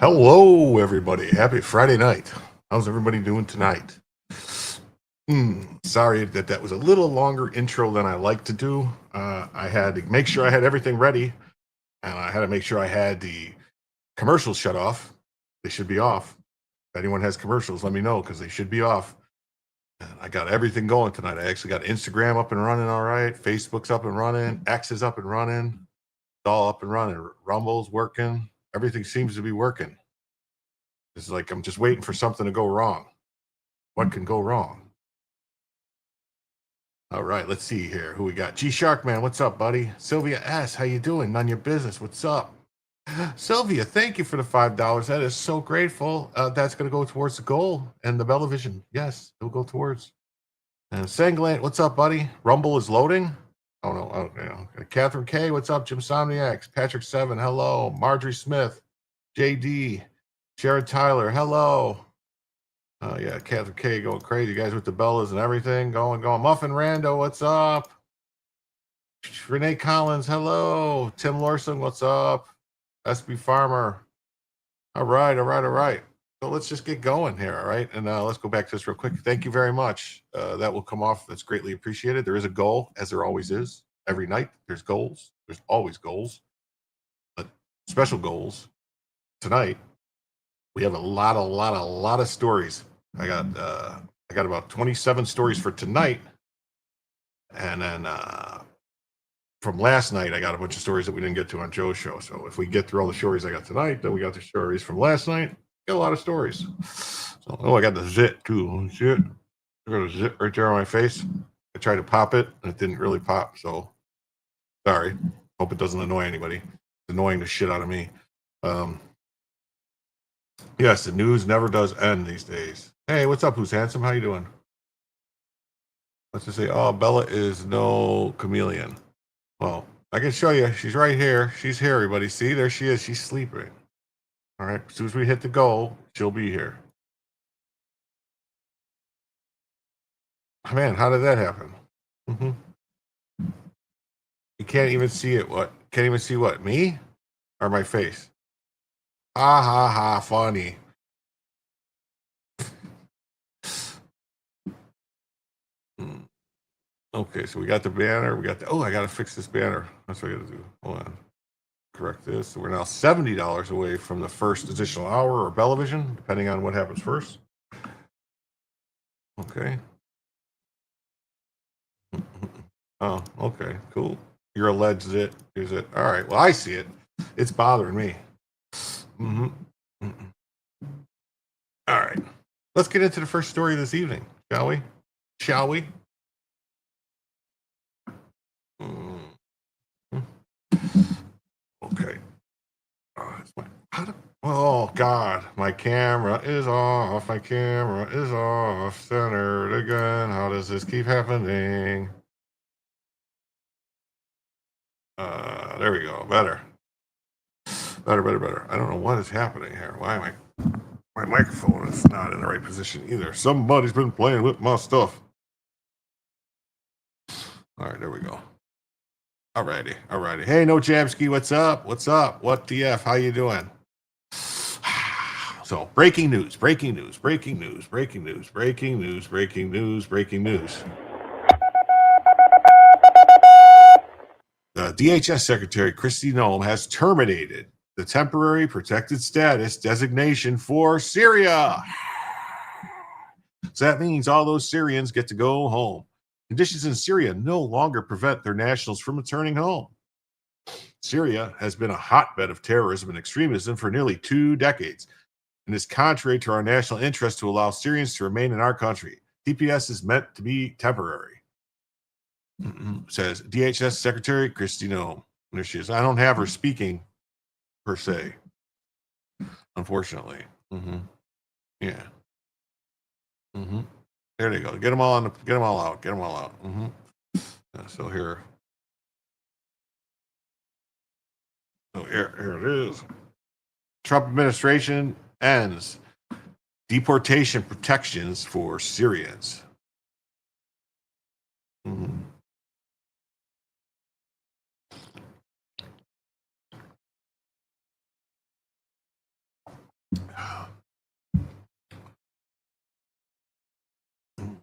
Hello, everybody. Happy Friday night. How's everybody doing tonight? Sorry that was a little longer intro than I like to do. I had to make sure I had everything ready, and I had to make sure I had the commercials shut off. They should be off. If anyone has commercials, let me know, because they should be off. And I got everything going tonight. I actually got Instagram up and running all right. Facebook's up and running. X is up and running. It's all up and running. Rumble's working. Everything seems to be working. It's like I'm just waiting for something to go wrong. What can go wrong? All right, let's see here. Who we got? G Shark Man, what's up, buddy? Sylvia S, how you doing? None your business. What's up? Sylvia, thank you for the $5. That is so grateful. That's going to go towards the goal and the Bellavision. Yes, it'll go towards. And Sanglant, what's up, buddy? Rumble is loading. Oh no, Catherine K, what's up? Jim Somniacs, Patrick 7, hello. Marjorie Smith, JD, Sharon Tyler, hello. Yeah, Catherine K going crazy. You guys with the Bellas and everything. Going. Muffin Rando, what's up? Renee Collins, hello. Tim Larson, what's up? SB Farmer. All right. So let's just get going here, all right? And let's go back to this real quick. Thank you very much. That will come off. That's greatly appreciated. There is a goal, as there always is. Every night, there's goals. There's always goals. But special goals. Tonight, we have a lot of stories. I got about 27 stories for tonight, and then from last night I got a bunch of stories that we didn't get to on Joe's show. So if we get through all the stories I got tonight, then we got the stories from last night. Got a lot of stories. So I got the zit too. Zit. I got a zit right there on my face. I tried to pop it and it didn't really pop. So sorry. Hope it doesn't annoy anybody. It's annoying the shit out of me. Yes, the news never does end these days. Hey, what's up? Who's handsome? How you doing? Let's just say, oh, Bella is no chameleon. Well, I can show you. She's right here. She's here, everybody. See, there she is. She's sleeping. All right. As soon as we hit the goal, she'll be here. Man, how did that happen? Hmm. You can't even see it. What? Can't even see what? Me or my face? Ha ha ha! Funny. Hmm. Okay, so we got the banner. We got the. Oh, I got to fix this banner. That's what I got to do. Hold on. Correct this. So we're now $70 away from the first additional hour or Bellavision, depending on what happens first. Okay. Oh, okay, cool. You're alleged it. Is it? All right. Well, I see it. It's bothering me. Mm-hmm. Mm-mm. All right. Let's get into the first story this evening, shall we? Shall we? Mm-hmm. Okay. How do, oh, God. My camera is off. My camera is off. Centered again. How does this keep happening? There we go. Better. Better. I don't know what is happening here. Why am I? My microphone is not in the right position either. Somebody's been playing with my stuff. All right, there we go. Alrighty. Hey, No Jabski, what's up? What DF? How you doing? So, breaking news. The DHS Secretary Kristi Noem has terminated the temporary protected status designation for Syria. So that means all those Syrians get to go home. Conditions in Syria no longer prevent their nationals from returning home. Syria has been a hotbed of terrorism and extremism for nearly 2 decades, and is contrary to our national interest to allow Syrians to remain in our country. TPS is meant to be temporary, says DHS Secretary Kristi Noem. There she is. I don't have her speaking per se, unfortunately. Yeah. There they go. Get them all on. Get them all out. So here. So here it is. Trump administration ends deportation protections for Syrians. Mm-hmm.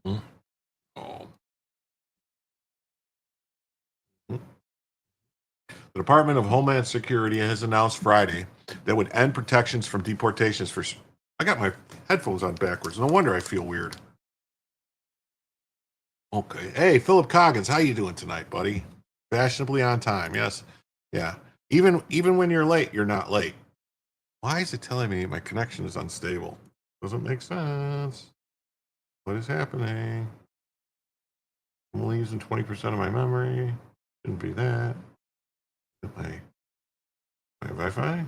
Mm-hmm. Oh. The Department of Homeland Security has announced Friday that would end protections from deportations for. I got my headphones on backwards. No wonder I feel weird. Okay. Hey, Philip Coggins, how you doing tonight, buddy? Fashionably on time. Yes. Yeah. Even when you're late, you're not late. Why is it telling me my connection is unstable? Doesn't make sense. What is happening? I'm only using 20% of my memory. Shouldn't be that. My Wi-Fi?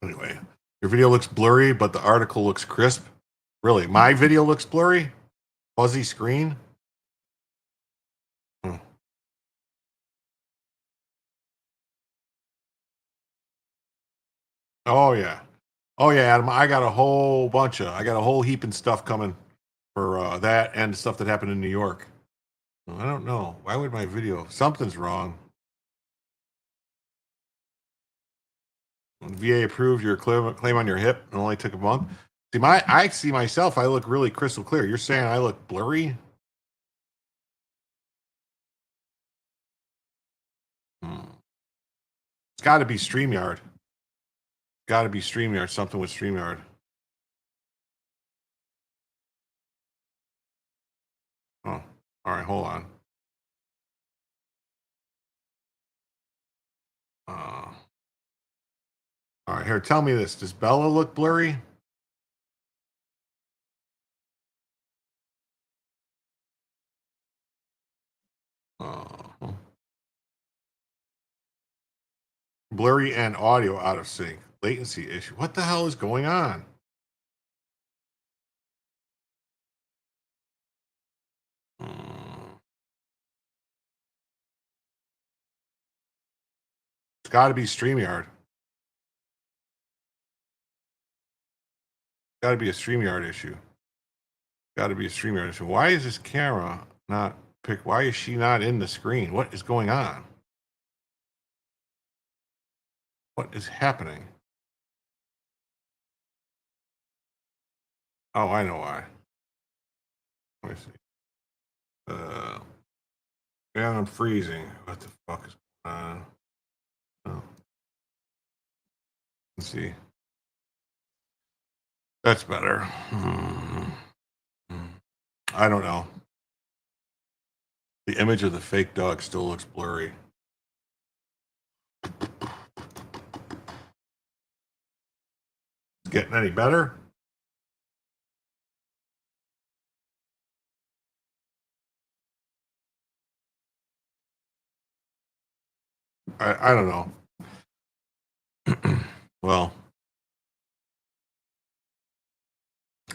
Anyway, your video looks blurry, but the article looks crisp. Really, my video looks blurry? Fuzzy screen? Hmm. Oh yeah. Oh yeah, Adam. I got a whole heap of stuff coming for that and stuff that happened in New York. I don't know. Why would my video? Something's wrong. VA approved your claim on your hip. It only took a month. I see myself. I look really crystal clear. You're saying I look blurry? Hmm. It's got to be StreamYard. Got to be StreamYard. Something with StreamYard. Oh, all right. Hold on. All right. Here, tell me this. Does Bella look blurry? blurry and audio out of sync. Latency issue. What the hell is going on? It's got to be StreamYard. Got to be a StreamYard issue. Got to be a StreamYard issue. Why is this camera not pick? Why is she not in the screen? What is going on? What is happening? Oh, I know why. Let me see. Yeah, I'm freezing. What the fuck is going on? Oh. Let's see. That's better. I don't know. The image of the fake dog still looks blurry. Getting any better? I don't know. Well,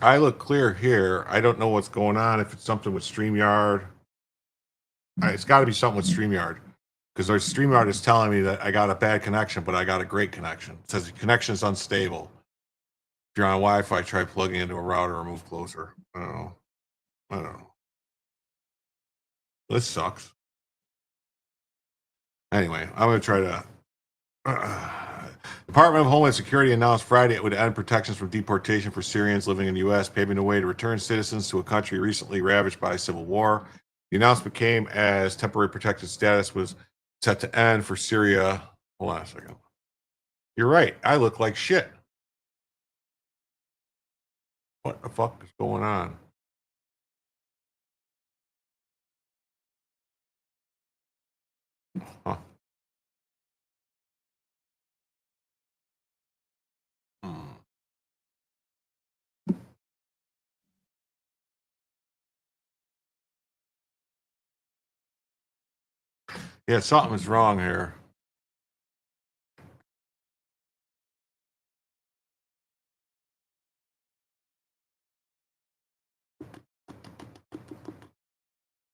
I look clear here. I don't know what's going on. If it's something with StreamYard, it's got to be something with StreamYard, because our StreamYard is telling me that I got a bad connection, but I got a great connection. It says the connection is unstable. If you're on Wi-Fi, try plugging into a router or move closer. I don't know. This sucks. Anyway, I'm going to try to. Department of Homeland Security announced Friday it would end protections from deportation for Syrians living in the U.S., paving the way to return citizens to a country recently ravaged by civil war. The announcement came as temporary protected status was set to end for Syria. Hold on a second. You're right. I look like shit. What the fuck is going on? Huh. Yeah, something's wrong here.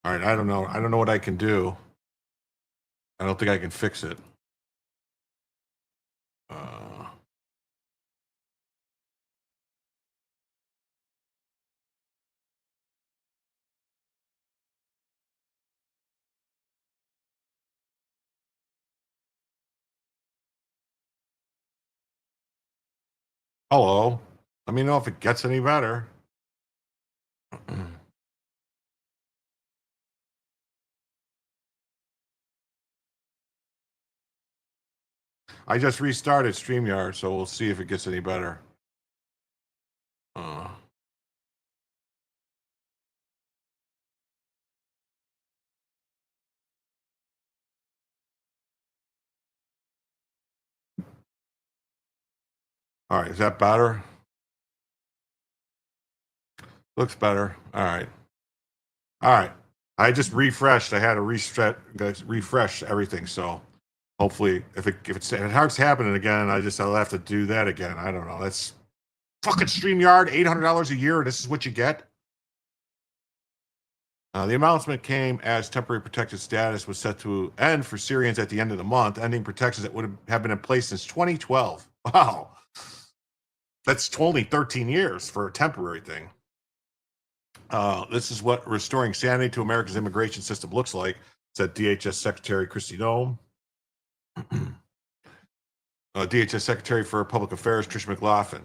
All right, I don't know. I don't know what I can do. I don't think I can fix it. Hello. Let me know if it gets any better. I just restarted StreamYard, so we'll see if it gets any better. All right, is that better? Looks better. All right. All right. I just refreshed. I had to refresh everything. So hopefully, if it starts happening again, I'll have to do that again. I don't know. That's fucking StreamYard, $800 a year. This is what you get. The announcement came as temporary protected status was set to end for Syrians at the end of the month, ending protections that would have been in place since 2012. Wow. That's only 13 years for a temporary thing. This is what restoring sanity to America's immigration system looks like, said DHS Secretary Kristi Noem. DHS Secretary for Public Affairs Trish McLaughlin.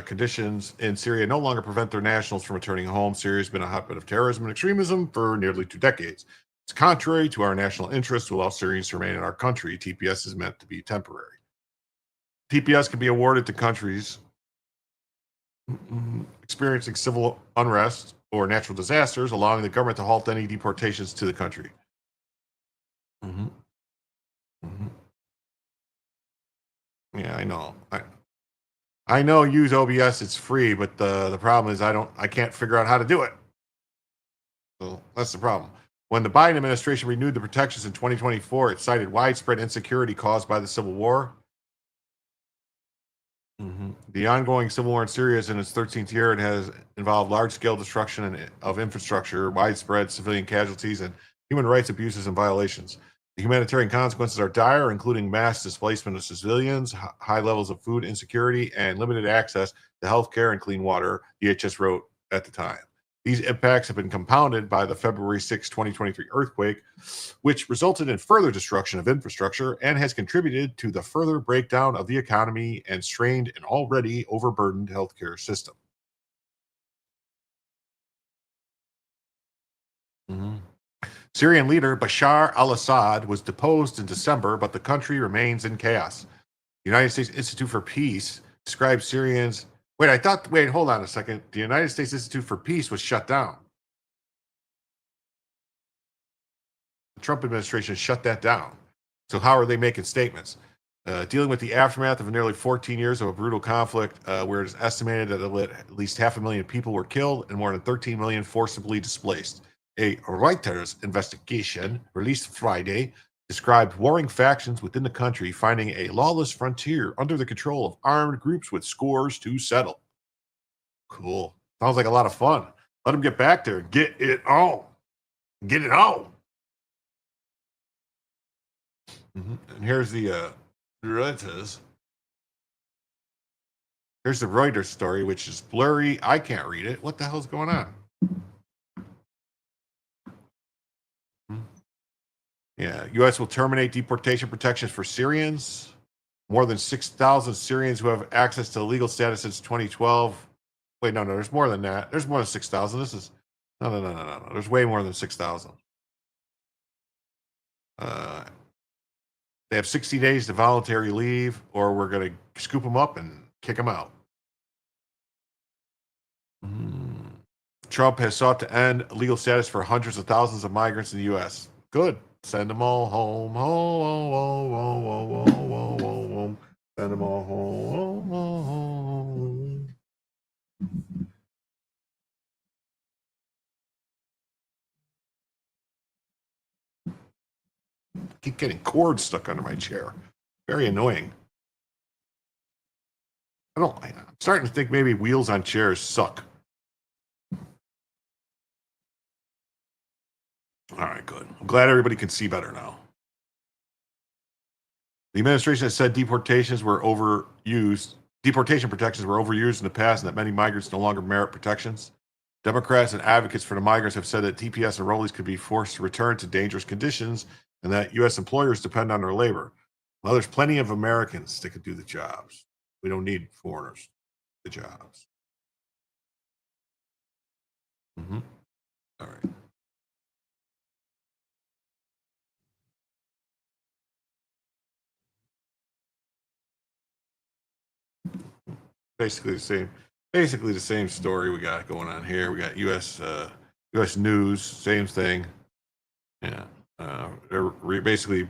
Conditions in Syria no longer prevent their nationals from returning home. Syria has been a hotbed of terrorism and extremism for nearly 2 decades. It's contrary to our national interest to allow Syrians to remain in our country. TPS is meant to be temporary. TPS can be awarded to countries experiencing civil unrest or natural disasters, allowing the government to halt any deportations to the country. Yeah, I know. I know use OBS, it's free, but the problem is I can't figure out how to do it. So that's the problem. When the Biden administration renewed the protections in 2024, it cited widespread insecurity caused by the Civil War. The ongoing civil war in Syria is in its 13th year and has involved large-scale destruction of infrastructure, widespread civilian casualties, and human rights abuses and violations. The humanitarian consequences are dire, including mass displacement of civilians, high levels of food insecurity, and limited access to health care and clean water, DHS wrote at the time. These impacts have been compounded by the February 6, 2023 earthquake, which resulted in further destruction of infrastructure and has contributed to the further breakdown of the economy and strained an already overburdened healthcare system. Mhm. Syrian leader Bashar al Assad was deposed in December, but the country remains in chaos. The United States Institute for Peace describes Syrians. Wait, hold on a second. The United States Institute for Peace was shut down. The Trump administration shut that down. So, how are they making statements? Dealing with the aftermath of nearly 14 years of a brutal conflict, where it is estimated that at least 500,000 people were killed and more than 13 million forcibly displaced. A Reuters investigation released Friday described warring factions within the country finding a lawless frontier under the control of armed groups with scores to settle. Cool. Sounds like a lot of fun. Let them get back there. Get it on. Get it on. And here's the Reuters. Here's the Reuters story, which is blurry. I can't read it. What the hell's going on? Hmm. Yeah, U.S. will terminate deportation protections for Syrians. More than 6,000 Syrians who have access to legal status since 2012. Wait, no, there's more than that. There's more than 6,000. This is no. There's way more than 6,000. Uh, they have 60 days to voluntary leave, or we're going to scoop them up and kick them out. Mm. Trump has sought to end legal status for hundreds of thousands of migrants in the U.S. Good. Send them all home. Home. Send them all home. Keep getting cords stuck under my chair. Very annoying. I'm starting to think maybe wheels on chairs suck. All right, good. I'm glad everybody can see better now. The administration has said deportation protections were overused in the past and that many migrants no longer merit protections. Democrats and advocates for the migrants have said that TPS enrollees could be forced to return to dangerous conditions and that U.S. employers depend on their labor. Well, there's plenty of Americans that could do the jobs. We don't need foreigners to do the jobs. Mm-hmm. All right. Basically the same. Basically the same story we got going on here. We got U.S. News, same thing. Yeah, they're basically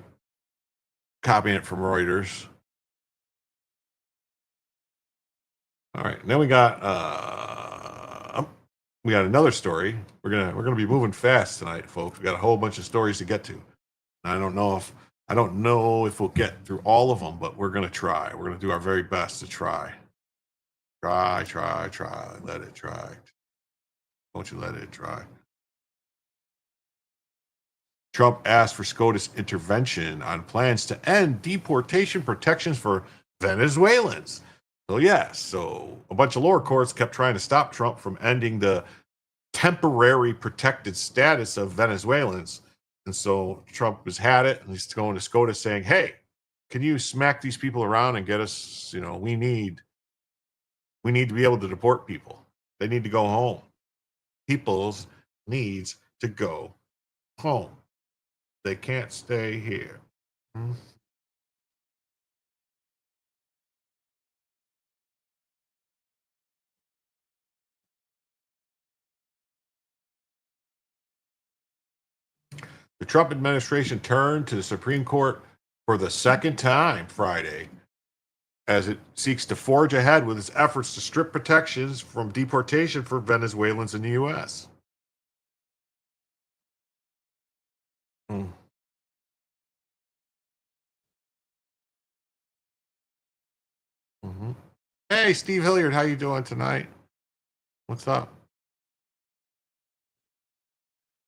copying it from Reuters. All right, and then we got another story. We're gonna be moving fast tonight, folks. We got a whole bunch of stories to get to. I don't know if we'll get through all of them, but we're gonna try. We're gonna do our very best to try. Try. Let it try. Don't you let it try. Trump asked for SCOTUS intervention on plans to end deportation protections for Venezuelans. So, yes, so a bunch of lower courts kept trying to stop Trump from ending the temporary protected status of Venezuelans. And so Trump has had it, and he's going to SCOTUS saying, hey, can you smack these people around and get us, we need to be able to deport people. They need to go home. People's needs to go home. They can't stay here. Hmm? The Trump administration turned to the Supreme Court for the second time Friday as it seeks to forge ahead with its efforts to strip protections from deportation for Venezuelans in the U.S. Mm-hmm. Hey, Steve Hilliard, how you doing tonight? What's up?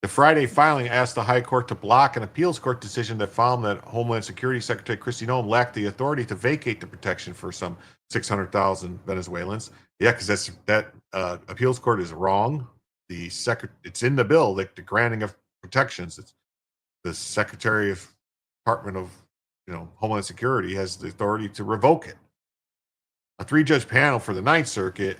The Friday filing asked the High Court to block an appeals court decision that found that Homeland Security Secretary Kristi Noem lacked the authority to vacate the protection for some 600,000 Venezuelans. Yeah, because that appeals court is wrong. It's in the bill, the granting of protections. It's the Secretary of Department of Homeland Security has the authority to revoke it. A three-judge panel for the Ninth Circuit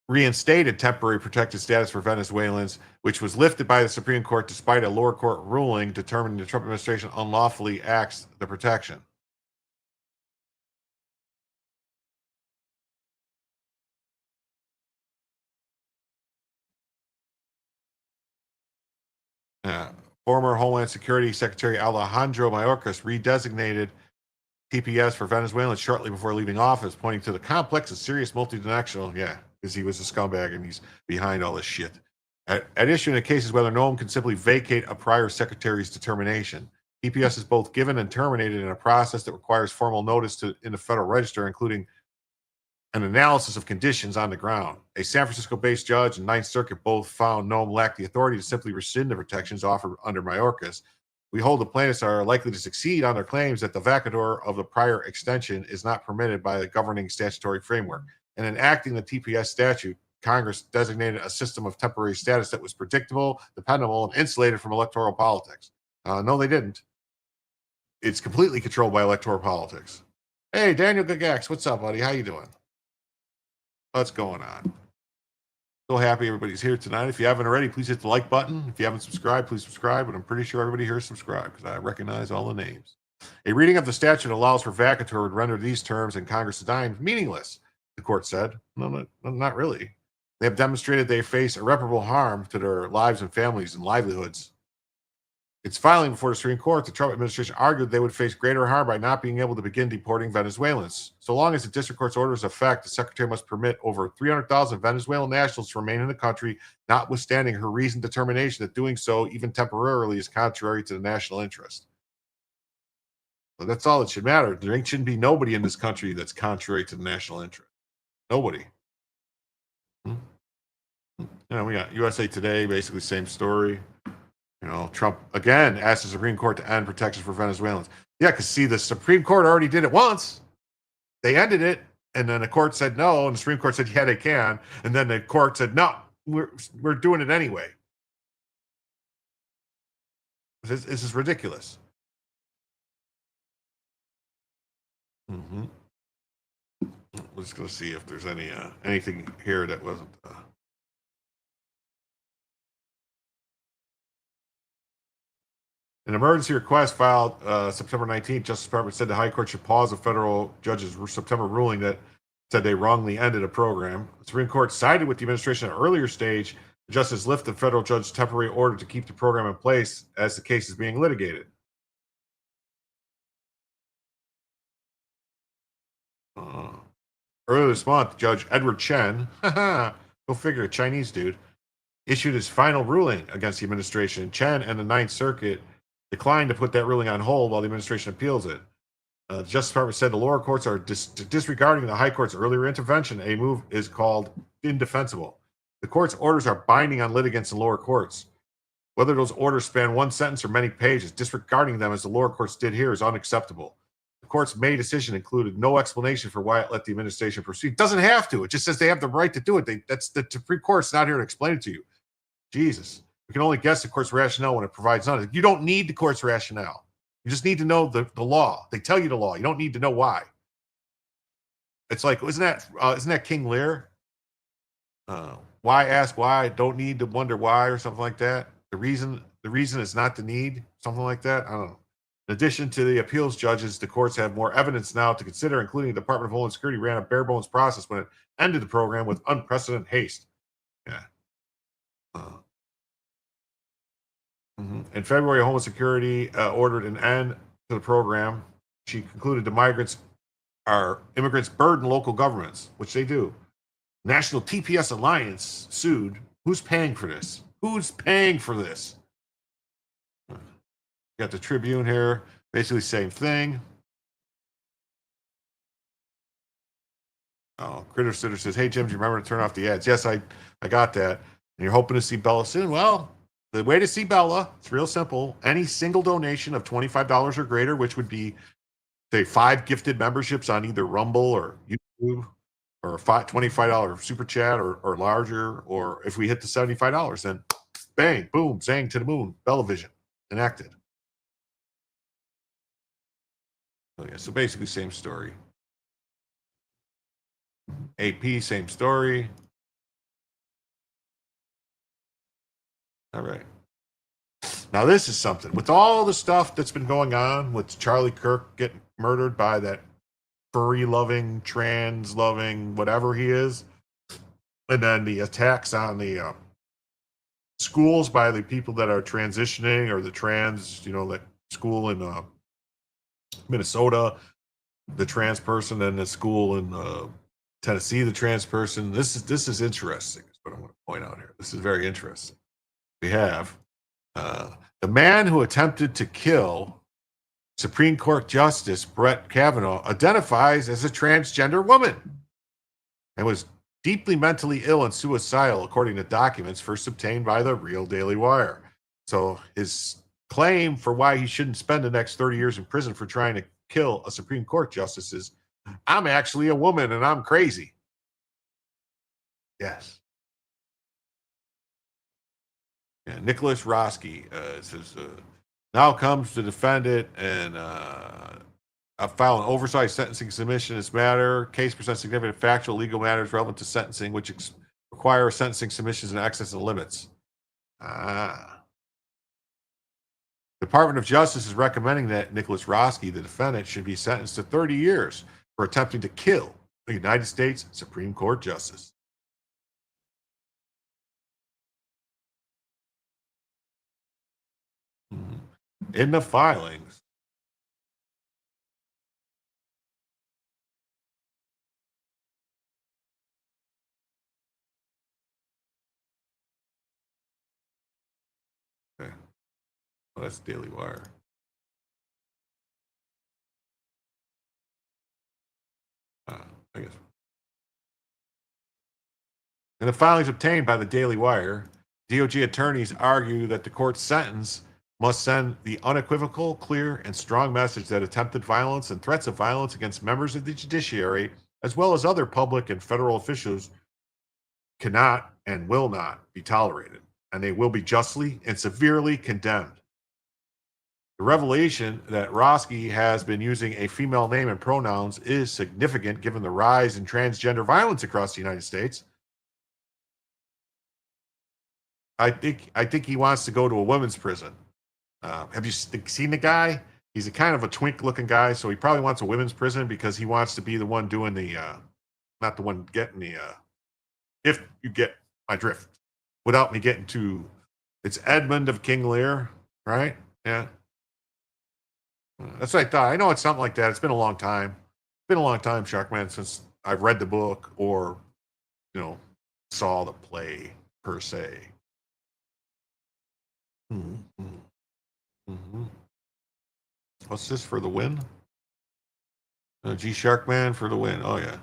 reinstated temporary protected status for Venezuelans, which was lifted by the Supreme Court despite a lower court ruling determining the Trump administration unlawfully axed the protection. Uh, Former Homeland Security Secretary Alejandro Mayorkas redesignated TPS for Venezuelans shortly before leaving office, pointing to the complex and serious multinational, because he was a scumbag and he's behind all this shit. At issue in the case is whether Noam can simply vacate a prior secretary's determination. TPS is both given and terminated in a process that requires formal notice in the Federal Register, including an analysis of conditions on the ground. A San Francisco-based judge and Ninth Circuit both found Noam lacked the authority to simply rescind the protections offered under Mayorkas. We hold the plaintiffs are likely to succeed on their claims that the vacatur of the prior extension is not permitted by the governing statutory framework. And in enacting the TPS statute, Congress designated a system of temporary status that was predictable, dependable, and insulated from electoral politics. No, they didn't. It's completely controlled by electoral politics. Hey, Daniel Gagax, what's up, buddy? How you doing? What's going on? So happy everybody's here tonight. If you haven't already, please hit the like button. If you haven't subscribed, please subscribe. But I'm pretty sure everybody here is subscribed because I recognize all the names. A reading of the statute allows for vacatur would render these terms in Congress' dime meaningless, the court said. No, not really. They have demonstrated they face irreparable harm to their lives and families and livelihoods. Its filing before the Supreme Court, the Trump administration argued they would face greater harm by not being able to begin deporting Venezuelans. So long as the district court's order is effect, the secretary must permit over 300,000 Venezuelan nationals to remain in the country, notwithstanding her reasoned determination that doing so, even temporarily, is contrary to the national interest. So that's all that should matter. There shouldn't be nobody in this country that's contrary to the national interest. Nobody. We got USA Today, basically same story. Trump again asked the Supreme Court to end protections for Venezuelans. Yeah, because see, the Supreme Court already did it once. They ended it, and then the court said no, and the Supreme Court said, yeah, they can. And then the court said, no, we're doing it anyway. This is ridiculous. Mm-hmm. We're just going to see if there's anything here that wasn't... An emergency request filed September 19th, Justice Department said the High Court should pause the federal judge's September ruling that said they wrongly ended a program. The Supreme Court sided with the administration at an earlier stage. The justice lifted the federal judge's temporary order to keep the program in place as the case is being litigated. Earlier this month, Judge Edward Chen, go figure, a Chinese dude, issued his final ruling against the administration. Chen and the Ninth Circuit declined to put that ruling on hold while the administration appeals it. The Justice Department said the lower courts are disregarding the High Court's earlier intervention. A move is called indefensible. The court's orders are binding on litigants in lower courts. Whether those orders span one sentence or many pages, disregarding them as the lower courts did here is unacceptable. The court's May decision included no explanation for why it let the administration proceed. It doesn't have to. It just says they have the right to do it. That's the Supreme Court's not here to explain it to you. Jesus. We can only guess the court's rationale when it provides none. You don't need the court's rationale. You just need to know the law. They tell you the law. You don't need to know why. It's like, isn't that King Lear? Why ask why? Don't need to wonder why, or something like that. The reason is not the need, something like that. I don't know. In addition to the appeals judges, the courts have more evidence now to consider, including the Department of Homeland Security ran a bare bones process when it ended the program with unprecedented haste. Yeah. In February, Homeland Security ordered an end to the program. She concluded immigrants burden local governments, which they do. National TPS Alliance sued. Who's paying for this? Who's paying for this? Got the Tribune here, basically same thing. Oh, Critter Sitter says, "Hey Jim, do you remember to turn off the ads?" Yes, I got that. And you're hoping to see Bella soon. Well, the way to see Bella, it's real simple. Any single donation of $25 or greater, which would be say 5 gifted memberships on either Rumble or YouTube, or a $25 super chat or larger, or if we hit the $75, then bang, boom, zang to the moon, Bellavision enacted. So yeah, so basically same story. AP, same story. All right. Now this is something. With all the stuff that's been going on with Charlie Kirk getting murdered by that furry loving, trans loving, whatever he is, and then the attacks on the schools by the people that are transitioning or the trans, that school in Minnesota, the trans person, and the school in Tennessee, the trans person. This is interesting. Is what I want to point out here. This is very interesting. We have uh, the man who attempted to kill Supreme Court Justice Brett Kavanaugh identifies as a transgender woman and was deeply mentally ill and suicidal, according to documents first obtained by the Real Daily Wire. So his claim for why he shouldn't spend the next 30 years in prison for trying to kill a Supreme Court justice is, "I'm actually a woman and I'm crazy." Yes. Yeah, Nicholas Roski says, now comes the defendant and I file an oversized sentencing submission in this matter. Case presents significant factual legal matters relevant to sentencing, which require sentencing submissions in excess of the limits. Department of Justice is recommending that Nicholas Roski, the defendant, should be sentenced to 30 years for attempting to kill the United States Supreme Court Justice. In the filings, okay. Well, that's Daily Wire. I guess. In the filings obtained by the Daily Wire, DOJ attorneys argue that the court's sentence must send the unequivocal, clear, and strong message that attempted violence and threats of violence against members of the judiciary, as well as other public and federal officials, cannot and will not be tolerated, and they will be justly and severely condemned. The revelation that Roski has been using a female name and pronouns is significant given the rise in transgender violence across the United States. I think he wants to go to a women's prison. Have you seen the guy? He's a kind of a twink-looking guy, so he probably wants a women's prison because he wants to be the one doing the, not the one getting the. If you get my drift, without me getting too. It's Edmund of King Lear, right? Yeah, that's what I thought. I know it's something like that. It's been a long time. It's been a long time, Sharkman, since I've read the book or, you know, saw the play per se. Mm-hmm. Mm-hmm. What's this for the win? G Sharkman for the win. Oh yeah.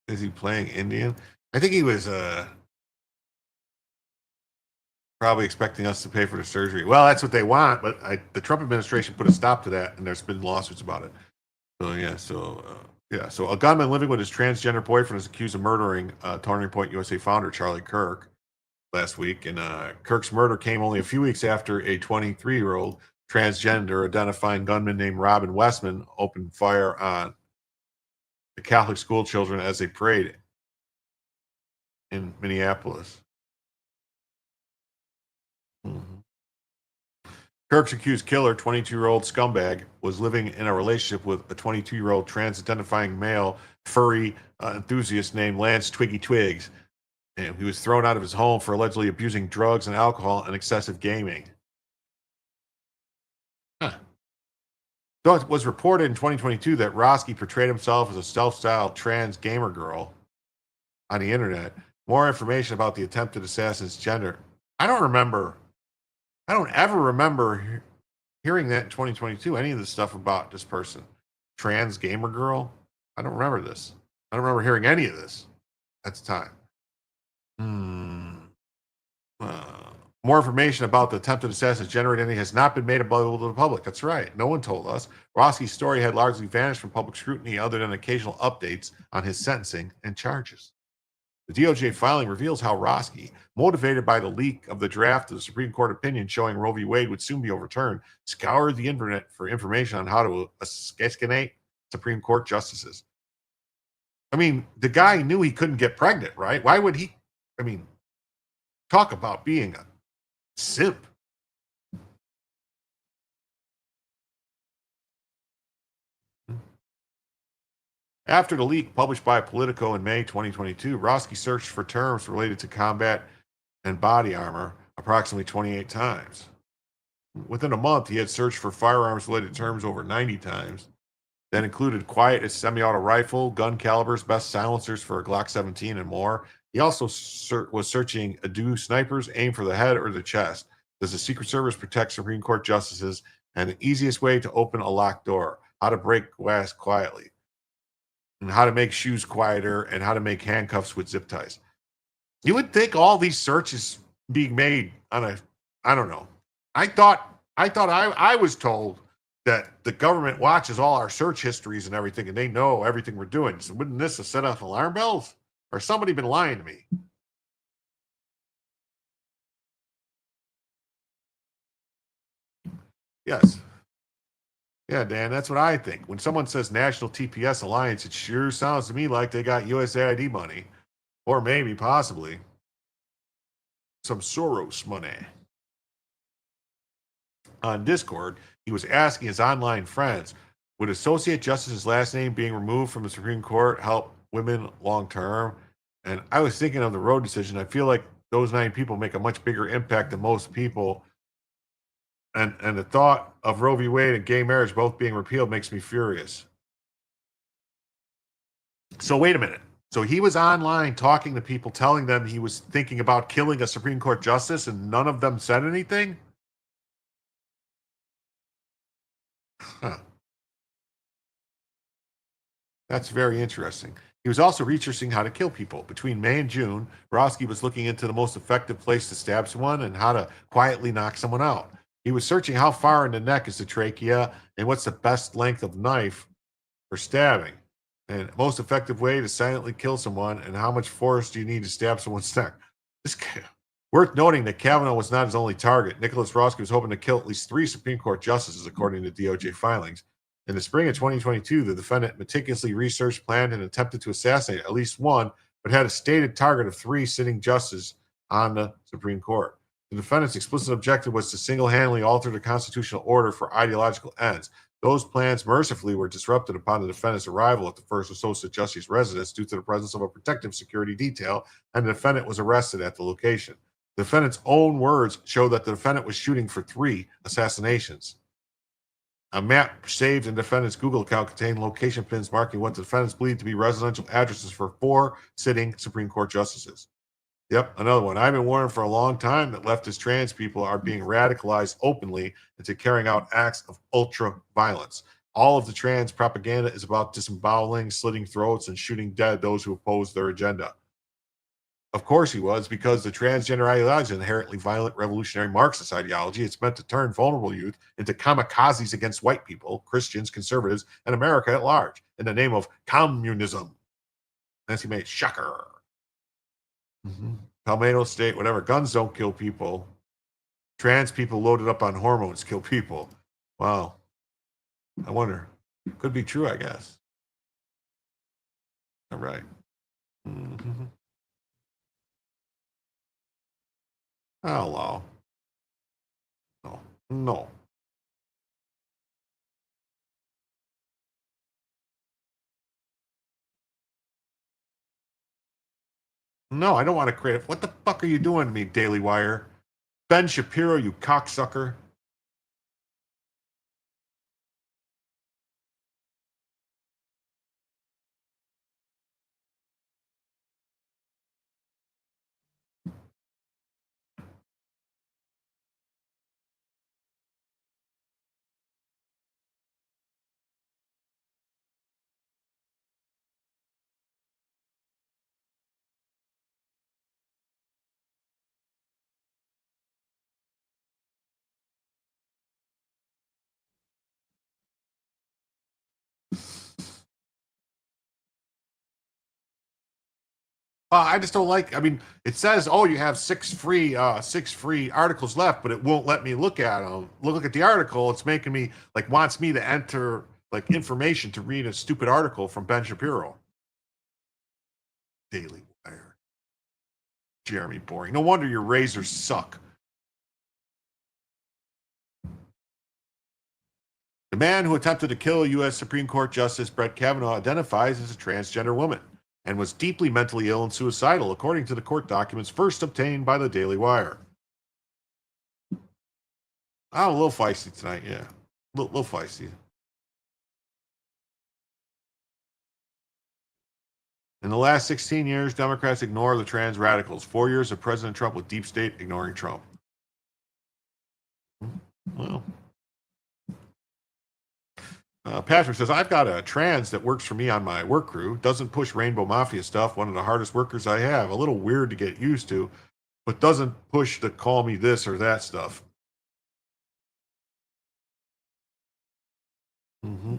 Is he playing Indian? I think he was probably expecting us to pay for the surgery. Well, that's what they want, but the Trump administration put a stop to that, and there's been lawsuits about it. So yeah, so a gunman living with his transgender boyfriend is accused of murdering Turning Point USA founder Charlie Kirk last week, and Kirk's murder came only a few weeks after a 23-year-old transgender identifying gunman named Robin Westman opened fire on the Catholic school children as they prayed in Minneapolis. Mm-hmm. Kirk's accused killer, 22-year-old scumbag, was living in a relationship with a 22-year-old trans-identifying male furry enthusiast named Lance Twiggy Twigs. And he was thrown out of his home for allegedly abusing drugs and alcohol and excessive gaming. Huh. So it was reported in 2022 that Roski portrayed himself as a self-styled trans gamer girl on the internet. More information about the attempted assassin's gender. I don't remember. I don't ever remember hearing that in 2022, any of the stuff about this person. trans gamer girl. I don't remember this. I don't remember hearing any of this at the time. Hmm. Uh, More information about the attempted assassination generated has not been made available to the public. That's right. No one told us. Roski's story had largely vanished from public scrutiny other than occasional updates on his sentencing and charges. The DOJ filing reveals how Roski, motivated by the leak of the draft of the Supreme Court opinion showing Roe v. Wade would soon be overturned, scoured the internet for information on how to assassinate Supreme Court justices. I mean, the guy knew he couldn't get pregnant, right? Why would he? I mean, talk about being a simp. After the leak published by Politico in May 2022, Roski searched for terms related to combat and body armor approximately 28 times. Within a month, he had searched for firearms related terms over 90 times. That included quiet semi-auto rifle, gun calibers, best silencers for a Glock 17, and more. He also was searching do snipers aim for the head or the chest? Does the Secret Service protect Supreme Court justices? And the easiest way to open a locked door, how to break glass quietly, and how to make shoes quieter, and how to make handcuffs with zip ties. You would think all these searches being made on a, I don't know. I was told that the government watches all our search histories and everything, and they know everything we're doing. So wouldn't this have set off alarm bells? Or somebody been lying to me? Yes. Yeah, Dan, that's what I think. When someone says National TPS Alliance, it sure sounds to me like they got USAID money, or maybe, possibly, some Soros money. On Discord, he was asking his online friends, would Associate Justice's last name being removed from the Supreme Court help women long term? And I was thinking of the Roe decision. I feel like those 9 people make a much bigger impact than most people. And the thought of Roe v. Wade and gay marriage both being repealed makes me furious. So wait a minute. So he was online talking to people, telling them he was thinking about killing a Supreme Court justice, and none of them said anything? Huh. That's very interesting. He was also researching how to kill people. Between May and June, Broski was looking into the most effective place to stab someone and how to quietly knock someone out. He was searching how far in the neck is the trachea and what's the best length of knife for stabbing, and most effective way to silently kill someone, and how much force do you need to stab someone's neck. This Worth noting that Kavanaugh was not his only target. Nicholas Roski was hoping to kill at least 3 Supreme Court justices, according to DOJ filings. In the spring of 2022, the defendant meticulously researched, planned, and attempted to assassinate at least one, but had a stated target of 3 sitting justices on the Supreme Court. The defendant's explicit objective was to single-handedly alter the constitutional order for ideological ends. Those plans mercifully were disrupted upon the defendant's arrival at the first Associate Justice residence due to the presence of a protective security detail, and the defendant was arrested at the location. The defendant's own words show that the defendant was shooting for 3 assassinations. A map saved in the defendant's Google account contained location pins marking what the defendants believed to be residential addresses for 4 sitting Supreme Court justices. Yep, another one. I've been warning for a long time that leftist trans people are being radicalized openly into carrying out acts of ultra violence. All of the trans propaganda is about disemboweling, slitting throats, and shooting dead those who oppose their agenda. Of course he was, because the transgender ideology is an inherently violent revolutionary Marxist ideology. It's meant to turn vulnerable youth into kamikazes against white people, Christians, conservatives, and America at large in the name of communism. Nancy May, shocker. Palmetto State, whatever. Guns don't kill people. Trans people loaded up on hormones kill people. Wow. I wonder. Could be true, I guess. All right. Mm-hmm. Hello. No. No. No, I don't want to create it. What the fuck are you doing to me, Daily Wire? Ben Shapiro, you cocksucker. I just don't like. I mean, it says, "Oh, you have six free articles left," but it won't let me look at them. Look at the article. It's making me like wants me to enter like information to read a stupid article from Ben Shapiro. Daily Wire. Jeremy Boring. No wonder your razors suck. The man who attempted to kill U.S. Supreme Court Justice Brett Kavanaugh identifies as a transgender woman and was deeply mentally ill and suicidal, according to the court documents first obtained by the Daily Wire. I'm a little feisty tonight, yeah. A little feisty. In the last 16 years, Democrats ignore the trans radicals. 4 years of President Trump with deep state ignoring Trump. Well, Patrick says, I've got a trans that works for me on my work crew. Doesn't push Rainbow Mafia stuff. One of the hardest workers I have. A little weird to get used to, but doesn't push the call me this or that stuff. Mm-hmm.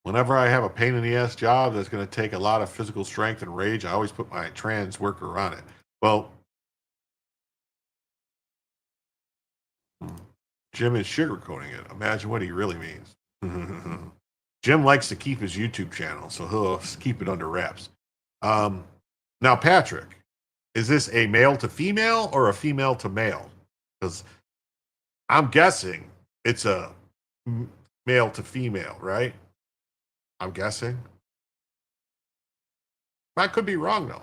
Whenever I have a pain in the ass job that's going to take a lot of physical strength and rage, I always put my trans worker on it. Well, Jim is sugarcoating it. Imagine what he really means. Jim likes to keep his YouTube channel, so he'll keep it under wraps. Now, Patrick, is this a male to female or a female to male? Because I'm guessing it's a male to female, right? I'm guessing. I could be wrong, though.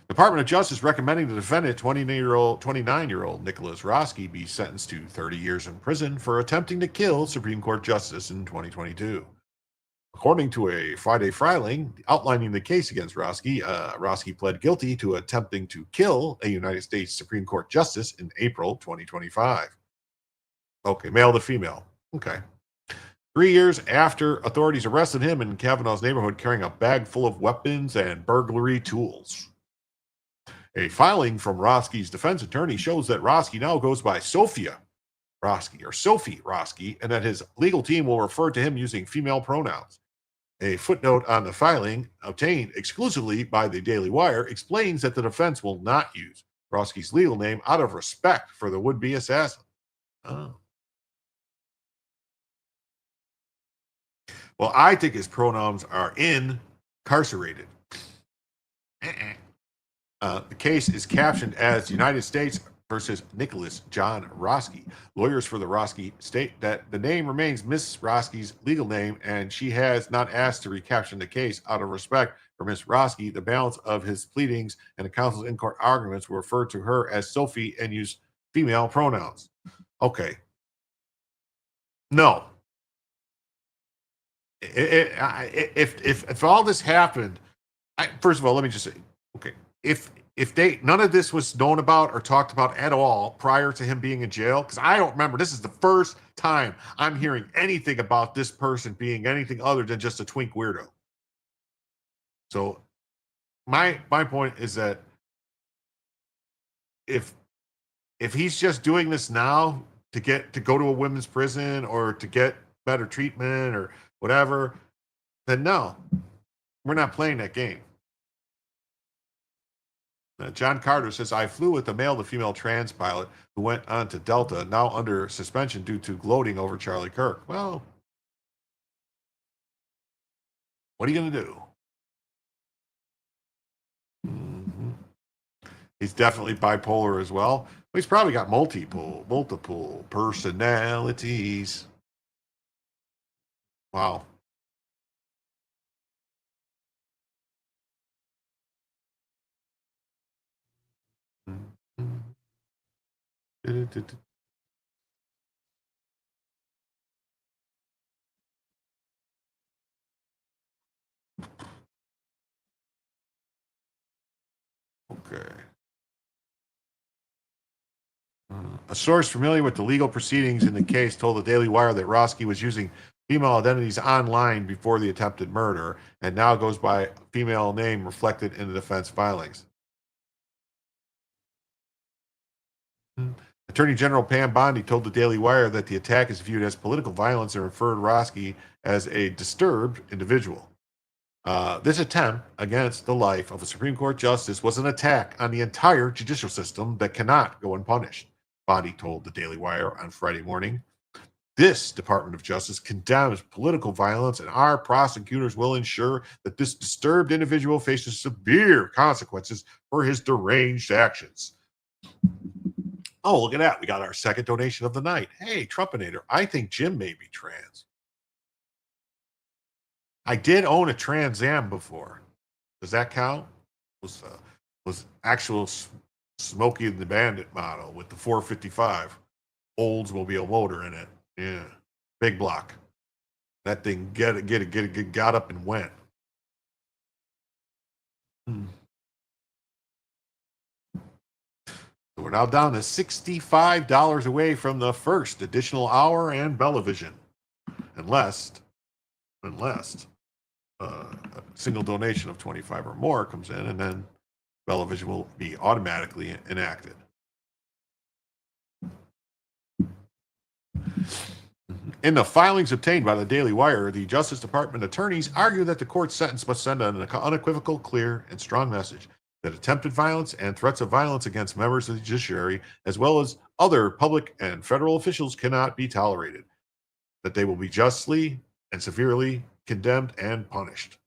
Department of Justice recommending the defendant, 29-year-old Nicholas Roski, be sentenced to 30 years in prison for attempting to kill Supreme Court Justice in 2022. According to a Friday filing outlining the case against Roski, Roski pled guilty to attempting to kill a United States Supreme Court Justice in April 2025. Okay, male to female. Okay. 3 years after authorities arrested him in Kavanaugh's neighborhood carrying a bag full of weapons and burglary tools. A filing from Roski's defense attorney shows that Roski now goes by Sophia Roski or Sophie Roski, and that his legal team will refer to him using female pronouns. A footnote on the filing, obtained exclusively by the Daily Wire, explains that the defense will not use Roski's legal name out of respect for the would-be assassin. Oh. Well, I think his pronouns are incarcerated. The case is captioned as United States versus Nicholas John Roski. Lawyers for the Roski state that the name remains Miss Roski's legal name, and she has not asked to recaption the case out of respect for Miss Roski. The balance of his pleadings and the counsel's in-court arguments will refer to her as Sophie and use female pronouns. Okay. No. If all this happened, first of all, let me just say, okay, if none of this was known about or talked about at all prior to him being in jail, because I don't remember, this is the first time I'm hearing anything about this person being anything other than just a twink weirdo. So my point is that if he's just doing this now to go to a women's prison or to get better treatment or whatever, then no, we're not playing that game. John Carter says, I flew with a male to female trans pilot who went on to Delta, now under suspension due to gloating over Charlie Kirk. Well, what are you going to do? Mm-hmm. He's definitely bipolar as well. He's probably got multiple personalities. Wow. Okay. A source familiar with the legal proceedings in the case told the Daily Wire that Roski was using female identities online before the attempted murder and now goes by female name reflected in the defense filings. The Attorney General Pam Bondi told the Daily Wire that the attack is viewed as political violence and referred Roski as a disturbed individual. This attempt against the life of a Supreme Court justice was an attack on the entire judicial system that cannot go unpunished, Bondi told the Daily Wire on Friday morning. This Department of Justice condemns political violence, and our prosecutors will ensure that this disturbed individual faces severe consequences for his deranged actions. Oh, look at that. We got our second donation of the night. Hey, Trumpinator, I think Jim may be trans. I did own a Trans Am before. Does that count? Was actual Smokey and the Bandit model with the 455 Oldsmobile motor in it. Yeah, big block. That thing got up and went. So we're now down to $65 away from the first additional hour and Bellavision, unless a single donation of 25 or more comes in, and then Bellavision will be automatically enacted. In the filings obtained by the Daily Wire, the Justice Department attorneys argue that the court's sentence must send an unequivocal, clear, and strong message that attempted violence and threats of violence against members of the judiciary, as well as other public and federal officials, cannot be tolerated, that they will be justly and severely condemned and punished.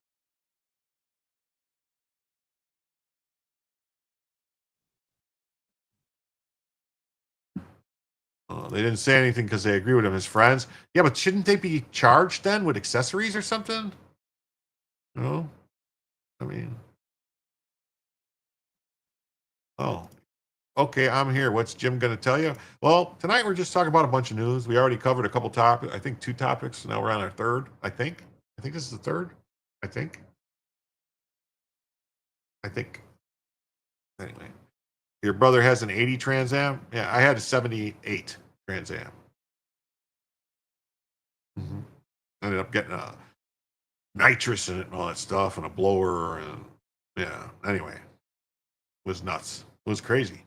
They didn't say anything because they agree with him as friends. Yeah, but shouldn't they be charged then with accessories or something? No, I mean, oh, okay, I'm here. What's Jim going to tell you? Well, tonight we're just talking about a bunch of news. We already covered a couple topics. I think 2 topics. Now we're on our third. I think this is the third. I think. Anyway, your brother has an 80 Trans Am. Yeah, I had a 78 Trans Am. Mm-hmm. Ended up getting a nitrous in it and all that stuff, and a blower, and yeah. Anyway, it was nuts. It was crazy.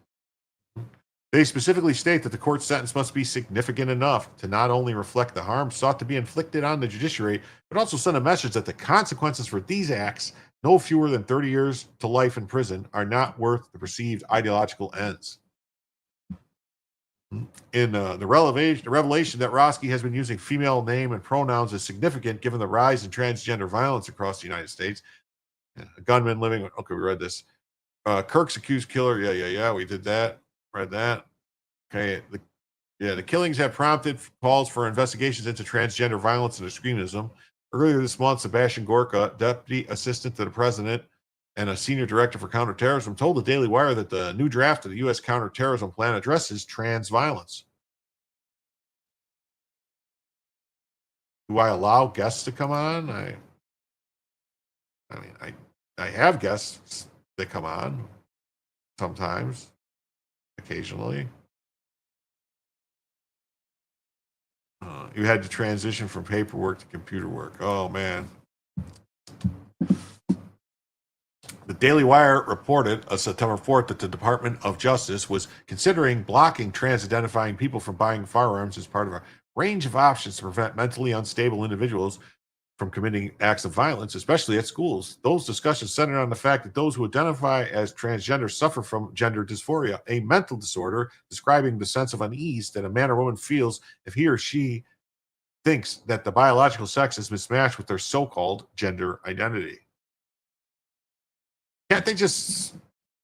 They specifically state that the court sentence must be significant enough to not only reflect the harm sought to be inflicted on the judiciary, but also send a message that the consequences for these acts, no fewer than 30 years to life in prison, are not worth the perceived ideological ends. In the revelation that Roski has been using female name and pronouns is significant given the rise in transgender violence across the United States. A gunman living, okay, we read this. Kirk's accused killer, yeah, we did that. Read that. Okay. The killings have prompted calls for investigations into transgender violence and extremism. Earlier this month, Sebastian Gorka, deputy assistant to the president and a senior director for counterterrorism, told the Daily Wire that the new draft of the U.S. counterterrorism plan addresses trans violence. Do I allow guests to come on? I have guests that come on sometimes. Occasionally. You had to transition from paperwork to computer work. Oh, man. The Daily Wire reported on September 4th that the Department of Justice was considering blocking trans-identifying people from buying firearms as part of a range of options to prevent mentally unstable individuals from committing acts of violence, especially at schools. Those discussions centered on the fact that those who identify as transgender suffer from gender dysphoria, a mental disorder describing the sense of unease that a man or woman feels if he or she thinks that the biological sex is mismatched with their so-called gender identity. Can't they just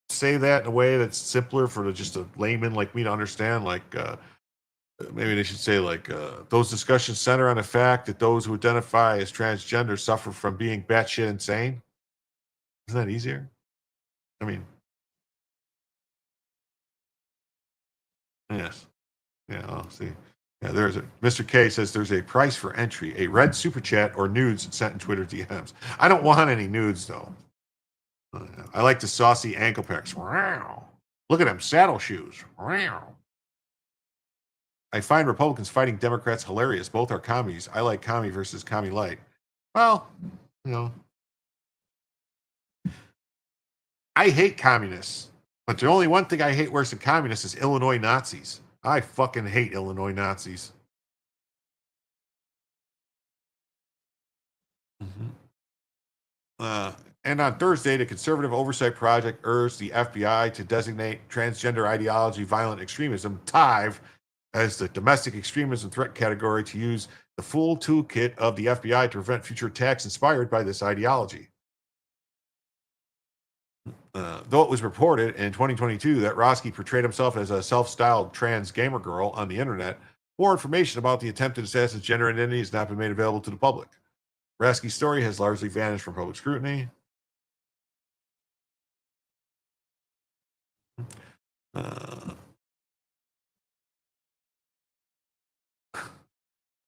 say that in a way that's simpler for just a layman like me to understand? Like, maybe they should say, like, those discussions center on the fact that those who identify as transgender suffer from being batshit insane. Isn't that easier? I mean, yes. Yeah, I'll see. Yeah, Mr. K says there's a price for entry, a red super chat or nudes sent in Twitter DMs. I don't want any nudes, though. I like the saucy ankle packs. Look at them saddle shoes. I find Republicans fighting Democrats hilarious. Both are commies. I like commie versus commie light. Well, you know, I hate communists, but the only one thing I hate worse than communists is Illinois Nazis. I fucking hate Illinois Nazis. Mm-hmm. And on Thursday, the Conservative Oversight Project urged the FBI to designate transgender ideology violent extremism, TIVE, as the domestic extremism threat category to use the full toolkit of the FBI to prevent future attacks inspired by this ideology. Though it was reported in 2022 that Roski portrayed himself as a self-styled trans gamer girl on the internet, more information about the attempted assassin's gender identity has not been made available to the public. Roski's story has largely vanished from public scrutiny.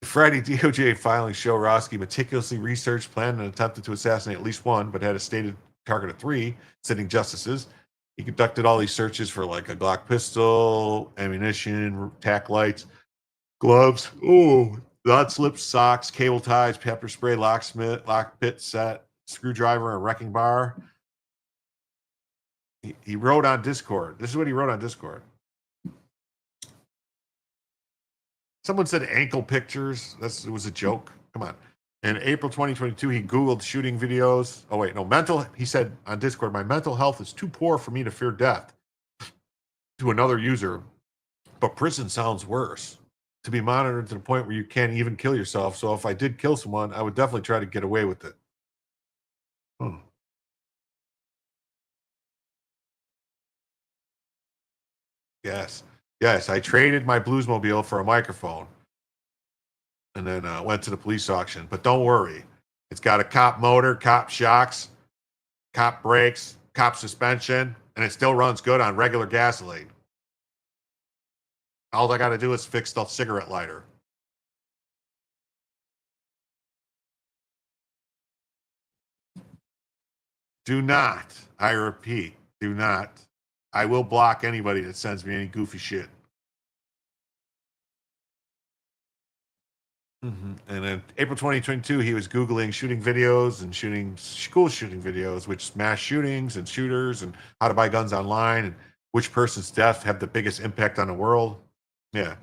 Friday DOJ filings show Roski meticulously researched, planned, and attempted to assassinate at least one, but had a stated target of 3 sitting justices. He conducted all these searches for like a Glock pistol, ammunition, tack lights, gloves, non-slip socks, cable ties, pepper spray, locksmith, lockpit set, screwdriver, and wrecking bar. He wrote on Discord. This is what he wrote on Discord. Someone said ankle pictures. It was a joke. Come on. In April 2022, he Googled shooting videos. Oh, wait, no, he said on Discord, my mental health is too poor for me to fear death, to another user, but prison sounds worse. To be monitored to the point where you can't even kill yourself. So if I did kill someone, I would definitely try to get away with it. Yes. Yes, I traded my Bluesmobile for a microphone and then went to the police auction. But don't worry. It's got a cop motor, cop shocks, cop brakes, cop suspension, and it still runs good on regular gasoline. All I got to do is fix the cigarette lighter. Do not, I repeat, do not. I will block anybody that sends me any goofy shit. Mm-hmm. And in April 2022, he was Googling shooting videos and school shooting videos, which mass shootings and shooters and how to buy guns online and which person's death have the biggest impact on the world. Yeah.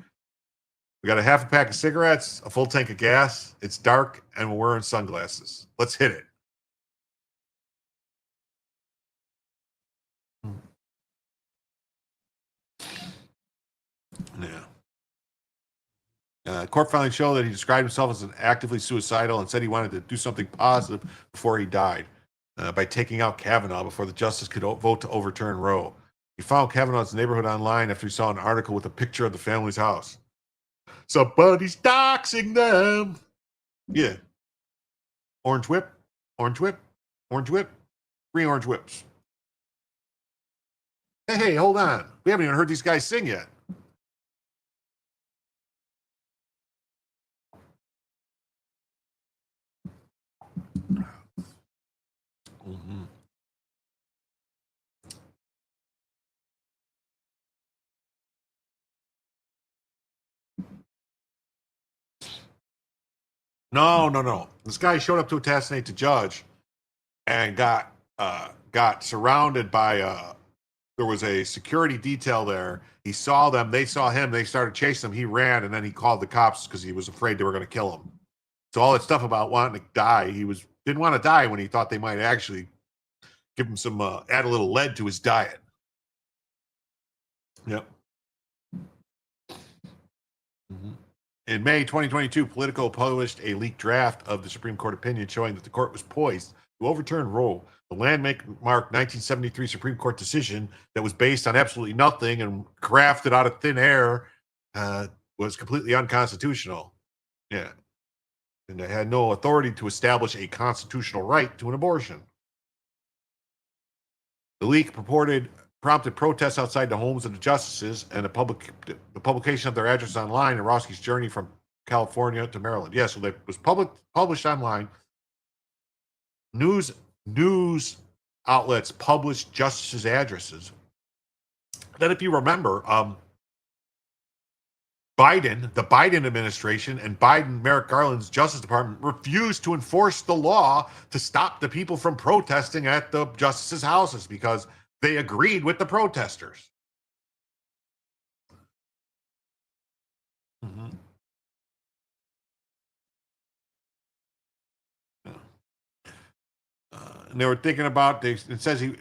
We got a half a pack of cigarettes, a full tank of gas. It's dark and we're wearing sunglasses. Let's hit it. Yeah. Court filings show that he described himself as an actively suicidal and said he wanted to do something positive before he died by taking out Kavanaugh before the justice could vote to overturn Roe. He found Kavanaugh's neighborhood online after he saw an article with a picture of the family's house. Somebody's doxing them. Yeah. Orange whip, orange whip, orange whip, 3 orange whips. Hey, hold on. We haven't even heard these guys sing yet. Mm-hmm. No. This guy showed up to assassinate the judge and got surrounded by there was a security detail there. He saw them, they saw him, they started chasing him. He ran, and then he called the cops because he was afraid they were going to kill him. So all that stuff about wanting to die, didn't want to die when he thought they might actually give him some add a little lead to his diet. Yep. Mm-hmm. In May 2022, Politico published a leaked draft of the Supreme Court opinion showing that the court was poised to overturn Roe, the landmark 1973 Supreme Court decision that was based on absolutely nothing and crafted out of thin air, was completely unconstitutional. Yeah. And they had no authority to establish a constitutional right to an abortion. The leak prompted protests outside the homes of the justices and the publication of their address online and Roski's journey from California to Maryland. Yeah, so that was published online. News outlets published justices' addresses. Then, if you remember, the Biden administration and Merrick Garland's Justice Department refused to enforce the law to stop the people from protesting at the justices' houses because they agreed with the protesters. and they were thinking about. It says he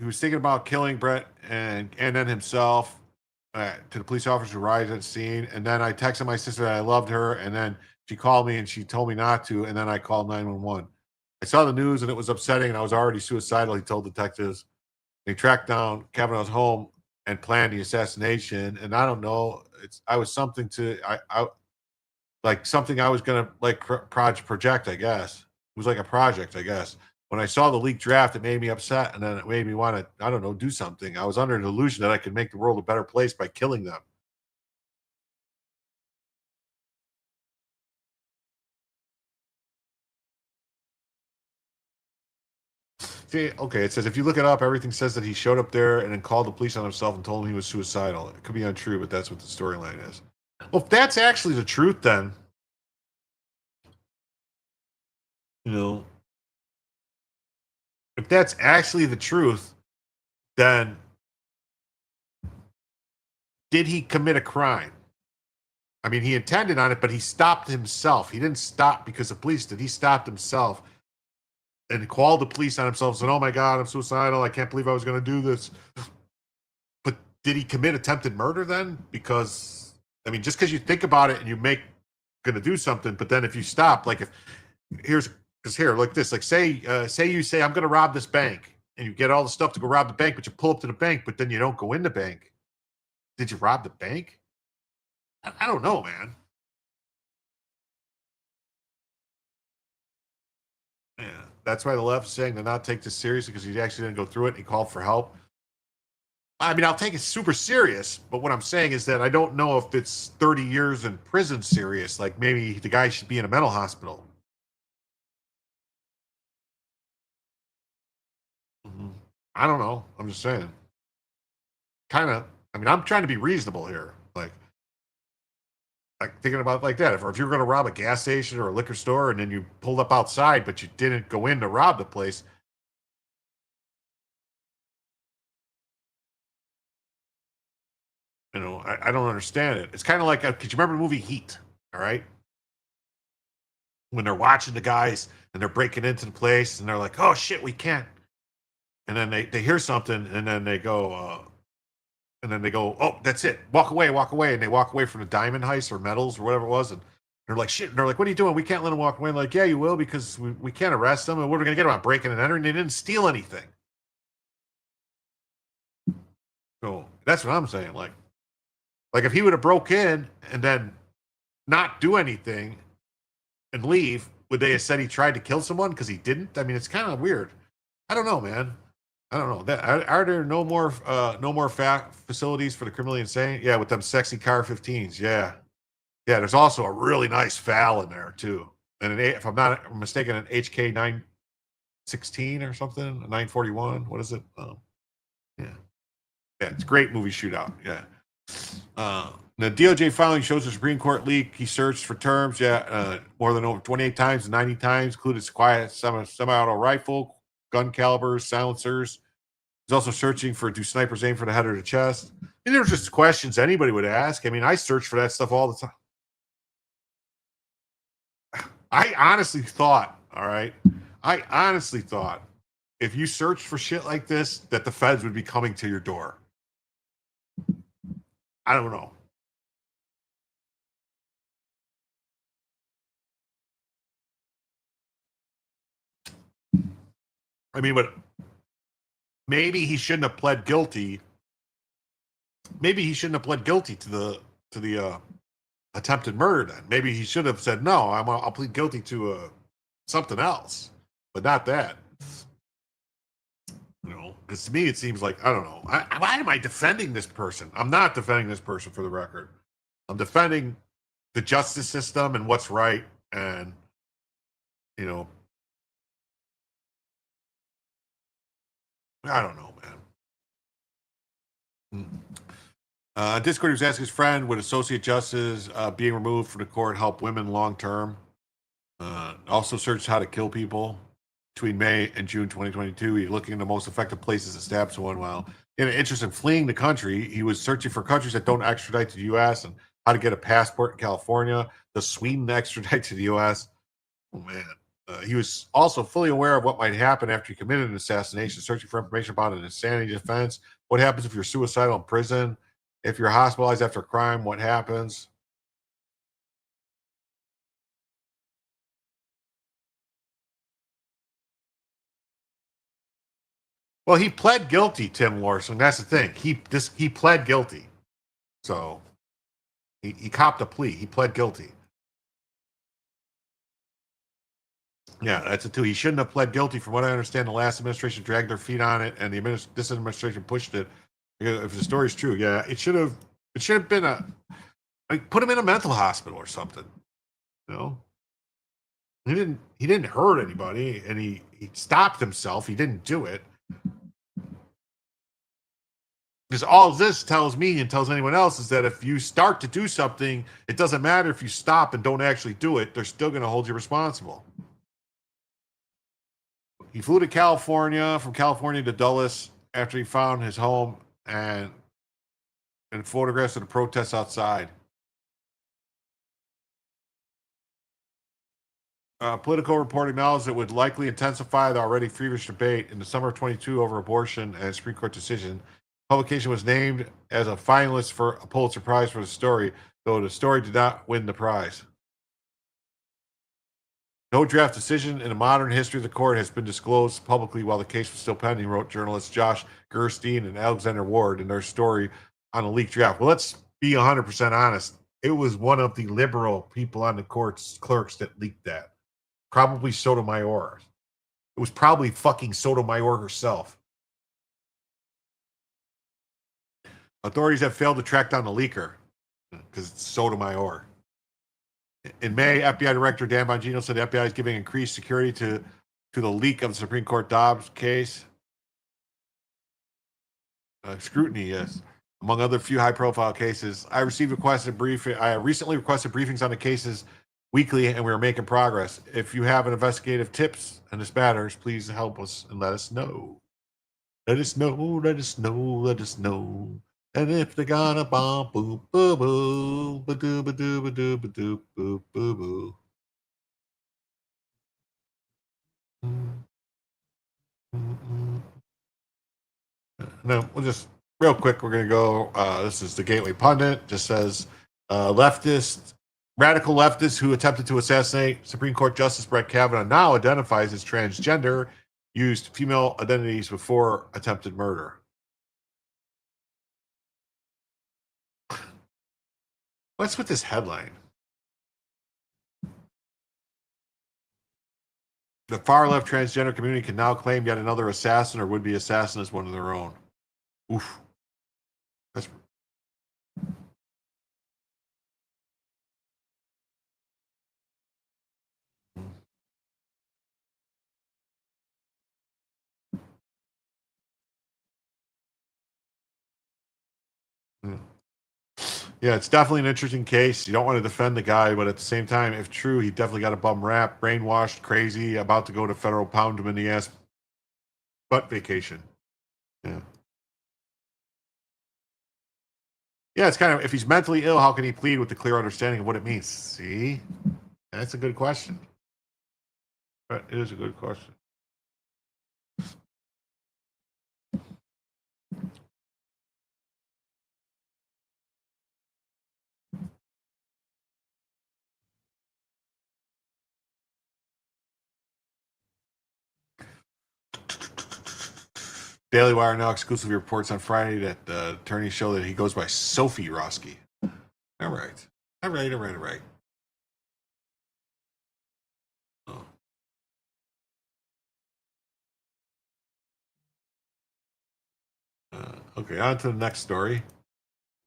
was thinking about killing Brett and then himself. To the police officer who arrived at the scene, and then I texted my sister that I loved her, and then she called me and she told me not to, and then I called 911. I saw the news and it was upsetting, and I was already suicidal. He told detectives. They tracked down Kavanaugh's home and planned the assassination. And I don't know, I was something to I like something I was gonna like project, I guess. It was like a project, I guess. When I saw the leaked draft, it made me upset, and then it made me want to, I don't know, do something. I was under an illusion that I could make the world a better place by killing them. See, okay, it says if you look it up, everything says that he showed up there and then called the police on himself and told him he was suicidal. It could be untrue, but that's what the storyline is. Well, if that's actually the truth, then you know, if that's actually the truth, then did he commit a crime? I mean, he intended on it, but he stopped himself. He didn't stop because the police did. He stopped himself and called the police on himself and said, "Oh my God, I'm suicidal. I can't believe I was going to do this." But did he commit attempted murder then? Because, I mean, just because you think about it and you make going to do something, but then if you stop, like if because here, like this, like say you say, "I'm going to rob this bank," and you get all the stuff to go rob the bank, but you pull up to the bank, but then you don't go in the bank. Did you rob the bank? I don't know, man. Yeah, that's why the left is saying to not take this seriously because he actually didn't go through it. And he called for help. I mean, I'll take it super serious, but what I'm saying is that I don't know if it's 30 years in prison serious. Like maybe the guy should be in a mental hospital. Mhm. I don't know. I'm just saying. Kind of. I mean, I'm trying to be reasonable here. Like thinking about it like that. If you're going to rob a gas station or a liquor store and then you pulled up outside, but you didn't go in to rob the place, I don't understand it. It's kind of like, could you remember the movie Heat? All right. When they're watching the guys and they're breaking into the place and they're like, "Oh shit, we can't." And then they hear something and then they go, "Oh, that's it. Walk away." And they walk away from the diamond heist or metals or whatever it was. And they're like, "Shit." And they're like, "What are you doing? We can't let him walk away." And like, "Yeah, you will because we can't arrest them. And what are we going to get him on breaking and entering? They didn't steal anything." So that's what I'm saying. Like if he would have broke in and then not do anything and leave, would they have said he tried to kill someone because he didn't? I mean, it's kind of weird. I don't know, man. I don't know. Are there no more facilities for the criminally insane? Yeah, with them sexy car 15s. Yeah, yeah. There's also a really nice FAL in there too, and if I'm not mistaken, an HK 916 or something, a 941. What is it? Yeah, yeah. It's a great movie shootout. Yeah. The DOJ filing shows the Supreme Court leak. He searched for terms, more than over 28 times, 90 times, included quiet semi-auto rifle, gun calibers, silencers. He's also searching for do snipers aim for the head or the chest. And there's just questions anybody would ask. I mean, I search for that stuff all the time. I honestly thought, all right, I honestly thought if you searched for shit like this, that the feds would be coming to your door. I don't know. I mean, but maybe he shouldn't have pled guilty. Maybe he shouldn't have pled guilty to the attempted murder. Then maybe he should have said no. I'll plead guilty to something else, but not that. Because to me it seems like I don't know. Why am I defending this person? I'm not defending this person for the record. I'm defending the justice system and what's right, and you know, I don't know, man. Discord was asking his friend, would associate justice being removed from the court help women long term? Also searched how to kill people between May and June 2022. He's looking into the most effective places to stab someone while in an interest in fleeing the country. He was searching for countries that don't extradite to the U.S. and how to get a passport in California. Does Sweden extradite to the U.S.? Oh, man. He was also fully aware of what might happen after he committed an assassination, searching for information about an insanity defense. What happens if you're suicidal in prison? If you're hospitalized after a crime, what happens? Well, he pled guilty, Tim Larson. That's the thing. He pled guilty. So he copped a plea. He pled guilty. Yeah, that's it too. He shouldn't have pled guilty. From what I understand, the last administration dragged their feet on it, and this administration pushed it. If the story's true, yeah, it should have. It should have been put him in a mental hospital or something. You know, he didn't hurt anybody, and he stopped himself. He didn't do it. Because all this tells me and tells anyone else is that if you start to do something, it doesn't matter if you stop and don't actually do it, they're still going to hold you responsible. He flew to California, from California to Dulles after he found his home and photographs of the protests outside. Political report acknowledged it would likely intensify the already feverish debate in the summer of 22 over abortion and a Supreme Court decision. Publication was named as a finalist for a Pulitzer Prize for the story, though the story did not win the prize. No draft decision in the modern history of the court has been disclosed publicly while the case was still pending, wrote journalists Josh Gerstein and Alexander Ward in their story on a leaked draft. Well, let's be 100% honest. It was one of the liberal people on the court's clerks that leaked that. Probably Sotomayor. It was probably fucking Sotomayor herself. Authorities have failed to track down the leaker because it's Sotomayor. In May, FBI Director Dan Bongino said the FBI is giving increased security to the leak of the Supreme Court Dobbs case. Scrutiny, yes. Among other few high-profile cases, I recently requested briefings on the cases weekly, and we are making progress. If you have an investigative tips and this matters, please help us and let us know. Let us know, let us know, let us know. And if they're gonna bomb, boo, boo, boo, ba doo, ba doo, ba doo, ba doo, boo, boo, boo. No, we'll just real quick. We're gonna go. This is the Gateway Pundit. Just says radical leftist who attempted to assassinate Supreme Court Justice Brett Kavanaugh now identifies as transgender, used female identities before attempted murder. What's with this headline? The far left transgender community can now claim yet another assassin or would-be assassin as one of their own. Oof. That's... Yeah, it's definitely an interesting case. You don't want to defend the guy, but at the same time, if true, he definitely got a bum rap, brainwashed, crazy, about to go to federal pound him in the ass butt vacation. Yeah. Yeah, it's kind of, if he's mentally ill, how can he plead with the clear understanding of what it means? See? That's a good question. But it is a good question. Daily Wire now exclusively reports on Friday that the attorneys show that he goes by Sophie Roski. All right. All right. Oh. Okay, on to the next story.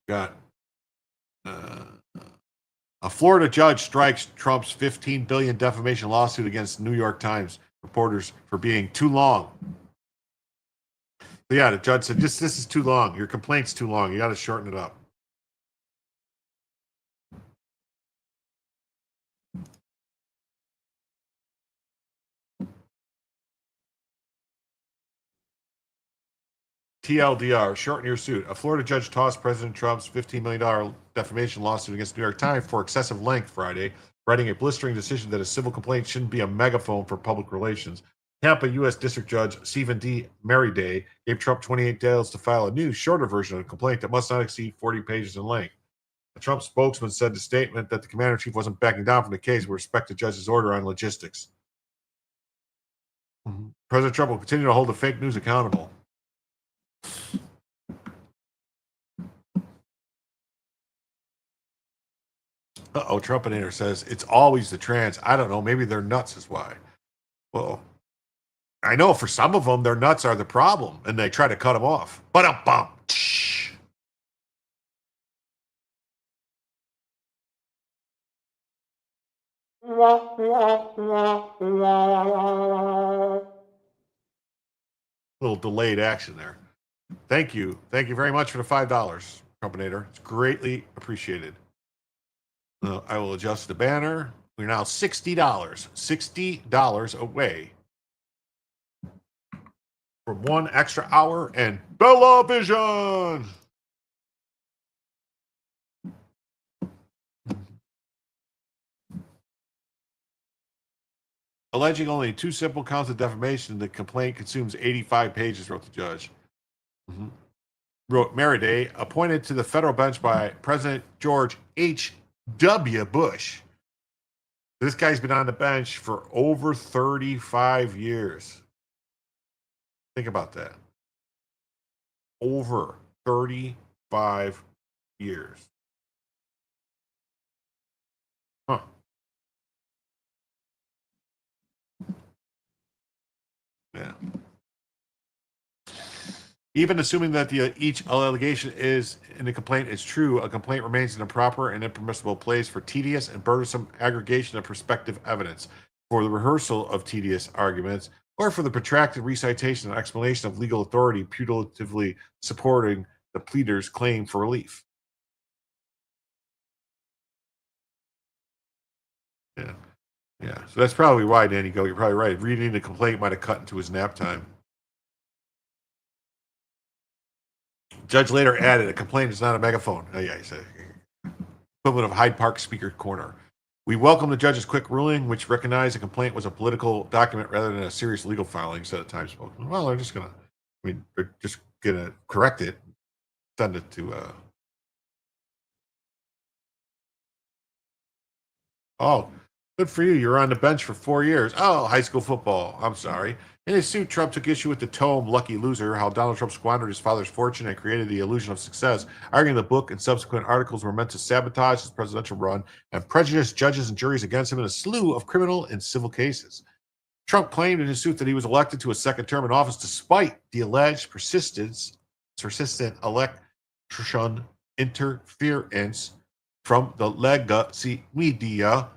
Got a Florida judge strikes Trump's $15 billion defamation lawsuit against New York Times reporters for being too long. So yeah, the judge said, this is too long. Your complaint's too long. You got to shorten it up. TLDR, shorten your suit. A Florida judge tossed President Trump's $15 million defamation lawsuit against New York Times for excessive length Friday, writing a blistering decision that a civil complaint shouldn't be a megaphone for public relations. Tampa U.S. District Judge Stephen D. Merriday gave Trump 28 days to file a new, shorter version of the complaint that must not exceed 40 pages in length. The Trump spokesman said in the statement that the commander-in-chief wasn't backing down from the case with respect to the judge's order on logistics. President Trump will continue to hold the fake news accountable. Trumpinator says, it's always the trans. I don't know. Maybe they're nuts is why. Well, I know for some of them, their nuts are the problem, and they try to cut them off. Ba-dum-bum. Little delayed action there. Thank you. Thank you very much for the $5, Trumpinator. It's greatly appreciated. I will adjust the banner. We're now $60. $60 away from 1 extra hour and Bella Vision. Alleging only 2 simple counts of defamation, the complaint consumes 85 pages, wrote the judge. Wrote Merriday, appointed to the federal bench by President George H.W. Bush. This guy's been on the bench for over 35 years. Think about that. Over 35 years. Huh. Yeah. Even assuming that each allegation is in the complaint is true, a complaint remains an improper and impermissible place for tedious and burdensome aggregation of prospective evidence, for the rehearsal of tedious arguments, or for the protracted recitation and explanation of legal authority putatively supporting the pleader's claim for relief. Yeah. Yeah. So that's probably why, Danny Go. You're probably right. Reading the complaint might have cut into his nap time. Judge later added, a complaint is not a megaphone. Oh, yeah, he said equivalent of Hyde Park Speaker Corner. We welcome the judge's quick ruling, which recognized the complaint was a political document rather than a serious legal filing, said a Times spokesman. Well, they're just gonna correct it, send it to oh, good for you. You're on the bench for 4 years. Oh, high school football. I'm sorry. In his suit, Trump took issue with the tome Lucky Loser, how Donald Trump squandered his father's fortune and created the illusion of success, arguing the book and subsequent articles were meant to sabotage his presidential run and prejudice judges and juries against him in a slew of criminal and civil cases. Trump claimed in his suit that he was elected to a second term in office despite the alleged persistent election interference from the legacy media,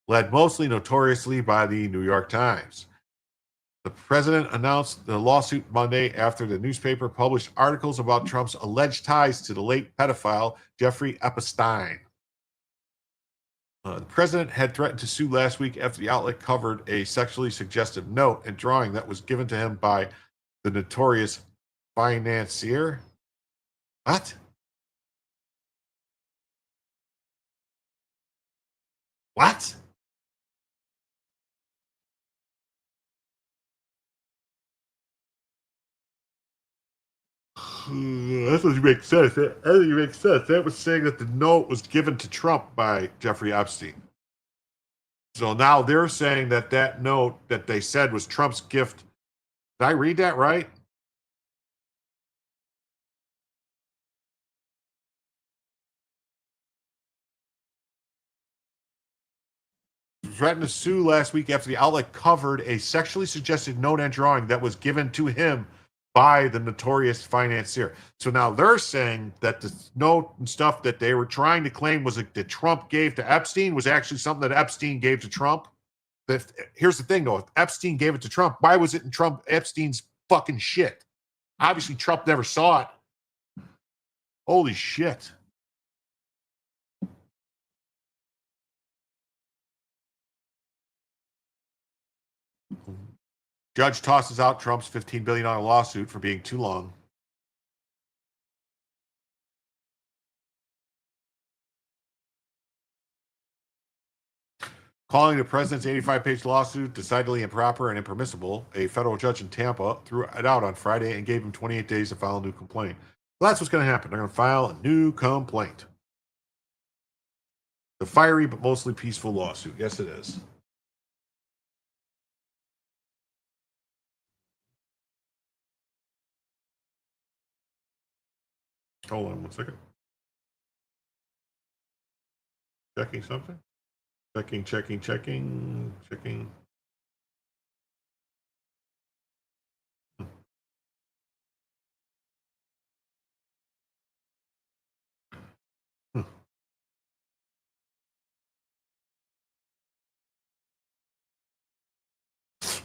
led mostly notoriously by the New York Times. The president announced the lawsuit Monday after the newspaper published articles about Trump's alleged ties to the late pedophile Jeffrey Epstein. The president had threatened to sue last week after the outlet covered a sexually suggestive note and drawing that was given to him by the notorious financier. What? What? That doesn't make sense. That doesn't make sense. That was saying that the note was given to Trump by Jeffrey Epstein. So now they're saying that that note that they said was Trump's gift. Did I read that right? Threatened to sue last week after the outlet covered a sexually suggestive note and drawing that was given to him by the notorious financier. So now they're saying that the note and stuff that they were trying to claim was that Trump gave to Epstein was actually something that Epstein gave to Trump. Here's the thing, though. If Epstein gave it to Trump, why was it in Epstein's fucking shit? Obviously, Trump never saw it. Holy shit. Judge tosses out Trump's $15 billion lawsuit for being too long. Calling the president's 85-page lawsuit decidedly improper and impermissible, a federal judge in Tampa threw it out on Friday and gave him 28 days to file a new complaint. Well, that's what's going to happen. They're going to file a new complaint. The fiery but mostly peaceful lawsuit. Yes, it is. Hold on one second. Checking something. Checking.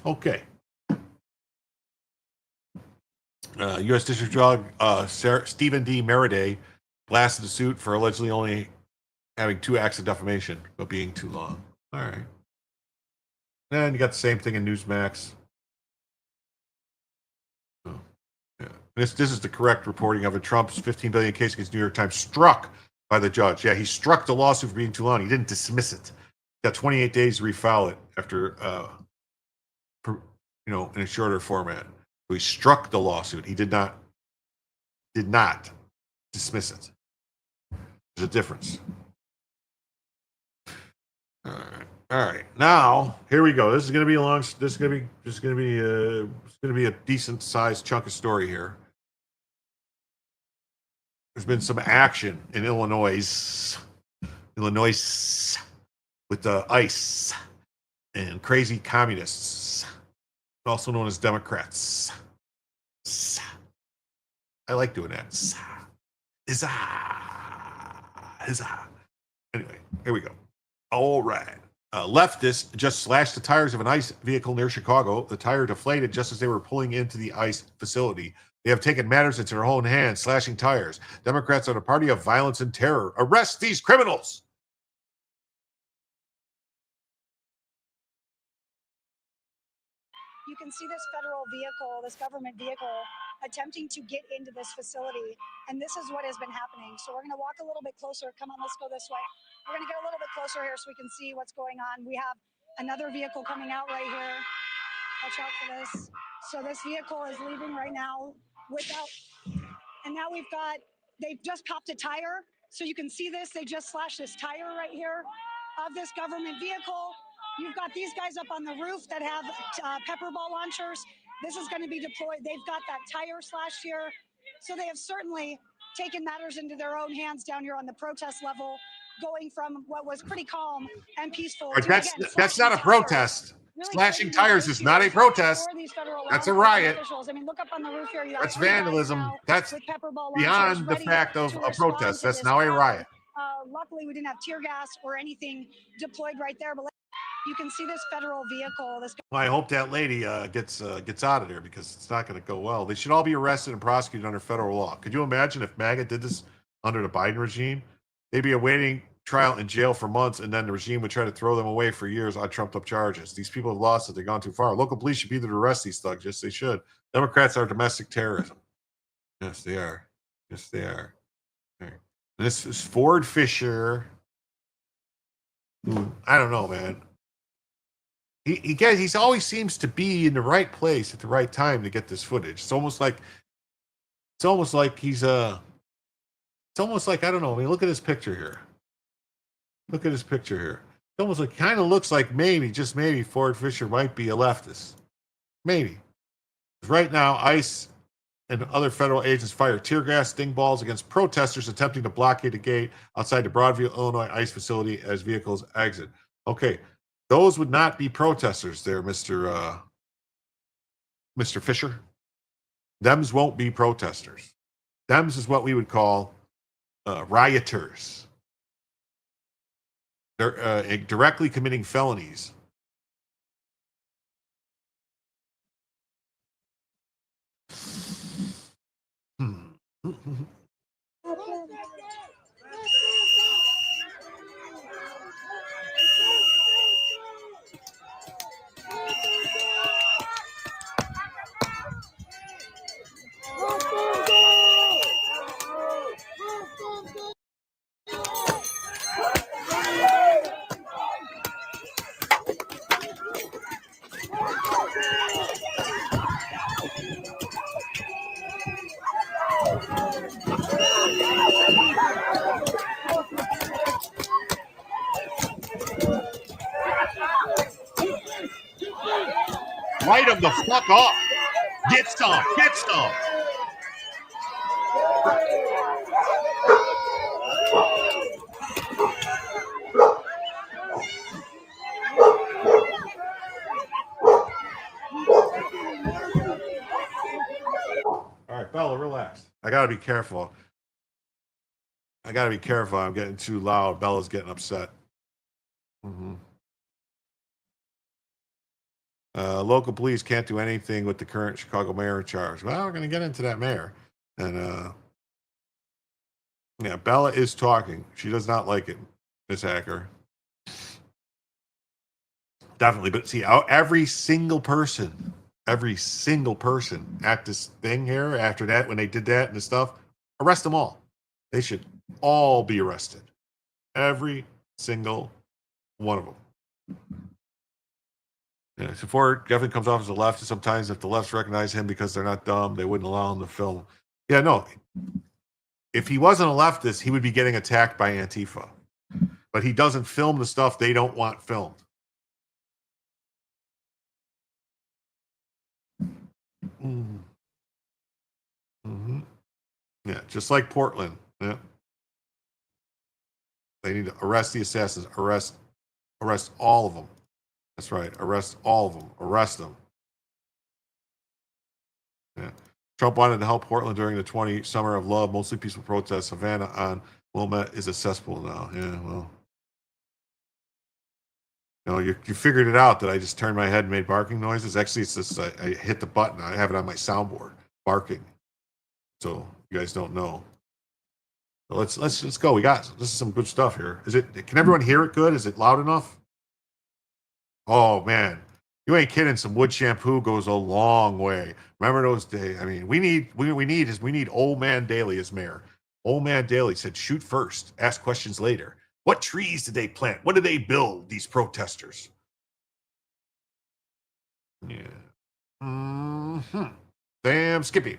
Okay. U.S. District Judge Stephen D. Meriday blasted the suit for allegedly only having 2 acts of defamation, but being too long. All right. And you got the same thing in Newsmax. Oh, yeah. This is the correct reporting of it. Trump's $15 billion case against New York Times struck by the judge. Yeah, he struck the lawsuit for being too long. He didn't dismiss it. He got 28 days to refile it after, in a shorter format. So he struck the lawsuit. He did not dismiss it. There's a difference. All right. Now here we go. This is going to be a long. This is going to be a decent sized chunk of story here. There's been some action in Illinois with the ICE and crazy communists, also known as Democrats. I like doing that. Anyway, here we go. All right. Leftists just slashed the tires of an ICE vehicle near Chicago. The tire deflated just as they were pulling into the ICE facility. They have taken matters into their own hands, slashing tires. Democrats are the party of violence and terror. Arrest these criminals. You can see this federal vehicle, this government vehicle, attempting to get into this facility. And this is what has been happening. So we're going to walk a little bit closer. Come on, let's go this way. We're going to get a little bit closer here so we can see what's going on. We have another vehicle coming out right here. Watch out for this. So this vehicle is leaving right now and now they've just popped a tire. So you can see this. They just slashed this tire right here of this government vehicle. You've got these guys up on the roof that have pepper ball launchers. This is going to be deployed. They've got that tire slashed here. So they have certainly taken matters into their own hands down here on the protest level, going from what was pretty calm and peaceful. That's not a protest. Really slashing tires is not a protest. That's a riot. I mean, look up on the roof here. That's vandalism. That's beyond the fact of a protest. That's now a riot. Luckily, we didn't have tear gas or anything deployed right there, but you can see this federal vehicle. Well, I hope that lady gets out of there because it's not going to go well. They should all be arrested and prosecuted under federal law. Could you imagine if MAGA did this under the Biden regime? They'd be awaiting trial in jail for months, and then the regime would try to throw them away for years on trumped-up charges. These people have lost it. They've gone too far. Local police should be there to arrest these thugs. Yes, they should. Democrats are domestic terrorism. Yes, they are. Yes, they are. Okay. This is Ford Fisher. I don't know, man. He always seems to be in the right place at the right time to get this footage. It's almost like he's I don't know. I mean, look at his picture here. It almost kind of looks like just maybe Ford Fisher might be a leftist. Maybe. Right now, ICE and other federal agents fire tear gas sting balls against protesters attempting to blockade the gate outside the Broadview, Illinois ICE facility as vehicles exit. Okay. Those would not be protesters there, Mr. Fisher. Thems won't be protesters. Thems is what we would call rioters. They're directly committing felonies. him the fuck up. Get some. Get some. All right, Bella, relax. I got to be careful. I'm getting too loud. Bella's getting upset. Mm-hmm. Local police can't do anything with the current Chicago mayor in charge. Well, we're going to get into that mayor. And yeah, Bella is talking. She does not like it, Miss Hacker. Definitely. But see, every single person at this thing here, after that, when they did that and the stuff, arrest them all. They should all be arrested. Every single one of them. Yeah, so Ford definitely comes off as a leftist. Sometimes if the lefts recognize him because they're not dumb, they wouldn't allow him to film. Yeah, no. If he wasn't a leftist, he would be getting attacked by Antifa. But he doesn't film the stuff they don't want filmed. Mm-hmm. Yeah, just like Portland. Yeah. They need to arrest the assassins. Arrest all of them. That's right. Arrest all of them. Arrest them. Yeah. Trump wanted to help Portland during the 20 Summer of Love, mostly peaceful protests. Savannah on Wilmette is accessible now. Yeah, well. You know, you figured it out that I just turned my head and made barking noises. Actually, it's just I hit the button. I have it on my soundboard, barking. So you guys don't know. So let's go. This is some good stuff here. Can everyone hear it good? Is it loud enough? Oh man, you ain't kidding. Some wood shampoo goes a long way. Remember those days? I mean, we need Old Man Daly as mayor. Old Man Daly said, "Shoot first, ask questions later." What trees did they plant? What did they build? These protesters. Yeah. Mm-hmm. Damn, Skippy.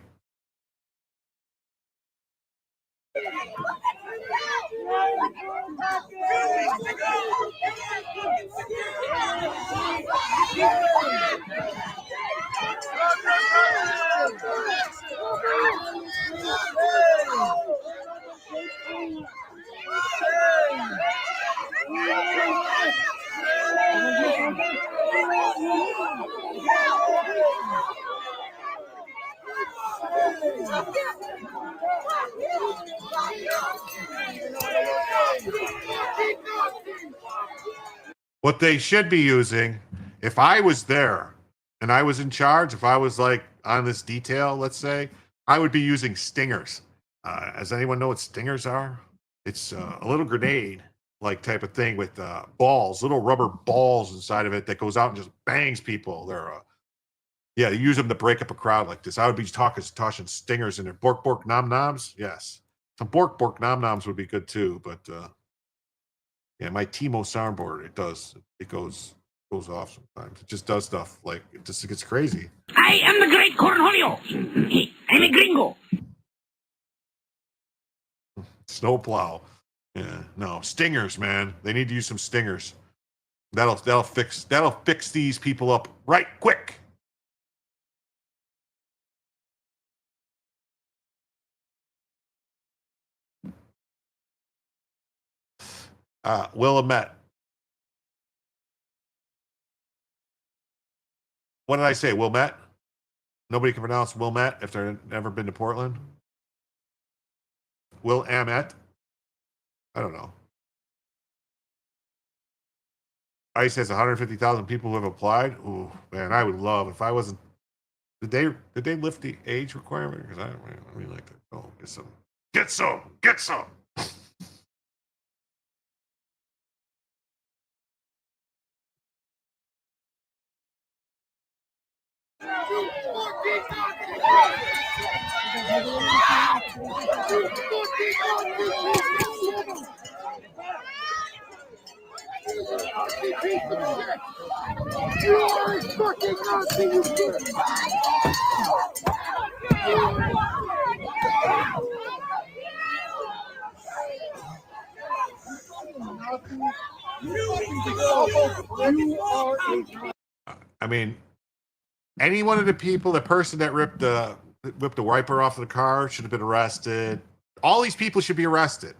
What they should be using, if I was there and I was in charge, if I was like on this detail, let's say, I would be using stingers. Does anyone know what stingers are? It's a little grenade like type of thing with balls, little rubber balls inside of it that goes out and just bangs people. Yeah, they use them to break up a crowd like this. I would be tossing stingers in there. Bork bork nom noms. Yes, some bork bork nom noms would be good too. But yeah, my Timo soundboard, it goes off sometimes. It just does stuff like it just gets crazy. I am the great Cornholio. I'm a gringo. Snowplow. Yeah, no stingers, man. They need to use some stingers. That'll fix these people up right quick. Willamette. What did I say? Wilmette? Nobody can pronounce Wilmette if they've never been to Portland. Willamette? I don't know. ICE has 150,000 people who have applied. Ooh, man, I would love if I wasn't. Did they lift the age requirement? Because I really like that. Oh, get some. You are a fucking Nazi, you bitch! I mean, any one of the people, the person that ripped the wiper off of the car should have been arrested. All these people should be arrested.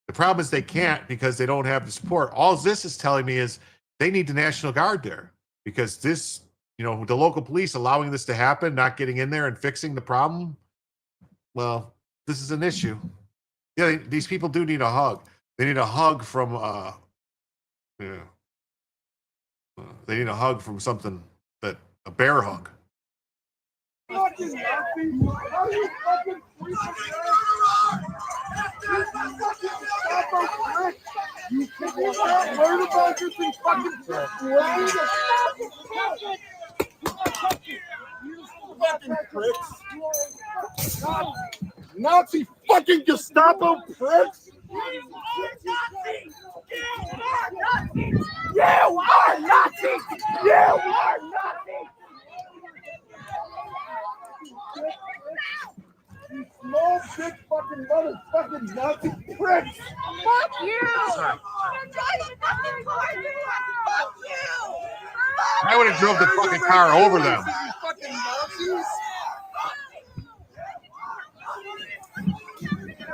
The problem is they can't because they don't have the support. All this is telling me is they need the National Guard there because this, you know, the local police allowing this to happen, not getting in there and fixing the problem. Well, this is an issue. Yeah, these people do need a hug. They need a hug from, they need a hug from something that a bear hug. Fucking nothing. How you fucking you can't learn about this and fucking fucking pricks. Nazi fucking Gestapo pricks. You are Nazis! You are Nazis! You small, big fucking motherfucking Nazi pricks! Fuck you! Sorry. You're driving fucking cars! Fuck you! I would have drove the fucking car over them. You fucking Nazis!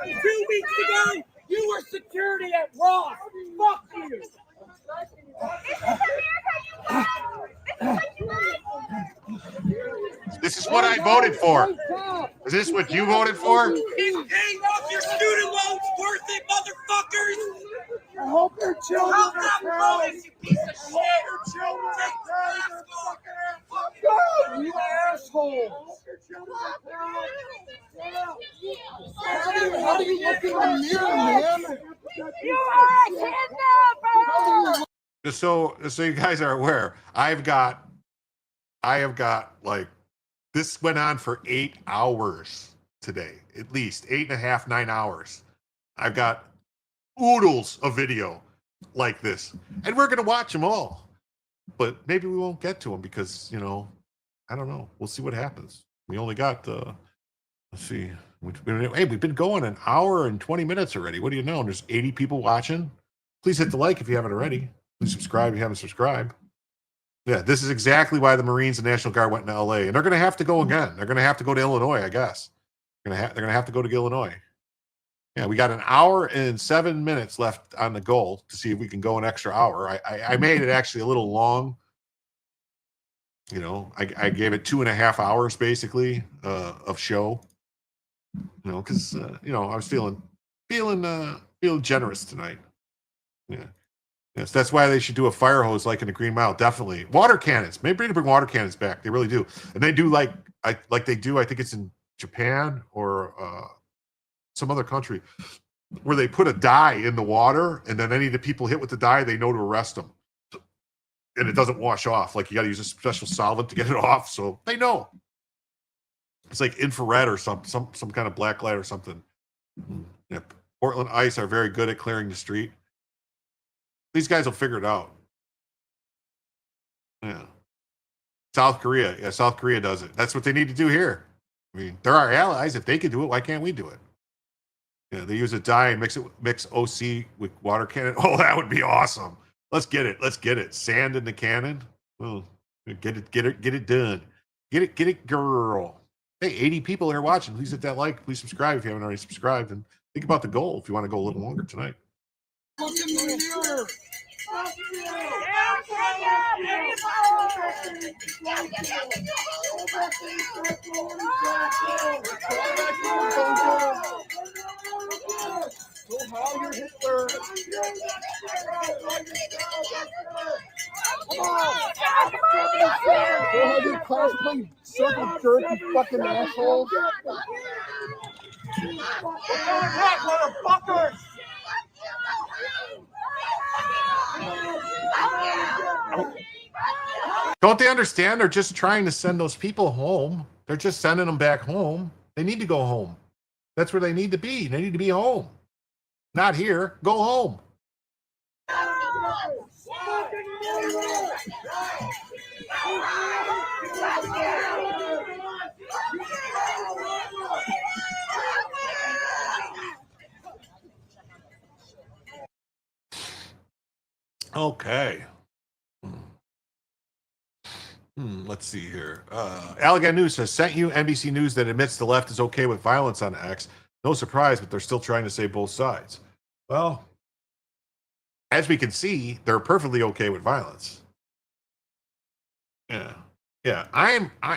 2 weeks ago, you were security at Ross. Fuck you. This is what I voted for. Is this what you voted for? He's paying off your student loans worth it, motherfuckers. I hope your children How's are that proud. promise, you piece of shit? Your children are proud. God, you assholes. How do you look in the mirror, man? You are a kidnapper! So you guys are aware, I have got like, this went on for 8 hours today, at least 8.5, 9 hours. I've got oodles of video like this, and we're going to watch them all, but maybe we won't get to them because, you know, I don't know. We'll see what happens. We only got let's see. Hey, we've been going an hour and 20 minutes already. What do you know? And there's 80 people watching. Please hit the like if you haven't already. Please subscribe if you haven't subscribed. Yeah, this is exactly why the Marines and National Guard went to LA. And they're going to have to go again. They're going to have to go to Illinois, I guess. They're going to have to go to Illinois. Yeah, we got an hour and 7 minutes left on the goal to see if we can go an extra hour. I made it actually a little long. You know, I gave it 2.5 hours basically of show. You know, because you know, I was feeling generous tonight. Yeah. Yes, that's why they should do a fire hose like in the Green Mile. Definitely water cannons. Maybe to bring water cannons back. They really do, and they do like they do. I think it's in Japan or some other country where they put a dye in the water, and then any of the people hit with the dye, they know to arrest them, and it doesn't wash off. Like you got to use a special solvent to get it off, so they know. It's like infrared or some kind of black light or something. Yep. Portland ICE are very good at clearing the street. These guys will figure it out. Yeah. South Korea. Yeah, South Korea does it. That's what they need to do here. I mean, they're our allies. If they can do it, why can't we do it? Yeah, they use a dye and mix OC with water cannon. Oh, that would be awesome. Let's get it. Let's get it. Sand in the cannon. Well, get it done. Get it, girl. Hey, 80 people here watching. Please hit that like. Please subscribe if you haven't already subscribed. And think about the goal if you want to go a little longer tonight. Look in the mirror. How you're Hitler. Come on. Go ahead and cosplay circle jerk, you fucking assholes. Motherfuckers. Don't they understand? They're just trying to send those people home. They're just sending them back home. They need to go home. That's where they need to be. They need to be home. Not here. Go home. Okay. Let's see here. Allegan News says, sent you NBC News that admits the left is okay with violence on X. No surprise, but they're still trying to say both sides. Well, as we can see, they're perfectly okay with violence. Yeah. Yeah.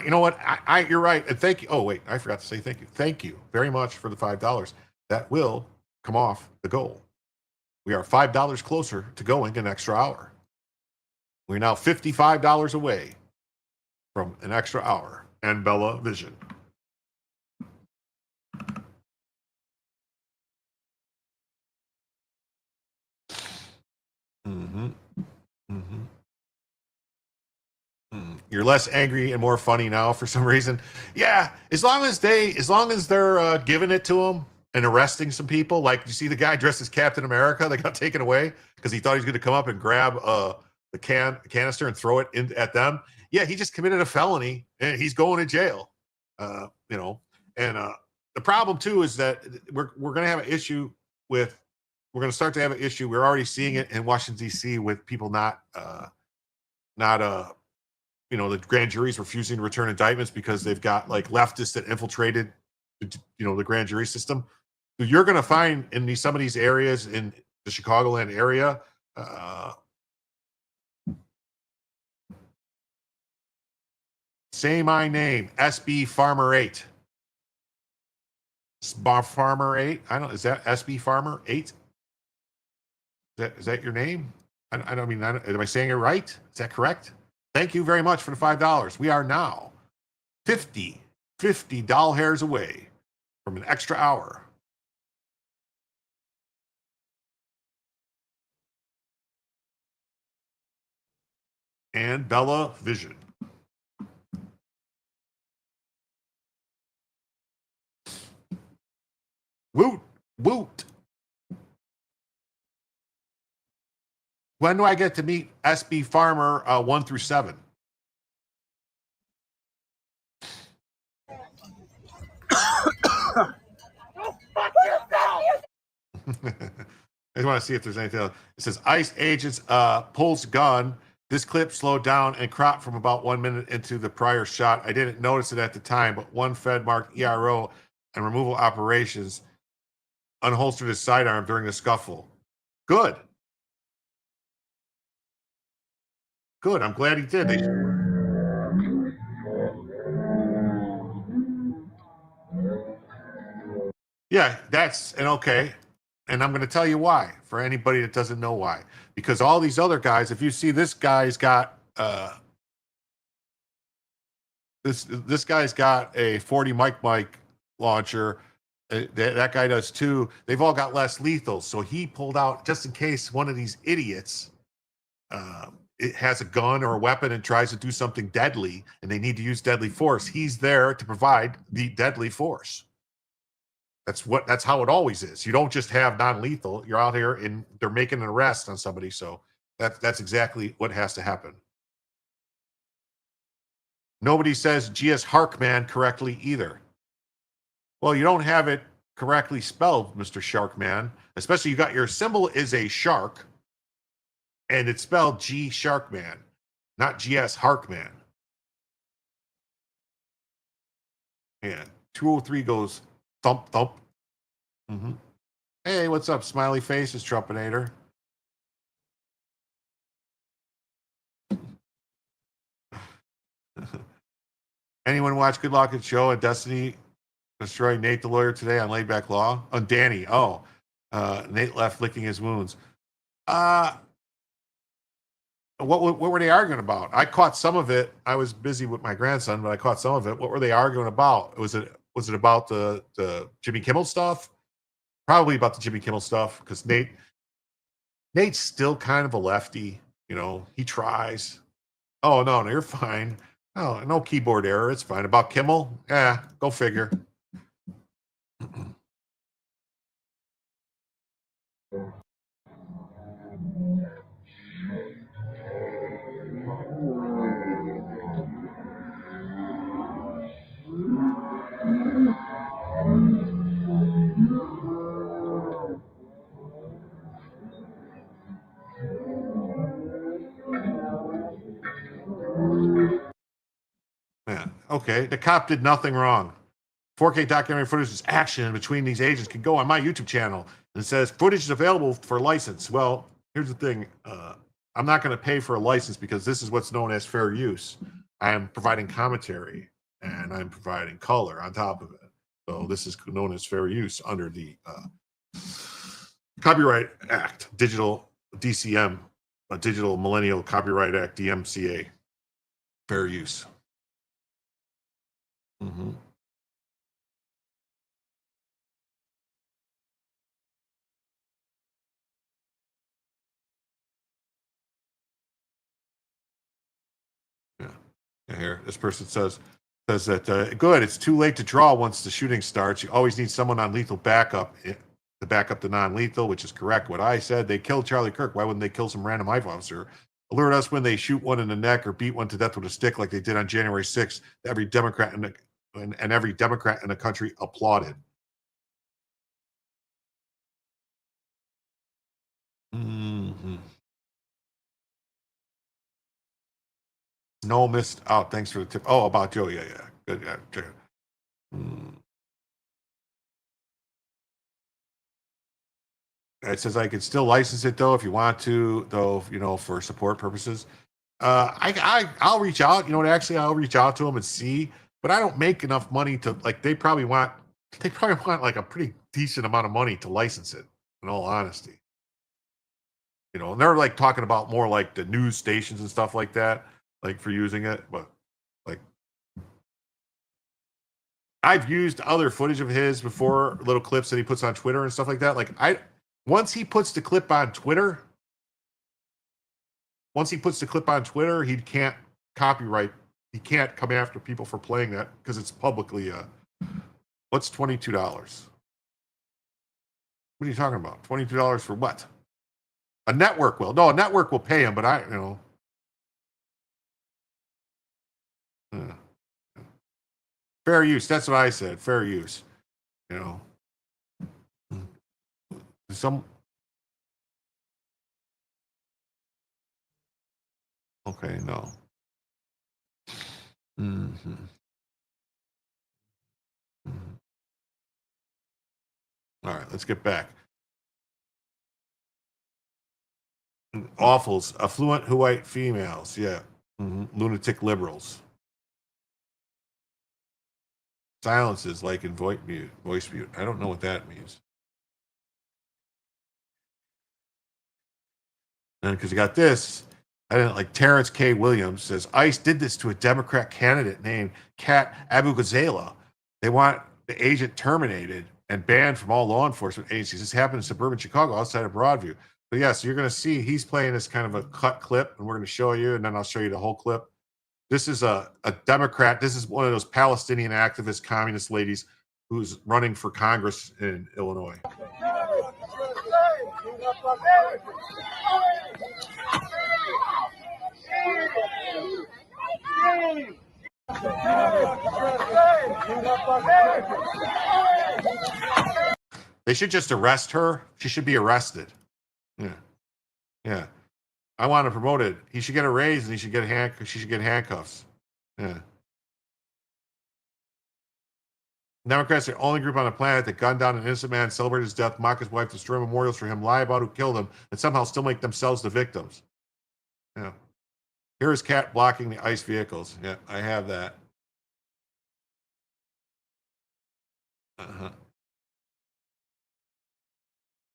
You know what? You're right. And thank you. Oh, wait, I forgot to say thank you. Thank you very much for the $5. That will come off the goal. We are $5 closer to going an extra hour. We're now $55 away from an extra hour and Bella Vision. Mm-hmm. Mm-hmm. You're less angry and more funny now for some reason. Yeah, as long as they're giving it to him and arresting some people, like you see the guy dressed as Captain America that got taken away because he thought he was going to come up and grab the canister and throw it at them. Yeah, he just committed a felony and he's going to jail. You know, and the problem too is that we're going to have an issue with. We're going to start to have an issue. We're already seeing it in Washington D.C. with people not the grand juries refusing to return indictments because they've got like leftists that infiltrated the grand jury system. So you're going to find in some of these areas in the Chicagoland area, say my name, SB Farmer 8. Farmer 8. I don't. Is that SB Farmer 8? Is that your name? I don't mean. Am I saying it right? Is that correct? Thank you very much for the $5. We are now 50 doll hairs away from an extra hour. And Bella Vision. Woot, woot. When do I get to meet SB Farmer 1 through 7? I just want to see if there's anything else. It says ICE agents pulls gun. This clip slowed down and cropped from about 1 minute into the prior shot. I didn't notice it at the time, but one Fed marked ERO and removal operations unholstered his sidearm during the scuffle. Good. Good. I'm glad he did. Yeah, that's an okay. And I'm going to tell you why, for anybody that doesn't know why. Because all these other guys, if you see this guy's got this guy's got a 40 mic launcher. That guy does too. They've all got less lethal. So he pulled out just in case one of these idiots it has a gun or a weapon and tries to do something deadly and they need to use deadly force. He's there to provide the deadly force. That's how it always is. You don't just have non-lethal. You're out here and they're making an arrest on somebody. So that's exactly what has to happen. Nobody says GS Harkman correctly either. Well, you don't have it correctly spelled, Mr. Sharkman. Especially you got your symbol is a shark, and it's spelled G Sharkman, not GS Harkman. And 203 goes thump thump. Mm-hmm. Hey, what's up, smiley faces, Trumpinator? Anyone watch Good Luck at Show and Destiny destroy Nate the lawyer today on Laid Back Law? On Danny. Oh, Nate left licking his wounds. What were they arguing about? I caught some of it. I was busy with my grandson, but I caught some of it. What were they arguing about? Was it about the Jimmy Kimmel stuff? Probably about the Jimmy Kimmel stuff because Nate's still kind of a lefty. You know, he tries. Oh no, you're fine. Oh, no keyboard error. It's fine. About Kimmel? Yeah, go figure. Okay, the cop did nothing wrong. 4K documentary footage is action between these agents can go on my YouTube channel. And it says footage is available for license. Well, here's the thing. I'm not going to pay for a license because this is what's known as fair use. I am providing commentary and I'm providing color on top of it. So this is known as fair use under the Copyright Act, Digital DCM, Digital Millennial Copyright Act, DMCA, fair use. Mm-hmm. Yeah. Here, this person says that good. It's too late to draw once the shooting starts. You always need someone on lethal backup to back up the non-lethal, which is correct. What I said, they killed Charlie Kirk. Why wouldn't they kill some random ICE officer? Alert us when they shoot one in the neck or beat one to death with a stick, like they did on January 6th. Every Democrat and every Democrat in the country applauded. Mm-hmm. No missed out. Thanks for the tip. Oh, about Joe. Yeah. Good. Yeah. It says I could still license it though if you want to, though, for support purposes. I'll reach out. You know what? Actually, I'll reach out to them and see. But I don't make enough money to like. They probably want like a pretty decent amount of money to license it. In all honesty, and they're like talking about more like the news stations and stuff like that, like for using it. But like, I've used other footage of his before, little clips that he puts on Twitter and stuff like that. Like once he puts the clip on Twitter, he can't copyright. He can't come after people for playing that because it's publicly. What's $22? What are you talking about? $22 for what? A network will. No, a network will pay him, but fair use. That's what I said. Fair use. Okay, no. Mm-hmm. Mm-hmm. All right, let's get back. Awfuls, affluent white females, yeah. Mm-hmm. Lunatic liberals. Silences like in voice mute. I don't know what that means. And because you got this, I didn't like Terrence K. Williams says ICE did this to a Democrat candidate named Kat Abu Ghazala. They want the agent terminated and banned from all law enforcement agencies. This happened in suburban Chicago outside of Broadview. But yes, you're going to see he's playing this kind of a cut clip, and we're going to show you, and then I'll show you the whole clip. This is a Democrat. This is one of those Palestinian activist communist ladies who's running for Congress in Illinois. They should just arrest her. She should be arrested. Yeah. I want to promote it. He should get a raise and she should get handcuffs. Yeah. Democrats are the only group on the planet that gunned down an innocent man, celebrate his death, mock his wife, destroy memorials for him, lie about who killed him, and somehow still make themselves the victims. Yeah. Here is Kat blocking the ICE vehicles. Yeah, I have that. Uh-huh.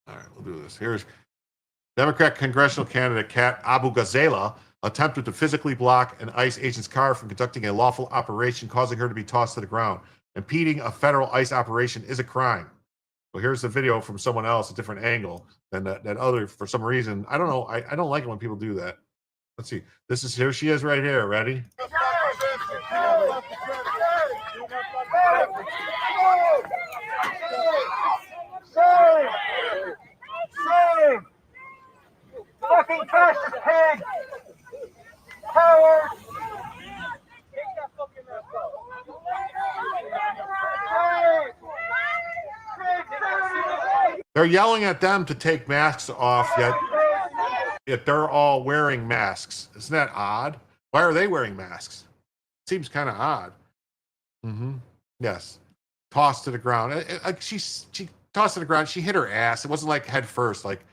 All right, we'll do this. Here's Democrat congressional candidate Kat Abu Ghazala attempted to physically block an ICE agent's car from conducting a lawful operation, causing her to be tossed to the ground. Impeding a federal ICE operation is a crime. Well, here's the video from someone else, a different angle than that other, for some reason. I don't know. I don't like it when people do that. Let's see. Here she is right here. Ready? Fucking fascist pig! Coward! They're yelling at them to take masks off, yet they're all wearing masks. Isn't that odd? Why are they wearing masks? Seems kind of odd. Mm-hmm. Yes. Tossed to the ground. She tossed to the ground. She hit her ass. It wasn't like head first. Like,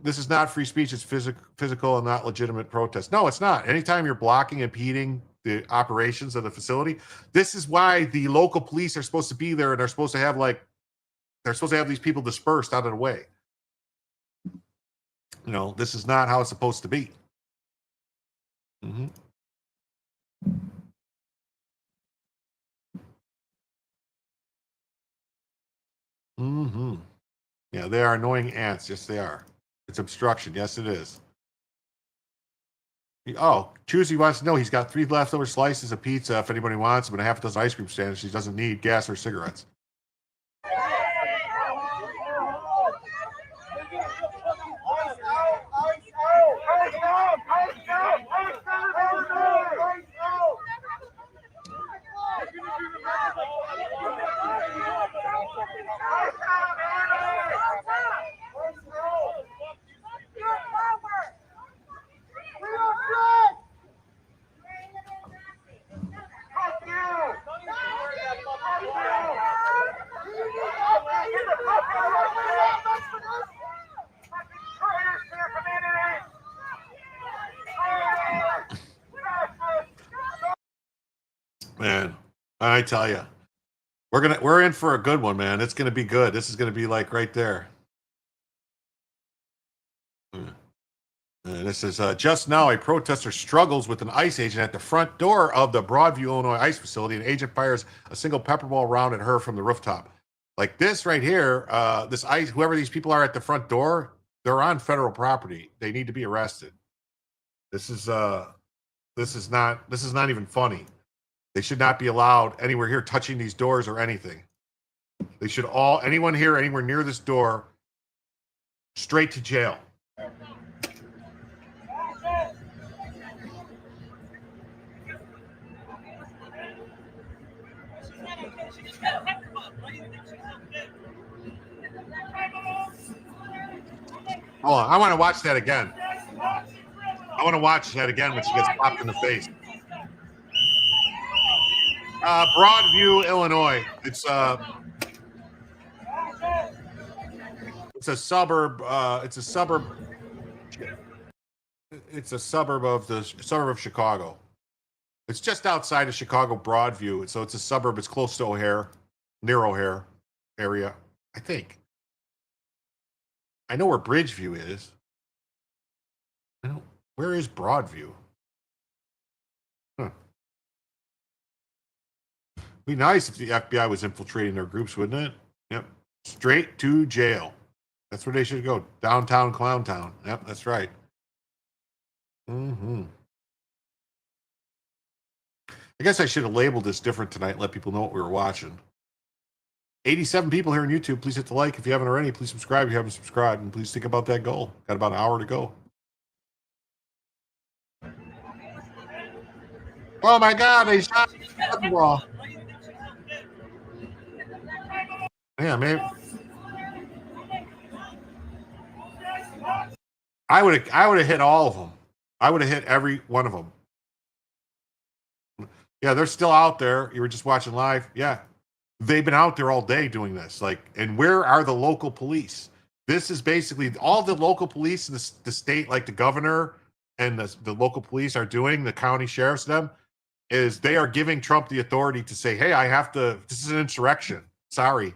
this is not free speech. It's physical and not legitimate protest. No, it's not. Anytime you're blocking, impeding the operations of the facility, this is why the local police are supposed to be there, and they're supposed to have these people dispersed out of the way. You know, this is not how it's supposed to be. Mm-hmm. Mm-hmm. Yeah, they are annoying ants. Yes, they are. It's obstruction. Yes, it is. Oh, Choosy wants to know he's got 3 leftover slices of pizza if anybody wants them, and a half a dozen ice cream stands. He doesn't need gas or cigarettes. Man, I tell you, we're in for a good one, man. It's gonna be good. This is gonna be like right there. And this is just now a protester struggles with an ICE agent at the front door of the Broadview, Illinois ICE facility. An agent fires a single pepper ball round at her from the rooftop. Like this right here, this ICE, whoever these people are at the front door, they're on federal property. They need to be arrested. This is not even funny. They should not be allowed anywhere here touching these doors or anything. They should anyone here anywhere near this door, straight to jail. Oh, I want to watch that again. I want to watch that again when she gets popped in the face. Broadview, Illinois. It's a suburb. It's a suburb of Chicago. It's just outside of Chicago, Broadview. So it's a suburb. It's close to O'Hare, near O'Hare area, I think. I know where Bridgeview is. Where is Broadview? Be nice if the FBI was infiltrating their groups, wouldn't it? Yep. Straight to jail. That's where they should go. Downtown Clown Town. Yep, that's right. Mm-hmm. I guess I should have labeled this different tonight and let people know what we were watching. 87 people here on YouTube. Please hit the like if you haven't already. Please subscribe if you haven't subscribed. And please think about that goal. Got about an hour to go. Oh my God, they shot the ball. Yeah, man. I would have hit all of them. I would have hit every one of them. Yeah, they're still out there. You were just watching live. Yeah. They've been out there all day doing this. Like, and where are the local police? This is basically all the local police in the state, like the governor and the local police are doing, the county sheriffs, them, is they are giving Trump the authority to say, hey, this is an insurrection. Sorry.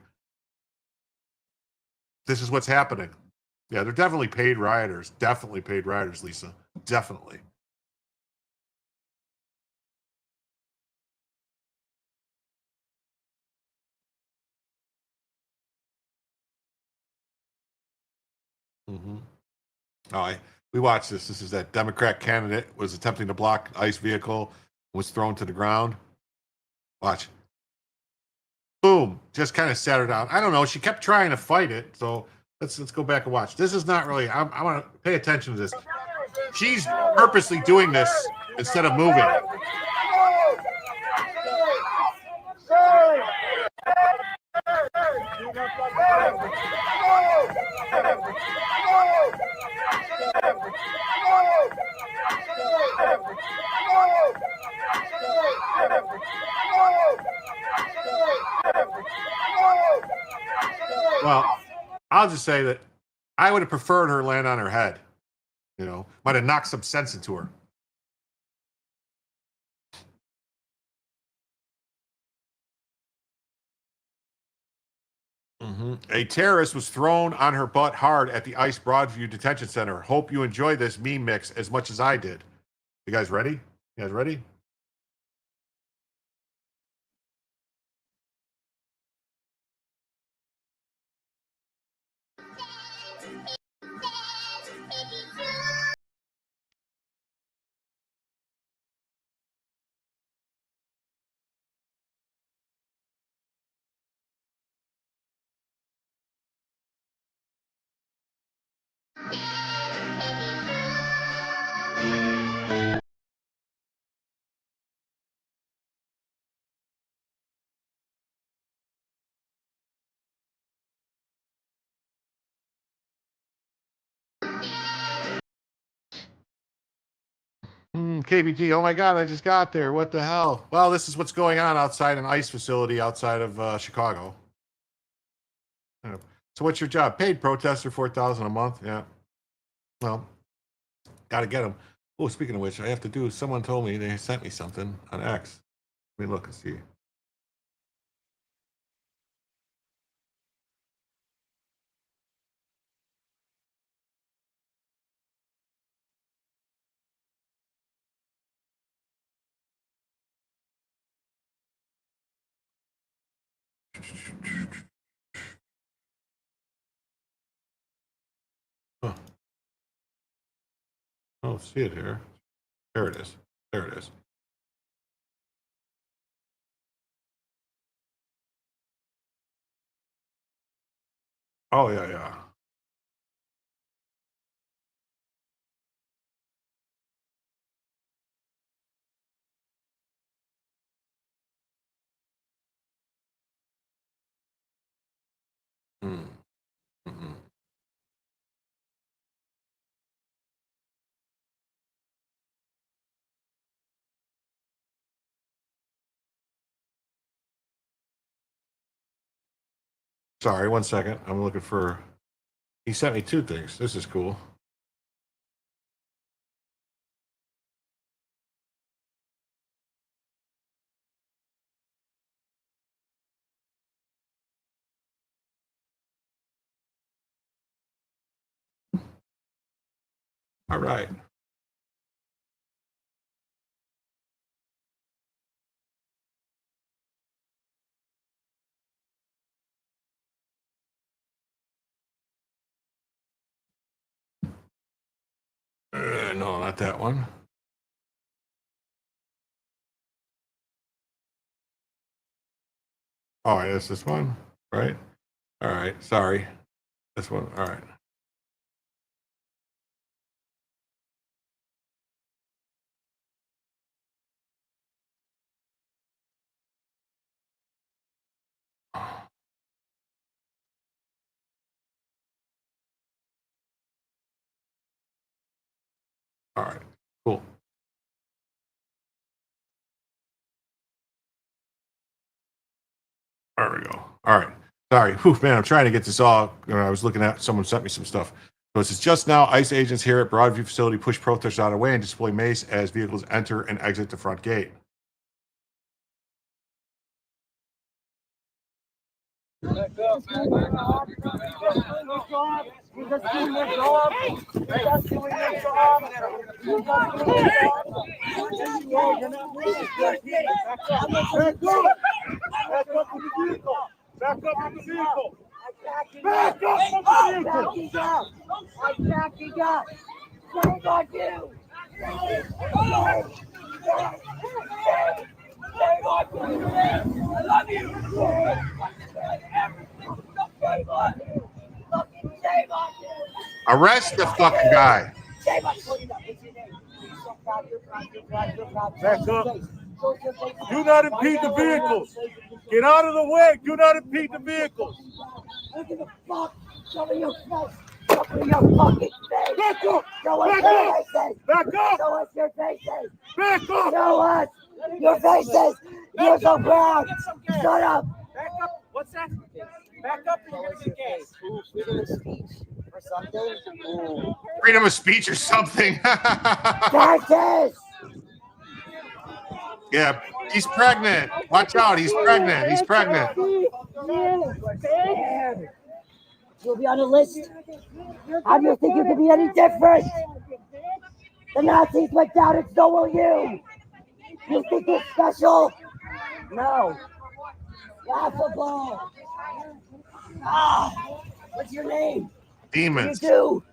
This is what's happening. Yeah, they're definitely paid rioters. Definitely paid rioters, Lisa. Definitely. Mm-hmm. We watched this. This is that Democrat candidate was attempting to block ICE vehicle, was thrown to the ground. Watch. Boom. Just kind of sat her down. I don't know. She kept trying to fight it. So let's go back and watch. This is not really. I want to pay attention to this. She's purposely doing this instead of moving. Well, I'll just say that I would have preferred her land on her head. You know, might have knocked some sense into her. A terrorist was thrown on her butt hard at the ICE Broadview Detention Center. Hope you enjoy this meme mix as much as I did. You guys ready? You guys ready? KBG, oh my God, I just got there. What the hell? Well, this is what's going on outside an ICE facility outside of Chicago. Yeah. So what's your job? Paid protester, $4,000 a month. Yeah. Well, got to get them. Oh, speaking of which, I have to do, someone told me they sent me something on X. Let me look and see. Huh. I don't see it here. There it is. There it is. Oh, yeah, yeah. Mm-hmm. Sorry, 1 second. I'm looking for, he sent me 2 things. This is cool. All right. No, not that one. Oh, it's this one, right? All right. Sorry. This one. All right. All right. Cool. There we go. All right. Sorry. Whew, man, I'm trying to get this all. I was looking at, someone sent me some stuff. So it says, just now, ICE agents here at Broadview facility push protesters out of the way and display mace as vehicles enter and exit the front gate. Back up. Just doing their job. You're just doing their job. You're just doing their job. You're just doing their job. You're not moving. Back up. Back up. Back up to the vehicle. Back up to the vehicle. Back up from the vehicle. I'm backing up. Shame on you. Shame on you. I love you. Arrest the fucking guy. Back up. Do not impede the vehicles. Get out of the way. Do not impede the vehicles. Look at the fuck. Show me your face. Show me your fucking face. Back up. Show us your faces. Back up. Show us your faces. Back up. Show us your faces. You're so proud. Shut up. Back up. What's that? Back up and you're gonna get gas. Freedom of speech or something. Ooh. Freedom of speech or something. Fascist! Yeah, he's pregnant. Watch out, he's pregnant. He's pregnant. You'll be on the list. How do you think you can be any different? The Nazis went down and so will you. You think you're special? No. Laughable. Ah, what's your name? Demons. What do you do?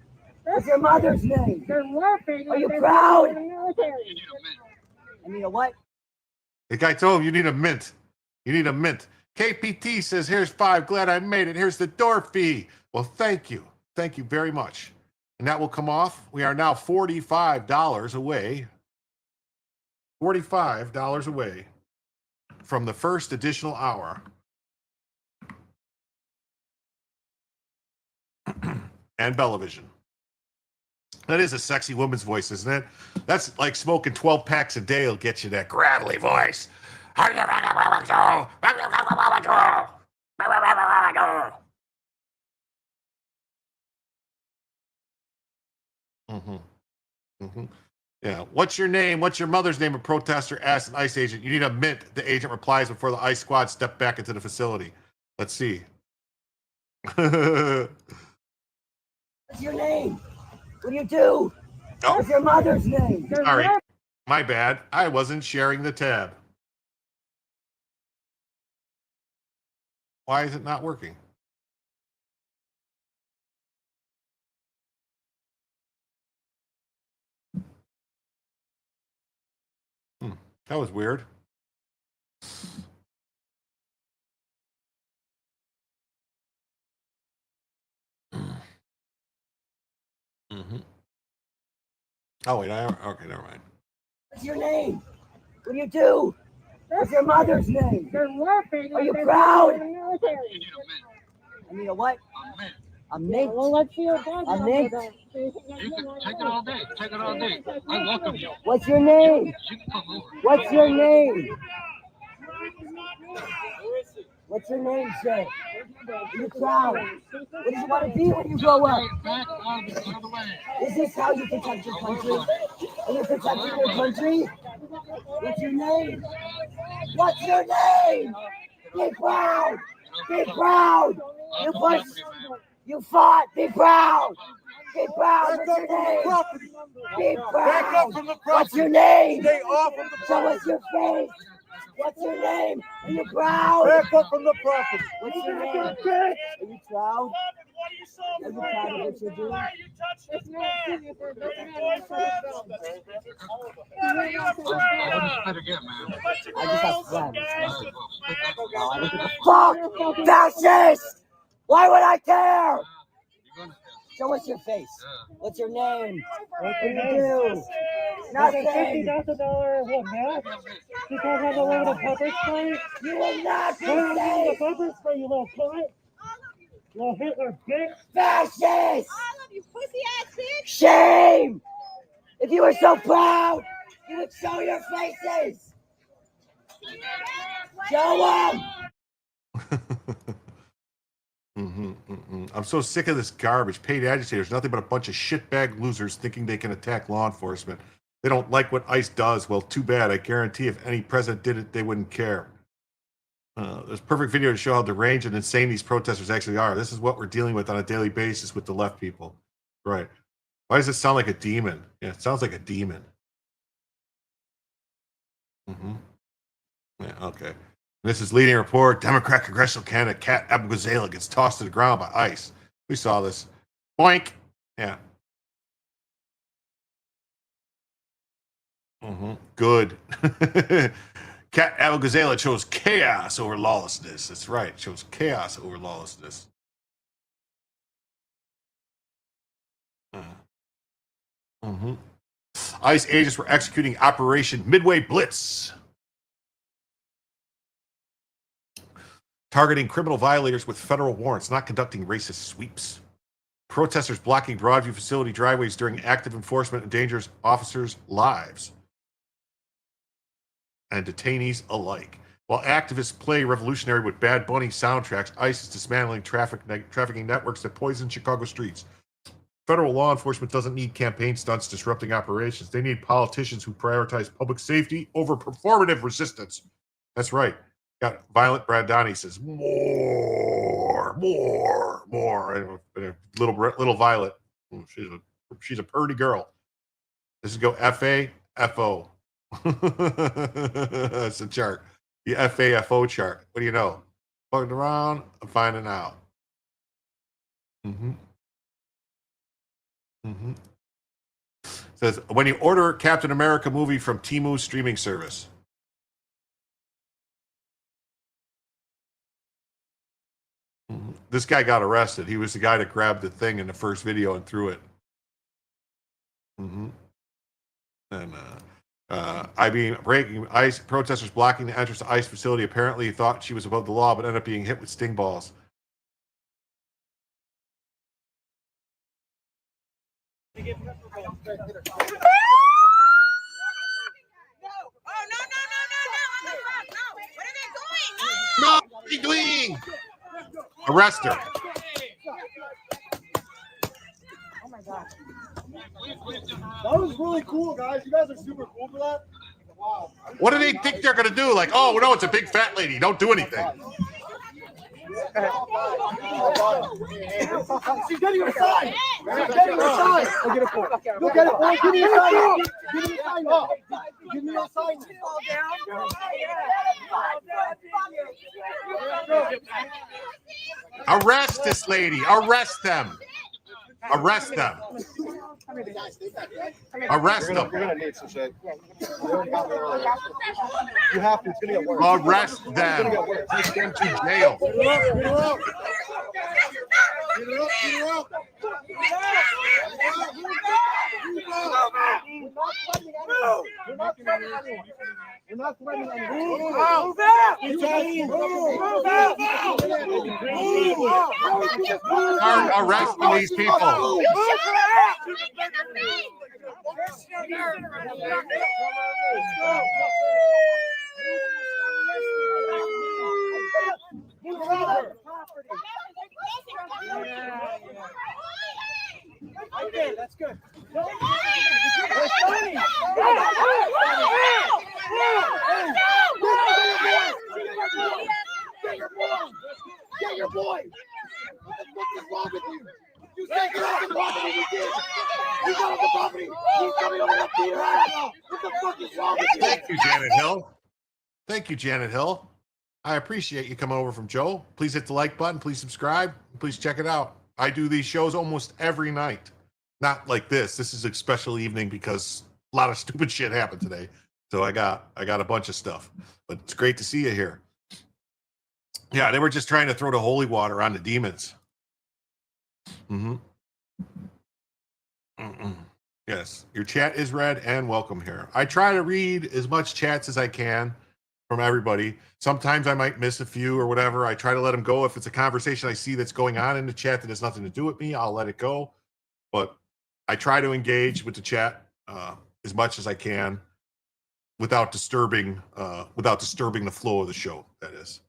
What's your mother's name? Are you proud? And you know what? The guy told him you need a mint. You need a mint. KPT says, here's 5. Glad I made it. Here's the door fee. Well, thank you. Thank you very much. And that will come off. We are now $45 away. $45 away from the first additional hour. And Bellavision. That is a sexy woman's voice, isn't it? That's like smoking 12 packs a day will get you that gravelly voice. Yeah. What's your name? What's your mother's name? A protester asks an ICE agent. You need a mint. The agent replies before the ICE squad step back into the facility. Let's see. What's your name? What do you do? Oh. What's your mother's name? Sorry. My bad. I wasn't sharing the tab. Why is it not working? That was weird. Oh, wait. Okay, never mind. What's your name? What do you do? What's your mother's name? Are you proud? And you know what? A mint. Well, let's see your dad. A mint. You can take it all day. Take it all day. I welcome you. What's your name? What's your name? What's your name, sir? Are you proud? What do you want to be when you grow up? Back out of the way. Is this how you protect your country? Are you protecting your country? What's your name? What's your name? Be proud! Be proud! You push! You fought! Be proud! Be proud! What's your name? Be proud! What's your name? Show us your face! What's your name? Are you proud? Back up from the property. What's your name? Are you proud? Are you proud of what you're doing? I wouldn't spit again, man. I just have friends. Fuck! Fascist! Why would I care? Show us your face. What's your name? What do you do? Nothing. $50,000 mask? Because I have a little pepper spray? You will not be The safe! pepper spray, you little cunt. Little Hitler bitch. Fascist! All of you pussy ass bitch. Shame! If you were so proud, you would show your faces! Show them! I'm so sick of this garbage. Paid agitators, nothing but a bunch of shitbag losers thinking they can attack law enforcement. They don't like what ICE does. Well, too bad. I guarantee if any president did it, they wouldn't care. There's a perfect video to show how deranged and insane these protesters actually are. This is what we're dealing with on a daily basis with the left people. Right. Why does it sound like a demon? Yeah, it sounds like a demon. Yeah, okay. This is leading report. Democrat congressional candidate Kat Abu-Ghazala gets tossed to the ground by ICE. We saw this. Boink. Yeah. Good. Kat Abu-Ghazala chose chaos over lawlessness. That's right. Chose chaos over lawlessness. ICE agents were executing Operation Midway Blitz, targeting criminal violators with federal warrants, not conducting racist sweeps. Protesters blocking Broadview facility driveways during active enforcement endangers officers' lives and detainees alike. While activists play revolutionary with Bad Bunny soundtracks, ICE is dismantling trafficking networks that poison Chicago streets. Federal law enforcement doesn't need campaign stunts disrupting operations. They need politicians who prioritize public safety over performative resistance. That's right. Got Violet Brandani says, more. And little Violet. She's a pretty girl. This is go FAFO. That's a chart. The FAFO chart. What do you know? Fucking around, I'm finding out. Says, when you order Captain America movie from Temu streaming service. This guy got arrested. He was the guy that grabbed the thing in the first video and threw it. And breaking ICE protesters blocking the entrance to ICE facility apparently thought she was above the law, but ended up being hit with sting balls. No! No! What are you doing? Arrest her. Oh my God. That was really cool, guys. You guys are super cool for that. Wow. What do they think they're going to do? Like, oh, no, it's a big fat lady. Don't do anything. She's getting her sign. She's getting her sign. I'll get it for her. Look at it, boy. Give me your sign. Give me your sign now. Give me your sign. Arrest this lady. Arrest them. Arrest them. Arrest them. You're gonna need some shit. You have to. It's gonna get worse. Arrest them. Take them to jail. You're not threatening anyone. Start arresting these people. Okay, that's good. Get your boy! What the fuck is wrong with you? You said get off the property, you did! You got off the property! He's coming over to beat her ass! What the fuck is wrong with you? Thank you, Janet Hill. Thank you, Janet Hill. I appreciate you coming over from Joe. Please hit the like button. Please subscribe. Please check it out. I do these shows almost every night. Not like this. This is a special evening because a lot of stupid shit happened today. So I got a bunch of stuff. But it's great to see you here. Yeah, they were just trying to throw the holy water on the demons. Yes, your chat is read and welcome here. I try to read as much chats as I can from everybody. Sometimes I might miss a few or whatever. I try to let them go. If it's a conversation I see that's going on in the chat that has nothing to do with me, I'll let it go. But I try to engage with the chat as much as I can without disturbing the flow of the show, that is.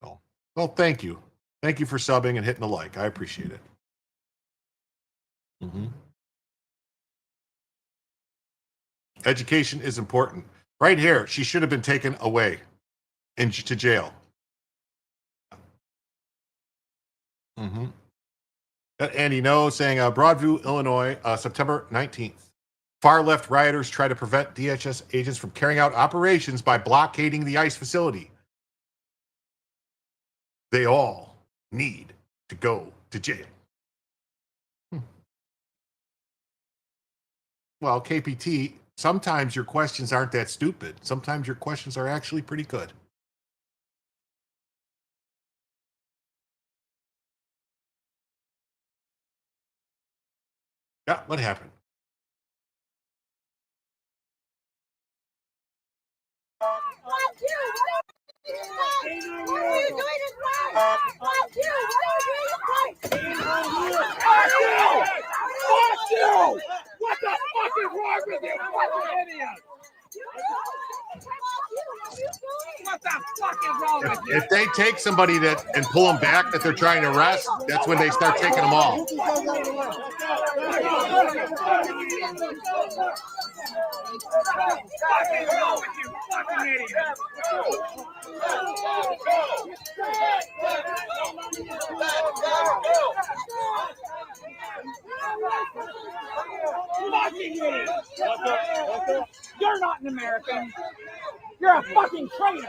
So, well, thank you. Thank you for subbing and hitting the like. I appreciate it. Education is important. Right here, she should have been taken away to jail. Andy No saying, Broadview, Illinois, September 19th. Far-left rioters try to prevent DHS agents from carrying out operations by blockading the ICE facility. They all need to go to jail. Well, KPT, sometimes your questions aren't that stupid. Sometimes your questions are actually pretty good. Yeah, what happened? Fuck you! What are you doing this right? Fuck you! What are you doing this right? Fuck you! Fuck you! What the fuck is wrong with you? Fucking idiot! What the fuck they take somebody and pull them back that they're trying to arrest, that's when they start taking them off. You're not an American. You're a fucking traitor.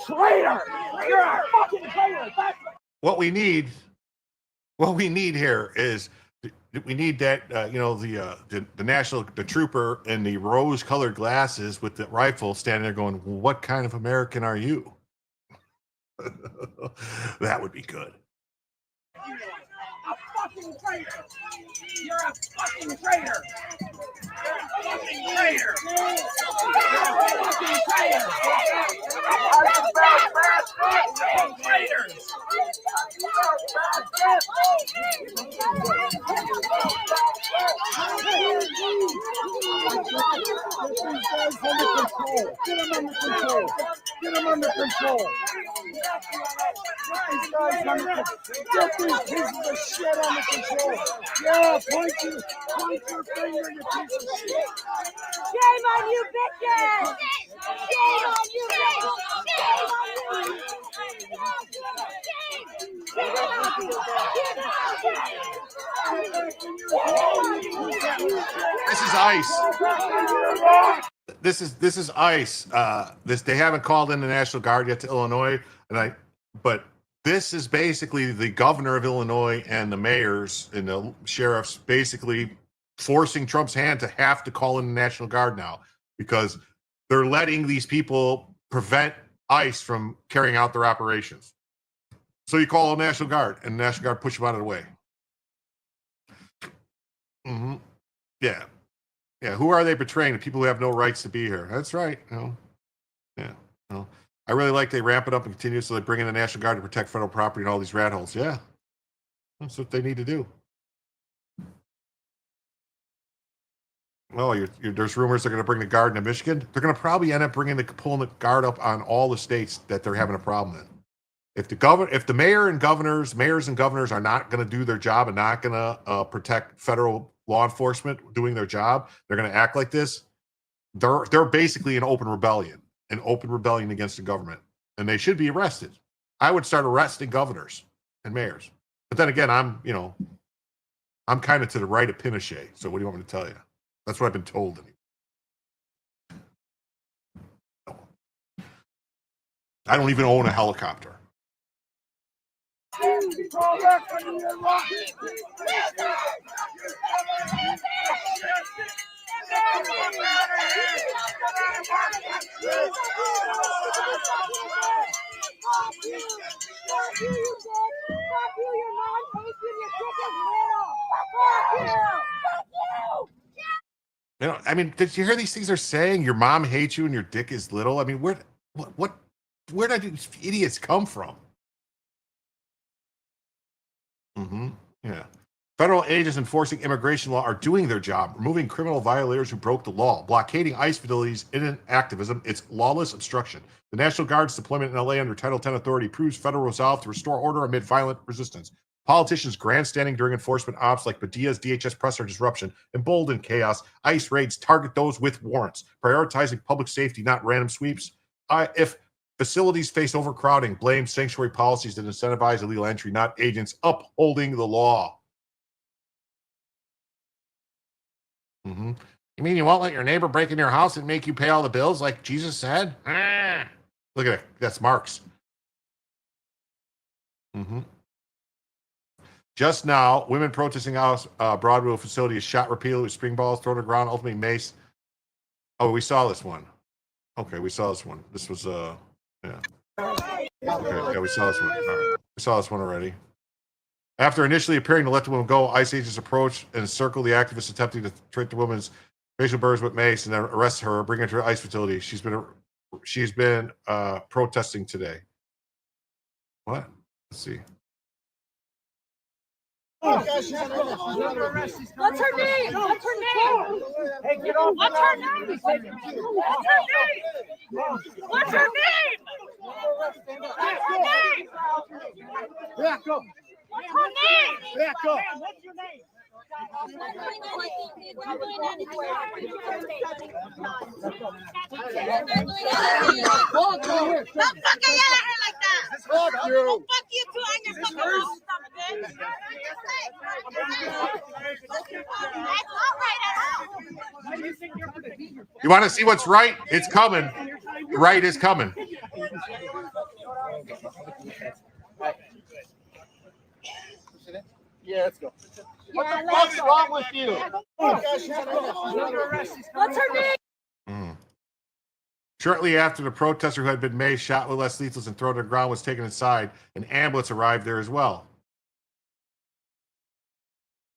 Traitor. You're a fucking traitor. What we need here is we need that the trooper in the rose-colored glasses with the rifle standing there going, "What kind of American are you?" That would be good. A fucking traitor. You're a fucking traitor. You're a fucking traitor. You're a fucking traitor. Traitors. Get him under control. Get him under control. Get these pieces of shit under control. Yeah, point your finger, you piece of shit. Shame on you, bitches! Shame on you, bitches! Shame on you! This is ICE. This is ICE. They haven't called in the National Guard yet to Illinois, but this is basically the governor of Illinois and the mayors and the sheriffs basically forcing Trump's hand to have to call in the National Guard now because they're letting these people prevent ICE from carrying out their operations. So you call the National Guard, and the National Guard push them out of the way. Mm-hmm. Yeah. Yeah. Who are they betraying? The people who have no rights to be here. That's right. Yeah. I really like they ramp it up and continue, so they bring in the National Guard to protect federal property and all these rat holes. Yeah. That's what they need to do. Well, there's rumors they're going to bring the Guard into Michigan. They're going to probably end up pulling the Guard up on all the states that they're having a problem in. If the mayors and governors are not going to do their job and not going to protect federal law enforcement doing their job, they're going to act like this. They're basically an open rebellion against the government, and they should be arrested. I would start arresting governors and mayors. But then again, I'm kind of to the right of Pinochet. So what do you want me to tell you? That's what I've been told. I don't even own a helicopter. I mean, did you hear these things they're saying? Your mom hates you and your dick is little. I mean, where did these idiots come from? Mm-hmm. Yeah. Federal agents enforcing immigration law are doing their job, removing criminal violators who broke the law, blockading ICE facilities isn't activism, it's lawless obstruction. The National Guard's deployment in LA under Title 10 authority proves federal resolve to restore order amid violent resistance. Politicians grandstanding during enforcement ops like Padilla's DHS presser disruption, emboldened chaos. ICE raids target those with warrants, prioritizing public safety, not random sweeps. If facilities face overcrowding, blame sanctuary policies that incentivize illegal entry, not agents upholding the law. Mm-hmm. You mean you won't let your neighbor break into your house and make you pay all the bills like Jesus said? Look at it. That's Marx. Mm-hmm. Just now, women protesting out Broadview facility is shot repeatedly with spring balls thrown to the ground, ultimately mace. Oh, we saw this one. Okay, we saw this one. This was, yeah. Okay, yeah, we saw this one. All right. We saw this one already. After initially appearing to let the woman go, ICE agents approached and encircled the activists attempting to treat the woman's facial burns with mace and then arrest her, bring her to her ICE facility. She's been protesting today. What? Let's see. What's her name? What's her name? Hey, get off. What's her name? What's her name? What's her name? What's her name? Back up. What's her name? Back up. What's your name? Don't fucking yell at her like that. Fuck you. Fuck you too and your fucking mouth, bitch. That's not right at all. You want to see what's right? It's coming. The right is coming. Yeah, let's go. What the fuck's wrong with you? What's her name? Shortly after the protester who had been maced, shot with less lethals, and thrown to the ground was taken inside, an ambulance arrived there as well.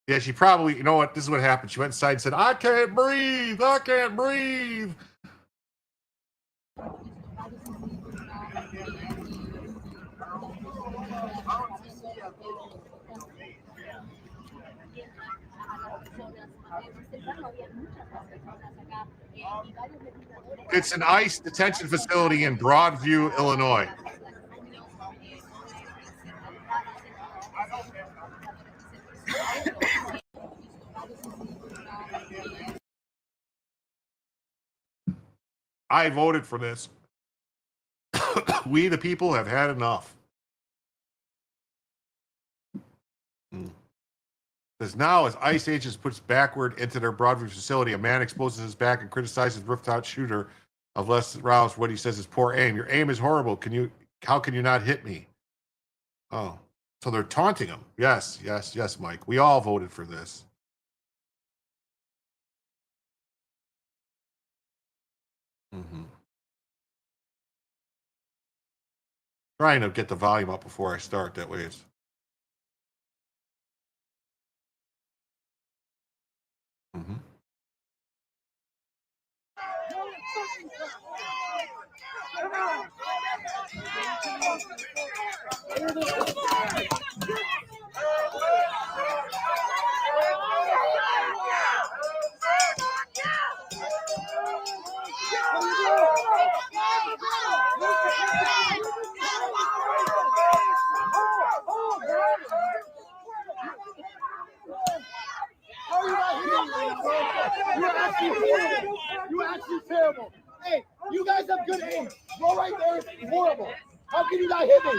Yeah, she probably, you know what, this is what happened. She went inside and said, I can't breathe, I can't breathe. It's an ICE detention facility in Broadview, Illinois. I voted for this. We, the people, have had enough. Because now, as ICE agents puts backward into their Broadview facility, a man exposes his back and criticizes rooftop shooter of less rounds for what he says is poor aim. Your aim is horrible. How can you not hit me? Oh, so they're taunting him. Yes, Mike. We all voted for this. Trying to get the volume up before I start. That way it's. You're actually terrible. Hey, you guys have good aim. Go right there. It's horrible. How can you not hit me?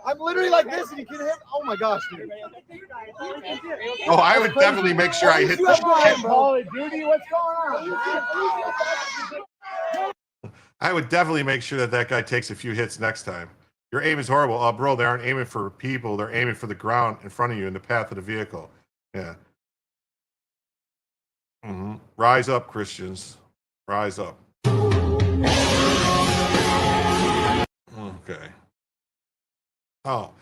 I'm literally like this and you can hit. Oh my gosh, dude. Oh, I would definitely make sure I hit the shit. Call of Duty, what's going on? I would definitely make sure that guy takes a few hits next time. Your aim is horrible. Bro, they aren't aiming for people. They're aiming for the ground in front of you in the path of the vehicle. Yeah. Rise up, Christians. Rise up. Okay. Oh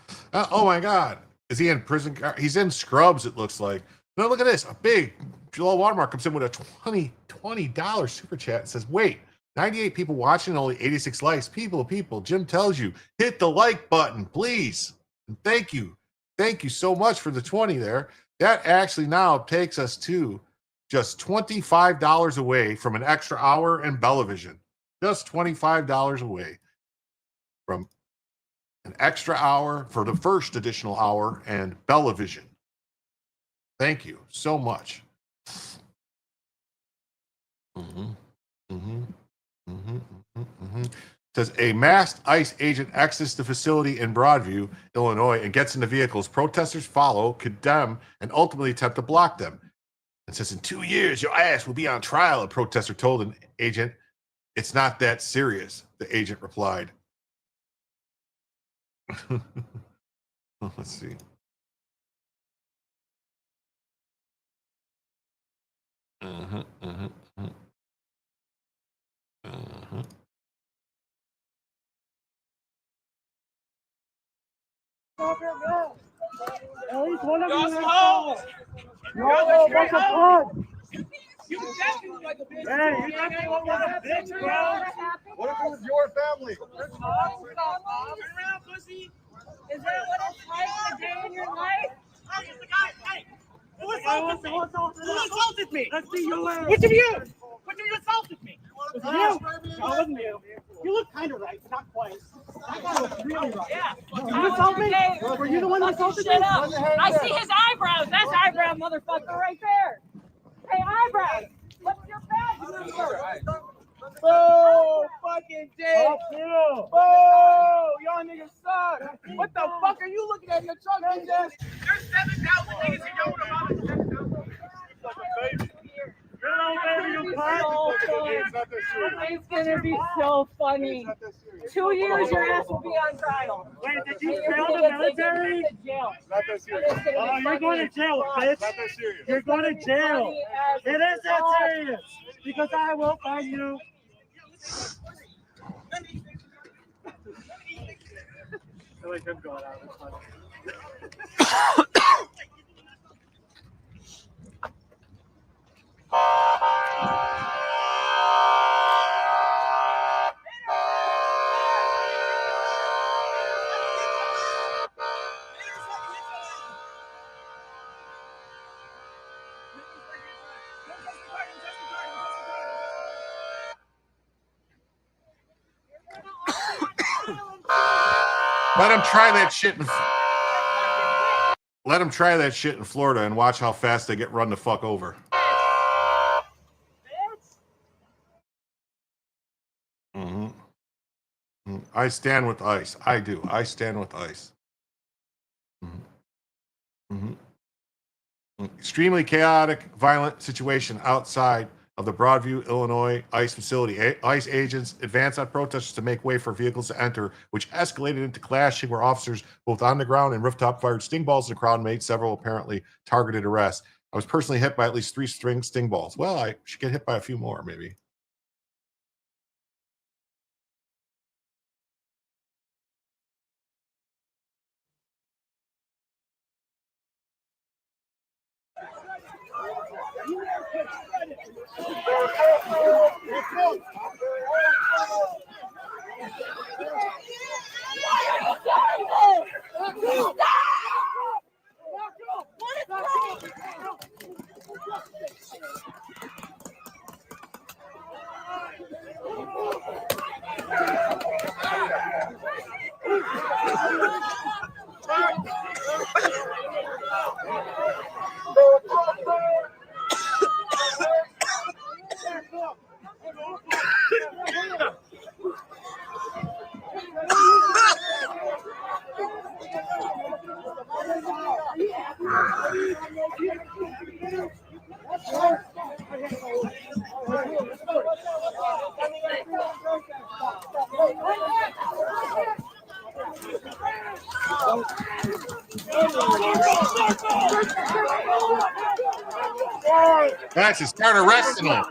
my God. Is he in prison? He's in scrubs, it looks like. No, look at this. A big Joel Watermark comes in with a $20 super chat and says, wait, 98 people watching, only 86 likes. People, Jim tells you, hit the like button, please. And thank you. Thank you so much for the 20 there. That actually now takes us to just $25 away from an extra hour in Bellavision. Just $25 away from an extra hour for the first additional hour and Bellavision. Thank you so much. Says a masked ICE agent exits the facility in Broadview, Illinois, and gets into vehicles. Protesters follow, condemn, and ultimately attempt to block them. It says, in 2 years, your ass will be on trial, a protester told an agent. It's not that serious, the agent replied. Let's see. At least one of you is No, that's a pun. You definitely look like a bitch. Hey, you definitely look like a bitch, bro. What if it was your family? Turn around, pussy. Is that what it's like a day in your life? Hey, it's the guy. Hey, who Who assaulted me? Let's see your ass. Which of you? Which of you assaulted me? Was it you? No, it wasn't you. You look kind of right, but not quite. That guy looks really right. Yeah. You assault me? Were you the one that assaulted me? I see his eyebrows. That's eyebrow motherfucker right there. Hey, eyebrows. What's your badge number? Oh, fucking dick. Fuck you. Oh, y'all niggas suck. What the fuck are you looking at in the truck, bitch ass? There's 7,000 niggas who know what about it. Hello, baby, you cunt. It's gonna be so funny. 2 years, your ass will be on trial. Wait, did you And you're fail gonna the get taken military? to jail. Not that serious. And it's gonna Oh, be you're going to jail, bitch. Not that serious. You're going to jail. funny as It is that fuck. serious. Because I will find you. I like him going out. It's funny. Let him try that shit in Let him try that shit in Florida and watch how fast they get run the fuck over. I stand with ICE. I do. I stand with ICE. Extremely chaotic, violent situation outside of the Broadview, Illinois ICE facility. ICE agents advanced on protesters to make way for vehicles to enter, which escalated into clashing where officers both on the ground and rooftop fired sting balls at the crowd and made several apparently targeted arrests. I was personally hit by at least 3 sting balls. Well, I should get hit by a few more, maybe. Guys, just start arresting them.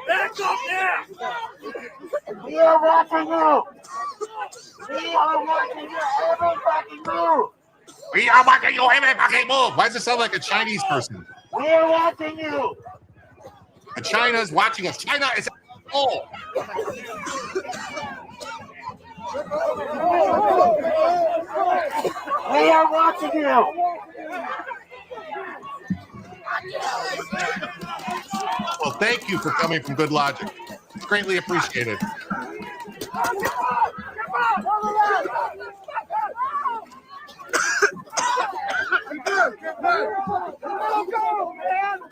Back up there! We are watching you! We are watching you every fucking move! We are watching you every fucking move. Why does it sound like a Chinese person? We are watching you! China's watching us. China is oh. We are watching you! Well, thank you for coming from Good Logic. It's greatly appreciated.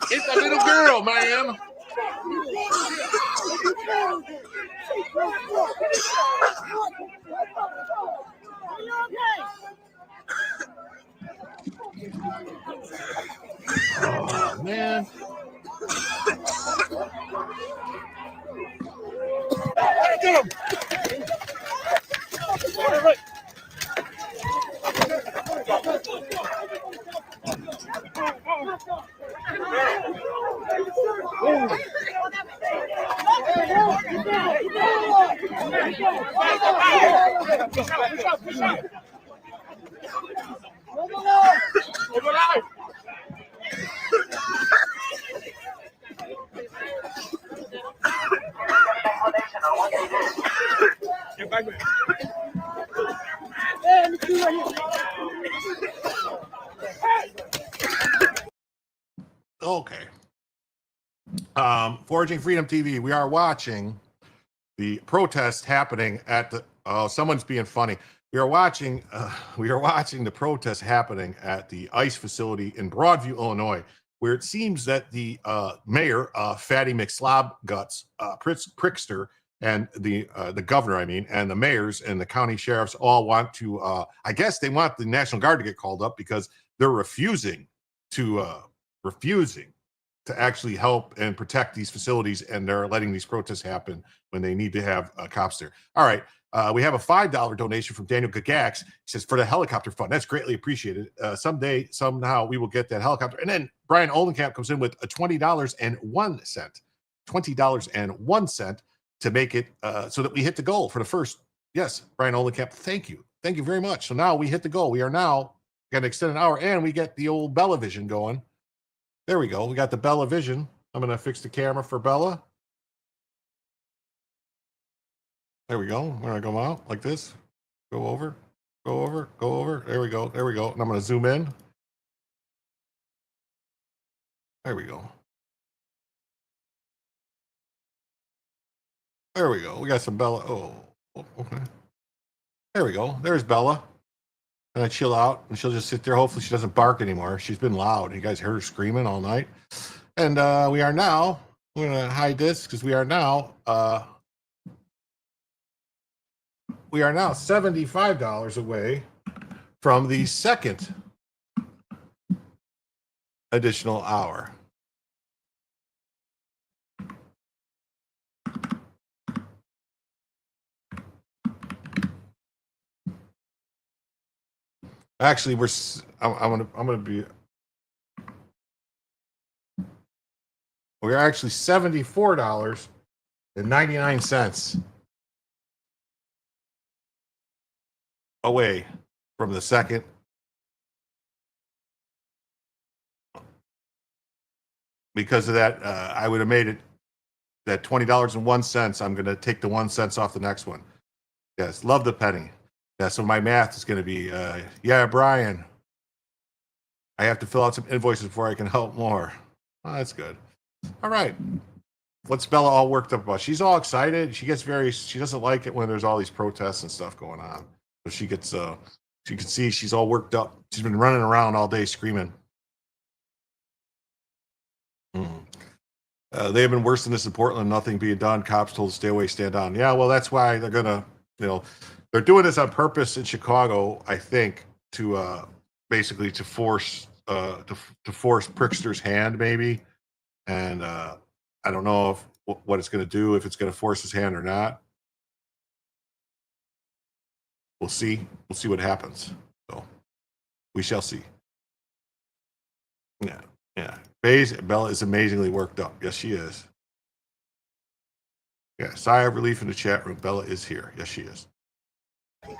It's a little girl, ma'am. Oh, man. Get him! Bagram. Okay. Forging Freedom TV. We are watching the protest happening at the. Oh, someone's being funny. We are watching the protest happening at the ICE facility in Broadview, Illinois, where it seems that the mayor, Fatty McSlobguts, Prickster, and the governor, and the mayors and the county sheriffs all want to. I guess they want the National Guard to get called up because they're refusing to actually help and protect these facilities, and they're letting these protests happen when they need to have cops there. All right. We have a $5 donation from Daniel Gagax. He says, for the helicopter fund. That's greatly appreciated. Someday, somehow, we will get that helicopter. And then Brian Oldenkamp comes in with a $20.01. $20.01 to make it so that we hit the goal for the first. Yes, Brian Oldenkamp, thank you. Thank you very much. So now we hit the goal. We are now going to extend an hour, and we get the old Bella Vision going. There we go. We got the Bella Vision. I'm going to fix the camera for Bella. There we go. We're going to go out like this. Go over, go over, go over. There we go. There we go. And I'm going to zoom in. There we go. There we go. We got some Bella. Oh, okay. There we go. There's Bella. And I chill out, and she'll just sit there. Hopefully she doesn't bark anymore. She's been loud. You guys heard her screaming all night. And we are now, we're going to hide this because we are now $75 away from the second additional hour. Actually, we're actually $74.99 away from the second. Because of that, I would have made it that $20.01. I'm going to take the 1 cent off the next one. Yes, love the penny. Yeah, so my math is going to be, yeah, Brian, I have to fill out some invoices before I can help more. Oh, that's good. All right. What's Bella all worked up about? She's all excited. She doesn't like it when there's all these protests and stuff going on. So she gets, you can see she's all worked up. She's been running around all day screaming. They have been worse than this in Portland. Nothing being done. Cops told to stay away, stand down. Yeah, well, that's why they're going to, they're doing this on purpose in Chicago, I think, to basically to force Prickster's hand, maybe. And I don't know what it's going to do, if it's going to force his hand or not. We'll see. We'll see what happens. So we shall see. Yeah. Bella is amazingly worked up. Yes, she is. Yeah, sigh of relief in the chat room. Bella is here. Yes, she is. Yo,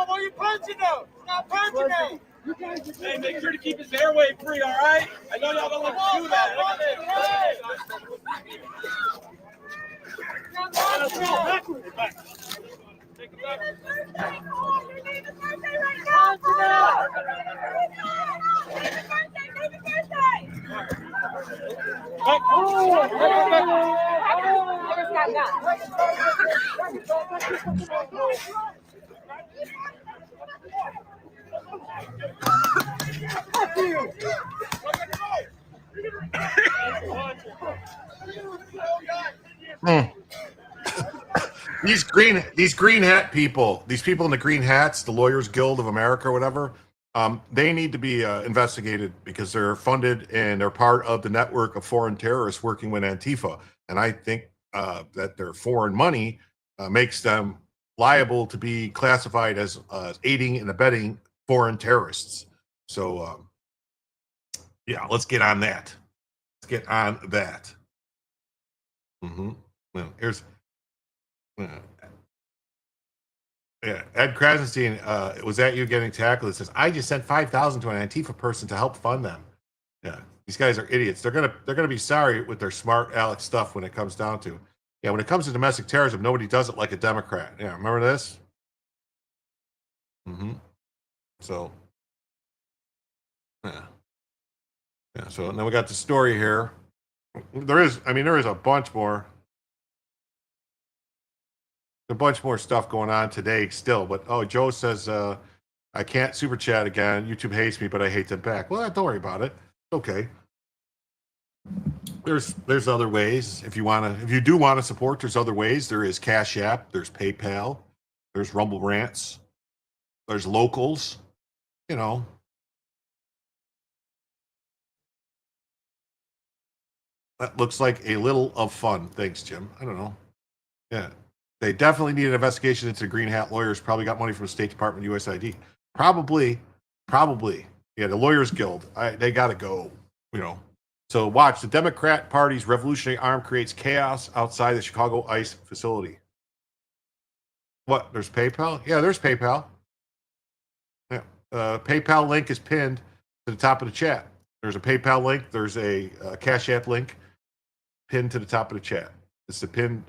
why are you punching him? Stop punching him! Hey, make sure to keep his airway free, all right? I know y'all don't like to do that. Take it back. Mm. These green hat people, these people in the green hats, the Lawyers Guild of America or whatever, they need to be investigated because they're funded and they're part of the network of foreign terrorists working with Antifa. And I think that their foreign money makes them liable to be classified as aiding and abetting foreign terrorists. So, yeah, let's get on that. Let's get on that. Mm-hmm. Well, here's. Yeah, Ed Krasenstein, was that you getting tackled? It says, I just sent 5,000 to an Antifa person to help fund them. Yeah, these guys are idiots. They're gonna be sorry with their smart aleck stuff when it comes down to. Yeah, when it comes to domestic terrorism, nobody does it like a Democrat. Yeah, remember this? Mm-hmm. So, yeah, yeah. So now we got the story here. There is a bunch more. A bunch more stuff going on today still, but Joe says I can't super chat again. YouTube hates me, but I hate them back. Well, don't worry about it. Okay. There's other ways if you do want to support. There's other ways. There is Cash App. There's PayPal. There's Rumble Rants. There's Locals. You know, that looks like a little of fun. Thanks, Jim. I don't know. Yeah, they definitely need an investigation into Green Hat lawyers. Probably got money from the State Department, USID. Probably. Yeah, the Lawyers Guild. They got to go. You know. So watch, the Democrat Party's revolutionary arm creates chaos outside the Chicago ICE facility. What? There's PayPal? Yeah, there's PayPal. Yeah. PayPal link is pinned to the top of the chat. There's a PayPal link. There's a Cash App link pinned to the top of the chat. It's the pinned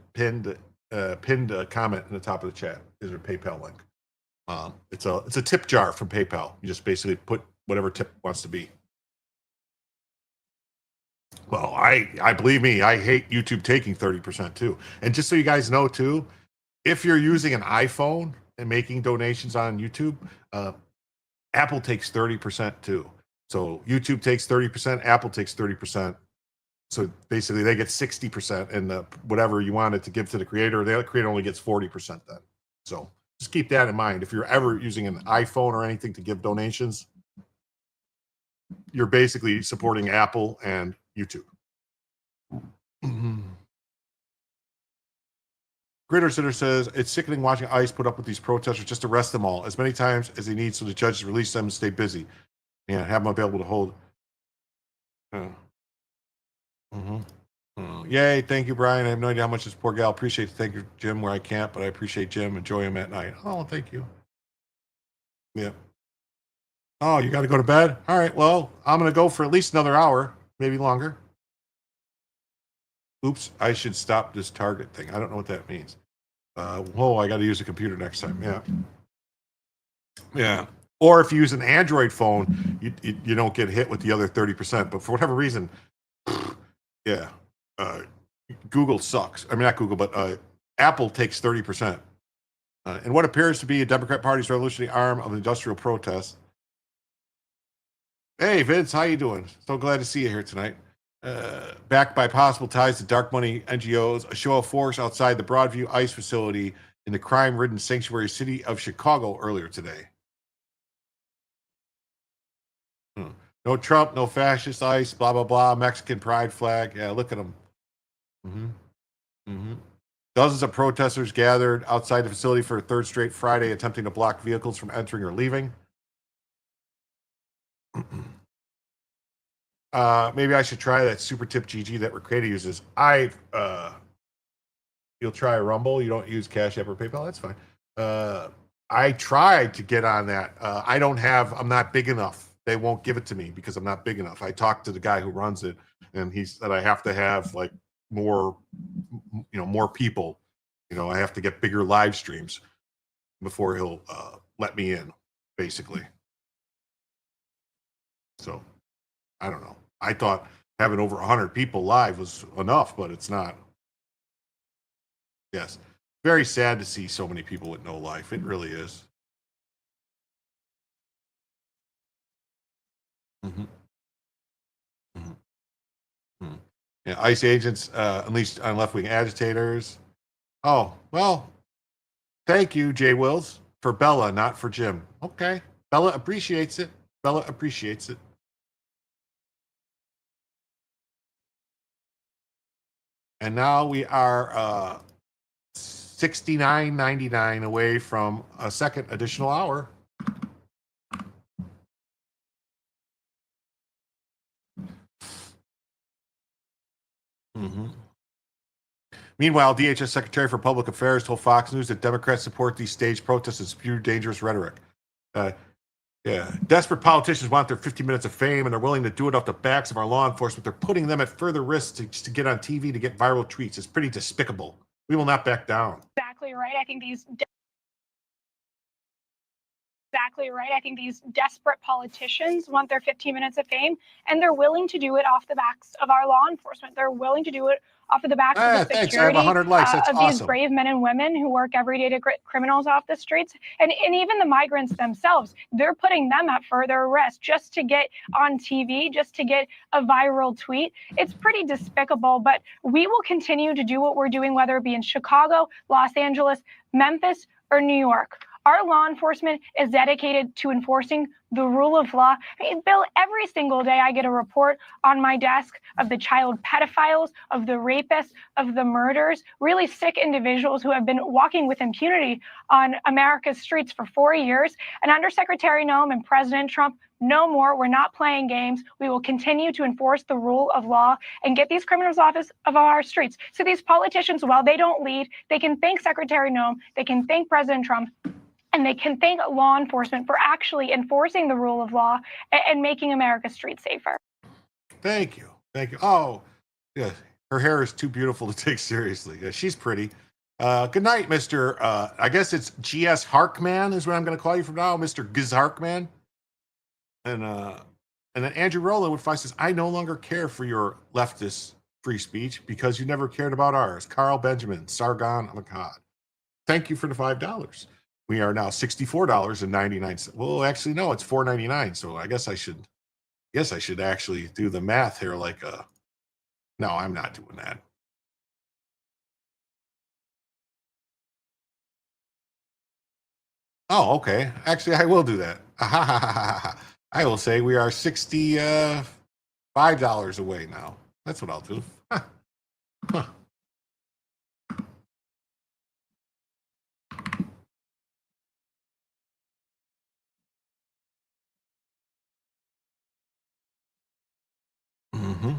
comment in the top of the chat. Is a PayPal link. It's a tip jar from PayPal. You just basically put whatever tip wants to be. Well, I believe me, I hate YouTube taking 30% too. And just so you guys know too, if you're using an iPhone and making donations on YouTube, Apple takes 30% too. So YouTube takes 30%, Apple takes 30%. So basically they get 60% and whatever you wanted to give to the creator, the creator only gets 40% then. So just keep that in mind. If you're ever using an iPhone or anything to give donations, you're basically supporting Apple and YouTube. Gritter Sitter says, it's sickening watching ICE put up with these protesters. Just arrest them all as many times as they need so the judges release them and stay busy. Yeah, have them available to hold. Yay, thank you, Brian. I have no idea how much this poor gal appreciates. Thank you, Jim, where I can't, but I appreciate Jim. Enjoy him at night. Oh, thank you. Yeah. Oh, you got to go to bed? All right, well, I'm going to go for at least another hour, maybe longer. Oops, I should stop this target thing. I don't know what that means. I got to use a computer next time. Yeah. Yeah. Or if you use an Android phone, you don't get hit with the other 30%. But for whatever reason, yeah, Google sucks. I mean, not Google, but Apple takes 30%. And what appears to be a Democrat Party's revolutionary arm of industrial protest. Hey, Vince, how you doing? So glad to see you here tonight. Backed by possible ties to dark money NGOs, a show of force outside the Broadview ICE facility in the crime-ridden sanctuary city of Chicago earlier today. No Trump, no fascist ICE, blah, blah, blah, Mexican pride flag. Yeah, look at them. Dozens of protesters gathered outside the facility for a third straight Friday, attempting to block vehicles from entering or leaving. Maybe I should try that super tip GG that Recreator uses. You'll try Rumble. You don't use Cash App or PayPal. That's fine. I tried to get on that. I'm not big enough. They won't give it to me because I'm not big enough. I talked to the guy who runs it, and he said I have to have like more people. I have to get bigger live streams before he'll let me in, basically. So I don't know. I thought having over 100 people live was enough, but it's not. Yes. Very sad to see so many people with no life. It really is. Mm-hmm. Mm-hmm. Mm-hmm. Yeah, ICE agents unleashed on left-wing agitators. Oh, well, thank you, Jay Wills, for Bella, not for Jim. Okay. Bella appreciates it. Bella appreciates it. And now we are $69.99 away from a second additional hour. Mm-hmm. Meanwhile, DHS Secretary for Public Affairs told Fox News that Democrats support these staged protests and spew dangerous rhetoric. Yeah, desperate politicians want their 50 minutes of fame, and they're willing to do it off the backs of our law enforcement. They're putting them at further risk to get on TV, to get viral tweets. It's pretty despicable. We will not back down. Exactly right. I think these desperate politicians want their 15 minutes of fame, and they're willing to do it off the backs of our law enforcement. They're willing to do it off of the backs of the security thanks. I have 100 likes. That's of awesome. these brave men and women who work every day to get criminals off the streets, and even the migrants themselves. They're putting them at further risk just to get on TV, just to get a viral tweet. It's pretty despicable, but we will continue to do what we're doing, whether it be in Chicago, Los Angeles, Memphis, or New York. Our law enforcement is dedicated to enforcing the rule of law. I mean, Bill, every single day I get a report on my desk of the child pedophiles, of the rapists, of the murders, really sick individuals who have been walking with impunity on America's streets for 4 years. And under Secretary Noem and President Trump, no more. We're not playing games. We will continue to enforce the rule of law and get these criminals off of our streets. So these politicians, while they don't lead, they can thank Secretary Noem, they can thank President Trump, and they can thank law enforcement for actually enforcing the rule of law and making America's streets safer. Thank you. Thank you. Oh, yeah. Her hair is too beautiful to take seriously. Yeah, she's pretty. Good night, Mr. I guess it's GS Harkman is what I'm going to call you from now, Mr. Giz Harkman. And then Andrew Rowland says, I no longer care for your leftist free speech because you never cared about ours. Carl Benjamin, Sargon Makad. Thank you for the $5. We are now $64.99. Well, actually, no, it's $4.99. So I guess I should actually do the math here. No, I'm not doing that. Oh, okay. Actually, I will do that. I will say we are $65 away now. That's what I'll do. Huh. Mm-hmm.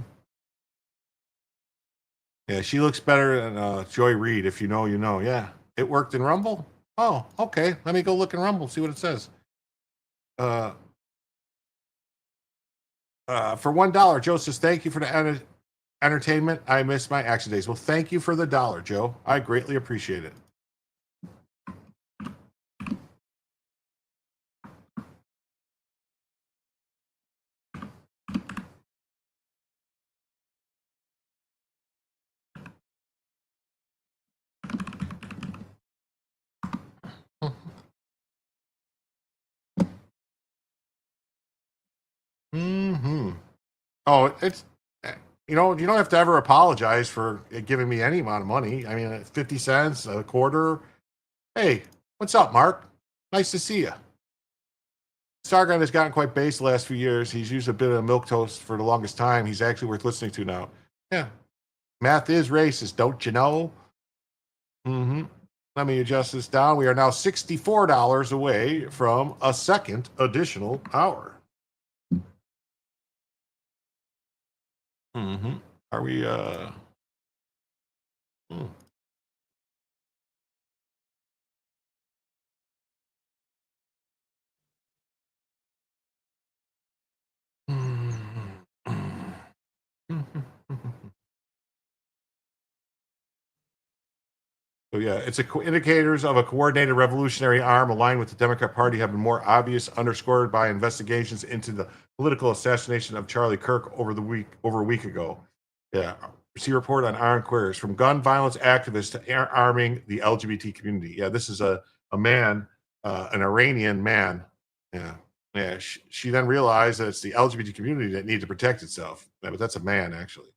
Yeah, she looks better than Joy Reid. If you know, you know. Yeah, it worked in Rumble. Oh, okay. Let me go look in Rumble, see what it says. For $1, Joe says, thank you for the entertainment. I miss my action days. Well, thank you for the $1, Joe. I greatly appreciate it. Mm-hmm. Oh, it's, you don't have to ever apologize for giving me any amount of money. I mean, 50 cents, a quarter. Hey, what's up, Mark? Nice to see you. Sargon has gotten quite base the last few years. He's used a bit of milquetoast for the longest time. He's actually worth listening to now. Yeah. Math is racist, don't you know? Mm-hmm. Let me adjust this down. We are now $64 away from a second additional hour. Mm-hmm. Are we So yeah, it's indicators of a coordinated revolutionary arm aligned with the Democrat Party have been more obvious, underscored by investigations into the political assassination of Charlie Kirk over a week ago. Yeah, see report on armed queers from gun violence activists to arming the LGBT community. Yeah, this is a man, an Iranian man. Yeah. She then realized that it's the LGBT community that needs to protect itself. Yeah, but that's a man actually.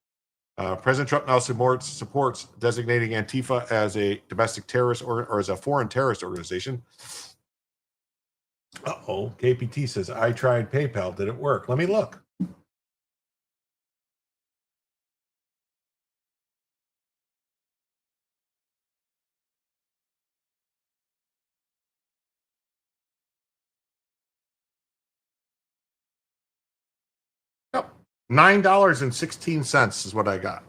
President Trump now supports designating Antifa as a domestic terrorist or as a foreign terrorist organization. Uh-oh. KPT says, I tried PayPal. Did it work? Let me look. Yep. $9.16 is what I got.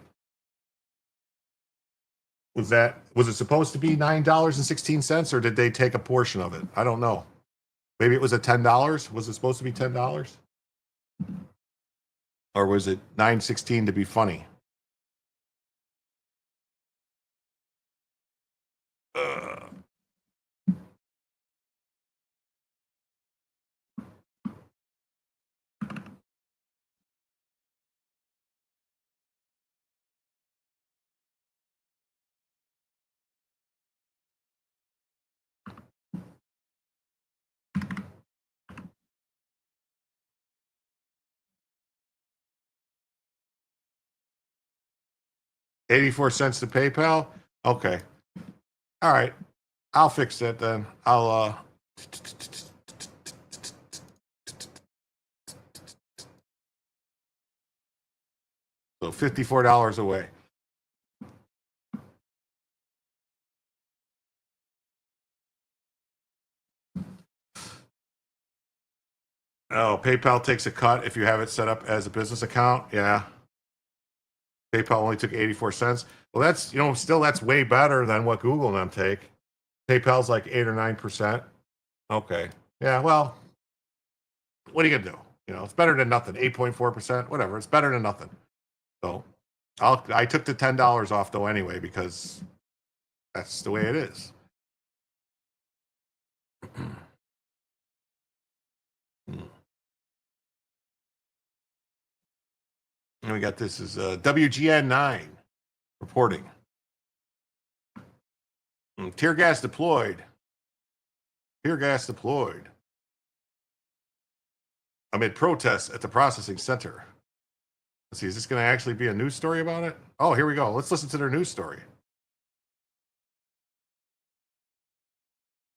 Was it supposed to be $9.16 or did they take a portion of it? I don't know. Maybe it was at $10. Was it supposed to be $10? Or was it $9.16 to be funny? $0.84 to PayPal? Okay. All right. I'll fix that then. I'll so $54 away. Oh, PayPal takes a cut if you have it set up as a business account. Yeah. PayPal only took 84 cents. Well, that's, still that's way better than what Google and them take. PayPal's like 8 or 9%. Okay. Yeah, well, what are you going to do? It's better than nothing. 8.4%, whatever. It's better than nothing. So I took the $10 off though anyway, because that's the way it is. And we got this is WGN 9 reporting. Tear gas deployed. Tear gas deployed amid protests at the processing center. Let's see, is this going to actually be a news story about it? Oh, here we go. Let's listen to their news story.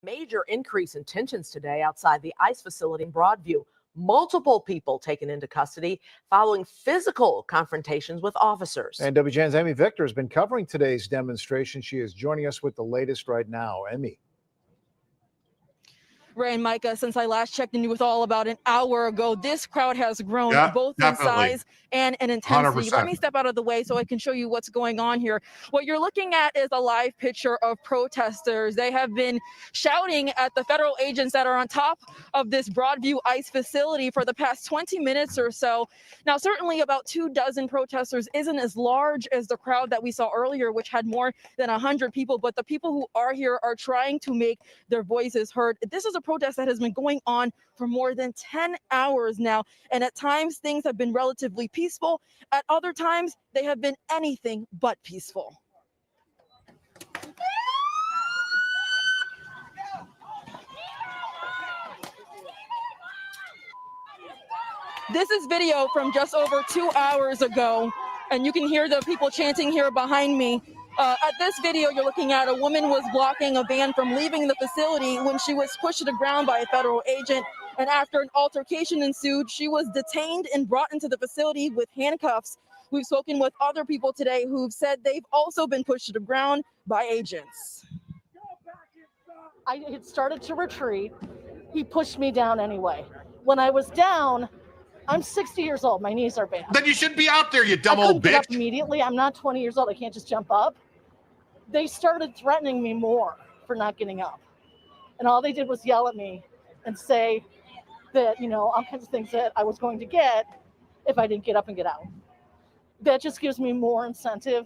Major increase in tensions today outside the ICE facility in Broadview. Multiple people taken into custody following physical confrontations with officers. And WGN's Emmy Victor has been covering today's demonstration. She is joining us with the latest right now. Emmy. Ray and Micah, since I last checked in with all about an hour ago, this crowd has grown both definitely. in size and in intensity. 100%. Let me step out of the way so I can show you what's going on here. What you're looking at is a live picture of protesters. They have been shouting at the federal agents that are on top of this Broadview ICE facility for the past 20 minutes or so. Now, certainly about 24 protesters isn't as large as the crowd that we saw earlier, which had more than 100 people, but the people who are here are trying to make their voices heard. This is a protest that has been going on for more than 10 hours now, and at times things have been relatively peaceful. At other times, they have been anything but peaceful. This is video from just over 2 hours ago, and you can hear the people chanting here behind me. At this video, you're looking at a woman was blocking a van from leaving the facility when she was pushed to the ground by a federal agent. And after an altercation ensued, she was detained and brought into the facility with handcuffs. We've spoken with other people today who've said they've also been pushed to the ground by agents. I had started to retreat. He pushed me down anyway. When I was down, I'm 60 years old. My knees are bad. Then you shouldn't be out there, you dumb I old couldn't get bitch. up immediately. I'm not 20 years old. I can't just jump up. They started threatening me more for not getting up. And all they did was yell at me and say that, all kinds of things that I was going to get if I didn't get up and get out. That just gives me more incentive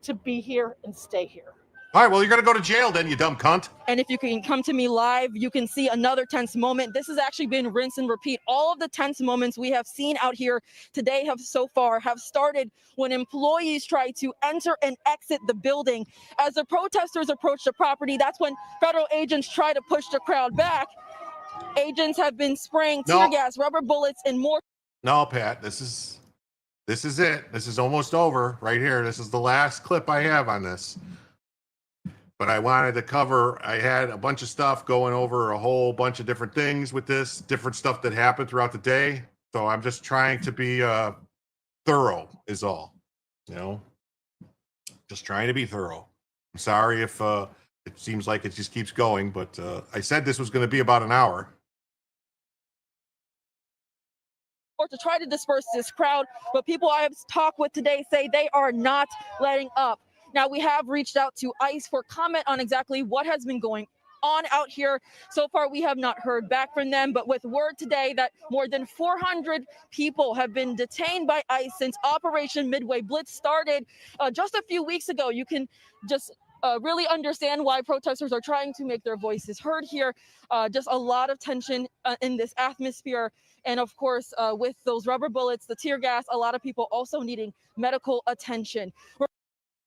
to be here and stay here. All right, well, you're going to go to jail then, you dumb cunt. And if you can come to me live, you can see another tense moment. This has actually been rinse and repeat. All of the tense moments we have seen out here today have started when employees try to enter and exit the building. As the protesters approach the property, that's when federal agents try to push the crowd back. Agents have been spraying tear gas, rubber bullets, and more. No, Pat, this is This is it. This is almost over right here. This is the last clip I have on this. But I wanted to cover, I had a bunch of stuff going over a whole bunch of different things with this, different stuff that happened throughout the day. So I'm just trying to be thorough is all, you know, just trying to be thorough. I'm sorry if it seems like it just keeps going, but I said this was going to be about an hour. Or to try to disperse this crowd, but people I have talked with today say they are not letting up. Now, we have reached out to ICE for comment on exactly what has been going on out here. So far, we have not heard back from them, but with word today that more than 400 people have been detained by ICE since Operation Midway Blitz started just a few weeks ago. You can just really understand why protesters are trying to make their voices heard here. Just a lot of tension in this atmosphere. And of course, with those rubber bullets, the tear gas, a lot of people also needing medical attention.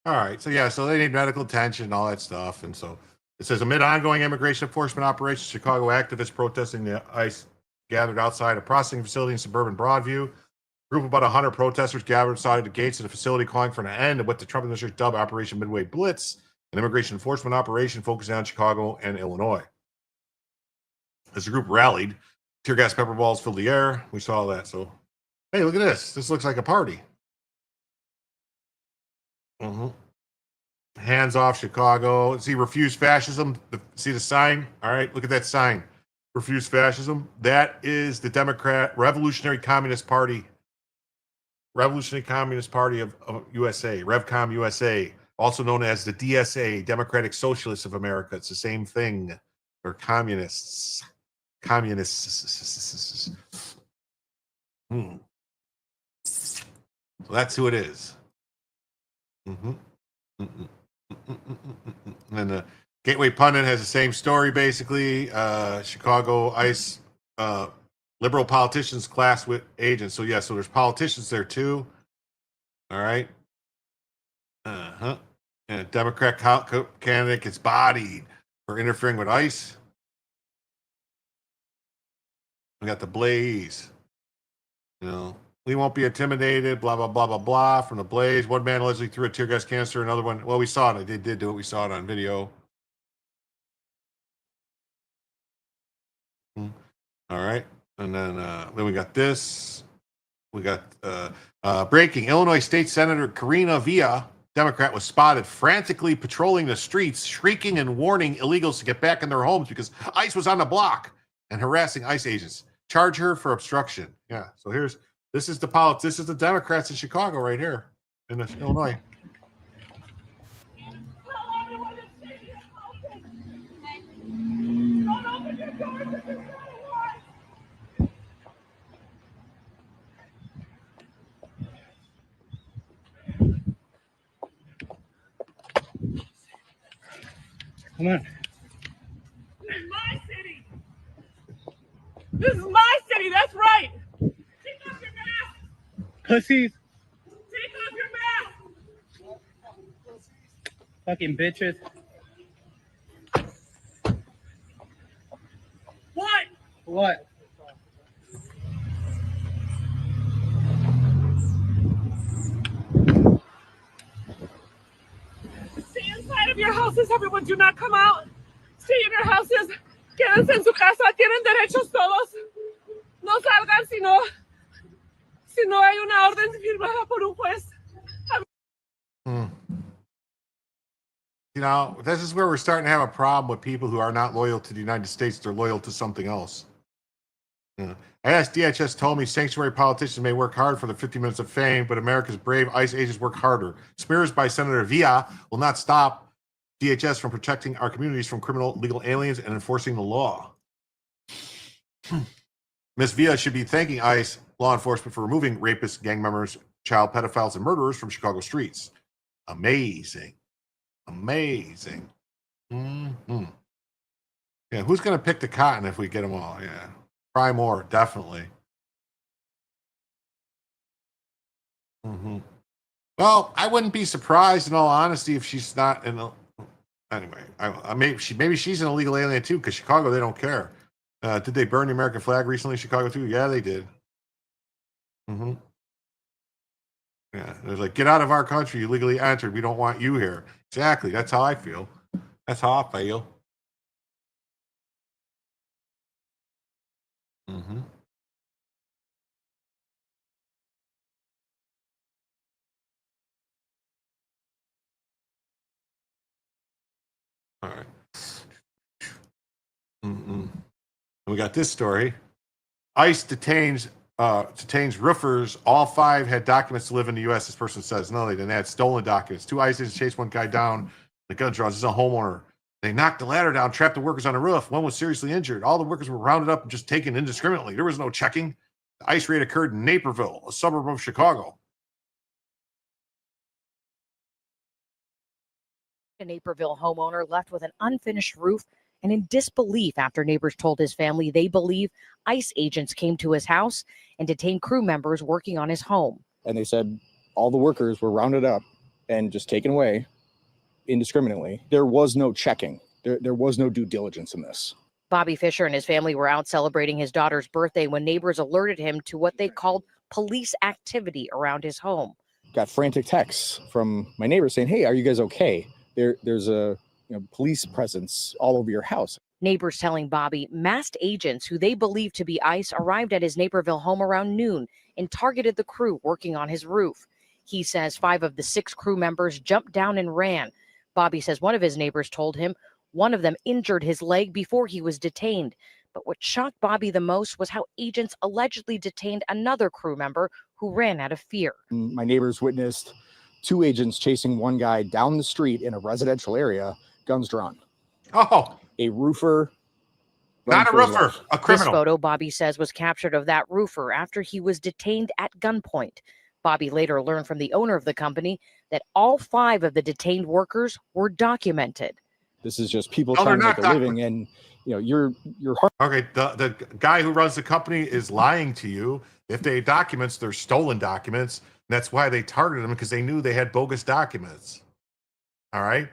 All right. So, yeah, so they need medical attention and all that stuff. And so it says amid ongoing immigration enforcement operations, Chicago activists protesting the ICE gathered outside a processing facility in suburban Broadview. A group of about 100 protesters gathered outside the gates of the facility calling for an end of what the Trump administration dubbed Operation Midway Blitz, an immigration enforcement operation focusing on Chicago and Illinois. As the group rallied, tear gas pepper balls filled the air. We saw that. So, hey, look at this. This looks like a party. Hands off Chicago. See, refuse fascism. See the sign? All right, look at that sign. Refuse fascism. That is the Revolutionary Communist Party. Revolutionary Communist Party of USA, RevCom USA, also known as the DSA, Democratic Socialists of America. It's the same thing. They're communists. Communists. So that's who it is. And the Gateway Pundit has the same story, basically. Chicago ICE liberal politicians class with agents. So, yeah, so there's politicians there, too. All right. And a Democrat candidate gets bodied for interfering with ICE. We got the Blaze. You know, we won't be intimidated, blah, blah, blah, blah, blah, from the Blaze. One man allegedly threw a tear gas canister. Another one, well, we saw it. They did do it. We saw it on video. All right. And then we got this. We got breaking. Illinois State Senator Karina Villa, Democrat, was spotted frantically patrolling the streets, shrieking and warning illegals to get back in their homes because ICE was on the block and harassing ICE agents. Charge her for obstruction. Yeah. So this is the Democrats in Chicago right here in Illinois. Come on. This is my city. This is my city. That's right. Take off your mask. Pussies. Take off your mask. Fucking bitches. What? What? Stay inside of your houses, everyone. Do not come out. Stay in your houses. Quédense en su casa. Tienen derechos todos. No salgan si no hay una orden firmada por un juez. You know, this is where we're starting to have a problem with people who are not loyal to the United States. They're loyal to something else. Yeah. I asked DHS told me sanctuary politicians may work hard for the 50 minutes of fame, but America's brave ICE agents work harder. Smears by Senator Villa will not stop DHS from protecting our communities from criminal legal aliens and enforcing the law. Ms. Villa should be thanking ICE law enforcement for removing rapists, gang members, child pedophiles, and murderers from Chicago streets. Amazing. Amazing. Yeah, who's going to pick the cotton if we get them all? Yeah. Try more, definitely. Well, I wouldn't be surprised, in all honesty, if she's not in a. Anyway, maybe she's an illegal alien too, because Chicago, they don't care. Did they burn the American flag recently in Chicago too? Yeah, they did. Yeah, they're like, get out of our country, you illegally entered. We don't want you here. Exactly. That's how I feel. That's how I feel. Mm-hmm. All right. Mm-mm. We got this story. ICE detains roofers. All 5 had documents to live in the U.S. This person says no, they didn't. They had stolen documents. 2 ICE agents chased one guy down. The gun draws. This is a homeowner. They knocked the ladder down, trapped the workers on the roof. One was seriously injured. All the workers were rounded up and just taken indiscriminately. There was no checking. The ICE raid occurred in Naperville, a suburb of Chicago. A Naperville homeowner left with an unfinished roof and in disbelief after neighbors told his family they believe ICE agents came to his house and detained crew members working on his home. And they said all the workers were rounded up and just taken away indiscriminately. There was no checking. There was no due diligence in this. Bobby Fisher and his family were out celebrating his daughter's birthday when neighbors alerted him to what they called police activity around his home. Got frantic texts from my neighbors saying, hey, are you guys okay? There's a police presence all over your house. Neighbors telling Bobby masked agents who they believed to be ICE arrived at his Naperville home around noon and targeted the crew working on his roof. He says 5 of the 6 crew members jumped down and ran. Bobby says one of his neighbors told him one of them injured his leg before he was detained. But what shocked Bobby the most was how agents allegedly detained another crew member who ran out of fear. My neighbors witnessed 2 agents chasing one guy down the street in a residential area, guns drawn. Oh, a roofer. Not a roofer, a criminal. This photo, Bobby says, was captured of that roofer after he was detained at gunpoint. Bobby later learned from the owner of the company that all 5 of the detained workers were documented. This is just people trying to make a living, and you're okay. The guy who runs the company is lying to you. If they documents, they're stolen documents. That's why they targeted them, because they knew they had bogus documents. All right.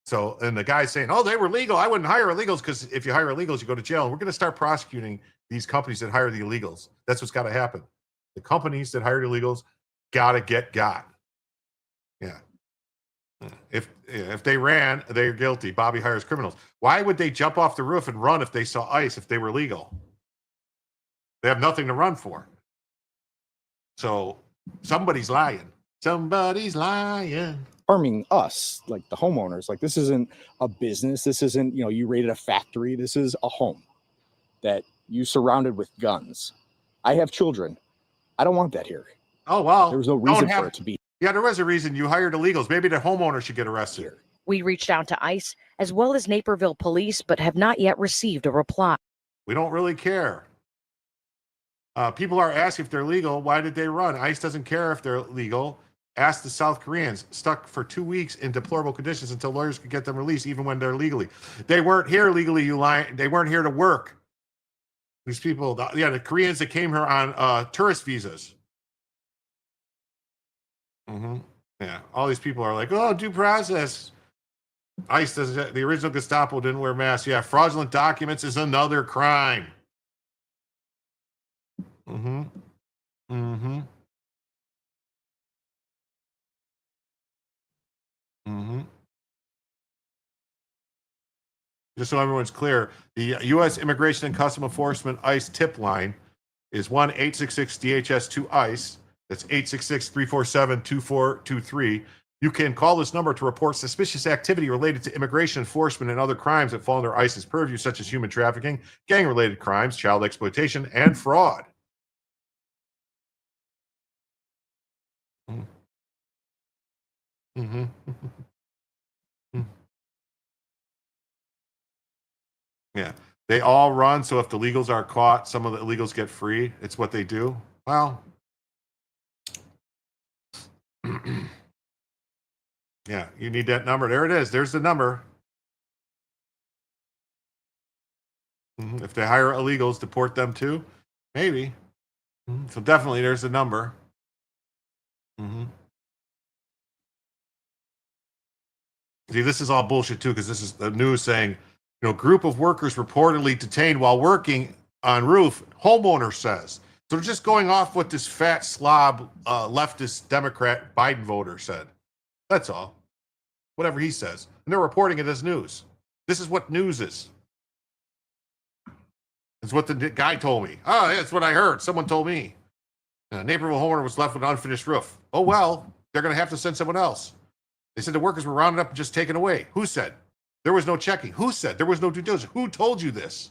So, and the guy's saying, oh, they were legal. I wouldn't hire illegals, because if you hire illegals, you go to jail. And we're going to start prosecuting these companies that hire the illegals. That's what's got to happen. The companies that hire illegals got to get got. Yeah. If they ran, they're guilty. Bobby hires criminals. Why would they jump off the roof and run if they saw ICE, if they were legal? They have nothing to run for. So somebody's lying. Somebody's lying. Harming us, like the homeowners. Like, this isn't a business. This isn't, you raided a factory. This is a home that you surrounded with guns. I have children. I don't want that here. Oh, well. There was no reason for it to be. Yeah, there was a reason. You hired illegals. Maybe the homeowner should get arrested. We reached out to ICE as well as Naperville police, but have not yet received a reply. We don't really care. People are asking if they're legal. Why did they run? ICE doesn't care if they're legal. Ask the South Koreans, stuck for 2 weeks in deplorable conditions until lawyers could get them released, even when they're legally. They weren't here legally, you lying. They weren't here to work. These people, the Koreans that came here on tourist visas. Mm-hmm. Yeah, all these people are like, oh, due process. ICE does. The original Gestapo didn't wear masks. Yeah, fraudulent documents is another crime. Mm-hmm. Mm-hmm. Mm-hmm. Just so everyone's clear, the U.S. Immigration and Customs Enforcement ICE tip line is 1-866-DHS-2-ICE. That's 866-347-2423. You can call this number to report suspicious activity related to immigration enforcement and other crimes that fall under ICE's purview, such as human trafficking, gang-related crimes, child exploitation, and fraud. Mm-hmm. Yeah, they all run. So if the illegals are caught, some of the illegals get free. It's what they do. Well, yeah, you need that number. There it is. There's the number. If they hire illegals, deport them too. Maybe. So definitely there's the number. See, this is all bullshit too, because this is the news saying, group of workers reportedly detained while working on roof. Homeowner says So they're just going off what this fat slob leftist Democrat Biden voter said. That's all. Whatever he says. And they're reporting it as news. This is what news is. It's what the guy told me. Oh, that's what I heard. Someone told me. Naperville homeowner was left with an unfinished roof. Oh, well, they're going to have to send someone else. They said the workers were rounded up and just taken away. Who said? There was no checking. Who said? There was no due diligence. Who told you this?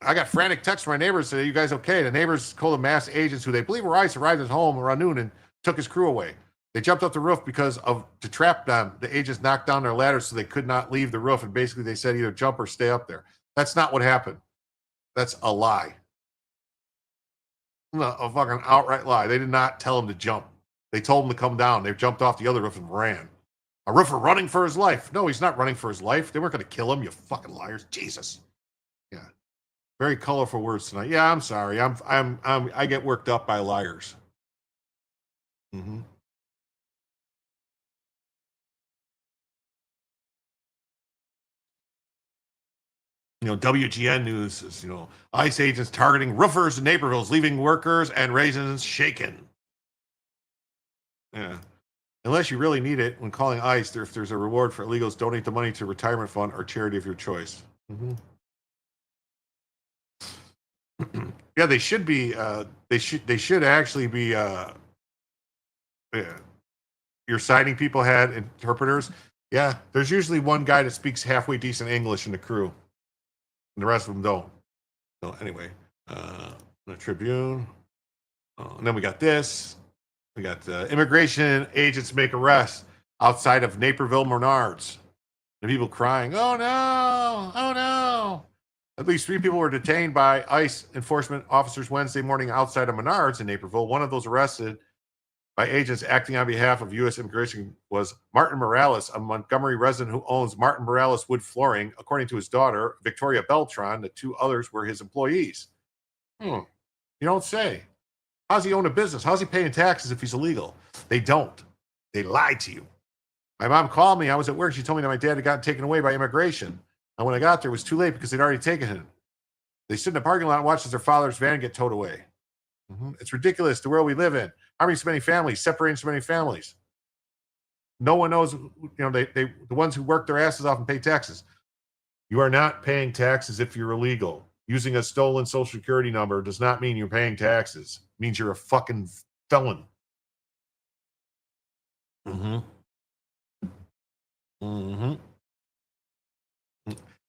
I got frantic texts from my neighbors saying, you guys okay? The neighbors called the masked agents who they believe were ICE arrived at his home around noon and took his crew away. They jumped off the roof to trap them. The agents knocked down their ladders so they could not leave the roof. And basically they said either jump or stay up there. That's not what happened. That's a lie. No, a fucking outright lie. They did not tell him to jump. They told him to come down. They jumped off the other roof and ran. A roofer running for his life. No, he's not running for his life. They weren't going to kill him, you fucking liars. Jesus. Yeah. Very colorful words tonight. Yeah, I'm sorry. I get worked up by liars. Mm-hmm. WGN News is, ICE agents targeting roofers in Naperville's, leaving workers and residents shaken. Yeah. Unless you really need it when calling ICE, if there's a reward for illegals, donate the money to a retirement fund or charity of your choice. Mm-hmm. Yeah, they should be. They should actually be. Your sighting people had interpreters. Yeah, there's usually one guy that speaks halfway decent English in the crew, and the rest of them don't. So anyway, the Tribune, and then we got this. We got immigration agents make arrests outside of Naperville Menards. And people crying, "Oh no! Oh no!" At least 3 people were detained by ICE enforcement officers Wednesday morning outside of Menards in Naperville. One of those arrested by agents acting on behalf of U.S. immigration was Martin Morales, a Montgomery resident who owns Martin Morales Wood Flooring. According to his daughter, Victoria Beltran, the 2 others were his employees. You don't say. How's he own a business? How's he paying taxes if he's illegal? They don't. They lied to you. My mom called me. I was at work. She told me that my dad had gotten taken away by immigration. And when I got there, it was too late because they'd already taken him. They stood in the parking lot and watched as their father's van get towed away. It's ridiculous, the world we live in. Harming so many families, separating so many families. No one knows, the ones who work their asses off and pay taxes. You are not paying taxes if you're illegal. Using a stolen social security number does not mean you're paying taxes. It means you're a fucking felon.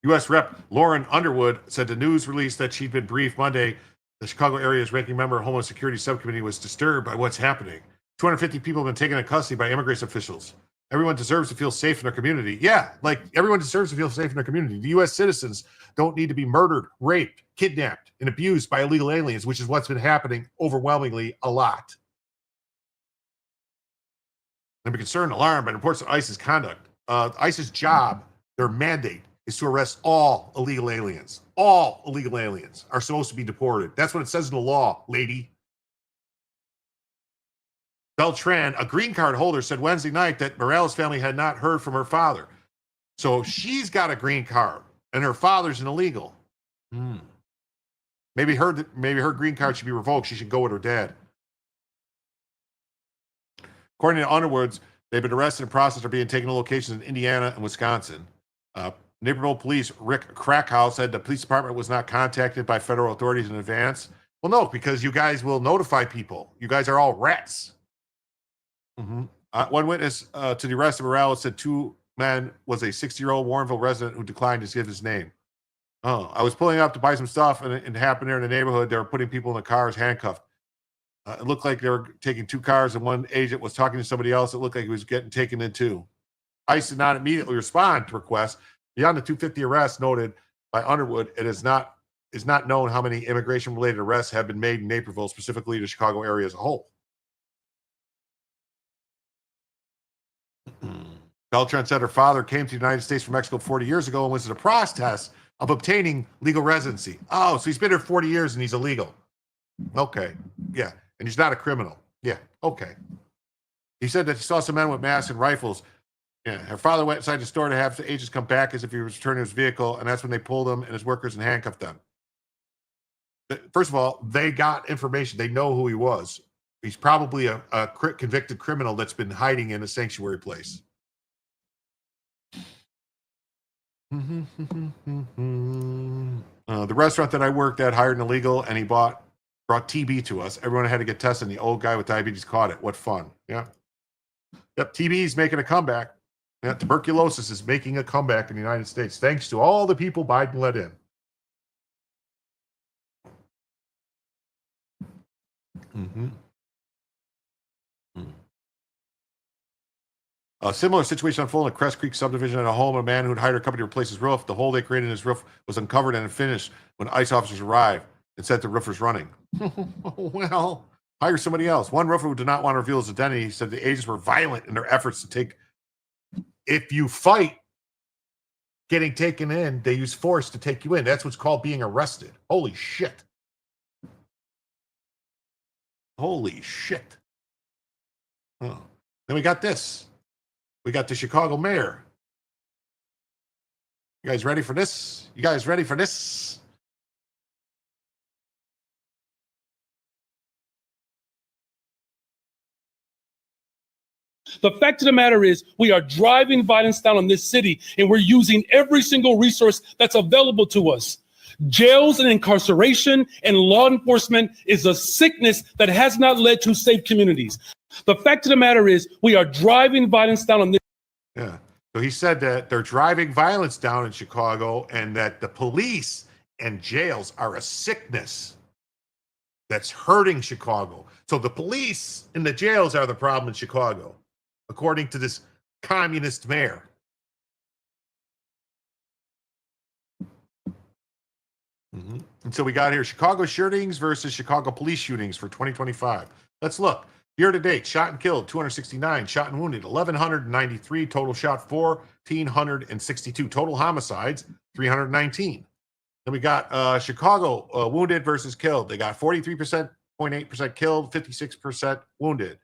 U.S. Rep. Lauren Underwood said the news release that she'd been briefed Monday. The Chicago area's ranking member of Homeland Security Subcommittee was disturbed by what's happening. 250 people have been taken into custody by immigration officials. Everyone deserves to feel safe in their community. Yeah, like everyone deserves to feel safe in their community. The U.S. citizens don't need to be murdered, raped, kidnapped, and abused by illegal aliens, which is what's been happening overwhelmingly a lot. And be concerned, alarmed by reports of ICE's conduct. ICE's job, their mandate, is to arrest all illegal aliens. All illegal aliens are supposed to be deported. That's what it says in the law, lady. Beltran, a green card holder, said Wednesday night that Morales' family had not heard from her father. So she's got a green card, and her father's an illegal. Maybe her green card should be revoked. She should go with her dad. According to Underwood, they've been arrested and processed or being taken to locations in Indiana and Wisconsin. Naperville Police Rick Krakow said the police department was not contacted by federal authorities in advance. Well, no, because you guys will notify people. You guys are all rats. One witness to the arrest of Morales said 2 men was a 60-year-old Warrenville resident who declined to give his name. I was pulling up to buy some stuff, and it happened there in the neighborhood. They were putting people in the cars handcuffed. It looked like they were taking 2 cars, and one agent was talking to somebody else. It looked like he was getting taken in too. ICE did not immediately respond to requests. Beyond the 250 arrests noted by Underwood, it is not known how many immigration-related arrests have been made in Naperville, specifically the Chicago area as a whole. Beltran said her father came to the United States from Mexico 40 years ago and was in the process of obtaining legal residency. Oh, so he's been here 40 years and he's illegal. Okay, yeah, and he's not a criminal. Yeah, okay. He said that he saw some men with masks and rifles. Yeah, her father went inside the store to have the agents come back as if he was returning his vehicle, and that's when they pulled him and his workers and handcuffed them. First of all, they got information. They know who he was. He's probably a convicted criminal that's been hiding in a sanctuary place. The restaurant that I worked at hired an illegal, and he brought TB to us. Everyone had to get tested, and the old guy with diabetes caught it. What fun. Yeah. Yep, TB is making a comeback. Yeah, tuberculosis is making a comeback in the United States, thanks to all the people Biden let in. A similar situation unfolded in Crest Creek subdivision at a home. A man who'd hired a company to replace his roof. The hole they created in his roof was uncovered and finished when ICE officers arrived and said the roof was running. Well, hire somebody else. One roofer who did not want to reveal his identity said the agents were violent in their efforts to take. If you fight getting taken in, they use force to take you in. That's what's called being arrested. Holy shit. Holy shit. Oh. Then we got this. We got the Chicago mayor. You guys ready for this? You guys ready for this? The fact of the matter is we are driving violence down on this city, and we're using every single resource that's available to us. Jails and incarceration and law enforcement is a sickness that has not led to safe communities. The fact of the matter is we are driving violence down on this. Yeah. So he said that they're driving violence down in Chicago and that the police and jails are a sickness that's hurting Chicago. So the police and the jails are the problem in Chicago, according to this communist mayor. And so we got here Chicago shootings versus Chicago police shootings for 2025. Let's look. Year to date, shot and killed 269, shot and wounded 1,193, total shot 1,462, total homicides 319. Then we got Chicago wounded versus killed. They got 43.8% killed, 56% wounded.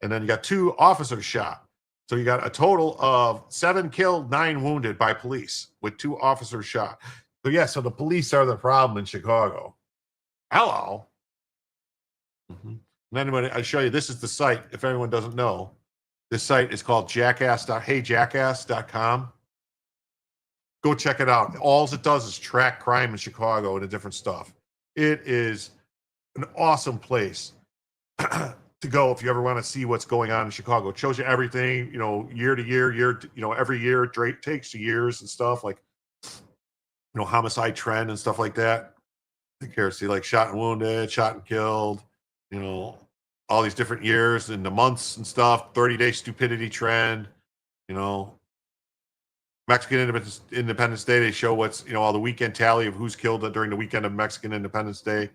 And then you got 2 officers shot. So you got a total of 7 killed, 9 wounded by police with 2 officers shot. So yeah, so the police are the problem in Chicago. Hello. And then I show you, this is the site, if anyone doesn't know. This site is called heyjackass.com. Go check it out. All it does is track crime in Chicago and the different stuff. It is an awesome place to go if you ever want to see what's going on in Chicago. It shows you everything, year to year, every year it takes years and stuff like, homicide trend and stuff like that. Take care, see like shot and wounded, shot and killed, all these different years and the months and stuff, 30-day stupidity trend, Mexican Independence Day, they show what's, all the weekend tally of who's killed during the weekend of Mexican Independence Day.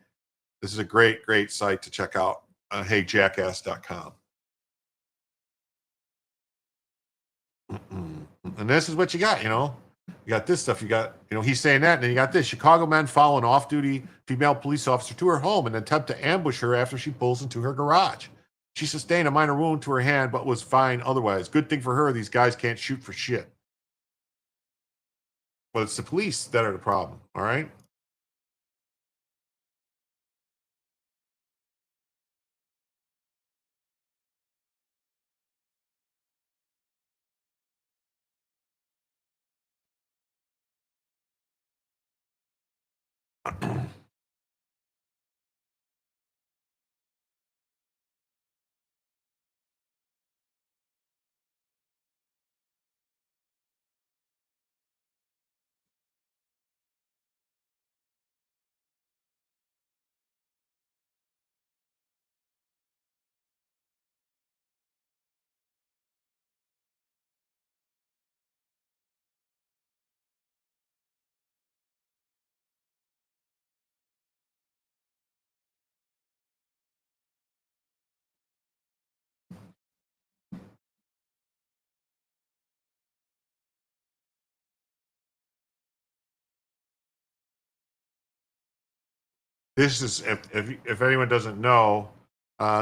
This is a great, great site to check out, heyjackass.com. And this is what you got, You got this stuff. You got, he's saying that, and then you got this. Chicago men follow an off-duty female police officer to her home and attempt to ambush her after she pulls into her garage. She sustained a minor wound to her hand, but was fine otherwise. Good thing for her, these guys can't shoot for shit. But it's the police that are the problem, all right? This is, if anyone doesn't know,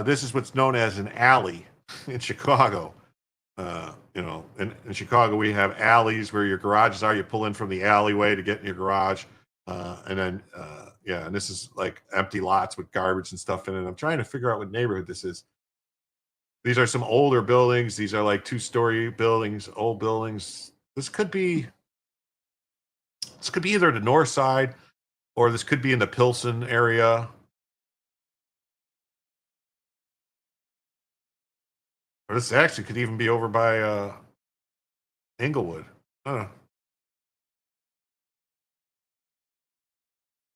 this is what's known as an alley in Chicago. In Chicago, we have alleys where your garages are. You pull in from the alleyway to get in your garage. And then Yeah, and this is like empty lots with garbage and stuff in it. I'm trying to figure out what neighborhood this is. These are some older buildings. These are like 2-story buildings, old buildings. This could be either the north side or this could be in the Pilsen area. Or this actually could even be over by Inglewood. Huh.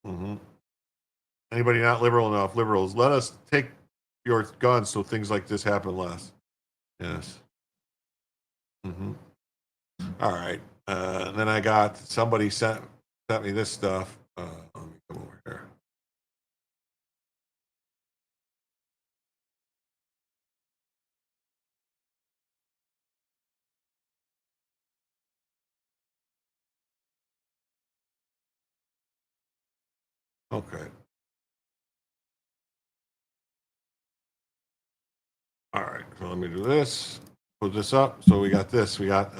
Mm-hmm. Anybody not liberal enough? Liberals, let us take your guns so things like this happen less. Yes. Mm-hmm. All right. Then I got somebody sent me this stuff. Let me come over here. Okay. All right. So let me do this. Put this up. So we got this. We got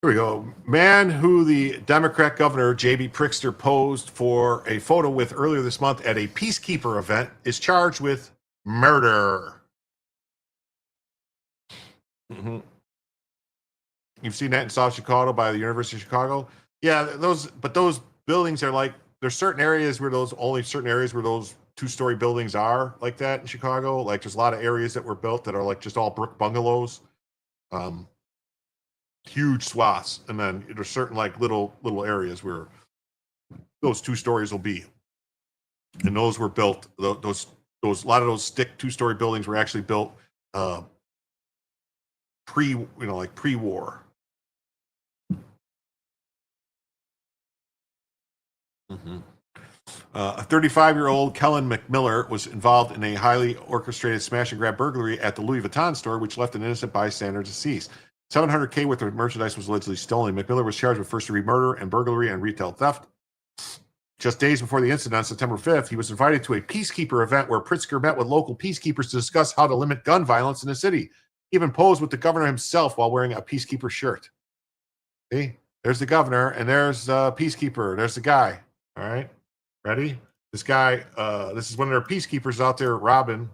here we go. Man who the Democrat governor, J.B. Pritzker, posed for a photo with earlier this month at a peacekeeper event is charged with murder. Mm-hmm. You've seen that in South Chicago by the University of Chicago. Yeah, those buildings are like, there's certain areas where those 2-story buildings are like that in Chicago. Like there's a lot of areas that were built that are like just all brick bungalows. Huge swaths, and then there's certain like little areas where those 2 stories will be, and those were built. Those a lot of those stick 2-story buildings were actually built pre-war. Mm-hmm. A 35-year-old Kellen McMiller was involved in a highly orchestrated smash and grab burglary at the Louis Vuitton store, which left an innocent bystander deceased. $700K worth of merchandise was allegedly stolen. McMiller was charged with first-degree murder and burglary and retail theft. Just days before the incident on September 5th, he was invited to a peacekeeper event where Pritzker met with local peacekeepers to discuss how to limit gun violence in the city. He even posed with the governor himself while wearing a peacekeeper shirt. See? There's the governor, and there's the peacekeeper. There's the guy. All right? Ready? This guy, this is one of their peacekeepers out there, Robin.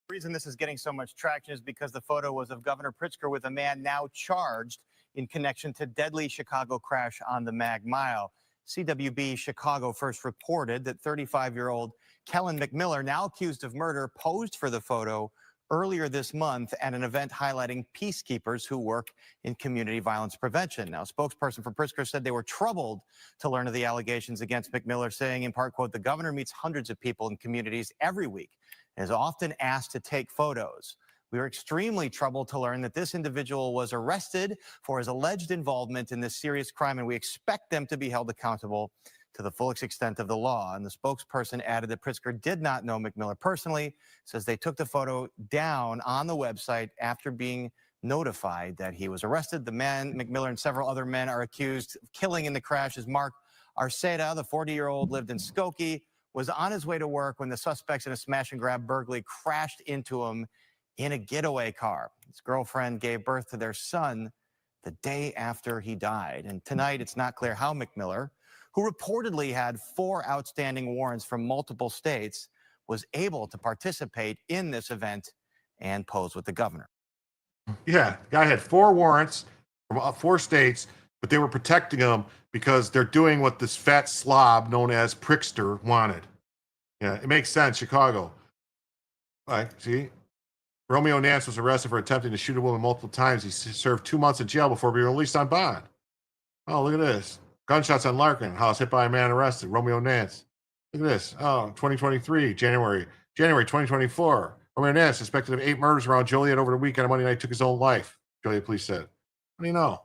The reason this is getting so much traction is because the photo was of Governor Pritzker with a man now charged in connection to deadly Chicago crash on the Mag Mile. CWB Chicago first reported that 35-year-old Kellen McMiller, now accused of murder, posed for the photo earlier this month at an event highlighting peacekeepers who work in community violence prevention. Now, a spokesperson for Pritzker said they were troubled to learn of the allegations against McMiller, saying in part, quote, the governor meets hundreds of people in communities every week and is often asked to take photos. We were extremely troubled to learn that this individual was arrested for his alleged involvement in this serious crime, and we expect them to be held accountable to the fullest extent of the law. And the spokesperson added that Pritzker did not know McMiller personally, says they took the photo down on the website after being notified that he was arrested. The man, McMiller, and several other men are accused of killing in the crash. As Mark Arceta, the 40-year-old, lived in Skokie, was on his way to work when the suspects in a smash and grab burglary crashed into him in a getaway car. His girlfriend gave birth to their son the day after he died. And tonight, it's not clear how McMiller, who reportedly had 4 outstanding warrants from multiple states, was able to participate in this event and pose with the governor. Yeah, the guy had 4 warrants from 4 states, but they were protecting him because they're doing what this fat slob known as Pritzker wanted. Yeah, it makes sense, Chicago. All right, see? Romeo Nance was arrested for attempting to shoot a woman multiple times. He served 2 months in jail before being released on bond. Oh, look at this. Gunshots on Larkin. House hit by a man arrested. Romeo Nance. Look at this. Oh, 2023, January 2024. Romeo Nance, suspected of 8 murders around Joliet over the weekend on Monday night, took his own life. Joliet police said. What do you know?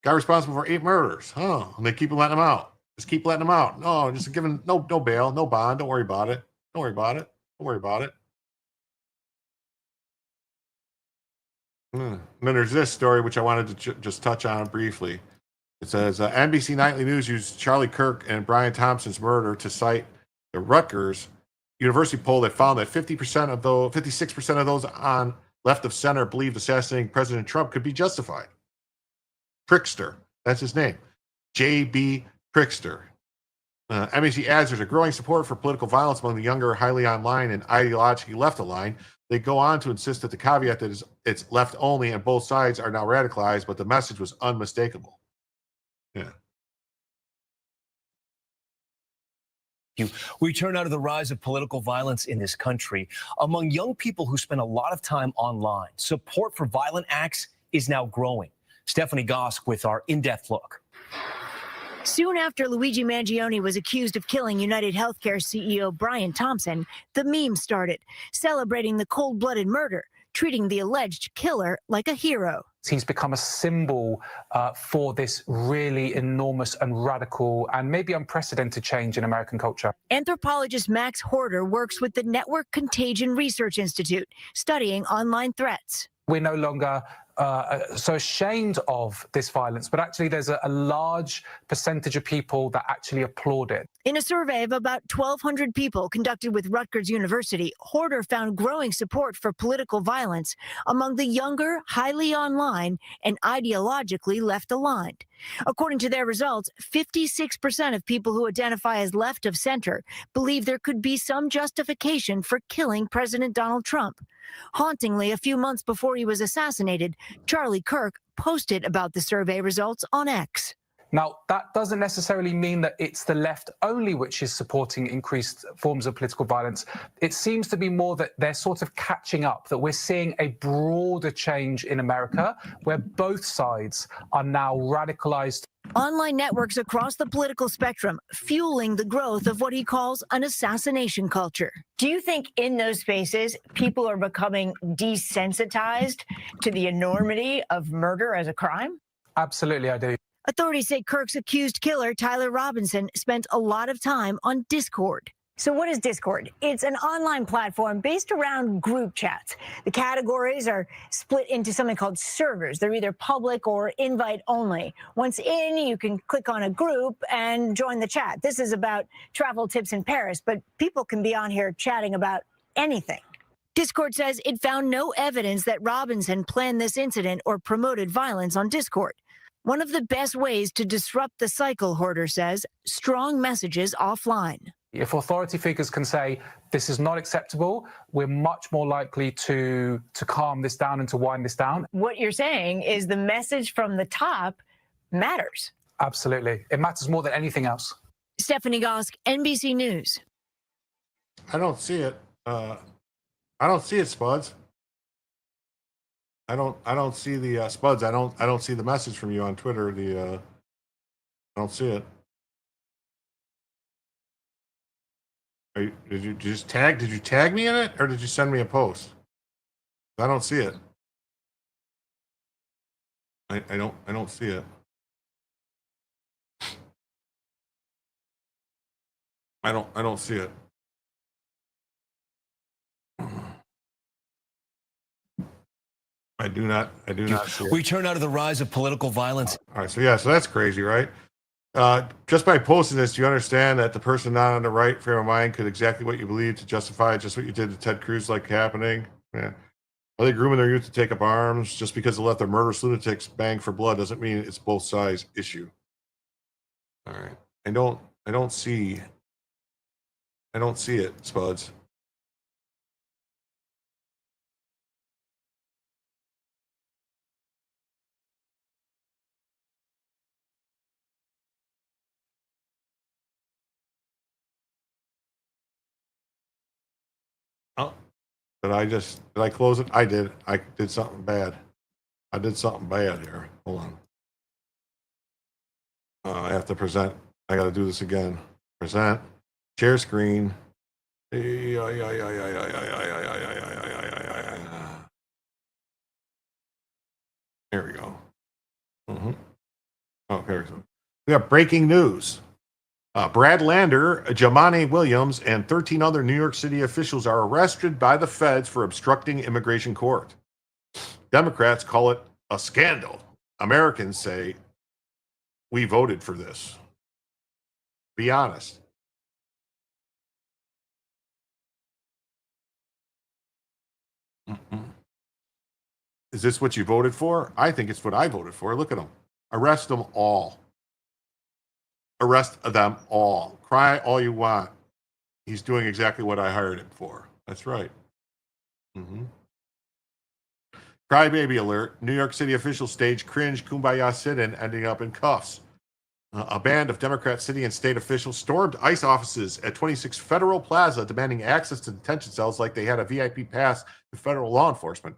Guy responsible for 8 murders. And they keep letting him out. Just keep letting him out. No, just giving no bail, no bond. Don't worry about it. Don't worry about it. Don't worry about it. And then there's this story, which I wanted to just touch on briefly. It says NBC Nightly News used Charlie Kirk and Brian Thompson's murder to cite the Rutgers University poll that found that 56% of those on left of center believed assassinating President Trump could be justified. Pritzker, that's his name. J.B. Pritzker. MEC adds there's a growing support for political violence among the younger, highly online, and ideologically left aligned. They go on to insist that the caveat that it's left only and both sides are now radicalized, but the message was unmistakable. Yeah. We turn now to the rise of political violence in this country. Among young people who spend a lot of time online, support for violent acts is now growing. Stephanie Gosk with our in-depth look. Soon after Luigi Mangione was accused of killing United Healthcare CEO Brian Thompson, the meme started, celebrating the cold-blooded murder, treating the alleged killer like a hero. He's become a symbol for this really enormous and radical and maybe unprecedented change in American culture. Anthropologist Max Horder works with the Network Contagion Research Institute, studying online threats. We're no longer so ashamed of this violence, but actually there's a large percentage of people that actually applaud it. In a survey of about 1,200 people conducted with Rutgers University, Horder found growing support for political violence among the younger, highly online, and ideologically left-aligned. According to their results, 56% of people who identify as left of center believe there could be some justification for killing President Donald Trump. Hauntingly, a few months before he was assassinated, Charlie Kirk posted about the survey results on X. Now, that doesn't necessarily mean that it's the left only which is supporting increased forms of political violence. It seems to be more that they're sort of catching up, that we're seeing a broader change in America where both sides are now radicalized. Online networks across the political spectrum fueling the growth of what he calls an assassination culture. Do you think in those spaces people are becoming desensitized to the enormity of murder as a crime? Absolutely, I do. Authorities say Kirk's accused killer, Tyler Robinson, spent a lot of time on Discord. So what is Discord? It's an online platform based around group chats. The categories are split into something called servers. They're either public or invite only. Once in, you can click on a group and join the chat. This is about travel tips in Paris, but people can be on here chatting about anything. Discord says it found no evidence that Robinson planned this incident or promoted violence on Discord. One of the best ways to disrupt the cycle, Horder says, strong messages offline. If authority figures can say this is not acceptable, we're much more likely to calm this down and to wind this down. What you're saying is the message from the top matters. Absolutely. It matters more than anything else. Stephanie Gosk, NBC News. I don't see it. I don't see it, Spuds. I don't see the Spuds. I don't see the message from you on Twitter. I don't see it. Did you tag me in it, or did you send me a post? I don't see it. I don't see it. I don't see it. I do not see it. We turn now to the rise of political violence. All right, so that's crazy, right? Just by posting this, do you understand that the person not on the right frame of mind could exactly what you believe to justify just what you did to Ted Cruz like happening? Yeah. Are they grooming their youth to take up arms? Just because they let their murderous lunatics bang for blood doesn't mean it's both sides issue. All right. I don't see it, Spuds. Oh, did I close it? I did. I did something bad. I did something bad here. Hold on. I have to present. I got to do this again. Present. Share screen. Here we go. Oh, here we go. We have breaking news. Brad Lander, Jamani Williams, and 13 other New York City officials are arrested by the feds for obstructing immigration court. Democrats call it a scandal. Americans say, we voted for this. Be honest. Is this what you voted for? I think it's what I voted for. Look at them. Arrest them all. arrest them all. Cry all you want. He's doing exactly what I hired him for. That's right. Crybaby alert. New York City officials stage cringe kumbaya sit-in ending up in cuffs. A band of Democrat city and state officials stormed ICE offices at 26 Federal Plaza demanding access to detention cells like they had a VIP pass to federal law enforcement.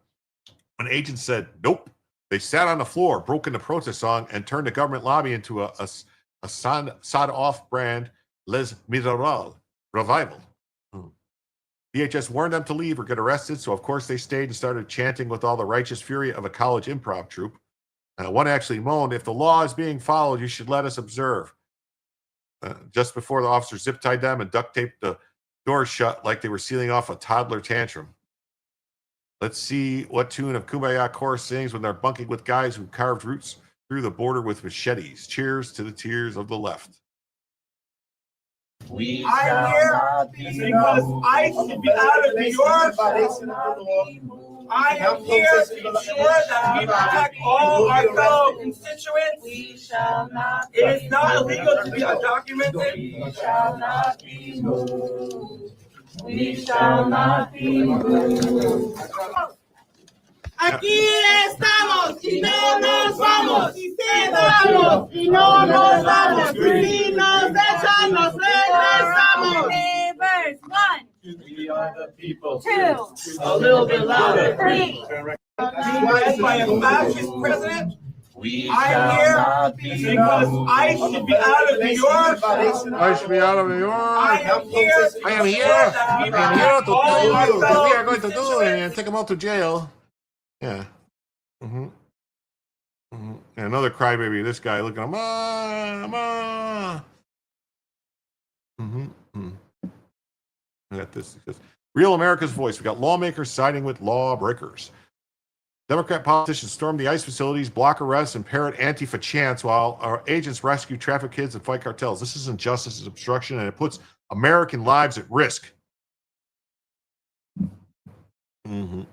When agents said nope, they sat on the floor, broke into protest song, and turned the government lobby into a sawed-off brand Les Miserables revival. DHS warned them to leave or get arrested, so of course they stayed and started chanting with all the righteous fury of a college improv troupe. One actually moaned, "If the law is being followed, you should let us observe." Just before the officers zip-tied them and duct-taped the doors shut like they were sealing off a toddler tantrum. Let's see what tune of Kumbaya Chorus sings when they're bunking with guys who carved roots through the border with machetes. Cheers to the tears of the left. I'm here because ICE should be out of New York. I am here to ensure that we protect all our fellow constituents. It is not illegal to be undocumented. We shall not be moved. We shall not be moved. Aquí estamos y no nos vamos. Estamos y no nos vamos. Si nos echan, nos regresamos. Neighbors, 1. We are the people. 2. A little bit louder. 3. Led by a fascist president. I'm here because ICE should be out of New York. I should be out of New York. I am here to tell you what we are going to do and take them all to jail. Yeah. And another crybaby. This guy looking at Ma. We got this. Real America's Voice. We got lawmakers siding with lawbreakers. Democrat politicians storm the ICE facilities, block arrests, and parrot Antifa chants while our agents rescue traffic kids and fight cartels. This isn't justice, it's obstruction, and it puts American lives at risk. It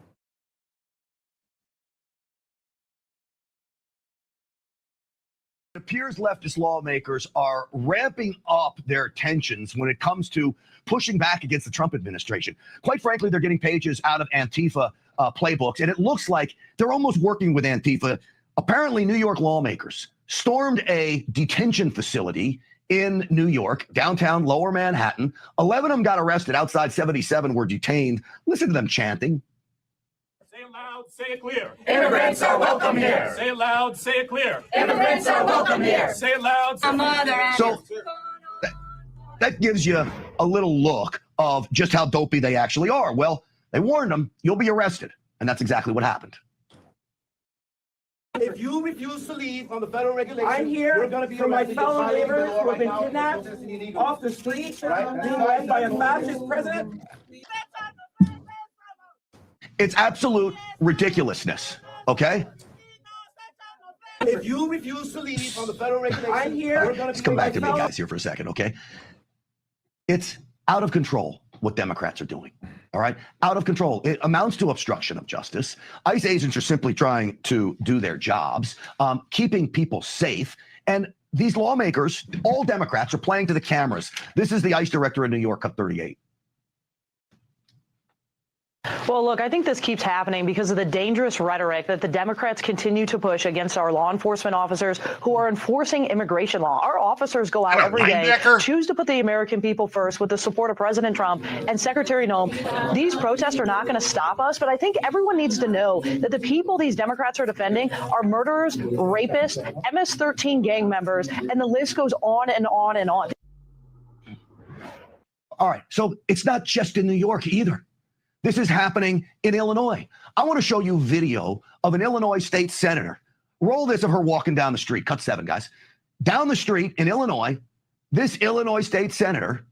appears leftist lawmakers are ramping up their tensions when it comes to pushing back against the Trump administration. Quite frankly, they're getting pages out of Antifa playbooks, and it looks like they're almost working with Antifa. Apparently, New York lawmakers stormed a detention facility in New York, downtown Lower Manhattan. 11 of them got arrested outside 77 were detained. Listen to them chanting. Say it loud, say it clear. Immigrants are welcome here. Say it loud, say it clear. Immigrants are welcome here. Say it loud. So that gives you a little look of just how dopey they actually are. Well, they warned them, you'll be arrested. And that's exactly what happened. If you refuse to leave on the federal regulations, I'm here you're going to be for my arrested. fellow You're neighbors who have been violating the law kidnapped off the street, being led by a fascist president. It's absolute ridiculousness, okay? If you refuse to leave on the federal regulations, I'm here. you're going to Let's be come back to me, arrested. guys, here for a second, okay? It's out of control what Democrats are doing, all right? Out of control. It amounts to obstruction of justice. ICE agents are simply trying to do their jobs, keeping people safe. And these lawmakers, all Democrats, are playing to the cameras. This is the ICE director in New York, Cut 38. Well, look, I think this keeps happening because of the dangerous rhetoric that the Democrats continue to push against our law enforcement officers who are enforcing immigration law. Our officers go out every day, choose to put the American people first with the support of President Trump and Secretary Noem. These protests are not going to stop us, but I think everyone needs to know that the people these Democrats are defending are murderers, rapists, MS-13 gang members, and the list goes on and on and on. All right, so it's not just in New York either. This is happening in Illinois. I want to show you video of an Illinois state senator. Roll this of her walking down the street. Cut 7, guys. Down the street in Illinois, this Illinois state senator,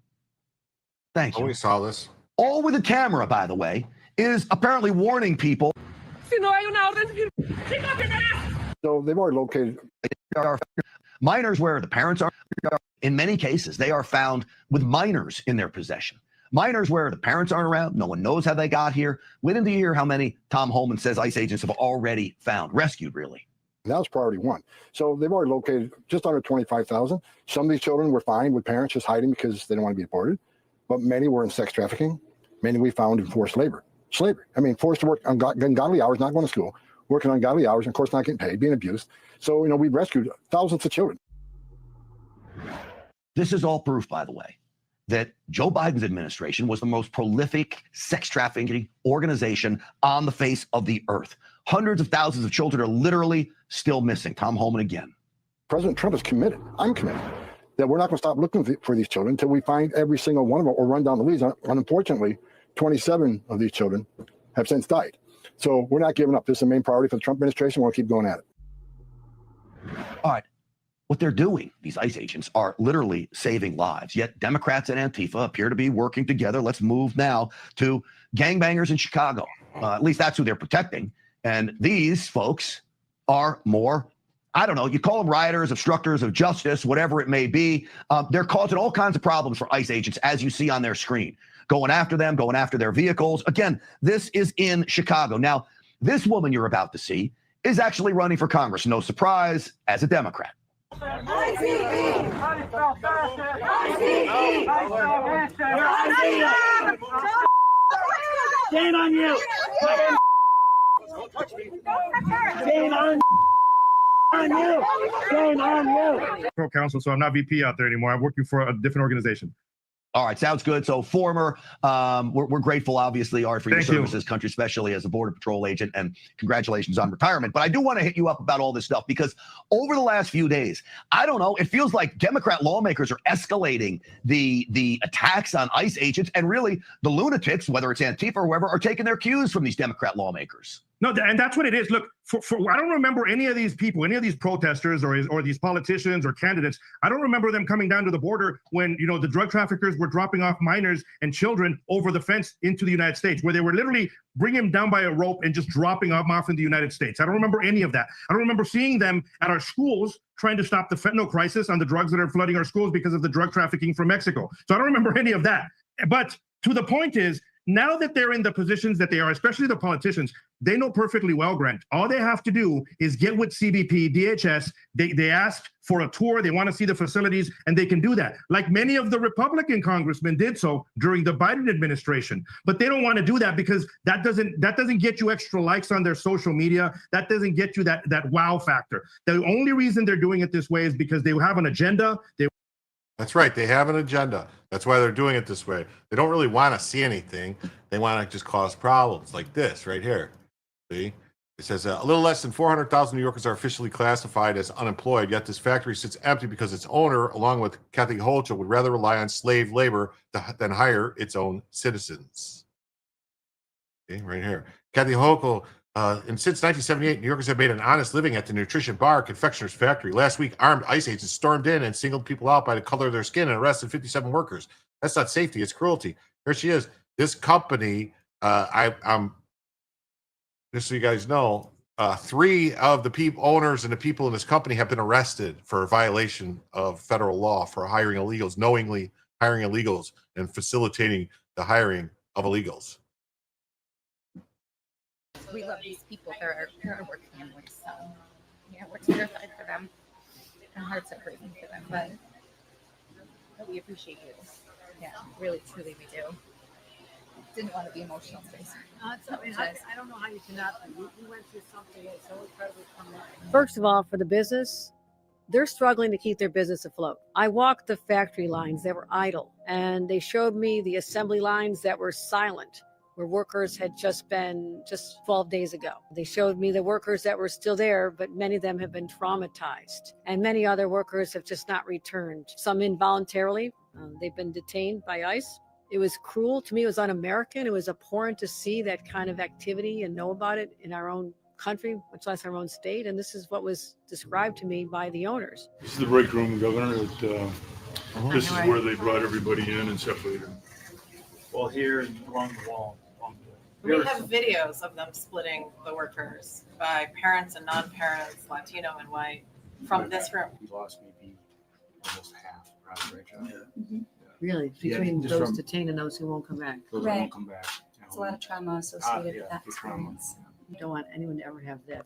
thank you. We saw this. All with a camera, by the way, is apparently warning people. So they've already located Minors where the parents are. In many cases, they are found with minors in their possession. Minors where the parents aren't around, no one knows how they got here. Wait until you hear how many Tom Holman says ICE agents have already found, rescued really. And that was priority one. So they've already located just under 25,000. Some of these children were fine with parents just hiding because they don't want to be deported. But many were in sex trafficking. Many we found in forced labor. Slavery. I mean, forced to work on ungodly hours, not going to school, working on ungodly hours, and of course not getting paid, being abused. So, we rescued thousands of children. This is all proof, by the way, that Joe Biden's administration was the most prolific sex trafficking organization on the face of the earth. Hundreds of thousands of children are literally still missing. Tom Holman again. President Trump is committed. I'm committed that we're not going to stop looking for these children until we find every single one of them or run down the leads. Unfortunately, 27 of these children have since died. So we're not giving up. This is the main priority for the Trump administration. We'll keep going at it. All right. What they're doing, these ICE agents, are literally saving lives. Yet Democrats and Antifa appear to be working together. Let's move now to gangbangers in Chicago. At least that's who they're protecting. And these folks are more, I don't know, you call them rioters, obstructors of justice, whatever it may be. They're causing all kinds of problems for ICE agents, as you see on their screen. Going after them, going after their vehicles. Again, this is in Chicago. Now, this woman you're about to see is actually running for Congress. No surprise, as a Democrat. Shame on you! Shame on you! Shame on you! Council, so I'm not VP out there anymore. I'm working for a different organization. All right, sounds good. So former, we're grateful, obviously, Art, for your services, country, especially as a Border Patrol agent, and congratulations on retirement. But I do want to hit you up about all this stuff because over the last few days, I don't know, it feels like Democrat lawmakers are escalating the attacks on ICE agents, and really the lunatics, whether it's Antifa or whoever, are taking their cues from these Democrat lawmakers. No, and that's what it is. Look, I don't remember any of these people, any of these protesters or these politicians or candidates. I don't remember them coming down to the border when, the drug traffickers were dropping off minors and children over the fence into the United States, where they were literally bringing them down by a rope and just dropping them off in the United States. I don't remember any of that. I don't remember seeing them at our schools trying to stop the fentanyl crisis on the drugs that are flooding our schools because of the drug trafficking from Mexico. So I don't remember any of that. But to the point is, now that they're in the positions that they are, especially the politicians, they know perfectly well, Grant. All they have to do is get with CBP, DHS. They ask for a tour. They want to see the facilities, and they can do that. Like many of the Republican congressmen did so during the Biden administration. But they don't want to do that because that doesn't get you extra likes on their social media. That doesn't get you that wow factor. The only reason they're doing it this way is because they have an agenda. That's right. They have an agenda. That's why they're doing it this way. They don't really want to see anything. They want to just cause problems like this right here. See? It says a little less than 400,000 New Yorkers are officially classified as unemployed, yet this factory sits empty because its owner, along with Kathy Hochul, would rather rely on slave labor than hire its own citizens. Okay, right here. Kathy Hochul, and since 1978, New Yorkers have made an honest living at the nutrition bar confectioner's factory. Last week, armed ICE agents stormed in and singled people out by the color of their skin and arrested 57 workers. That's not safety, it's cruelty. Here she is. This company, just so you guys know, 3 of the owners and the people in this company have been arrested for violation of federal law for hiring illegals, knowingly hiring illegals and facilitating the hiring of illegals. We love these people. They're our work families. So, we're terrified for them. Our hearts are hurting for them, but we appreciate you. Yeah, really, truly, we do. Didn't want to be emotional today. I don't know how you cannot. You went through something that's so incredibly traumatic. First of all, for the business, they're struggling to keep their business afloat. I walked the factory lines that were idle, and they showed me the assembly lines that were silent, where workers had just been 12 days ago. They showed me the workers that were still there, but many of them have been traumatized. And many other workers have just not returned. Some involuntarily, they've been detained by ICE. It was cruel. To me, it was un-American. It was abhorrent to see that kind of activity and know about it in our own country, much less our own state. And this is what was described to me by the owners. This is the break room, Governor. This is where they brought everybody in and separated them. Well, here and along the wall. We have videos of them splitting the workers by parents and non-parents, Latino and white, from this room. We lost maybe almost half, right, John? Mm-hmm. Really? Between those detained and those who won't come back? Those who won't come back. There's a lot of trauma associated with that experience. You don't want anyone to ever have that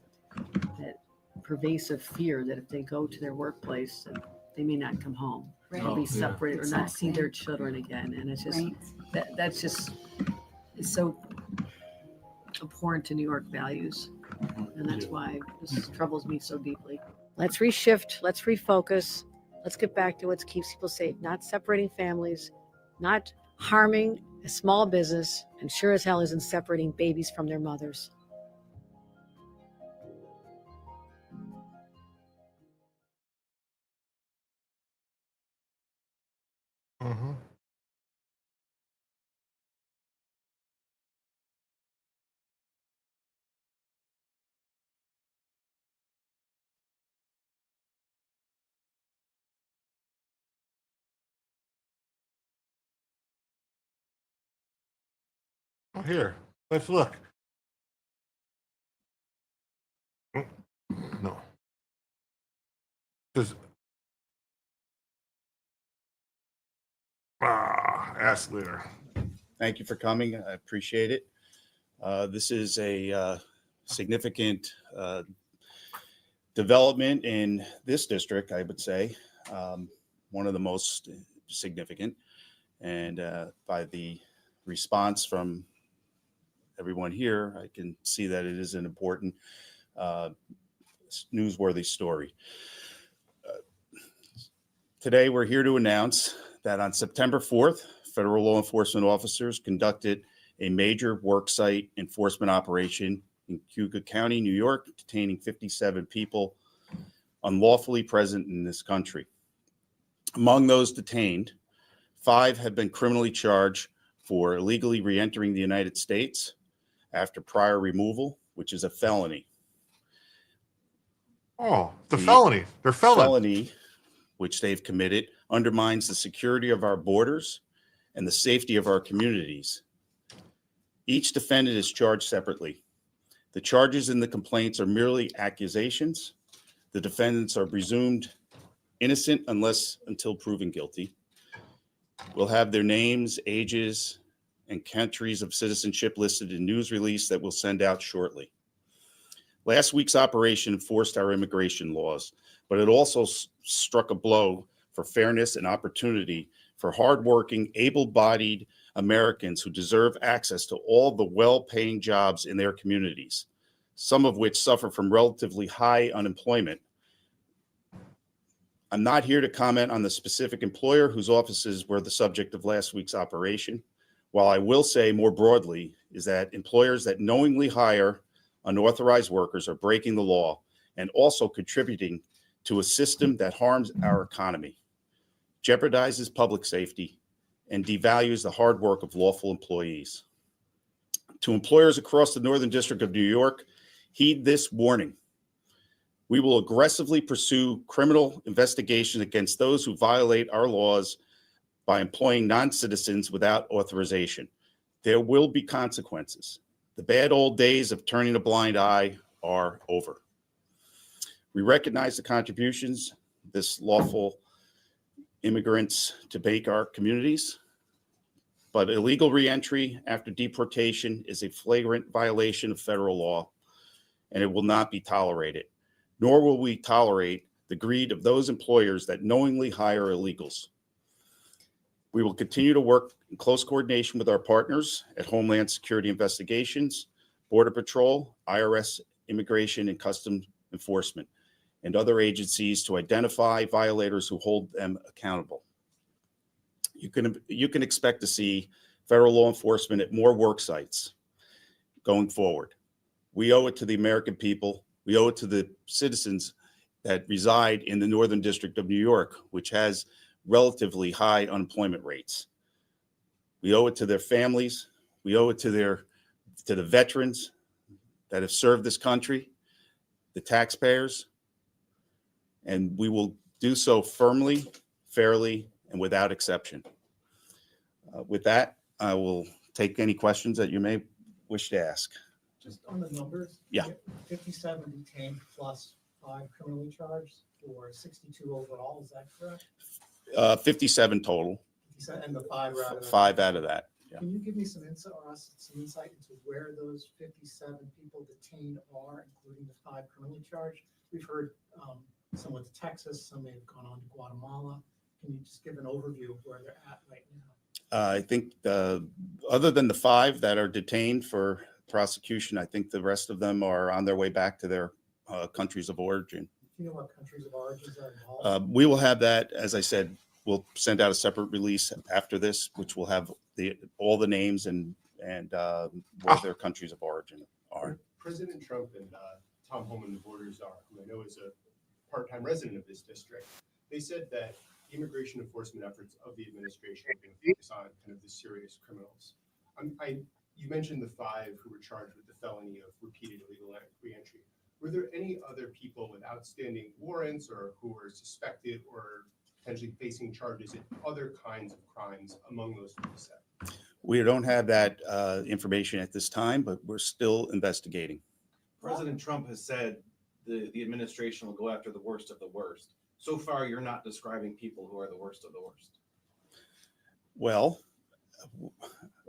pervasive fear that if they go to their workplace, that they may not come home. Right. They'll be separated or not see Exactly. their children again. And it's just, Right. that's just, it's so abhorrent to New York values. And that's why this troubles me so deeply. Let's reshift, let's refocus, let's get back to what keeps people safe, not separating families, not harming a small business, and sure as hell isn't separating babies from their mothers. Mm-hmm. Oh, here, let's look. No. Because ass leader. Thank you for coming. I appreciate it. This is a significant development in this district, I would say, one of the most significant. And by the response from everyone here, I can see that it is an important, newsworthy story. Today, we're here to announce that on September 4th, federal law enforcement officers conducted a major worksite enforcement operation in Cuyahoga County, New York, detaining 57 people unlawfully present in this country. Among those detained, 5 have been criminally charged for illegally re-entering the United States after prior removal, which is a felony. Oh, the felony. They're felons. Felony, which they've committed, undermines the security of our borders and the safety of our communities. Each defendant is charged separately. The charges in the complaints are merely accusations. The defendants are presumed innocent until proven guilty. We'll have their names, ages, and countries of citizenship listed in news release that we'll send out shortly. Last week's operation enforced our immigration laws, but it also struck a blow for fairness and opportunity for hardworking, able-bodied Americans who deserve access to all the well-paying jobs in their communities, some of which suffer from relatively high unemployment. I'm not here to comment on the specific employer whose offices were the subject of last week's operation. While I will say more broadly is that employers that knowingly hire unauthorized workers are breaking the law and also contributing to a system that harms our economy, jeopardizes public safety, and devalues the hard work of lawful employees. To employers across the Northern District of New York, heed this warning. We will aggressively pursue criminal investigation against those who violate our laws by employing non-citizens without authorization. There will be consequences. The bad old days of turning a blind eye are over. We recognize the contributions this lawful immigrants to make our communities, but illegal reentry after deportation is a flagrant violation of federal law, and it will not be tolerated, nor will we tolerate the greed of those employers that knowingly hire illegals. We will continue to work in close coordination with our partners at Homeland Security Investigations, Border Patrol, IRS, Immigration and Customs Enforcement, and other agencies to identify violators who hold them accountable. You can expect to see federal law enforcement at more work sites going forward. We owe it to the American people. We owe it to the citizens that reside in the Northern District of New York, which has relatively high unemployment rates. We owe it to their families. We owe it to the veterans that have served this country, the taxpayers, and we will do so firmly, fairly, and without exception. With that, I will take any questions that you may wish to ask. Just on the numbers. Yeah. 57 detained plus 5 criminally charged for 62 overall. Is that correct? 57 total. 57 and the 5 are out of that. 5 out of that. Yeah. Can you give me some insight or us some insight into where those 57 people detained are, including the 5 criminally charged? We've heard some went to Texas, some may have gone on to Guatemala. Can you just give an overview of where they're at right now? I think other than the 5 that are detained for prosecution, I think the rest of them are on their way back to their countries of origin. Do you know what countries of origins are involved? We will have that, as I said, we'll send out a separate release after this, which will have all the names and where their countries of origin are. President Trump and Tom Homan, the Borders czar, who I know is a part-time resident of this district, they said that immigration enforcement efforts of the administration are going to focus on kind of the serious criminals. You mentioned the 5 who were charged with the felony of repeated illegal reentry. Were there any other people with outstanding warrants or who were suspected or potentially facing charges in other kinds of crimes among those 57? We don't have that information at this time, but we're still investigating. President Trump has said the administration will go after the worst of the worst. So far, you're not describing people who are the worst of the worst. Well,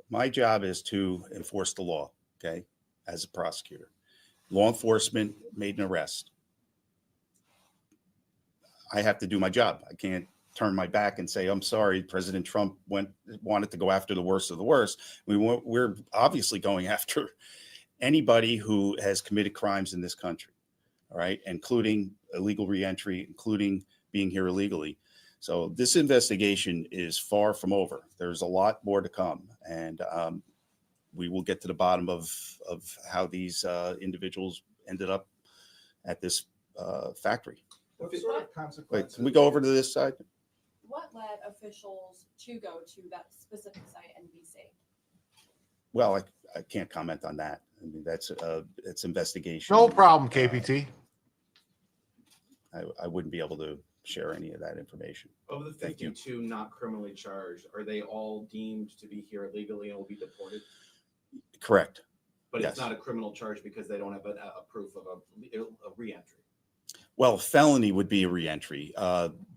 my job is to enforce the law, okay, as a prosecutor. Law enforcement made an arrest. I have to do my job. I can't turn my back and say, I'm sorry, President Trump wanted to go after the worst of the worst. We're obviously going after anybody who has committed crimes in this country, all right, including illegal reentry, including being here illegally. So this investigation is far from over. There's a lot more to come, and we will get to the bottom of how these individuals ended up at this factory. What sort of consequences? Wait, can we go over to this side? What led officials to go to that specific site and be safe? Well, I can't comment on that. I mean, it's investigation. No problem, KPT. I wouldn't be able to share any of that information. Of the 52 not criminally charged, are they all deemed to be here illegally and will be deported? Correct. But Yes. it's not a criminal charge because they don't have a proof of a reentry. Well, felony would be a reentry.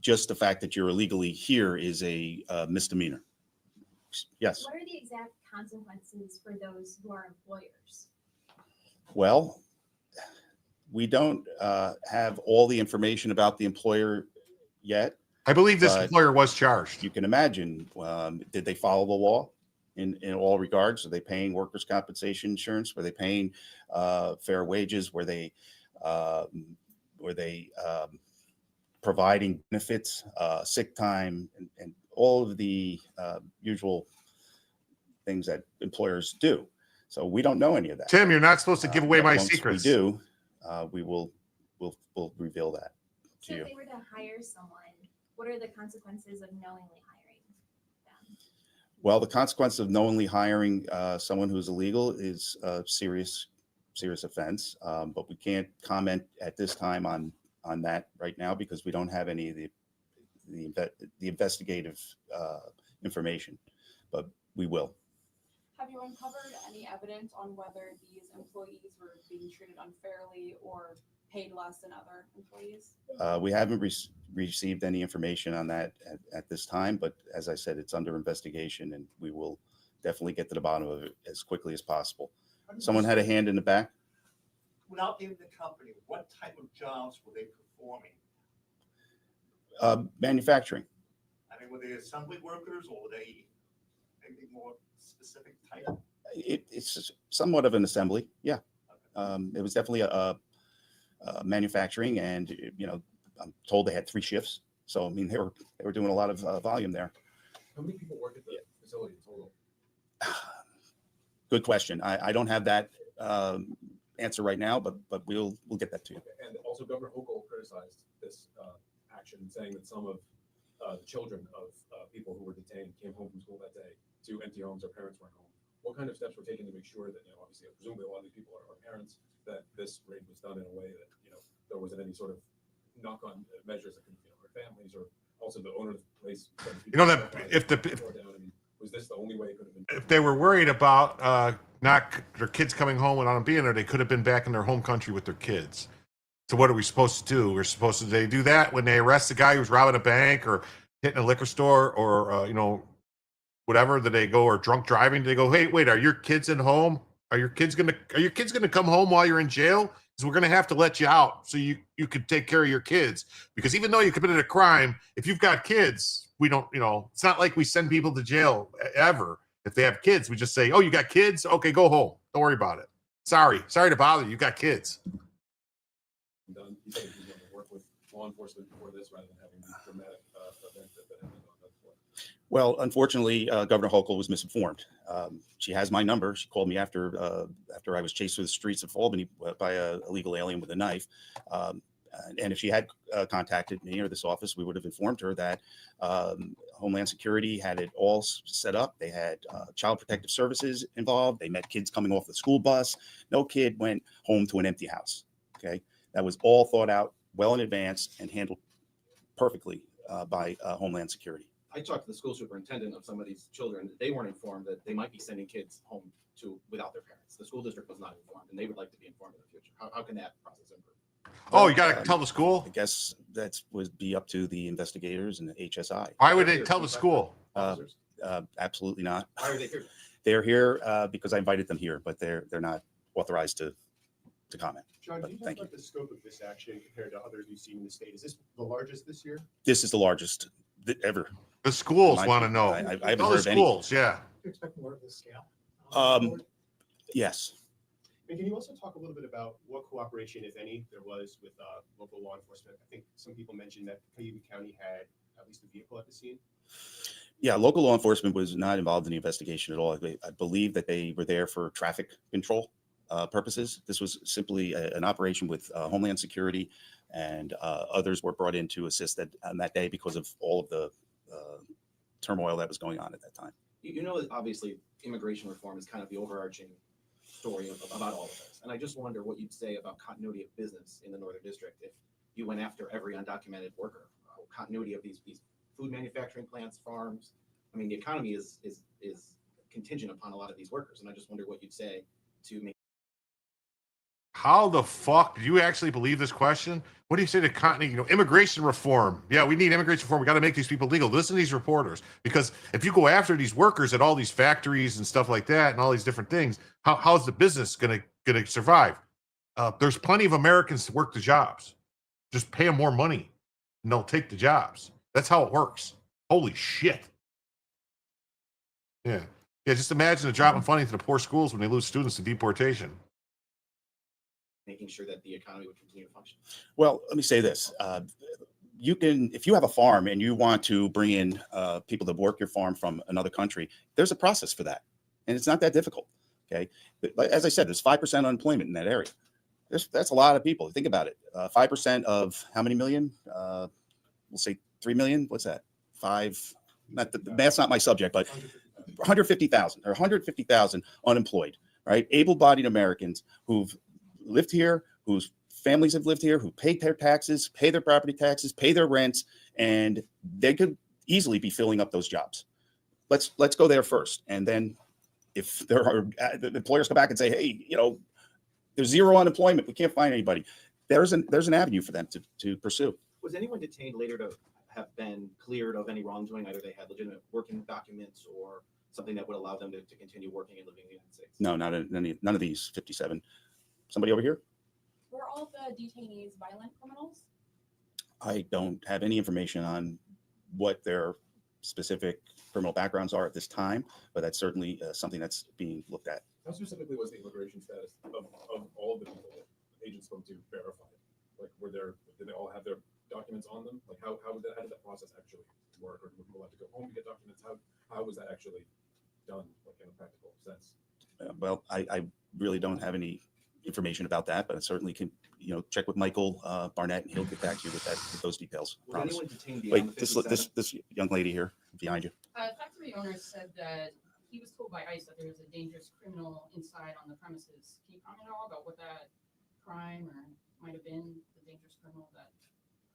Just the fact that you're illegally here is a misdemeanor. Yes. What are the exact consequences for those who are employers? Well, we don't have all the information about the employer yet. I believe this but employer was charged. You can imagine, did they follow the law in all regards? Are they paying workers' compensation insurance? Were they paying fair wages? Were they providing benefits, sick time, and all of the usual things that employers do? So we don't know any of that. Tim, you're not supposed to give away my Once secrets. we do, we'll reveal that So to you. if they were to hire someone, what are the consequences of knowingly hiring them? Well, the consequence of knowingly hiring someone who's illegal is a serious offense, but we can't comment at this time on that right now because we don't have any of the investigative information, but we will. Have you uncovered any evidence on whether these employees were being treated unfairly or paid less than other employees? We haven't received any information on that at this time, but as I said, it's under investigation and we will definitely get to the bottom of it as quickly as possible. Someone had a hand in the back? Without naming the company, what type of jobs were they performing? Manufacturing. I mean, were they assembly workers or were they anything more specific type? It's somewhat of an assembly, yeah. It was definitely a manufacturing, and I'm told they had 3 shifts. So I mean, they were doing a lot of volume there. How many people work at the facility total? Good question. I don't have that answer right now, but we'll get that to you. And also, Governor Hochul criticized this action, saying that some of the children of people who were detained came home from school that day to empty homes. Their parents weren't home. What kind of steps were taken to make sure that, obviously, presumably a lot of these people are parents, that this raid was done in a way that, there wasn't any sort of knock-on measures that could, hurt families, or also the owner of the place. Was this the only way it could have been? If they were worried about not their kids coming home without them being there, they could have been back in their home country with their kids. So what are we supposed to do? We're supposed to they do that when they arrest the guy who's robbing a bank or hitting a liquor store or whatever, that they go, or drunk driving, they go, hey, wait, are your kids at home? Are your kids gonna come home while you're in jail? Because we're gonna have to let you out so you could take care of your kids. Because even though you committed a crime, if you've got kids, we don't, it's not like we send people to jail ever. If they have kids, we just say, oh, you got kids? Okay, go home. Don't worry about it. Sorry to bother you. You got kids. You said he's going to work with law enforcement before this rather than having these dramatic events that happened on that floor. Well, unfortunately, Governor Hochul was misinformed. She has my number. She called me after I was chased through the streets of Albany by a illegal alien with a knife. And if she had contacted me or this office, we would have informed her that Homeland Security had it all set up. They had Child Protective Services involved. They met kids coming off the school bus. No kid went home to an empty house. Okay, that was all thought out well in advance and handled perfectly by Homeland Security. I talked to the school superintendent of some of these children. They weren't informed that they might be sending kids home without their parents. The school district was not informed, and they would like to be informed in the future. How can that process improve? Oh, you got to tell the school? I guess that would be up to the investigators and the HSI. Why would they tell the school? Absolutely not. Why are they here? They're here because I invited them here, but they're not authorized to comment. John, But can you talk thank you. about the scope of this action compared to others you've seen in the state? Is this the largest this year? This is the largest ever. The schools want to know. I haven't Tell the heard any. schools, yeah. You expect more of this scale? Yes. And can you also talk a little bit about what cooperation, if any, there was with local law enforcement? I think some people mentioned that Cayuga County had at least a vehicle at the scene. Yeah, local law enforcement was not involved in the investigation at all. I believe that they were there for traffic control purposes. This was simply an operation with Homeland Security, and others were brought in to assist on that day because of all of the turmoil that was going on at that time. You know, that obviously immigration reform is kind of the overarching story about all of this. And I just wonder what you'd say about continuity of business in the Northern District if you went after every undocumented worker. Continuity of these food manufacturing plants, farms. I mean, the economy is contingent upon a lot of these workers. And I just wonder what you'd say to make. How the fuck do you actually believe this question? What do you say to continuity? Immigration reform. Yeah, we need immigration reform. We got to make these people legal. Listen to these reporters, because if you go after these workers at all these factories and stuff like that, and all these different things, how's the business gonna survive? There's plenty of Americans to work the jobs. Just pay them more money, and they'll take the jobs. That's how it works. Holy shit. Yeah. Just imagine the dropping funding to the poor schools when they lose students to deportation. Making sure that the economy would continue to function. Well, let me say this. You can, if you have a farm and you want to bring in people to work your farm from another country, there's a process for that. And it's not that difficult. Okay. But as I said, there's 5% unemployment in that area. That's a lot of people. Think about it. 5% of how many million? We'll say 3 million. What's that? That's not my subject, but 150,000 or 150,000 unemployed, right? Able-bodied Americans who've lived here, whose families have lived here, who pay their taxes, pay their property taxes, pay their rents, and they could easily be filling up those jobs. Let's go there first. And then if there are the employers come back and say, hey, there's zero unemployment, we can't find anybody, there's an avenue for them to pursue. Was anyone detained later to have been cleared of any wrongdoing? Either they had legitimate working documents or something that would allow them to continue working and living in the United States? No, none of these 57. Somebody over here? Were all the detainees violent criminals? I don't have any information on what their specific criminal backgrounds are at this time, but that's certainly something that's being looked at. How specifically was the immigration status of all of the people that agents spoke to verified? Like, did they all have their documents on them? Like, how did that process actually work? Or were people allowed to go home to get documents? How was that actually done, like in a practical sense? Well, I really don't have any information about that, but I certainly can, check with Michael Barnett, and he'll get back to you with those details. Was anyone detained Wait, beyond the 57? this young lady here behind you. Factory owner said that he was told by ICE that there was a dangerous criminal inside on the premises. Can you comment at all about what that crime or might have been, the dangerous criminal that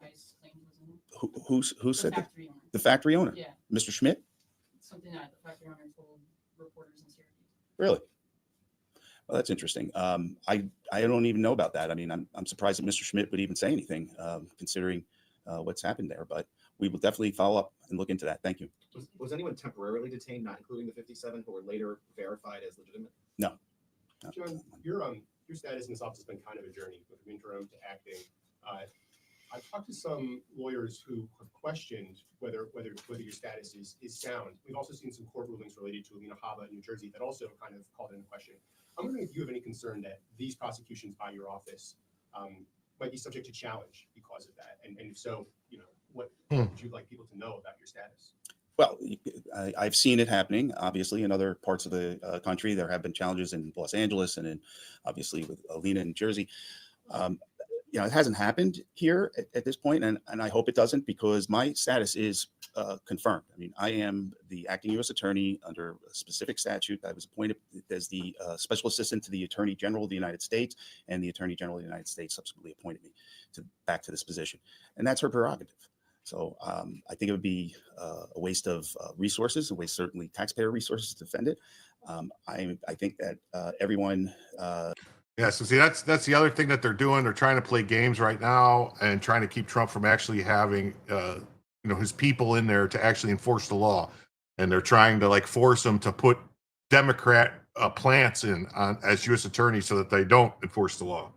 ICE claimed was in it? Who said that? Factory owner. The factory owner? Yeah. Mr. Schmidt? Something that the factory owner told reporters in Syracuse. Really? Well, that's interesting. I don't even know about that. I mean, I'm surprised that Mr. Schmidt would even say anything, considering what's happened there. But we will definitely follow up and look into that. Thank you. Was anyone temporarily detained, not including the 57 who were later verified as legitimate? No. John, your status in this office has been kind of a journey from interim to acting. I've talked to some lawyers who have questioned whether your status is sound. We've also seen some court rulings related to Ilhan Omar in New Jersey that also kind of called into question. I'm wondering if you have any concern that these prosecutions by your office might be subject to challenge because of that, and if so, what would you like people to know about your status? Well, I've seen it happening, obviously, in other parts of the country. There have been challenges in Los Angeles and obviously with Alina in Jersey. It hasn't happened here at this point, and I hope it doesn't, because my status is confirmed. I mean, I am the acting U.S. attorney under a specific statute. I was appointed as the special assistant to the Attorney General of the United States, and the Attorney General of the United States subsequently appointed me back to this position, and that's her prerogative. So I think it would be a waste of resources, a waste certainly taxpayer resources to defend it. I think that everyone. Yeah, so see, that's the other thing that they're doing. They're trying to play games right now and trying to keep Trump from actually having, his people in there to actually enforce the law. And they're trying to force him to put Democrat plants in as U.S. attorneys so that they don't enforce the law.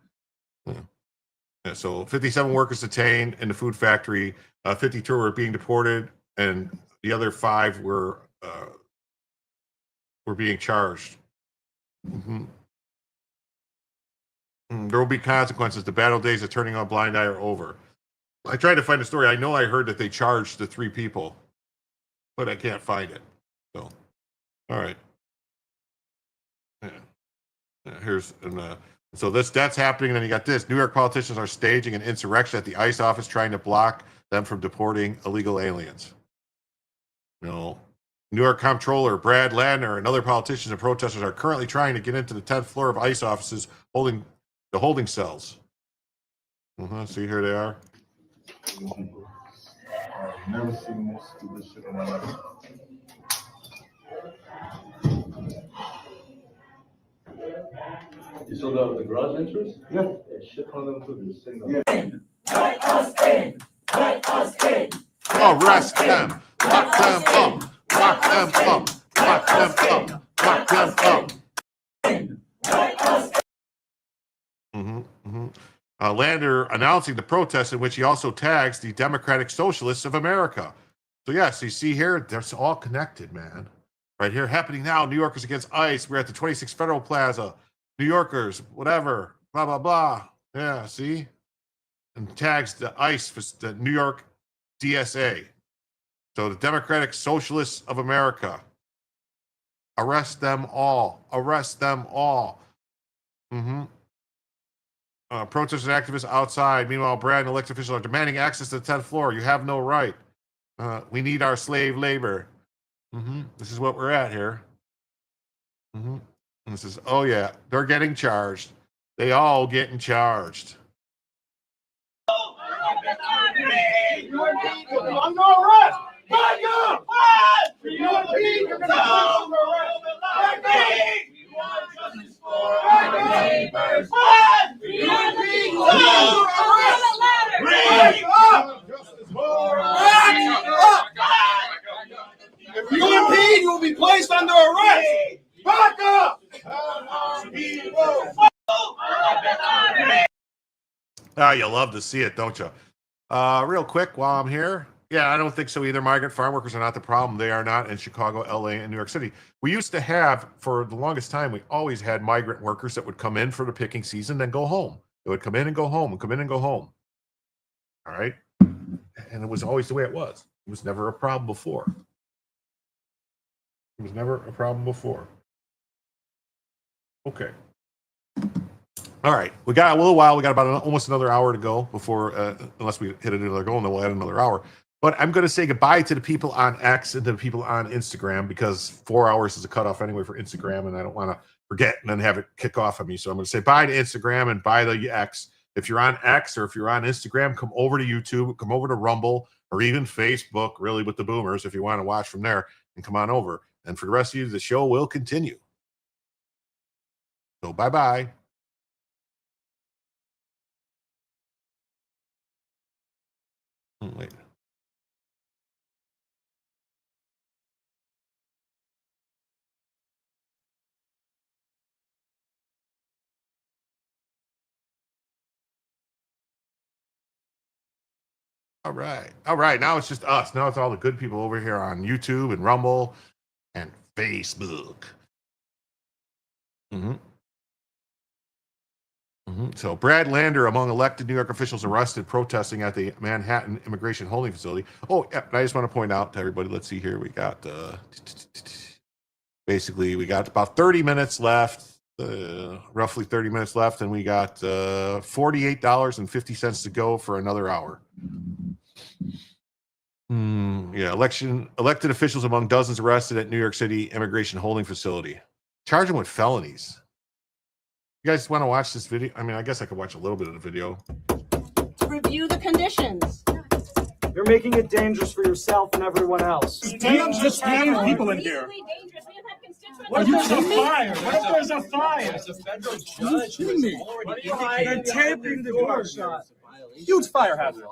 Yeah, so 57 workers detained in the food factory, 52 were being deported, and the other 5 were being charged. Mm-hmm. There will be consequences. The battle days of turning on a blind eye are over. I tried to find a story. I know I heard that they charged the 3 people, but I can't find it. So, all right. Here's so that's happening. And then you got this: New York politicians are staging an insurrection at the ICE office, trying to block them from deporting illegal aliens. New York Comptroller Brad Ladner and other politicians and protesters are currently trying to get into the 10th floor of ICE offices, holding the holding cells. See, here they are. I've never seen more stupid shit in my life. You saw the garage entrance? Yeah. Shit on them too. They're sitting there. Let us in! Let us in! Arrest them! Lock them up! Lock them up! Lock them up! Lock them up! Lander announcing the protest in which he also tags the Democratic Socialists of America. So yes, you see here, they're all connected, man. Right here, happening now, New Yorkers against ICE. We're at the 26th Federal Plaza. New Yorkers, whatever, blah, blah, blah. Yeah, see? And tags the ICE for the New York DSA. So the Democratic Socialists of America. Arrest them all. Arrest them all. Protesters and activists outside. Meanwhile, Brad and elected officials are demanding access to the 10th floor. You have no right. We need our slave labor. This is what we're at here. And this is, oh yeah, they're getting charged. They all getting charged. Under arrest! Back up! You want justice for our neighbors! You want If you impede, you will be placed under arrest! Back up! You love to see it, don't you? Real quick, while I'm here, yeah, I don't think so either. Migrant farm workers are not the problem. They are not in Chicago, LA, and New York City. We used to have, for the longest time, we always had migrant workers that would come in for the picking season, then go home. They would come in and go home, and come in and go home. All right? And it was always the way it was. It was never a problem before. It was never a problem before. Okay. All right, we got a little while. We got about almost another hour to go before, unless we hit another goal, and then we'll add another hour. But I'm going to say goodbye to the people on X and to the people on Instagram, because 4 hours is a cutoff anyway for Instagram, and I don't want to forget and then have it kick off on me. So I'm going to say bye to Instagram and bye to X. If you're on X or if you're on Instagram, come over to YouTube, come over to Rumble, or even Facebook, really with the boomers, if you want to watch from there, and come on over. And for the rest of you, the show will continue. So bye-bye. Wait. All right. All right. Now it's just us. Now it's all the good people over here on YouTube and Rumble and Facebook. Mm-hmm. So Brad Lander, among elected New York officials arrested protesting at the Manhattan Immigration Holding Facility. Oh, yeah. And I just want to point out to everybody, let's see here. We got basically, we got about 30 minutes left, roughly 30 minutes left, and we got $48.50 to go for another hour. Yeah, elected officials among dozens arrested at New York City Immigration Holding Facility. Charge them with felonies. You guys want to watch this video? I mean, I guess I could watch a little bit of the video. Review the conditions. You're making it dangerous for yourself and everyone else. Just people in here. What if there's a fire? What if there's a fire? It's a federal judge who kidding me? has already They're taping the door shut. Huge fire hazard.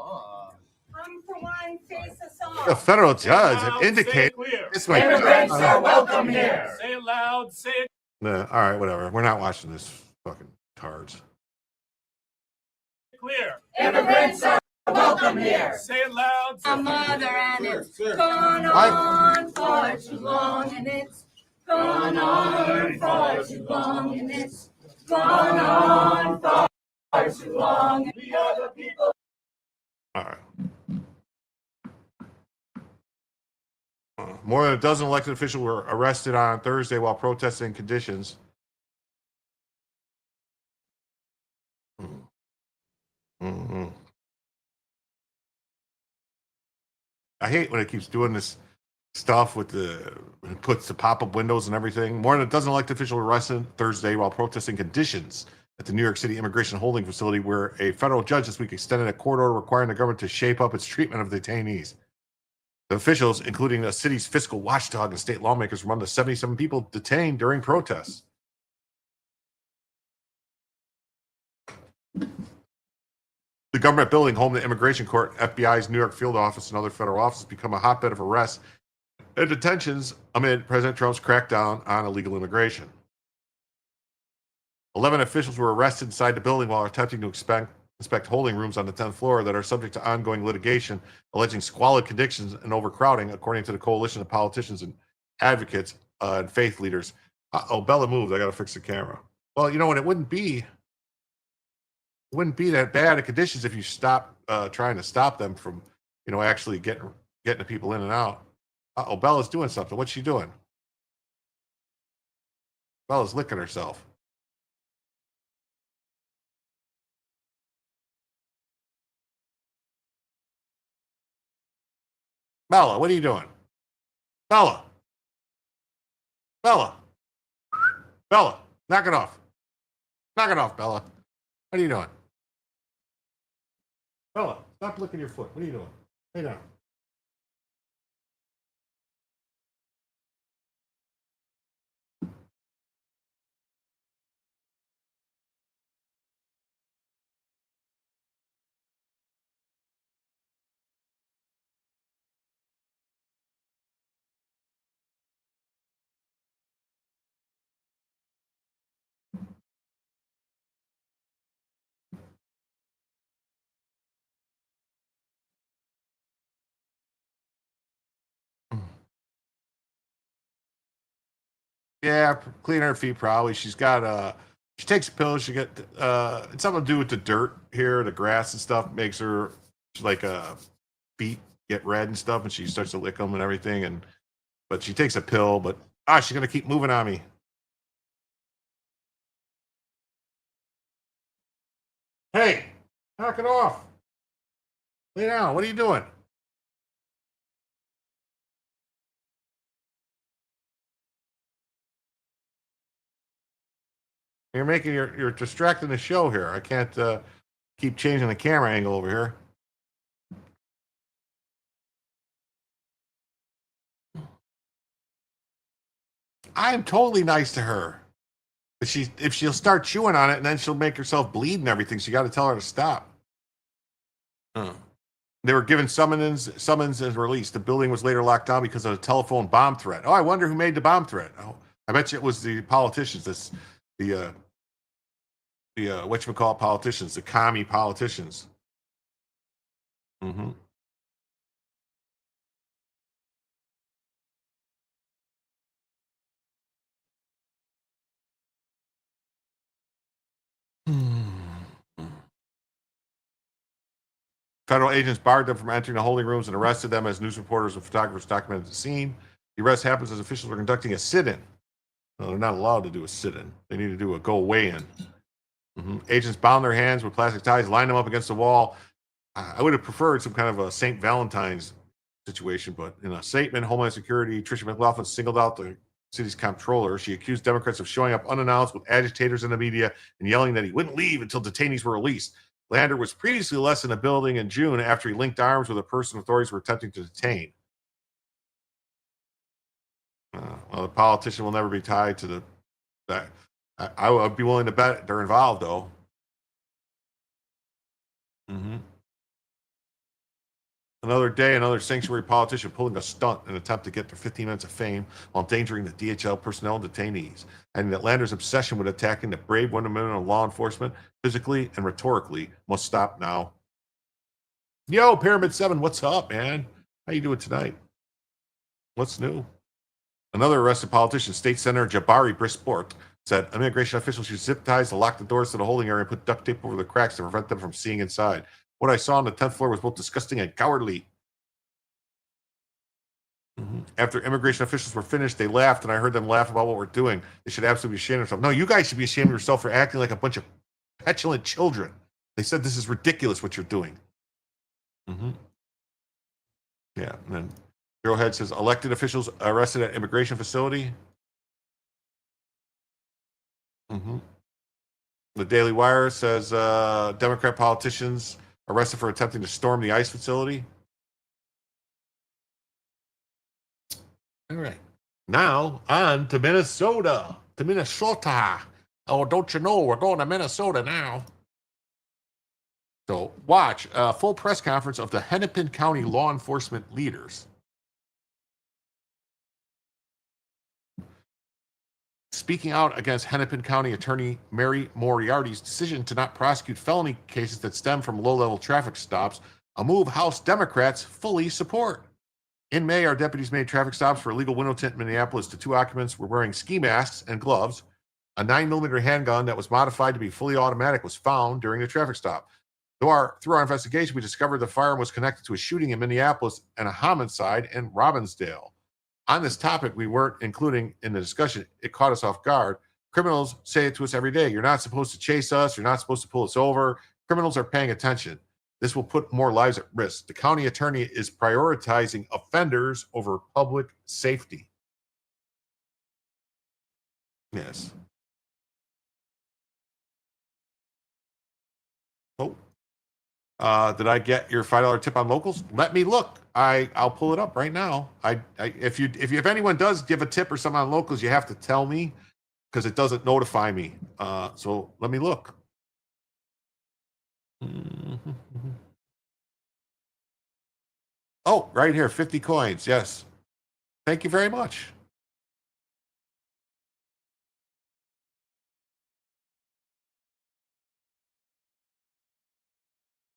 For one, face us The off. federal judge had indicated this way. Immigrants are welcome here. Say it loud, say it. All right, whatever. We're not watching this fucking tards. Clear. Immigrants are welcome here. Say it loud. A mother and it's gone on for too long and it's gone on for too long and it's gone on for too long. We are the people. All right. More than a dozen elected officials were arrested on Thursday while protesting conditions. I hate when it keeps doing this stuff with it puts the pop-up windows and everything. More than a dozen elected officials were arrested Thursday while protesting conditions at the New York City Immigration Holding Facility, where a federal judge this week extended a court order requiring the government to shape up its treatment of detainees. The officials, including the city's fiscal watchdog and state lawmakers, were among the 77 people detained during protests. The government building, home to the Immigration Court, FBI's New York field office, and other federal offices, become a hotbed of arrests and detentions amid President Trump's crackdown on illegal immigration. 11 officials were arrested inside the building while attempting to inspect holding rooms on the 10th floor that are subject to ongoing litigation, alleging squalid conditions and overcrowding, according to the coalition of politicians and advocates and faith leaders. Oh, Bella moved. I got to fix the camera. Well, you know what? It wouldn't be that bad of conditions if you stop trying to stop them from, actually getting the people in and out. Oh, Bella's doing something. What's she doing? Bella's licking herself. Bella, what are you doing? Bella, knock it off. Knock it off, Bella. What are you doing? Bella, stop licking your foot. What are you doing? Lay down. Yeah, clean her feet probably. She's got she takes pills. She get it's something to do with the dirt here, the grass and stuff makes her like feet get red and stuff, and she starts to lick them and everything. But she takes a pill. But she's gonna keep moving on me. Hey, knock it off. Lay down. What are you doing? You're distracting the show here. I can't keep changing the camera angle over here. I am totally nice to her. But if she'll start chewing on it, and then she'll make herself bleed and everything, so you got to tell her to stop. They were given summons and released. The building was later locked down because of a telephone bomb threat. Oh, I wonder who made the bomb threat. Oh, I bet you it was the politicians. The whatchamacallit politicians, the commie politicians. Federal agents barred them from entering the holding rooms and arrested them as news reporters and photographers documented the scene. The arrest happens as officials were conducting a sit-in. No, they're not allowed to do a sit-in. They need to do a go-away-in. Agents bound their hands with plastic ties, lined them up against the wall. I would have preferred some kind of a St. Valentine's situation, but in a statement, Homeland Security, Tricia McLaughlin singled out the city's comptroller. She accused Democrats of showing up unannounced with agitators in the media and yelling that he wouldn't leave until detainees were released. Lander was previously less in the building in June after he linked arms with a person authorities were attempting to detain. Well, the politician will never be tied to the. I would be willing to bet they're involved, though. Another day, another sanctuary politician pulling a stunt in an attempt to get their 15 minutes of fame while endangering the DHL personnel and detainees. And that Lander's obsession with attacking the brave women of law enforcement, physically and rhetorically, must stop now. Yo, Pyramid 7, what's up, man? How you doing tonight? What's new? Another arrested politician, State Senator Jabari Brisport, said immigration officials use zip ties to lock the doors to the holding area and put duct tape over the cracks to prevent them from seeing inside. What I saw on the 10th floor was both disgusting and cowardly. After immigration officials were finished, they laughed, and I heard them laugh about what we're doing. They should absolutely be ashamed of themselves. No, you guys should be ashamed of yourself for acting like a bunch of petulant children. They said this is ridiculous what you're doing. Yeah, and then Arrowhead says elected officials arrested at immigration facility. The Daily Wire says Democrat politicians arrested for attempting to storm the ICE facility. All right. Now on to Minnesota. Oh, don't you know we're going to Minnesota now? So watch a full press conference of the Hennepin County law enforcement leaders. Speaking out against Hennepin County Attorney Mary Moriarty's decision to not prosecute felony cases that stem from low-level traffic stops, a move House Democrats fully support. In May, our deputies made traffic stops for illegal window tint in Minneapolis. The two occupants were wearing ski masks and gloves. A 9mm handgun that was modified to be fully automatic was found during the traffic stop. Through our investigation, we discovered the firearm was connected to a shooting in Minneapolis and a homicide in Robbinsdale. On this topic, we weren't including in the discussion. It caught us off guard. Criminals say it to us every day. You're not supposed to chase us. You're not supposed to pull us over. Criminals are paying attention. This will put more lives at risk. The county attorney is prioritizing offenders over public safety. Yes. Oh. Did I get your $5 tip on locals? Let me look. I'll pull it up right now. If anyone does give a tip or something on locals, you have to tell me because it doesn't notify me. So let me look. Oh, right here, 50 coins. Yes. Thank you very much.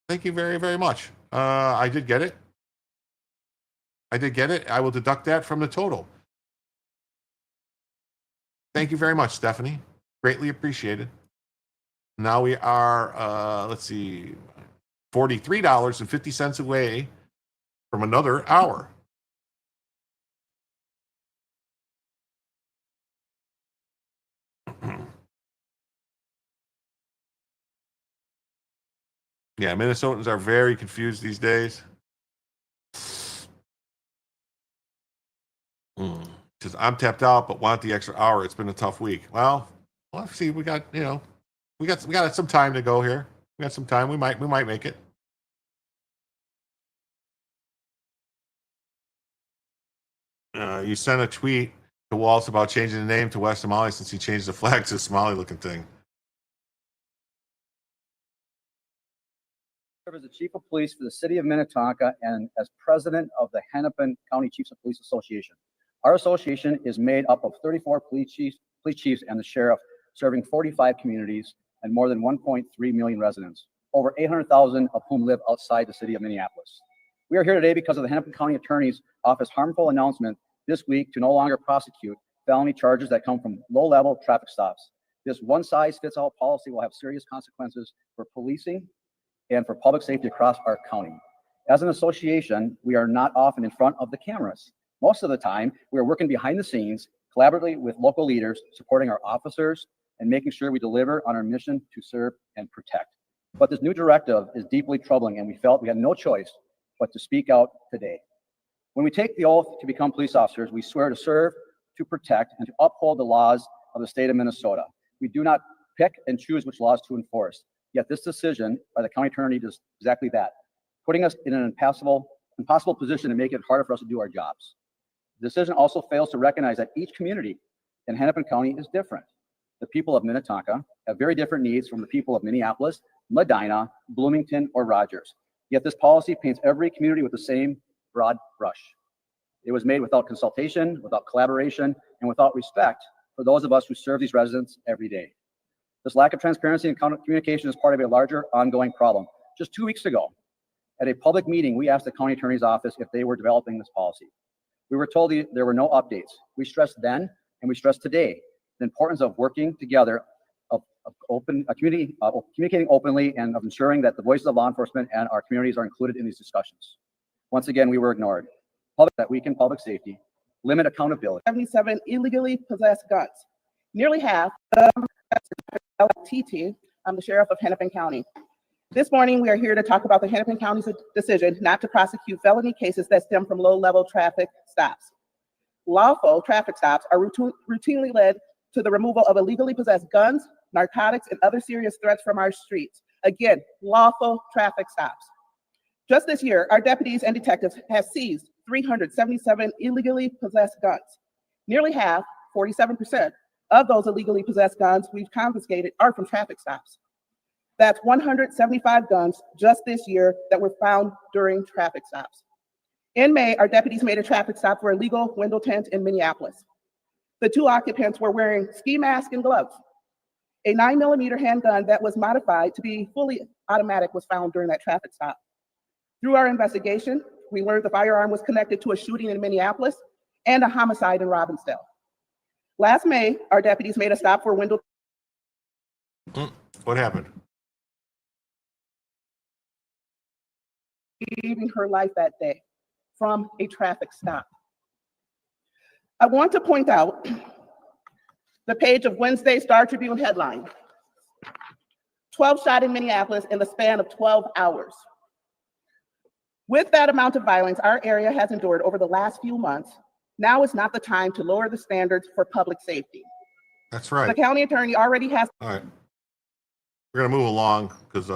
Thank you very, very much. I did get it. I will deduct that from the total. Thank you very much, Stephanie. Greatly appreciated. Now we are, let's see, $43.50 away from another hour. Yeah, Minnesotans are very confused these days. Because I'm tapped out, but want the extra hour. It's been a tough week. Well, let's see. We got some time to go here. We got some time. We might make it. You sent a tweet to Waltz about changing the name to West Somali since he changed the flag to a Somali-looking thing. As the Chief of Police for the City of Minnetonka and as President of the Hennepin County Chiefs of Police Association. Our association is made up of 34 police chiefs and the sheriff, serving 45 communities and more than 1.3 million residents, over 800,000 of whom live outside the city of Minneapolis. We are here today because of the Hennepin County Attorney's Office harmful announcement this week to no longer prosecute felony charges that come from low-level traffic stops. This one-size-fits-all policy will have serious consequences for policing, and for public safety across our county. As an association, we are not often in front of the cameras. Most of the time, we are working behind the scenes, collaboratively with local leaders, supporting our officers, and making sure we deliver on our mission to serve and protect. But this new directive is deeply troubling, and we felt we had no choice but to speak out today. When we take the oath to become police officers, we swear to serve, to protect, and to uphold the laws of the state of Minnesota. We do not pick and choose which laws to enforce. Yet this decision by the county attorney does exactly that, putting us in an impossible position and making it harder for us to do our jobs. The decision also fails to recognize that each community in Hennepin County is different. The people of Minnetonka have very different needs from the people of Minneapolis, Medina, Bloomington, or Rogers. Yet this policy paints every community with the same broad brush. It was made without consultation, without collaboration, and without respect for those of us who serve these residents every day. This lack of transparency and communication is part of a larger ongoing problem. Just 2 weeks ago, at a public meeting, we asked the county attorney's office if they were developing this policy. We were told there were no updates. We stressed then, and we stress today, the importance of working together, of communicating openly, and of ensuring that the voices of law enforcement and our communities are included in these discussions. Once again, we were ignored. That weaken public safety, limit accountability. 77 illegally possessed guns. Nearly half of TT, I'm the sheriff of Hennepin County. This morning, we are here to talk about the Hennepin County's decision not to prosecute felony cases that stem from low-level traffic stops. Lawful traffic stops are routinely led to the removal of illegally possessed guns, narcotics, and other serious threats from our streets. Again, lawful traffic stops. Just this year, our deputies and detectives have seized 377 illegally possessed guns. Nearly half, 47%, of those illegally possessed guns we've confiscated are from traffic stops. That's 175 guns just this year that were found during traffic stops. In May, our deputies made a traffic stop for illegal window tint in Minneapolis. The two occupants were wearing ski masks and gloves. A 9mm handgun that was modified to be fully automatic was found during that traffic stop. Through our investigation, we learned the firearm was connected to a shooting in Minneapolis and a homicide in Robbinsdale. Last May, our deputies made a stop for window. What happened? Saving her life that day from a traffic stop. I want to point out the page of Wednesday Star Tribune headline: 12 shot in Minneapolis in the span of 12 hours. With that amount of violence our area has endured over the last few months, now is not the time to lower the standards for public safety. That's right. The county attorney already has. All right. We're going to move along because,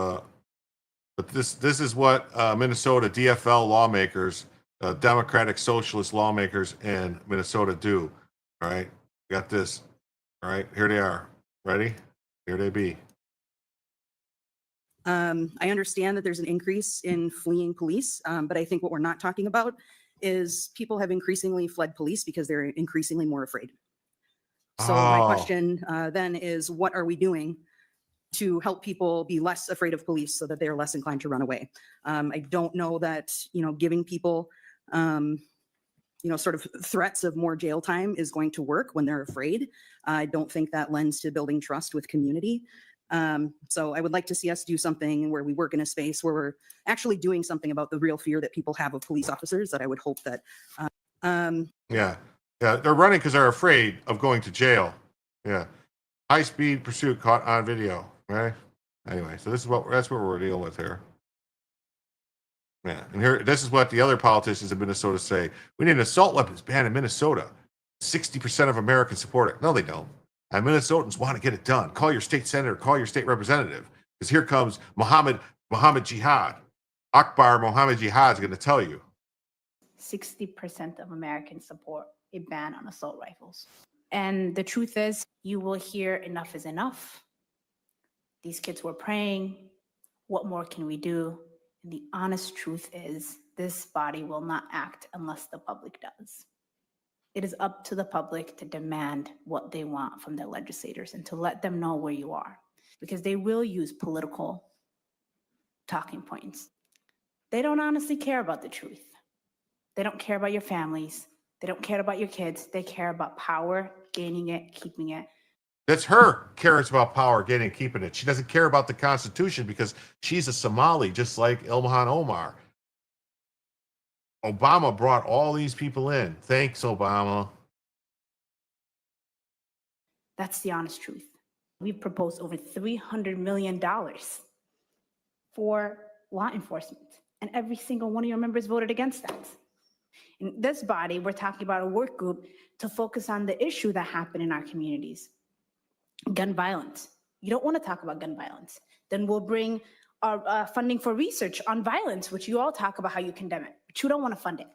but this is what Minnesota DFL lawmakers, Democratic Socialist lawmakers in Minnesota do. All right. Got this. All right. Here they are. Ready? Here they be. I understand that there's an increase in fleeing police, but I think what we're not talking about is people have increasingly fled police because they're increasingly more afraid. So my question then is, what are we doing to help people be less afraid of police so that they're less inclined to run away? I don't know that, giving people, sort of threats of more jail time is going to work when they're afraid. I don't think that lends to building trust with community. So I would like to see us do something where we work in a space where we're actually doing something about the real fear that people have of police officers, that I would hope that. Yeah, they're running because they're afraid of going to jail. Yeah, high-speed pursuit caught on video. Right. Anyway, so that's what we're dealing with here. Yeah, and this is what the other politicians in Minnesota say: we need an assault weapons ban in Minnesota. 60% of Americans support it. No, they don't. And Minnesotans want to get it done. Call your state senator, call your state representative, because here comes Mohammed Jihad. Akbar Mohammed Jihad is going to tell you. 60% of Americans support a ban on assault rifles. And the truth is, you will hear enough is enough. These kids were praying. What more can we do? And the honest truth is, this body will not act unless the public does. It is up to the public to demand what they want from their legislators and to let them know where you are, because they will use political talking points. They don't honestly care about the truth. They don't care about your families. They don't care about your kids. They care about power, gaining it, keeping it. That's her cares about power, getting and keeping it. She doesn't care about the Constitution because she's a Somali, just like Ilhan Omar. Obama brought all these people in. Thanks, Obama. That's the honest truth. We've proposed over $300 million for law enforcement, and every single one of your members voted against that. In this body, we're talking about a work group to focus on the issue that happened in our communities. Gun violence. You don't want to talk about gun violence. Then we'll bring our funding for research on violence, which you all talk about how you condemn it, but you don't want to fund it.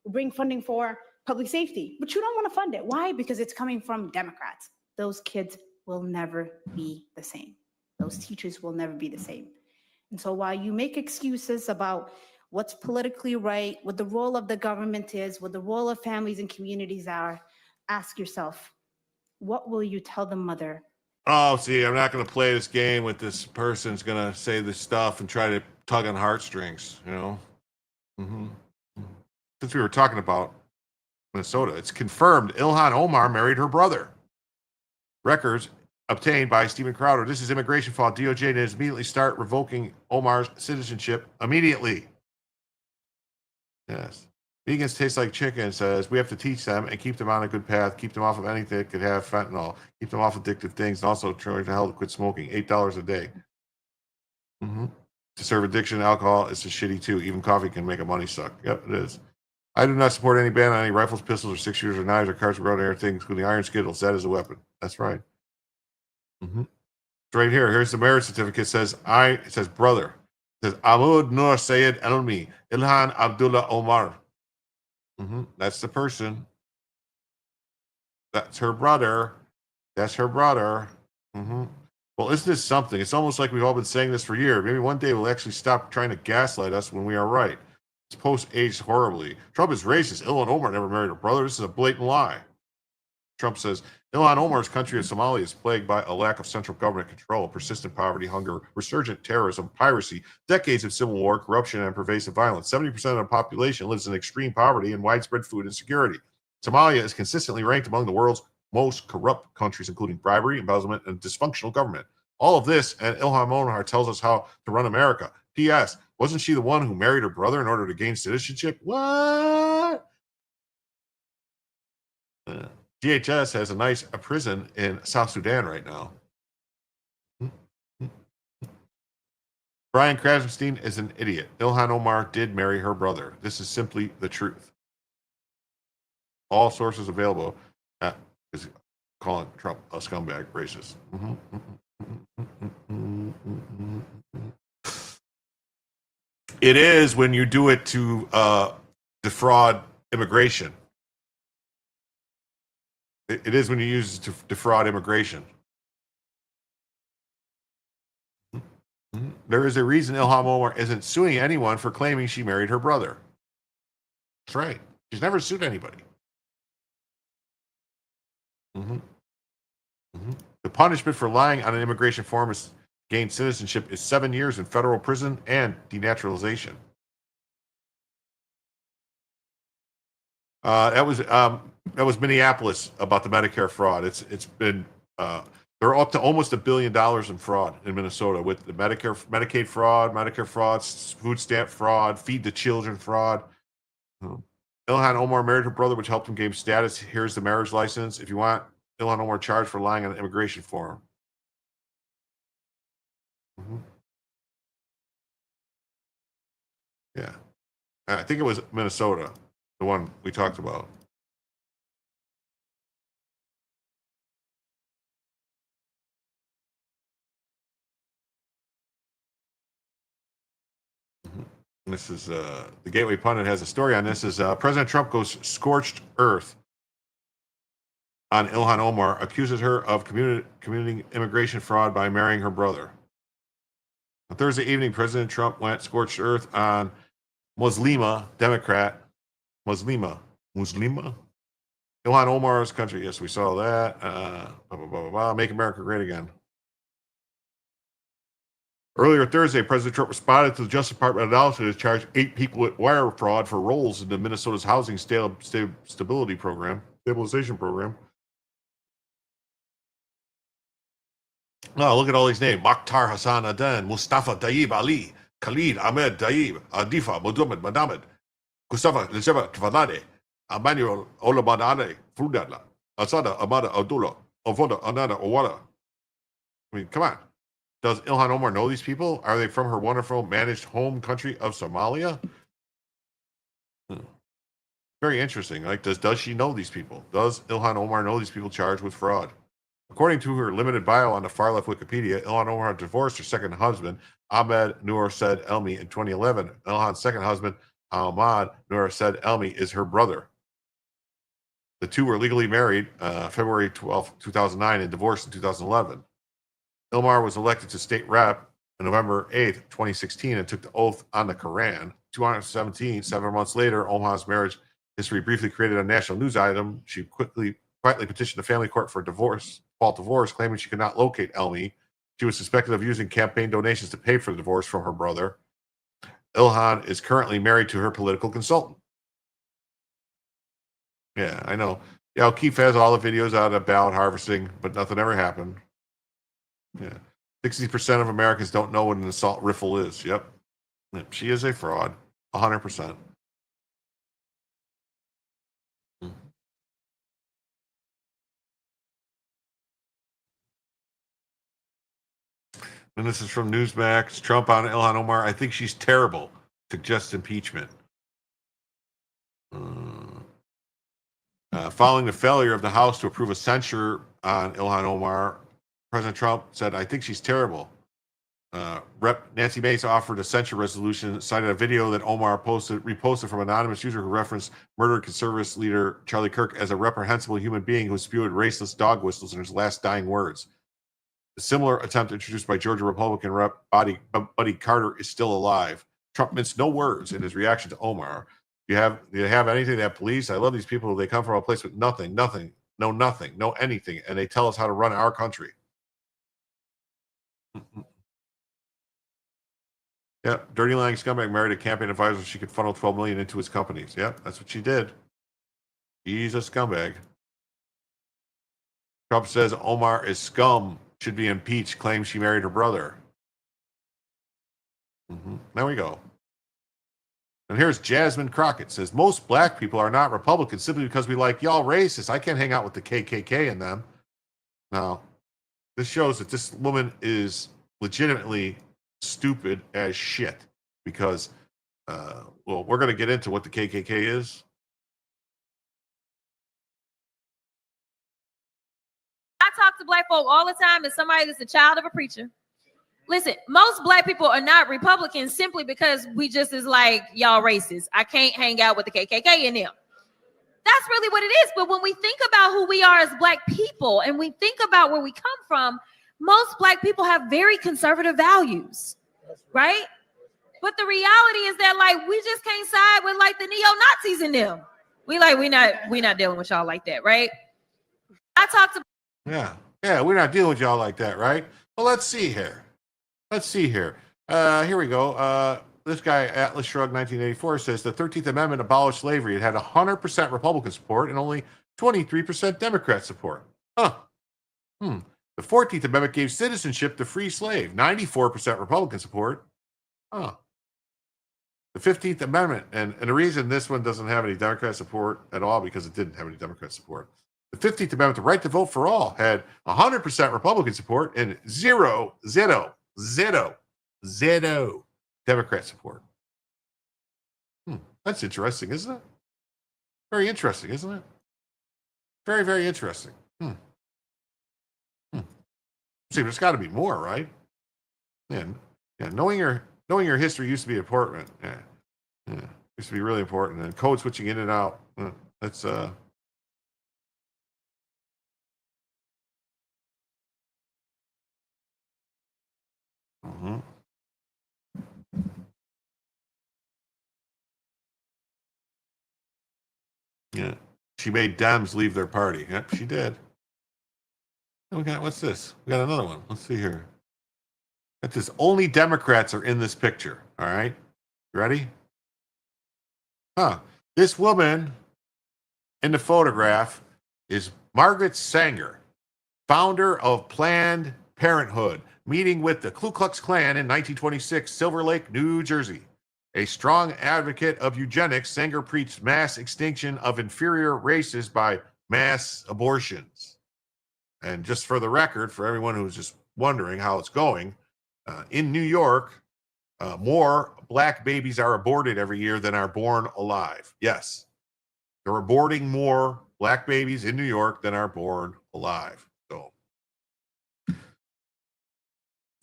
We'll bring funding for public safety, but you don't want to fund it. Why? Because it's coming from Democrats. Those kids will never be the same. Those teachers will never be the same. And so while you make excuses about what's politically right, what the role of the government is, what the role of families and communities are, ask yourself, what will you tell the mother? Oh, see, I'm not going to play this game with this person's going to say this stuff and try to tug on heartstrings, you know? Since we were talking about Minnesota, it's confirmed Ilhan Omar married her brother. Records obtained by Stephen Crowder. This is immigration fraud. DOJ needs to immediately start revoking Omar's citizenship immediately. Yes. Vegans taste like chicken, says we have to teach them and keep them on a good path, keep them off of anything that could have fentanyl, keep them off addictive things, and also try to help quit smoking. $8 a day. To serve addiction, alcohol is shitty too. Even coffee can make a money suck. Yep, it is. I do not support any ban on any rifles, pistols, or 6 shooters, or knives, or cars, or everything, including iron skittles. That is a weapon. That's right. It's right here. Here's the marriage certificate. It says brother. It says Ahmad Nur Sayed Elmi, Ilhan Abdullah Omar. That's the person. That's her brother. That's her brother. Well, isn't this something? It's almost like we've all been saying this for years. Maybe one day we'll actually stop trying to gaslight us when we are right. This post aged horribly. Trump is racist. Ilhan Omar never married her brother. This is a blatant lie. Trump says Ilhan Omar's country of Somalia is plagued by a lack of central government control, persistent poverty, hunger, resurgent terrorism, piracy, decades of civil war, corruption, and pervasive violence. 70% of the population lives in extreme poverty and widespread food insecurity. Somalia is consistently ranked among the world's most corrupt countries, including bribery, embezzlement, and dysfunctional government. All of this, and Ilhan Omar tells us how to run America. P.S. Wasn't she the one who married her brother in order to gain citizenship? What? DHS has a prison in South Sudan right now. Brian Krassenstein is an idiot. Ilhan Omar did marry her brother. This is simply the truth. All sources available is calling Trump a scumbag racist. It is when you do it to defraud immigration. It is when you use it to defraud immigration. There is a reason Ilhan Omar isn't suing anyone for claiming she married her brother. That's right. She's never sued anybody. The punishment for lying on an immigration form to gain citizenship is 7 years in federal prison and denaturalization. That was Minneapolis about the Medicare fraud. It's been they're up to almost $1 billion in fraud in Minnesota with the Medicaid fraud, Medicare fraud, food stamp fraud, feed the children fraud. Ilhan Omar married her brother, which helped him gain status. Here's the marriage license. If you want Ilhan Omar charged for lying on an immigration form. Yeah, I think it was Minnesota, the one we talked about. This is the Gateway Pundit has a story on this. Is President Trump goes scorched earth on Ilhan Omar, accuses her of committing immigration fraud by marrying her brother. On Thursday evening, President Trump went scorched earth on Muslima Democrat. Muslima. Ilhan Omar's country. Yes, we saw that. Make America great again. Earlier Thursday, President Trump responded to the Justice Department announcement to charge 8 people with wire fraud for roles in the Minnesota's housing stabilization program. Oh, look at all these names. Mokhtar Hassan Adan, Mustafa Tayyib Ali, Khalid Ahmed Tayyib, Adifa Muhammad Madamed, Mustafa Lizeba Tvanade, Emmanuel Olamadane, Frudala, Asada Amada Abdullah, Avoda Anada Owada. I mean, come on. Does Ilhan Omar know these people? Are they from her wonderful managed home country of Somalia? Very interesting. Like, does she know these people? Does Ilhan Omar know these people charged with fraud? According to her limited bio on the far left Wikipedia, Ilhan Omar divorced her second husband, Ahmed Noor Said Elmi, in 2011. Ilhan's second husband, Ahmad Noor Said Elmi, is her brother. The two were legally married February 12, 2009, and divorced in 2011. Ilmar was elected to state rep on November 8, 2016, and took the oath on the Quran. 2017, 7 months later, Omar's marriage history briefly created a national news item. She quietly petitioned the family court for fault divorce, claiming she could not locate Elmi. She was suspected of using campaign donations to pay for the divorce from her brother. Ilhan is currently married to her political consultant. Yeah, I know. Yeah, O'Keefe has all the videos out about harvesting, but nothing ever happened. Yeah. 60% of Americans don't know what an assault rifle is. Yep. She is a fraud. 100%. And this is from Newsmax. Trump on Ilhan Omar. I think she's terrible. Suggests impeachment. Following the failure of the House to approve a censure on Ilhan Omar, President Trump said, I think she's terrible. Rep. Nancy Mace offered a censure resolution, cited a video that Omar reposted from an anonymous user who referenced murdered conservative leader Charlie Kirk as a reprehensible human being who spewed racist dog whistles in his last dying words. A similar attempt introduced by Georgia Republican Rep. Buddy Carter is still alive. Trump minced no words in his reaction to Omar. Do you have anything that police? I love these people. They come from a place with nothing, no anything, and they tell us how to run our country. Yep, dirty lying scumbag married a campaign advisor so she could funnel $12 million into his companies. Yep, that's what she did. He's a scumbag. Trump says Omar is scum, should be impeached, claims she married her brother. There we go. And here's Jasmine Crockett, says most black people are not Republicans simply because we like y'all racist. I can't hang out with the KKK and them. Now, this shows that this woman is legitimately stupid as shit because, well, we're going to get into what the KKK is. I talk to black folk all the time as somebody that's a child of a preacher. Listen, most black people are not Republicans simply because we just is like, y'all racist. I can't hang out with the KKK in them. That's really what it is. But when we think about who we are as black people and we think about where we come from, most black people have very conservative values, right? But the reality is that like we just can't side with like the neo-Nazis in them. We not dealing with y'all like that, right? I talked to we're not dealing with y'all like that, right? Well, let's see here. Here we go. This guy, Atlas Shrugged 1984, says the 13th Amendment abolished slavery. It had 100% Republican support and only 23% Democrat support. The 14th Amendment gave citizenship to free slave, 94% Republican support. The 15th Amendment, and the reason this one doesn't have any Democrat support at all, because it didn't have any Democrat support. The 15th Amendment, the right to vote for all, had 100% Republican support and zero Democrat support. That's interesting, isn't it? Very interesting, isn't it? Very, very interesting. See, there's got to be more, right? Yeah, knowing your history used to be important. Yeah, used to be really important. And code switching in and out. That's Yeah, she made Dems leave their party. Yep, she did. What's this? We got another one. Let's see here. Got this. Only Democrats are in this picture. All right, you ready? This woman in the photograph is Margaret Sanger, founder of Planned Parenthood, meeting with the Ku Klux Klan in 1926, Silver Lake, New Jersey. A strong advocate of eugenics, Sanger preached mass extinction of inferior races by mass abortions. And just for the record, for everyone who's just wondering how it's going, in New York, more black babies are aborted every year than are born alive. Yes, they're aborting more black babies in New York than are born alive. So,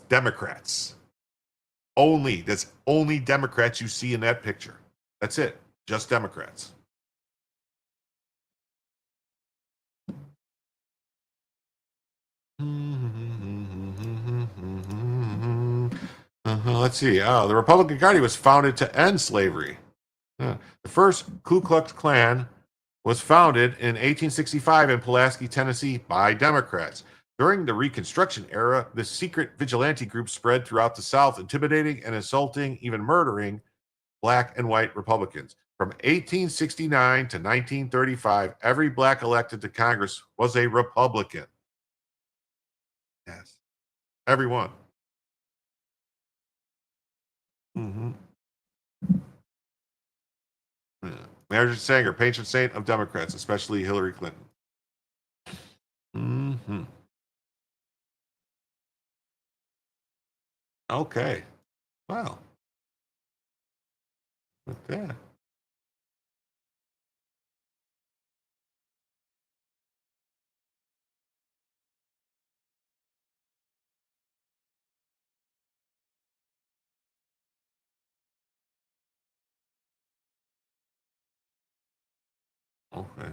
Democrats. That's only Democrats you see in that picture. That's it. Just Democrats. Let's see. The Republican Party was founded to end slavery. The first Ku Klux Klan was founded in 1865 in Pulaski, Tennessee by Democrats. During the Reconstruction era, the secret vigilante group spread throughout the South, intimidating and assaulting, even murdering black and white Republicans. From 1869 to 1935, every black elected to Congress was a Republican. Yes. Everyone. Yeah. Margaret Sanger, patron saint of Democrats, especially Hillary Clinton. Okay. Wow. With that. Okay.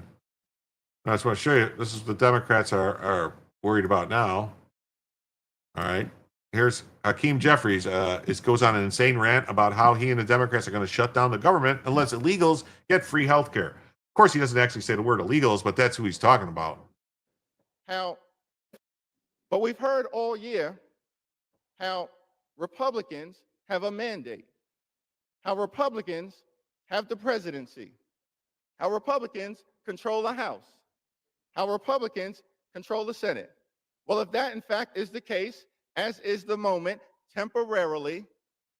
I just want to show you. This is what the Democrats are worried about now. All right. Here's Hakeem Jeffries. It goes on an insane rant about how he and the Democrats are going to shut down the government unless illegals get free health care. Of course, he doesn't actually say the word illegals, but that's who he's talking about. But we've heard all year how Republicans have a mandate, how Republicans have the presidency, how Republicans control the House, how Republicans control the Senate. Well, if that in fact is the case, as is the moment, temporarily,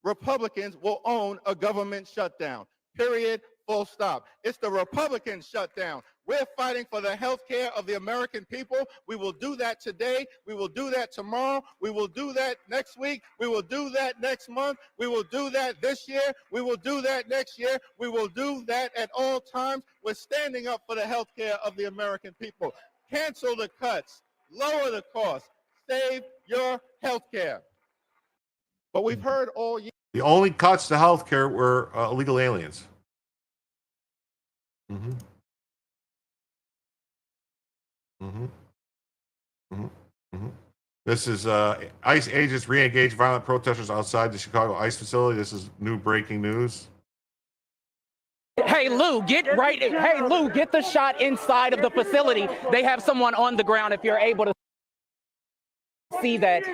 Republicans will own a government shutdown. Period. Full stop. It's the Republican shutdown. We're fighting for the health care of the American people. We will do that today. We will do that tomorrow. We will do that next week. We will do that next month. We will do that this year. We will do that next year. We will do that at all times. We're standing up for the health care of the American people. Cancel the cuts. Lower the cost. Save your health care. But we've heard all year. The only cuts to health care were illegal aliens. This is ICE agents re-engage violent protesters outside the Chicago ICE facility. This is new breaking news. Hey Lou, get the shot inside of the facility. They have someone on the ground if you're able to see that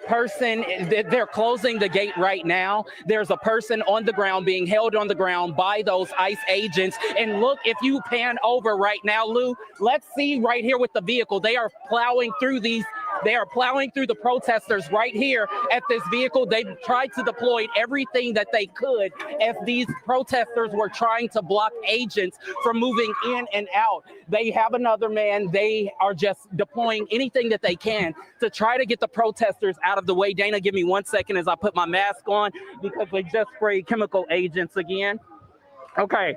person. They're closing the gate right now. There's a person on the ground being held on the ground by those ICE agents. And look, if you pan over right now, Lou, let's see right here with the vehicle. They are plowing through the protesters right here at this vehicle. They tried to deploy everything that they could as these protesters were trying to block agents from moving in and out. They have another man. They are just deploying anything that they can to try to get the protesters out of the way. Dana, give me 1 second as I put my mask on because they just sprayed chemical agents again. Okay.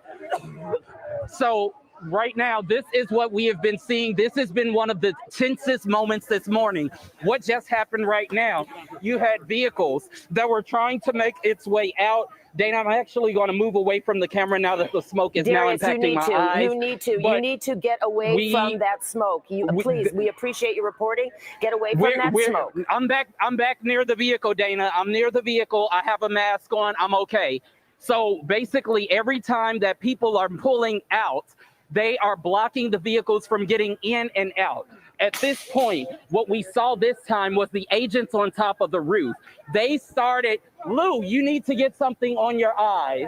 So right now, this is what we have been seeing. This has been one of the tensest moments this morning. What just happened right now? You had vehicles that were trying to make its way out. Dana, I'm actually going to move away from the camera now that the smoke is Darius, now impacting my eyes. You need to get away from that smoke. Please, we appreciate your reporting. Get away from that smoke. I'm back near the vehicle, Dana. I'm near the vehicle. I have a mask on. I'm okay. So basically, every time that people are pulling out, they are blocking the vehicles from getting in and out. At this point, what we saw this time was the agents on top of the roof. They started, Lou, you need to get something on your eyes.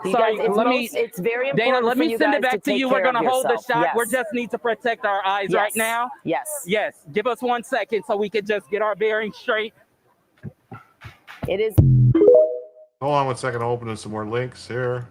You Sorry, guys, it's very important Dana, let for me you send guys it back to take you. We're care going of to hold the yourself. shot. Yes. We just need to protect our eyes Yes. right now. Yes. Yes. Give us 1 second so we can just get our bearings straight. It is. Hold on 1 second. I'm opening some more links here.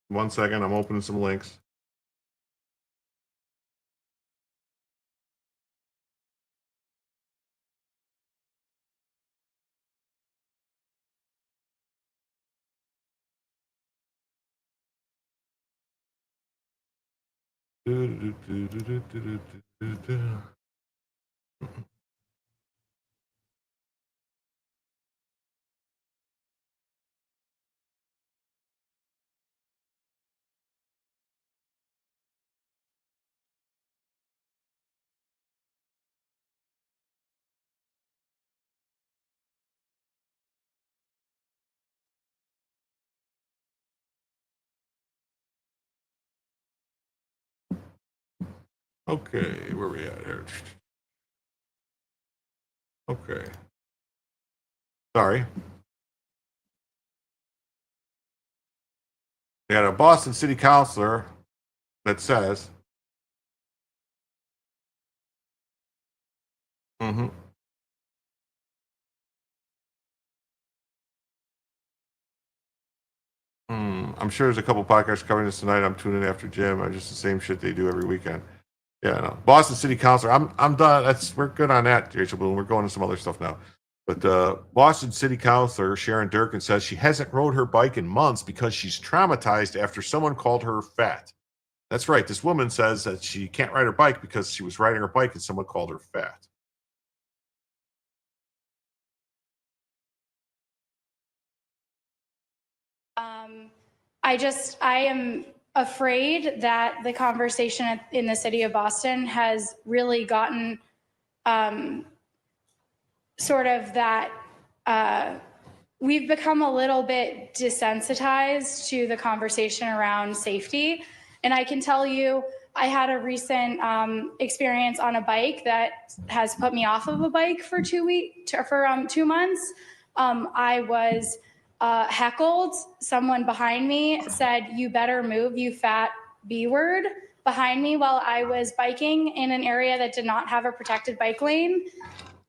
One second, I'm opening some links. Okay, where we at here? Okay. Sorry. They got a Boston city councilor that says, I'm sure there's a couple podcasts covering this tonight. I'm tuning in after gym. I'm just the same shit they do every weekend. Yeah, no. Boston city councilor. I'm done. We're good on that, Rachel Bloom. We're going to some other stuff now. But Boston city councilor Sharon Durkin says she hasn't rode her bike in months because she's traumatized after someone called her fat. That's right. This woman says that she can't ride her bike because she was riding her bike and someone called her fat. I am afraid that the conversation in the city of Boston has really gotten sort of that we've become a little bit desensitized to the conversation around safety. And I can tell you, I had a recent experience on a bike that has put me off of a bike for 2 months. I was heckled. Someone behind me said, "You better move, you fat B word," behind me while I was biking in an area that did not have a protected bike lane.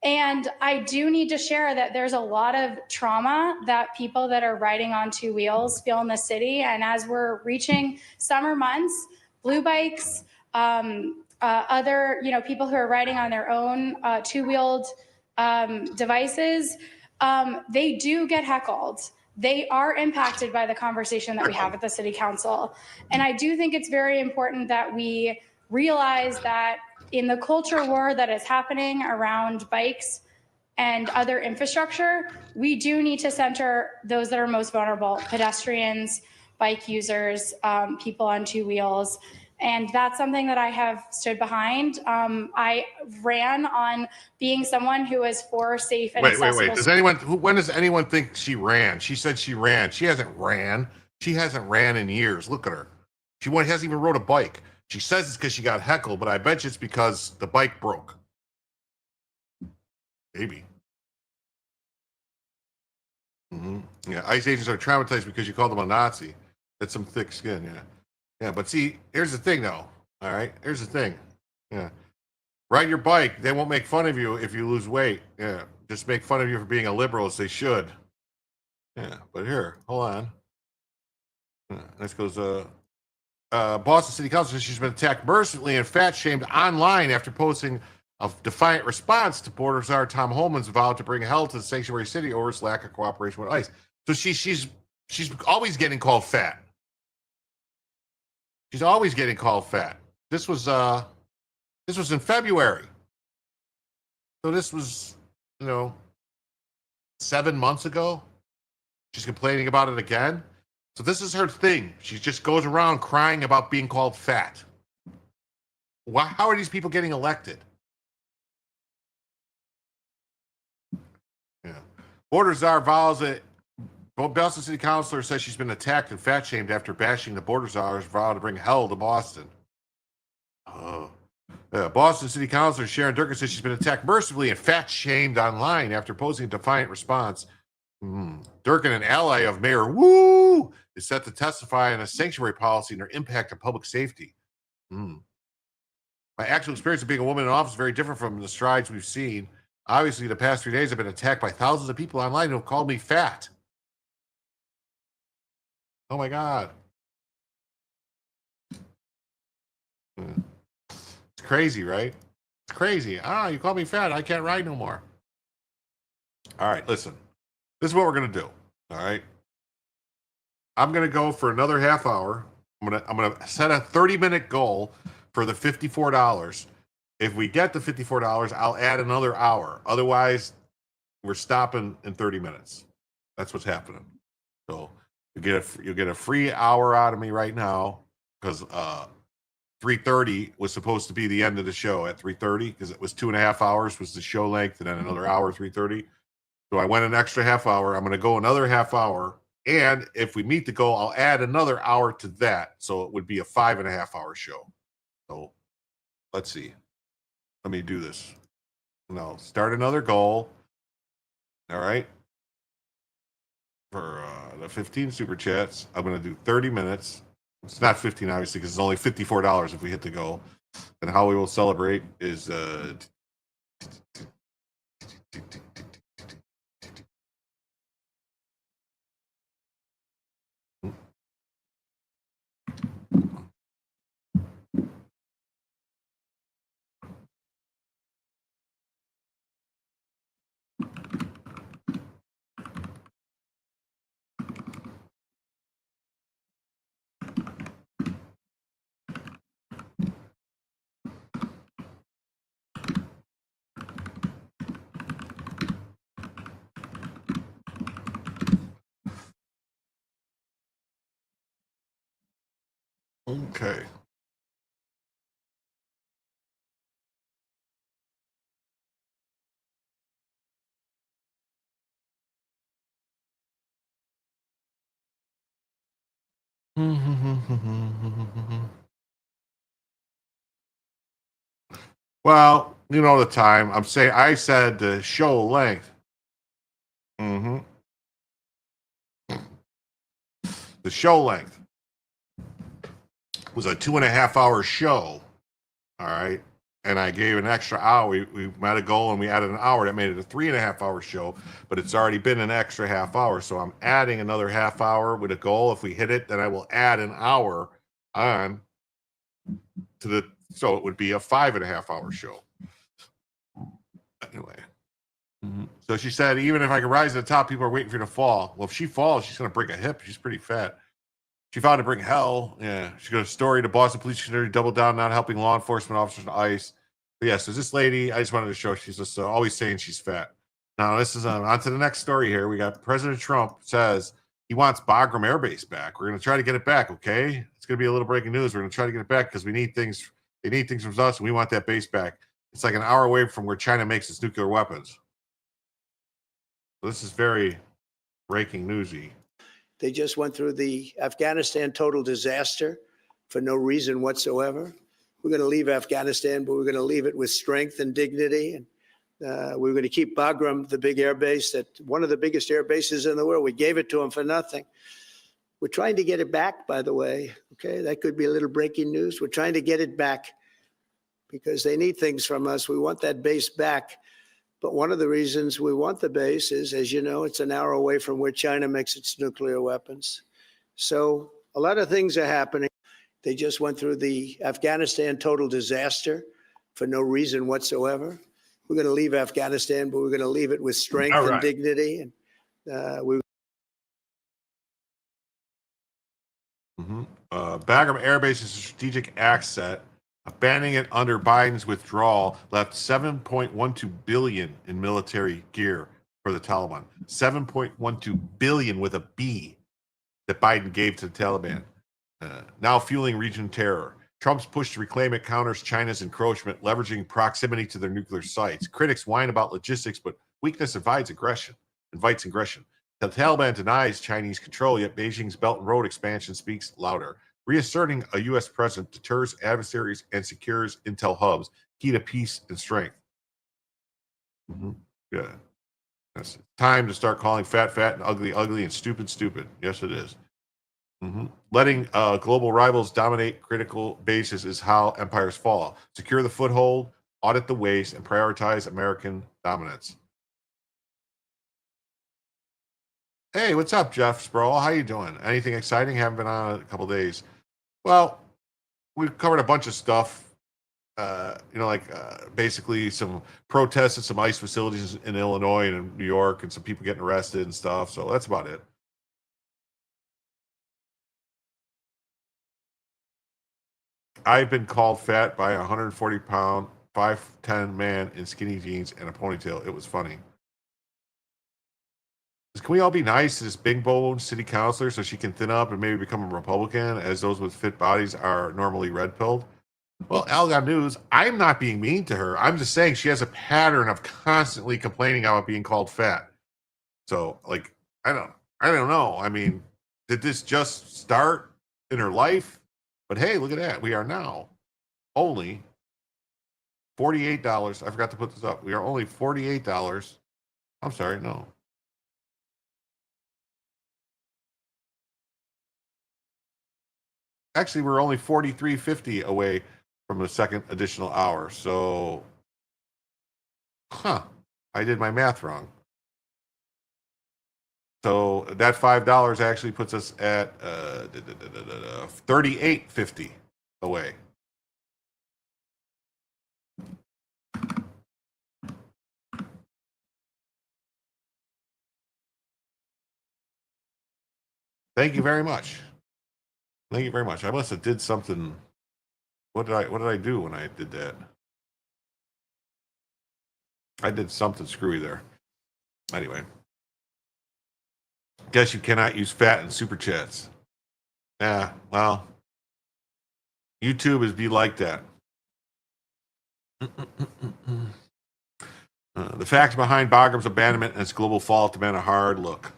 And I do need to share that there's a lot of trauma that people that are riding on two wheels feel in the city. And as we're reaching summer months, blue bikes, other people who are riding on their own two-wheeled devices, they do get heckled. They are impacted by the conversation that we have at the city council. And I do think it's very important that we realize that in the culture war that is happening around bikes and other infrastructure, we do need to center those that are most vulnerable: pedestrians, bike users, people on two wheels. And that's something that I have stood behind. I ran on being someone who is for safe and accessible. When does anyone think she ran? She said she ran. She hasn't ran. She hasn't ran in years. Look at her. She hasn't even rode a bike. She says it's because she got heckled, but I bet you it's because the bike broke. Maybe. Yeah, ICE agents are traumatized because you called them a Nazi. That's some thick skin, yeah. Yeah, but see, here's the thing, though. All right, here's the thing. Yeah. Ride your bike. They won't make fun of you if you lose weight. Yeah, just make fun of you for being a liberal, as they should. Yeah, but here, hold on. This goes, Boston City Council says she's been attacked mercilessly and fat-shamed online after posting a defiant response to Border Czar Tom Homan's vow to bring hell to the sanctuary city over its lack of cooperation with ICE. So she's always getting called fat. She's always getting called fat. This was in February. So this was, 7 months ago. She's complaining about it again. So this is her thing. She just goes around crying about being called fat. How are these people getting elected? Yeah. Border Czar vows that Boston City Councilor says she's been attacked and fat shamed after bashing the Border Czar's vow to bring hell to Boston. Oh. Boston City Councilor Sharon Durkin says she's been attacked mercifully and fat shamed online after posing a defiant response. Durkin, an ally of Mayor Wu, is set to testify on a sanctuary policy and their impact on public safety. My actual experience of being a woman in office is very different from the strides we've seen. Obviously, the past 3 days I've been attacked by thousands of people online who have called me fat. Oh my God. It's crazy, right? It's crazy. You call me fat. I can't ride no more. All right, listen. This is what we're going to do. All right. I'm going to go for another half hour. I'm going to set a 30-minute goal for the $54. If we get the $54, I'll add another hour. Otherwise, we're stopping in 30 minutes. That's what's happening. So you'll get a free hour out of me right now because 3:30 was supposed to be the end of the show at 3:30 because it was 2.5 hours was the show length and then another hour 3:30. So I went an extra half hour. I'm going to go another half hour. And if we meet the goal, I'll add another hour to that. So it would be a 5.5 hour show. So let's see. Let me do this. No, start another goal. All right. For the 15 super chats, I'm going to do 30 minutes. It's not 15, obviously, because it's only $54 if we hit the goal. And how we will celebrate is okay. Well, you know the time. I said the show length. The show length was a 2.5 hour show. All right. And I gave an extra hour. We met a goal and we added an hour. That made it a 3.5 hour show, but it's already been an extra half hour. So I'm adding another half hour with a goal. If we hit it, then I will add an hour on to so it would be a 5.5 hour show. Anyway. So she said, even if I could rise to the top, people are waiting for you to fall. Well, if she falls, she's going to break a hip. She's pretty fat. She vowed to bring hell. Yeah. She got a story to Boston Police Commissioner, double down, not helping law enforcement officers on ICE. But yeah, so this lady, I just wanted to show she's just always saying she's fat. Now, this is on to the next story here. We got President Trump says he wants Bagram Air Base back. We're going to try to get it back, okay? It's going to be a little breaking news. We're going to try to get it back because we need things. They need things from us, and we want that base back. It's like an hour away from where China makes its nuclear weapons. So this is very breaking newsy. They just went through the Afghanistan total disaster for no reason whatsoever. We're going to leave Afghanistan, but we're going to leave it with strength and dignity. And we're going to keep Bagram, the big air base, that one of the biggest air bases in the world. We gave it to them for nothing. We're trying to get it back, by the way. Okay, that could be a little breaking news. We're trying to get it back because they need things from us. We want that base back. But one of the reasons we want the base is, as you know, it's an hour away from where China makes its nuclear weapons. So a lot of things are happening. They just went through the Afghanistan total disaster for no reason whatsoever. We're going to leave Afghanistan, but we're going to leave it with strength and dignity. And Bagram Air Base is a strategic asset Banning it under Biden's withdrawal left $7.12 billion in military gear for the Taliban. $7.12 billion with a B that Biden gave to the Taliban. Now fueling region terror. Trump's push to reclaim it counters China's encroachment, leveraging proximity to their nuclear sites. Critics whine about logistics, but weakness invites aggression. The Taliban denies Chinese control, yet Beijing's Belt and Road expansion speaks louder. Reasserting a U.S. presence deters adversaries and secures intel hubs, key to peace and strength. Good. It's time to start calling fat, fat, and ugly, ugly, and stupid, stupid. Yes, it is. Letting global rivals dominate critical bases is how empires fall. Secure the foothold, audit the waste, and prioritize American dominance. Hey, what's up, Jeff Sproul? How you doing? Anything exciting? Haven't been on a couple days. Well, we've covered a bunch of stuff. Basically some protests at some ICE facilities in Illinois and in New York, and some people getting arrested and stuff. So that's about it. I've been called fat by a 140-pound, 5'10" man in skinny jeans and a ponytail. It was funny. Can we all be nice to this big bone city councilor so she can thin up and maybe become a Republican, as those with fit bodies are normally red-pilled? Well, Algon News, I'm not being mean to her. I'm just saying she has a pattern of constantly complaining about being called fat. So, I don't know. I mean, did this just start in her life? But hey, look at that. We are now only $48. I forgot to put this up. We are only $48. I'm sorry, no. Actually, we're only $43.50 away from the second additional hour. So, I did my math wrong. So that $5 actually puts us at $38.50 away. Thank you very much. Thank you very much. I must have did something. What did I do when I did that? I did something screwy there. Anyway. Guess you cannot use fat in super chats. Yeah, well, YouTube is be like that. The facts behind Bagram's abandonment and its global fall demand a hard look.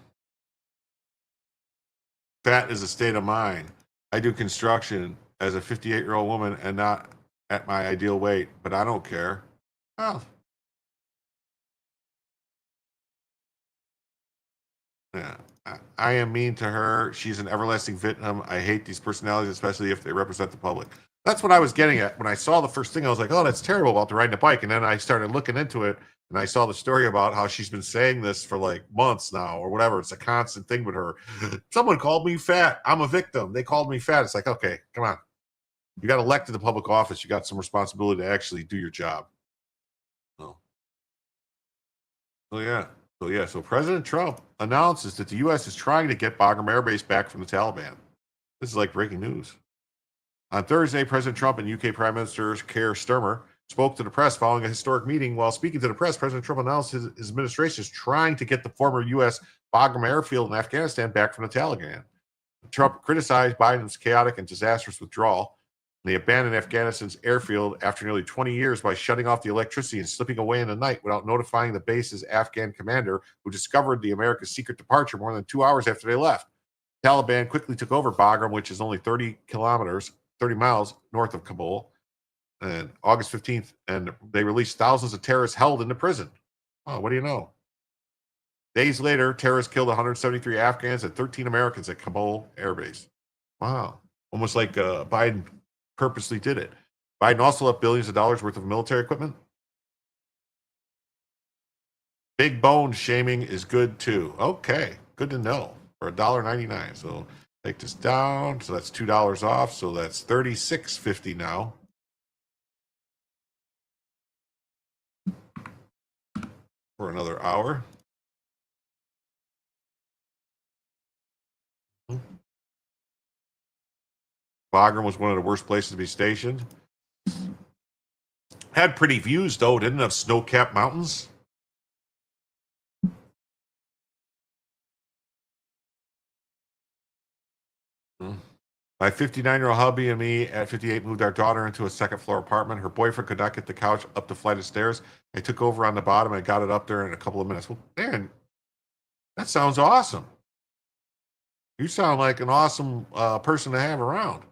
Fat is a state of mind. I do construction as a 58-year-old woman and not at my ideal weight, but I don't care. Well, yeah, I am mean to her. She's an everlasting victim. I hate these personalities, especially if they represent the public. That's what I was getting at. When I saw the first thing, I was like, oh, that's terrible about the riding a bike. And then I started looking into it, and I saw the story about how she's been saying this for like months now or whatever. It's a constant thing with her. Someone called me fat. I'm a victim. They called me fat. It's like, okay, come on. You got elected to public office. You got some responsibility to actually do your job. So President Trump announces that the U.S. is trying to get Bagram Air Base back from the Taliban. This is like breaking news. On Thursday, President Trump and UK Prime Minister Keir Starmer spoke to the press following a historic meeting. While speaking to the press, President Trump announced his administration is trying to get the former U.S. Bagram airfield in Afghanistan back from the Taliban. Trump criticized Biden's chaotic and disastrous withdrawal. They abandoned Afghanistan's airfield after nearly 20 years by shutting off the electricity and slipping away in the night without notifying the base's Afghan commander, who discovered the America's secret departure more than 2 hours after they left. Taliban quickly took over Bagram, which is only 30 miles north of Kabul, and August 15th, and they released thousands of terrorists held into prison. Oh, what do you know? Days later, terrorists killed 173 Afghans and 13 Americans at Kabul Air Base. Wow. Almost like Biden purposely did it. Biden also left billions of dollars worth of military equipment. Big bone shaming is good too. Okay, good to know. For $1.99. So take this down. So that's $2 off. So that's $36.50 now. For another hour. Bagram was one of the worst places to be stationed. Had pretty views, though. Didn't have snow-capped mountains. My 59-year-old hubby and me at 58 moved our daughter into a second-floor apartment. Her boyfriend could not get the couch up the flight of stairs. I took over on the bottom and got it up there in a couple of minutes. Well, man, that sounds awesome. You sound like an awesome person to have around.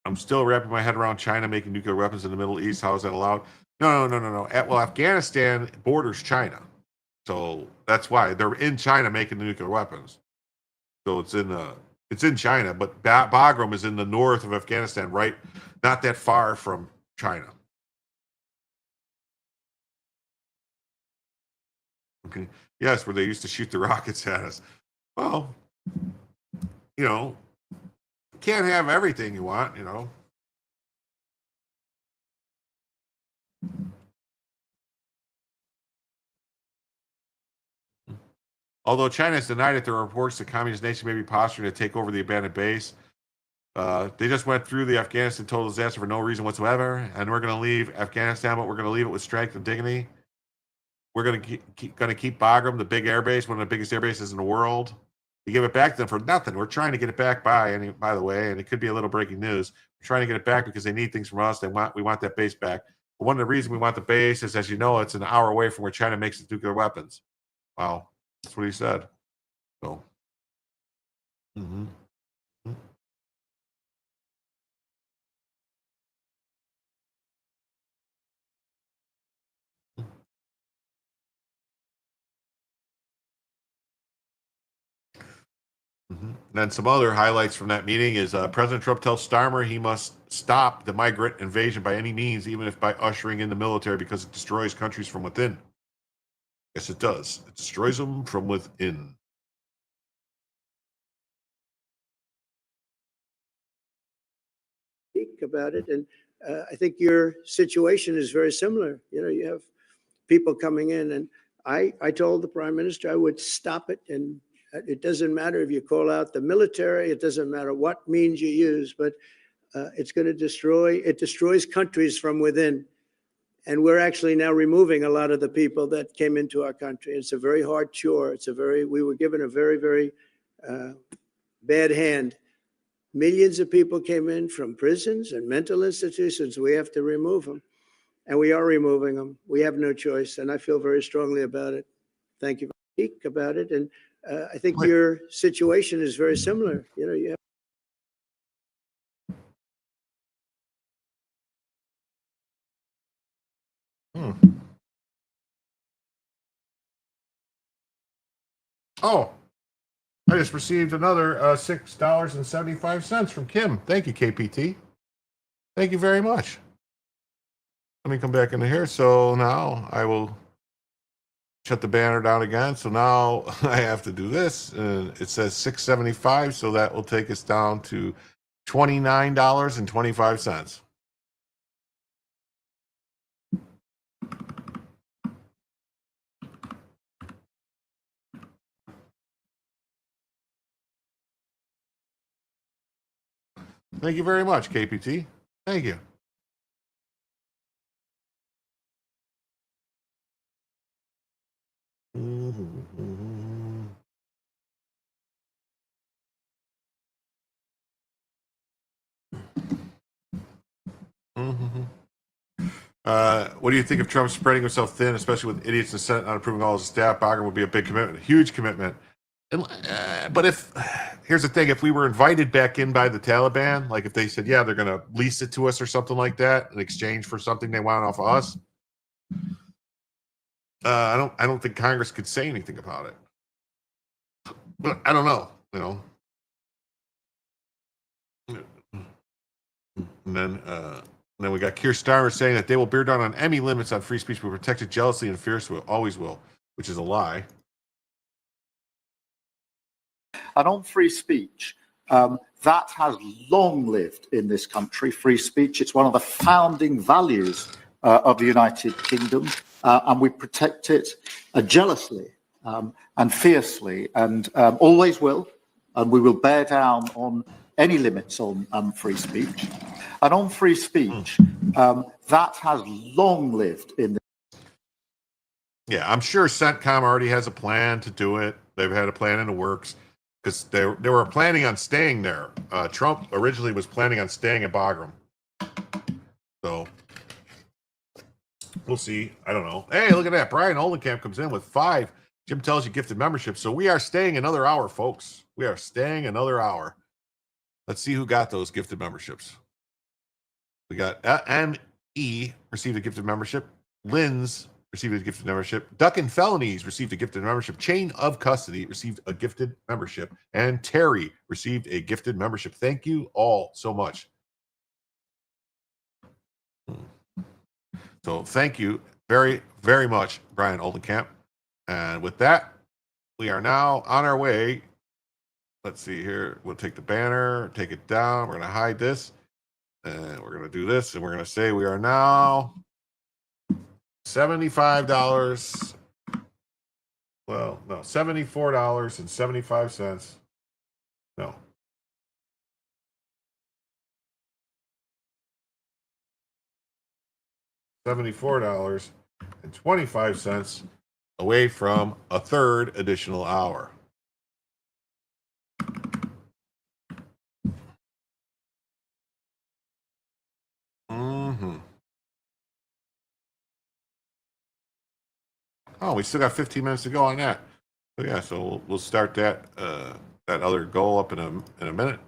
I'm still wrapping my head around China making nuclear weapons in the Middle East. How is that allowed? No. Well, Afghanistan borders China. So that's why they're in China making the nuclear weapons. So it's in China, but Bagram is in the north of Afghanistan, right? Not that far from China. Okay. Yes, where they used to shoot the rockets at us. Well, you can't have everything you want, Although China has denied it, there are reports the communist nation may be posturing to take over the abandoned base. They just went through the Afghanistan total disaster for no reason whatsoever, and we're going to leave Afghanistan, but we're going to leave it with strength and dignity. We're going to keep Bagram, the big air base, one of the biggest air bases in the world. You give it back to them for nothing. We're trying to get it back by the way, and it could be a little breaking news. We're trying to get it back because they need things from us. We want that base back. But one of the reasons we want the base is, as you know, it's an hour away from where China makes its nuclear weapons. Wow, that's what he said. So. Mm-hmm. Mm-hmm. Then some other highlights from that meeting is President Trump tells Starmer he must stop the migrant invasion by any means, even if by ushering in the military, because it destroys countries from within. Yes, it does. It destroys them from within. About it, and I think your situation is very similar. You have people coming in, and I told the prime minister I would stop it, and it doesn't matter if you call out the military, it doesn't matter what means you use, but it's going to destroys countries from within. And we're actually now removing a lot of the people that came into our country. It's a very hard chore. We were given a very, very bad hand. Millions of people came in from prisons and mental institutions. We have to remove them. And we are removing them. We have no choice. And I feel very strongly about it. Thank you about it. And I think your situation is very similar. You have. Oh, I just received another $6.75 from Kim. Thank you, KPT. Thank you very much. Let me come back into here. So now I will shut the banner down again. So now I have to do this. It says $6.75, so that will take us down to $29.25. Thank you very much, KPT. Thank you. What do you think of Trump spreading himself thin, especially with idiots in the Senate not approving all his staff? Bagram would be a big commitment, a huge commitment. But here's the thing, if we were invited back in by the Taliban, like if they said, yeah, they're going to lease it to us or something like that in exchange for something they want off of us, I don't think Congress could say anything about it. But I don't know, And then we got Keir Starmer saying that they will bear down on any limits on free speech, but protect it jealously and fiercely, always will, which is a lie. And on free speech, that has long lived in this country, free speech. It's one of the founding values of the United Kingdom, and we protect it jealously and fiercely, and always will. And we will bear down on any limits on free speech. And on free speech, that has long lived in the... Yeah, I'm sure CENTCOM already has a plan to do it. They've had a plan in the works because they were planning on staying there. Trump originally was planning on staying at Bagram. So we'll see. I don't know. Hey, look at that. Brian Oldenkamp comes in with 5. Jim tells you gifted membership. So we are staying another hour, folks. We are staying another hour. Let's see who got those gifted memberships. We got M.E. received a gifted membership. Lynn's received a gifted membership. Duck and Felonies received a gifted membership. Chain of Custody received a gifted membership. And Terry received a gifted membership. Thank you all so much. So thank you very, very much, Brian Oldenkamp. And with that, we are now on our way. Let's see here. We'll take the banner, take it down. We're going to hide this. And we're going to do this. And we're going to say we are now $75. Well, no, $74.75. No. $74.25 away from a third additional hour. Oh, we still got 15 minutes to go on that. So yeah, so we'll start that that other goal up in a minute.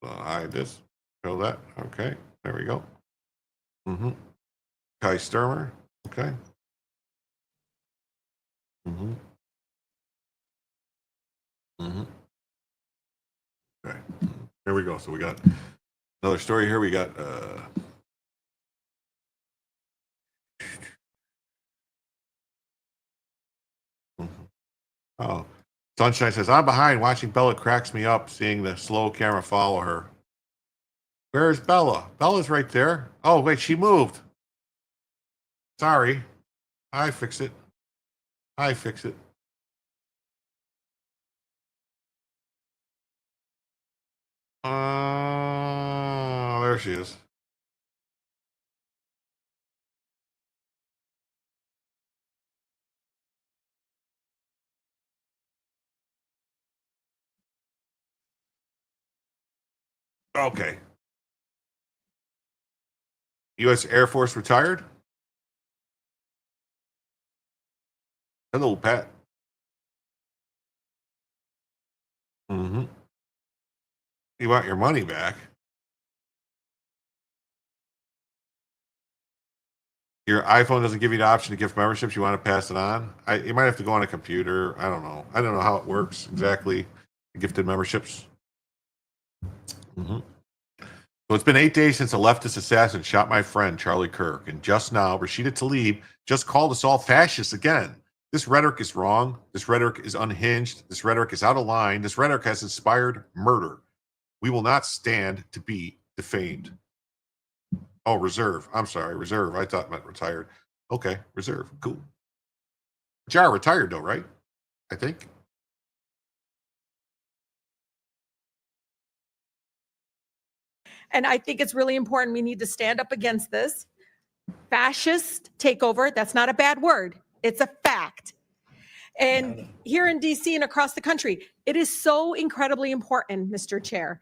So hide this, show that. Okay, there we go. Kai Sturmer. Okay. Okay. Here we go. So we got another story here. We got oh, Sunshine says, I'm behind watching Bella cracks me up seeing the slow camera follow her. Where's Bella? Bella's right there. Oh, wait, she moved. Sorry. I fix it. I fix it. There she is. Okay. U.S. Air Force retired? Hello, Pat. You want your money back? Your iPhone doesn't give you the option to gift memberships. You want to pass it on? You might have to go on a computer. I don't know. I don't know how it works exactly. Gifted memberships. So it's been 8 days since a leftist assassin shot my friend, Charlie Kirk. And just now, Rashida Tlaib just called us all fascists again. This rhetoric is wrong. This rhetoric is unhinged. This rhetoric is out of line. This rhetoric has inspired murder. We will not stand to be defamed. Oh, reserve. I'm sorry, reserve. I thought it meant retired. Okay, reserve. Cool. Jar retired though, right? I think. And I think it's really important. We need to stand up against this fascist takeover. That's not a bad word. It's a fact. And here in DC and across the country, it is so incredibly important, Mr. Chair,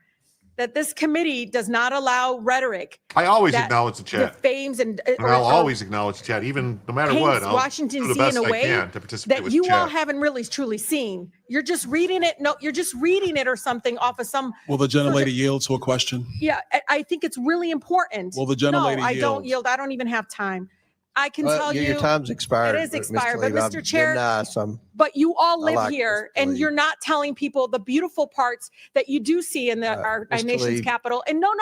that this committee does not allow rhetoric. I always acknowledge the chat. Defames and I'll always acknowledge the chat, even no matter what. I'll Washington do the DC best in a I way can to participate that with you chat. all haven't really truly seen. You're just reading it. No, you're just reading it or something off of some. Will the gentlelady yield to a question? Yeah, I think it's really important. Will the gentlelady No, I yield? don't yield. I don't even have time. I can tell you. Your time's expired. It is expired, but Tlaib, Mr. Chair, I'm but you all live like here, Mr. and Tlaib. you're not telling people the beautiful parts that you do see in our Mr. nation's Tlaib. capital. And no,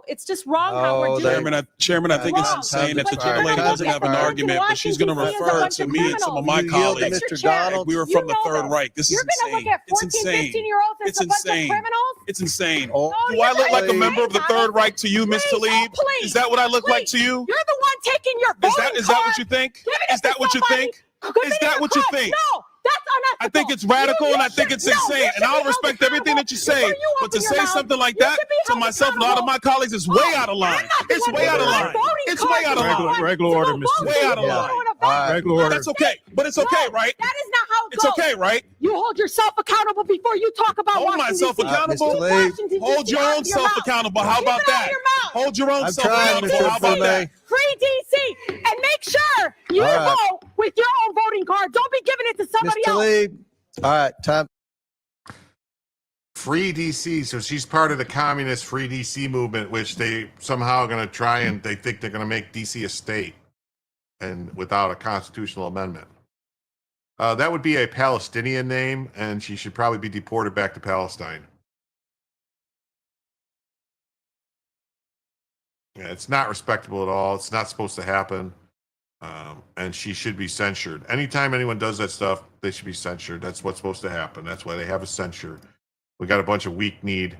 it's just wrong how we're doing it. Chairman, I think it's Wrong. insane that the But you're gonna gentlelady look doesn't at have an American argument, but she's going to Washington, DC refer as a to bunch me of and some of criminals. my You yield, colleagues. Mr. Chair. Like we were You from the know Third this. Reich. This You're is gonna insane. look at It's 14, insane. 15-year-olds as It's a bunch of insane. criminals? It's insane. No, Do you're I look not like a member of the insane, Third Thomas. Reich to you, Ms. Please, Tlaib? please, Is that what I look like please. to you? You're the one taking your voting Is that what card, you think? giving it Is that to what you somebody, think? giving Is it that your what you card. think? No, that's unethical. I think it's radical and I think it's insane. And I'll respect everything that you say. But to say something like that to myself and a lot of my colleagues is way out of line. It's way out of line. It's way out of line. Regular order, Mr. Way out of line. Regular order. That's okay. But it's okay, right? That is not how it It's goes. okay, right? You hold yourself accountable before you talk about Hold Washington, myself D.C. accountable. Mr. Hold your own self accountable. How about that? Hold your own I'm self trying, accountable. How Mr. about that? Free DC, and make sure you All right. vote with your own voting card. Don't be giving it to Ms. somebody else. Tlaib. All right, time. Free DC. So she's part of the communist Free DC movement, which they somehow going to try and they think they're going to make DC a state, and without a constitutional amendment. That would be a Palestinian name, and she should probably be deported back to Palestine. Yeah, it's not respectable at all. It's not supposed to happen. And she should be censured. Anytime anyone does that stuff, they should be censured. That's what's supposed to happen. That's why they have a censure. We got a bunch of weak-kneed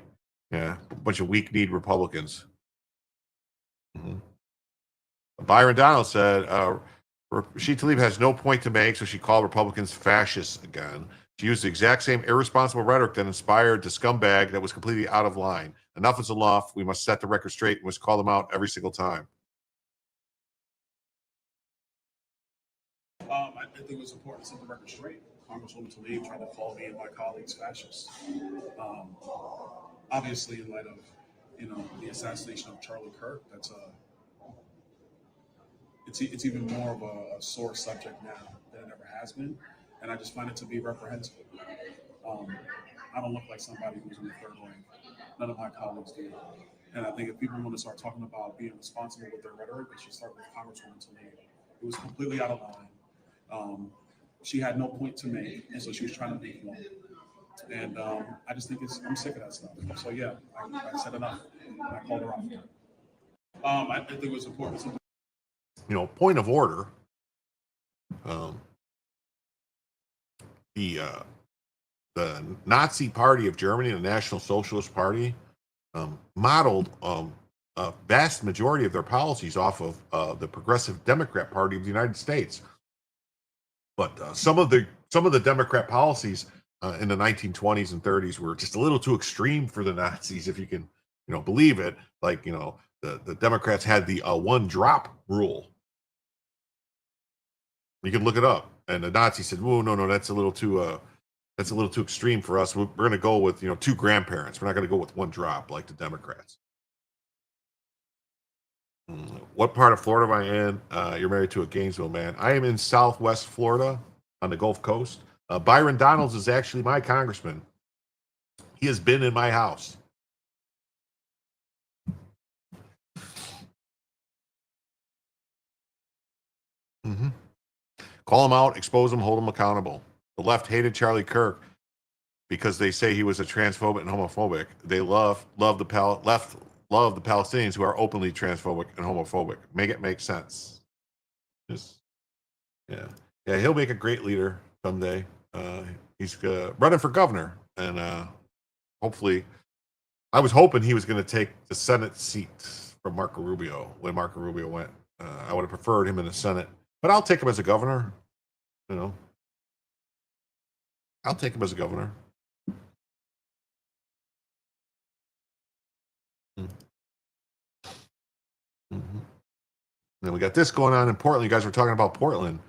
Republicans. Mm-hmm. Byron Donald said, Rashid Tlaib has no point to make, so she called Republicans fascists again. She used the exact same irresponsible rhetoric that inspired the scumbag that was completely out of line. Enough is enough. We must set the record straight. We must call them out every single time. I think it's important to set the record straight. Congresswoman Tlaib tried to call me and my colleagues fascists. Obviously, in light of the assassination of Charlie Kirk, that's it's even more of a sore subject now than it ever has been, and I just find it to be reprehensible. I don't look like somebody who's in the third rank. None of my colleagues do. And I think if people want to start talking about being responsible with their rhetoric, they should start with Congresswoman Tlaib. It was completely out of line. She had no point to make, and so she was trying to make one. And I just think I'm sick of that stuff. So yeah, I said enough. I called her off. I think it was important. Point of order. The Nazi Party of Germany, the National Socialist Party, modeled a vast majority of their policies off of the Progressive Democrat Party of the United States. But some of the Democrat policies in the 1920s and 30s were just a little too extreme for the Nazis, if you can, believe it. Like, the Democrats had the one drop rule. You can look it up, and the Nazis said, "Whoa, no, that's a little too extreme for us. We're going to go with 2 grandparents. We're not going to go with 1 drop like the Democrats." What part of Florida am I in? You're married to a Gainesville man. I am in Southwest Florida on the Gulf Coast. Byron Donalds is actually my congressman. He has been in my house. Mm-hmm. Call him out, expose him, hold him accountable. The left hated Charlie Kirk because they say he was a transphobic and homophobic. They love the Palestinians who are openly transphobic and homophobic. Make it make sense. Yeah, he'll make a great leader someday. He's running for governor, and hopefully, I was hoping he was going to take the Senate seat from Marco Rubio when Marco Rubio went. I would have preferred him in the Senate, but I'll take him as a governor. I'll take him as a governor. Mm-hmm. Then we got this going on in Portland. You guys were talking about Portland,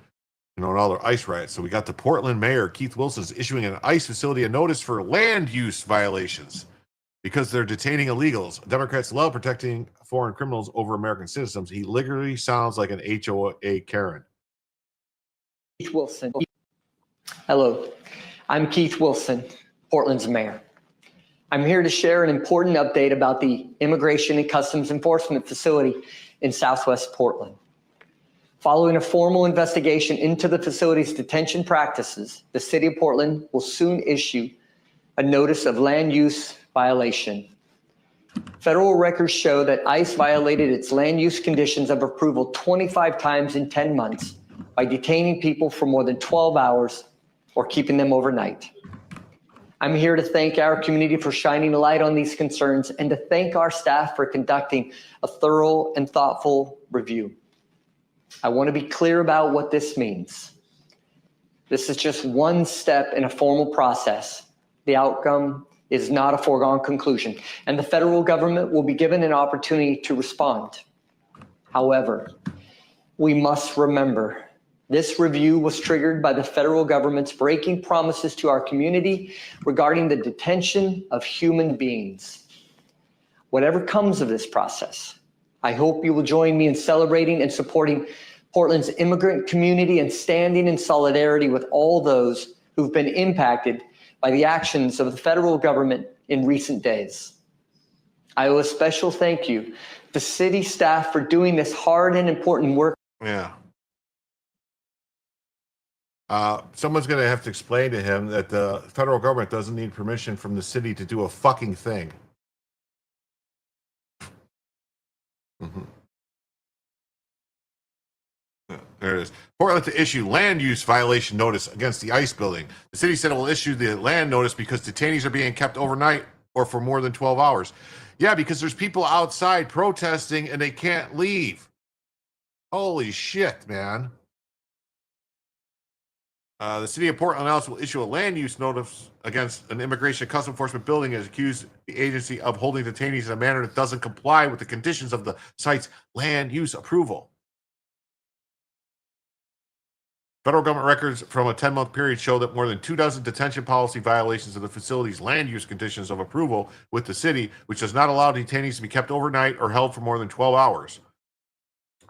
and all their ICE riots. So we got the Portland mayor, Keith Wilson, is issuing an ICE facility a notice for land use violations because they're detaining illegals. Democrats love protecting foreign criminals over American citizens. He literally sounds like an HOA Karen. Keith Wilson. Hello, I'm Keith Wilson, Portland's mayor. I'm here to share an important update about the Immigration and Customs Enforcement facility in Southwest Portland. Following a formal investigation into the facility's detention practices, the city of Portland will soon issue a notice of land use violation. Federal records show that ICE violated its land use conditions of approval 25 times in 10 months by detaining people for more than 12 hours or keeping them overnight. I'm here to thank our community for shining a light on these concerns and to thank our staff for conducting a thorough and thoughtful review. I want to be clear about what this means. This is just one step in a formal process. The outcome is not a foregone conclusion, and the federal government will be given an opportunity to respond. However, we must remember this review was triggered by the federal government's breaking promises to our community regarding the detention of human beings. Whatever comes of this process, I hope you will join me in celebrating and supporting Portland's immigrant community and standing in solidarity with all those who've been impacted by the actions of the federal government in recent days. I owe a special thank you to city staff for doing this hard and important work. Yeah. Someone's going to have to explain to him that the federal government doesn't need permission from the city to do a fucking thing. Mm-hmm. There it is. Portland to issue land use violation notice against the ICE building. The city said it will issue the land notice because detainees are being kept overnight or for more than 12 hours. Yeah, because there's people outside protesting and they can't leave. Holy shit, man. The city of Portland announced will issue a land use notice against an immigration and customs enforcement building as accused the agency of holding detainees in a manner that doesn't comply with the conditions of the site's land use approval. Federal government records from a 10-month period show that more than 24 detention policy violations of the facility's land use conditions of approval with the city, which does not allow detainees to be kept overnight or held for more than 12 hours.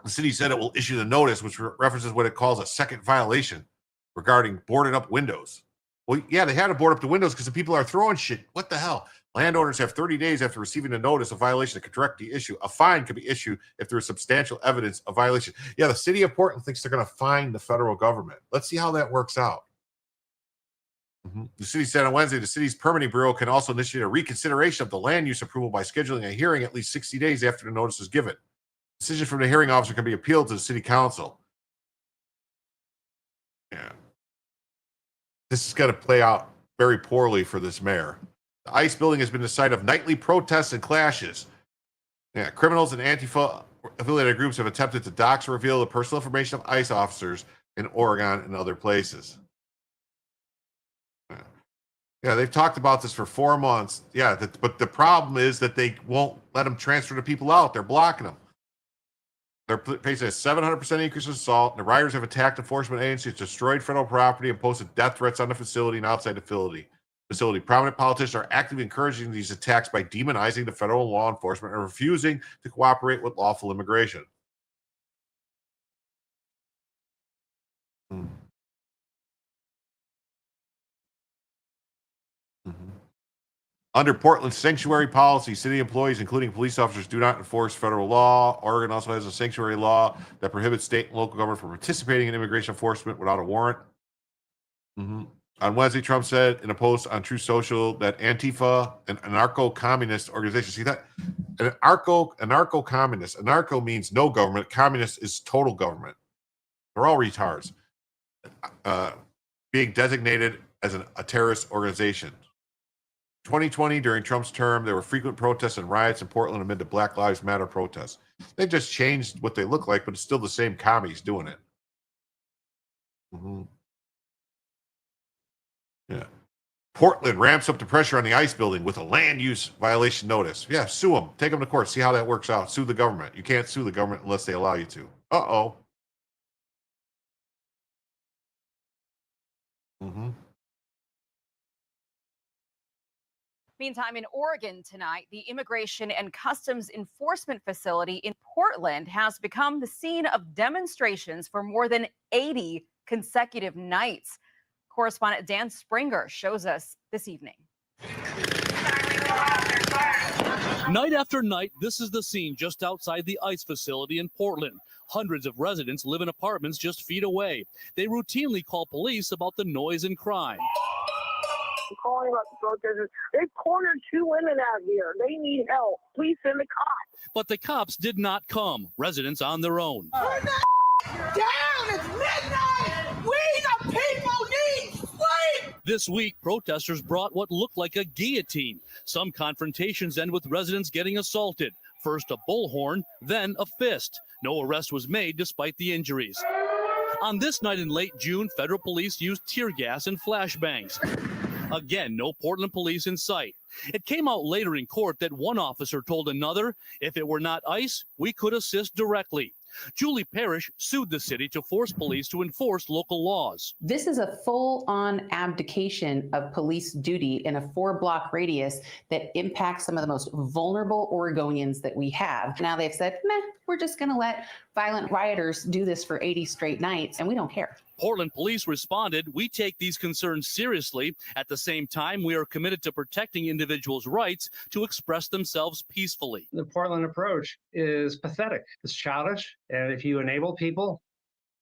The city said it will issue the notice, which references what it calls a second violation regarding boarded up windows. Well, yeah, they had to board up the windows because the people are throwing shit. What the hell? Landowners have 30 days after receiving a notice of violation to correct the issue. A fine can be issued if there is substantial evidence of violation. Yeah, the city of Portland thinks they're going to fine the federal government. Let's see how that works out. The city said on Wednesday the city's permitting bureau can also initiate a reconsideration of the land use approval by scheduling a hearing at least 60 days after the notice is given. The decision from the hearing officer can be appealed to the city council. Yeah. This is going to play out very poorly for this mayor. The ICE building has been the site of nightly protests and clashes. Yeah, criminals and Antifa-affiliated groups have attempted to dox or reveal the personal information of ICE officers in Oregon and other places. Yeah, they've talked about this for 4 months. Yeah, but the problem is that they won't let them transfer the people out. They're blocking them. They're facing a 700% increase in assault. And the rioters have attacked enforcement agencies, destroyed federal property, and posted death threats on the facility and outside the facility. Prominent politicians are actively encouraging these attacks by demonizing the federal law enforcement and refusing to cooperate with lawful immigration. Under Portland's sanctuary policy, city employees, including police officers, do not enforce federal law. Oregon also has a sanctuary law that prohibits state and local government from participating in immigration enforcement without a warrant. On Wednesday, Trump said in a post on Truth Social that Antifa, an anarcho-communist organization, see that? An anarcho-communist. Anarcho means no government. Communist is total government. They're all retards. Being designated as a terrorist organization. 2020, during Trump's term, there were frequent protests and riots in Portland amid the Black Lives Matter protests. They just changed what they look like, but it's still the same commies doing it. Yeah. Portland ramps up the pressure on the ICE building with a land use violation notice. Yeah, sue them. Take them to court. See how that works out. Sue the government. You can't sue the government unless they allow you to. Uh-oh. Meantime, in Oregon tonight, the Immigration and Customs Enforcement Facility in Portland has become the scene of demonstrations for more than 80 consecutive nights. Correspondent Dan Springer shows us this evening. Night after night, this is the scene just outside the ICE facility in Portland. Hundreds of residents live in apartments just feet away. They routinely call police about the noise and crime. I'm calling about the protesters. They cornered 2 women out here. They need help. Please send the cops. But the cops did not come. Residents on their own. Turn that down. It's midnight. We the people need sleep. This week, protesters brought what looked like a guillotine. Some confrontations end with residents getting assaulted. First a bullhorn, then a fist. No arrest was made despite the injuries. On this night in late June, federal police used tear gas and flashbangs. Again, no Portland police in sight. It came out later in court that one officer told another, if it were not ICE, we could assist directly. Julie Parrish sued the city to force police to enforce local laws. This is a full-on abdication of police duty in a 4-block radius that impacts some of the most vulnerable Oregonians that we have. Now they've said, meh, we're just going to let violent rioters do this for 80 straight nights, and we don't care. Portland police responded, we take these concerns seriously. At the same time, we are committed to protecting individuals' rights to express themselves peacefully. The Portland approach is pathetic. It's childish. And if you enable people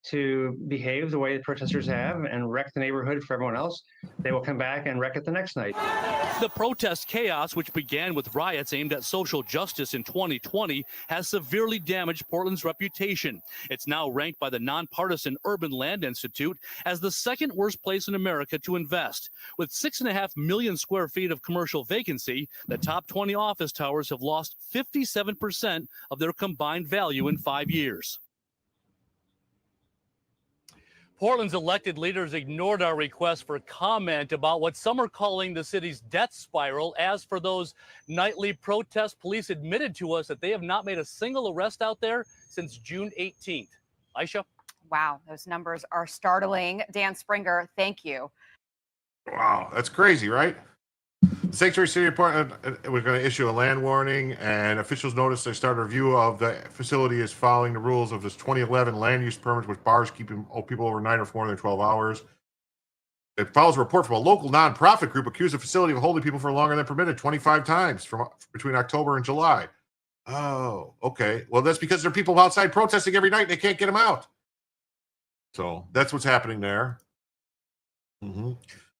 to behave the way the protesters have and wreck the neighborhood for everyone else, they will come back and wreck it the next night. The protest chaos, which began with riots aimed at social justice in 2020, has severely damaged Portland's reputation. It's now ranked by the nonpartisan Urban Land Institute as the second worst place in America to invest. With 6.5 million square feet of commercial vacancy, the top 20 office towers have lost 57% of their combined value in 5 years. Portland's elected leaders ignored our request for comment about what some are calling the city's death spiral. As for those nightly protests, police admitted to us that they have not made a single arrest out there since June 18th. Aisha? Wow, those numbers are startling. Dan Springer, thank you. Wow, that's crazy, right? The Sanctuary City of Portland was going to issue a land warning, and officials noticed they started a review of the facility is following the rules of this 2011 land use permit, which bars keeping people overnight or for more than 12 hours. It follows a report from a local nonprofit group accused the facility of holding people for longer than permitted 25 times from between October and July. Oh, okay. Well, that's because there are people outside protesting every night and they can't get them out. So that's what's happening there.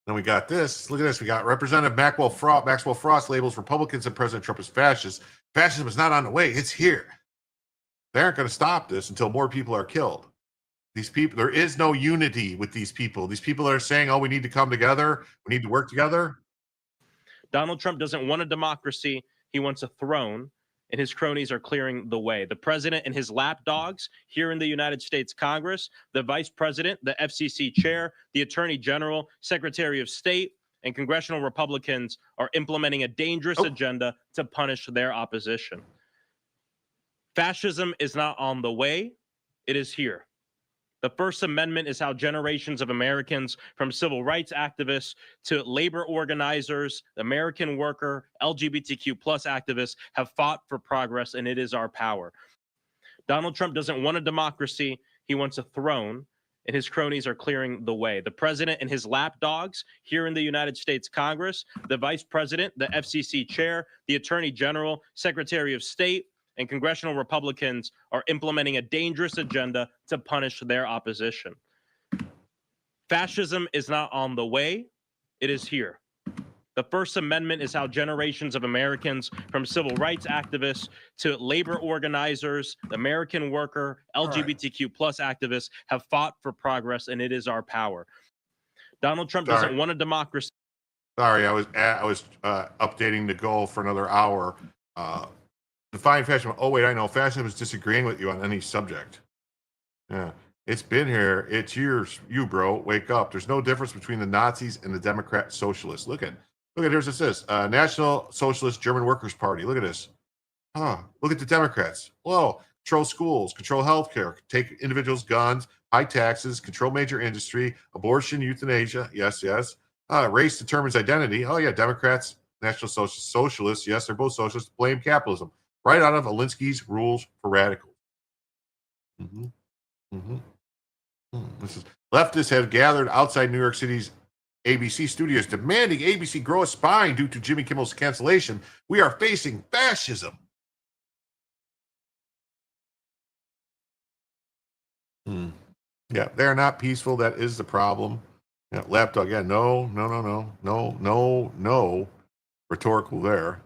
Then we got this. Look at this. We got Representative Maxwell Frost labels Republicans and President Trump as fascists. Fascism is not on the way. It's here. They aren't going to stop this until more people are killed. These people, there is no unity with these people. These people are saying, oh, we need to come together. We need to work together. Donald Trump doesn't want a democracy. He wants a throne, and his cronies are clearing the way. The president and his lapdogs here in the United States Congress, the vice president, the FCC chair, the attorney general, secretary of state, and congressional Republicans are implementing a dangerous agenda to punish their opposition. Fascism is not on the way. It is here. The First Amendment is how generations of Americans, from civil rights activists to labor organizers, American worker, LGBTQ plus activists, have fought for progress, and it is our power. Donald Trump doesn't want a democracy. He wants a throne, and his cronies are clearing the way. The president and his lapdogs here in the United States Congress, the vice president, the FCC chair, the attorney general, secretary of state, and congressional Republicans are implementing a dangerous agenda to punish their opposition. Fascism is not on the way. It is here. The First Amendment is how generations of Americans, from civil rights activists to labor organizers, American worker, LGBTQ plus activists, have fought for progress, and it is our power. Donald Trump doesn't want a democracy. Sorry, I was updating the goal for another hour. Define fascism. Oh, wait, I know. Fascism is disagreeing with you on any subject. Yeah. It's been here. It's yours. You, bro. Wake up. There's no difference between the Nazis and the Democrat Socialists. Look at, here's what it says. National Socialist German Workers' Party. Look at this. Look at the Democrats. Whoa. Control schools, control healthcare, take individuals' guns, high taxes, control major industry, abortion, euthanasia. Yes, yes. Race determines identity. Oh, yeah. Democrats, National Socialists. Yes, they're both socialists. Blame capitalism. Right out of Alinsky's Rules for Radicals. Leftists have gathered outside New York City's ABC studios demanding ABC grow a spine due to Jimmy Kimmel's cancellation. We are facing fascism. Yeah, they're not peaceful. That is the problem. Yeah, lapdog. Yeah, no. Rhetorical there.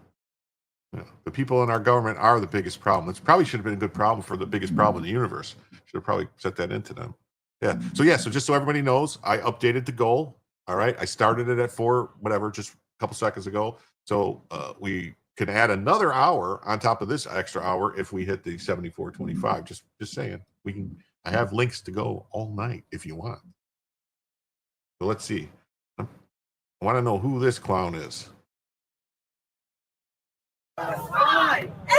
Yeah, the people in our government are the biggest problem. It probably should have been a good problem for the biggest problem in the universe. Should have probably set that into them. Yeah. So just so everybody knows, I updated the goal. All right. I started it at 4, just a couple seconds ago. So we can add another hour on top of this extra hour if we hit the 74.25. Just saying. We can I have links to go all night if you want. So let's see. I want to know who this clown is.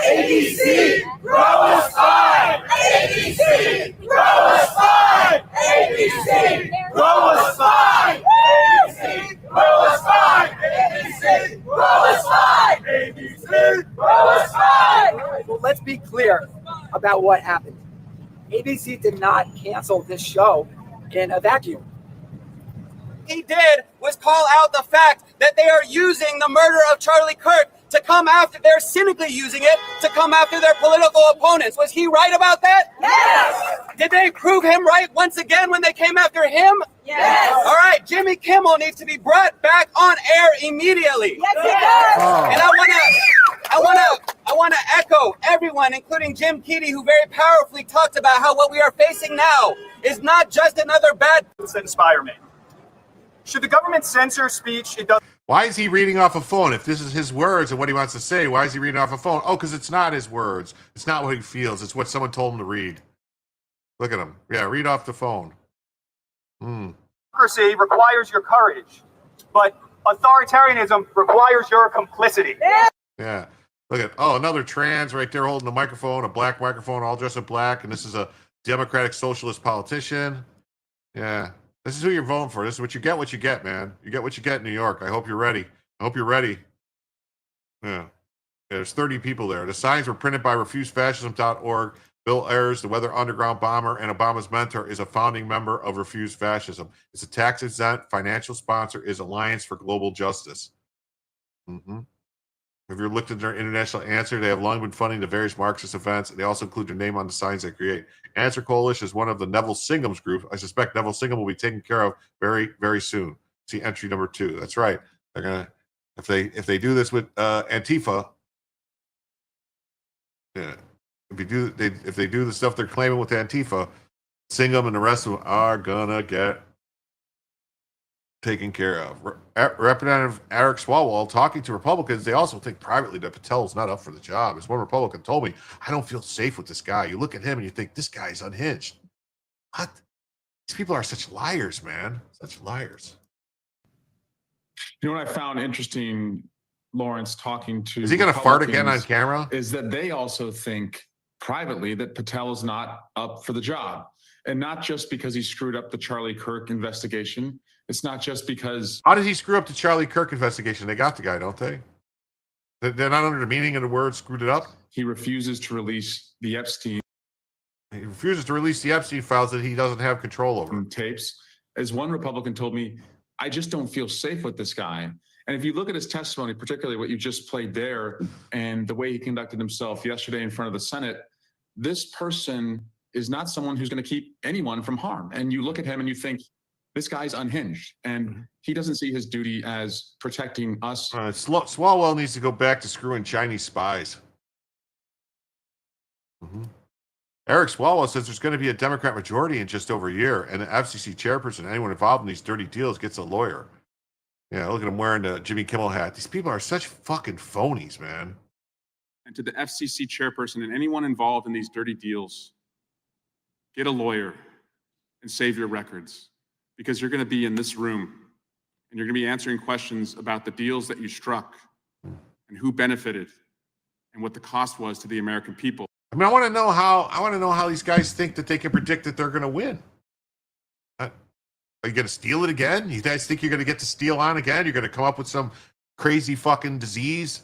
ABC, grow us fine. ABC, grow us fine. ABC, grow us fine. ABC, grow us fine. ABC, grow us fine. ABC, grow us fine. Well, let's be clear about what happened. ABC did not cancel this show in a vacuum. He did was call out the fact that they are using the murder of Charlie Kirk to come after, they're cynically using it to come after their political opponents. Was he right about that? Yes! Did they prove him right once again when they came after him? Yes! All right, Jimmy Kimmel needs to be brought back on air immediately. Yes, he does! Oh. And I want to echo everyone, including Jim Keedy, who very powerfully talked about how what we are facing now is not just another bad that inspire me. Should the government censor speech? It does. Why is he reading off a phone? If this is his words and what he wants to say, why is he reading off a phone? Oh, because it's not his words. It's not what he feels. It's what someone told him to read. Look at him. Yeah, read off the phone. Democracy requires your courage, but authoritarianism requires your complicity. Yeah. Look at, another trans right there holding the microphone, a black microphone, all dressed in black, and this is a Democratic Socialist politician. Yeah. This is who you're voting for. This is what you get, man. You get what you get in New York. I hope you're ready. Yeah. There's 30 people there. The signs were printed by refusefascism.org. Bill Ayers, the Weather Underground bomber and Obama's mentor, is a founding member of Refuse Fascism. It's a tax-exempt financial sponsor, is Alliance for Global Justice. If you're looked at their international answer, they have long been funding the various Marxist events. They also include their name on the signs they create. Answer Coalition is one of the Neville Singham's group. I suspect Neville Singham will be taken care of very, very soon. See entry number 2. That's right. They're gonna, if they do this with Antifa, yeah. If they do the stuff they're claiming with Antifa, Singham and the rest of them are gonna get taken care of. Representative Eric Swalwell talking to Republicans, they also think privately that Patel is not up for the job. As one Republican told me, I don't feel safe with this guy. You look at him and you think, this guy's unhinged. What? These people are such liars, man. Such liars. You know what I found interesting, Lawrence, talking to... Is he going to fart again on camera? Is that they also think privately that Patel is not up for the job. And not just because he screwed up the Charlie Kirk investigation. It's not just because... How did he screw up the Charlie Kirk investigation? They got the guy, don't they? They're not under the meaning of the word screwed it up? He refuses to release the Epstein... He refuses to release the Epstein files that he doesn't have control over. Tapes. As one Republican told me, I just don't feel safe with this guy. And if you look at his testimony, particularly what you just played there, and the way he conducted himself yesterday in front of the Senate, this person is not someone who's going to keep anyone from harm. And you look at him and you think, this guy's unhinged, and he doesn't see his duty as protecting us. Swalwell needs to go back to screwing Chinese spies. Eric Swalwell says there's going to be a Democrat majority in just over a year, and the FCC chairperson, anyone involved in these dirty deals, gets a lawyer. Yeah, look at him wearing the Jimmy Kimmel hat. These people are such fucking phonies, man. And to the FCC chairperson and anyone involved in these dirty deals, get a lawyer and save your records. Because you're going to be in this room and you're going to be answering questions about the deals that you struck and who benefited and what the cost was to the American people. I mean, I want to know how these guys think that they can predict that they're going to win. Are you going to steal it again? You guys think you're going to get to steal on again? You're going to come up with some crazy fucking disease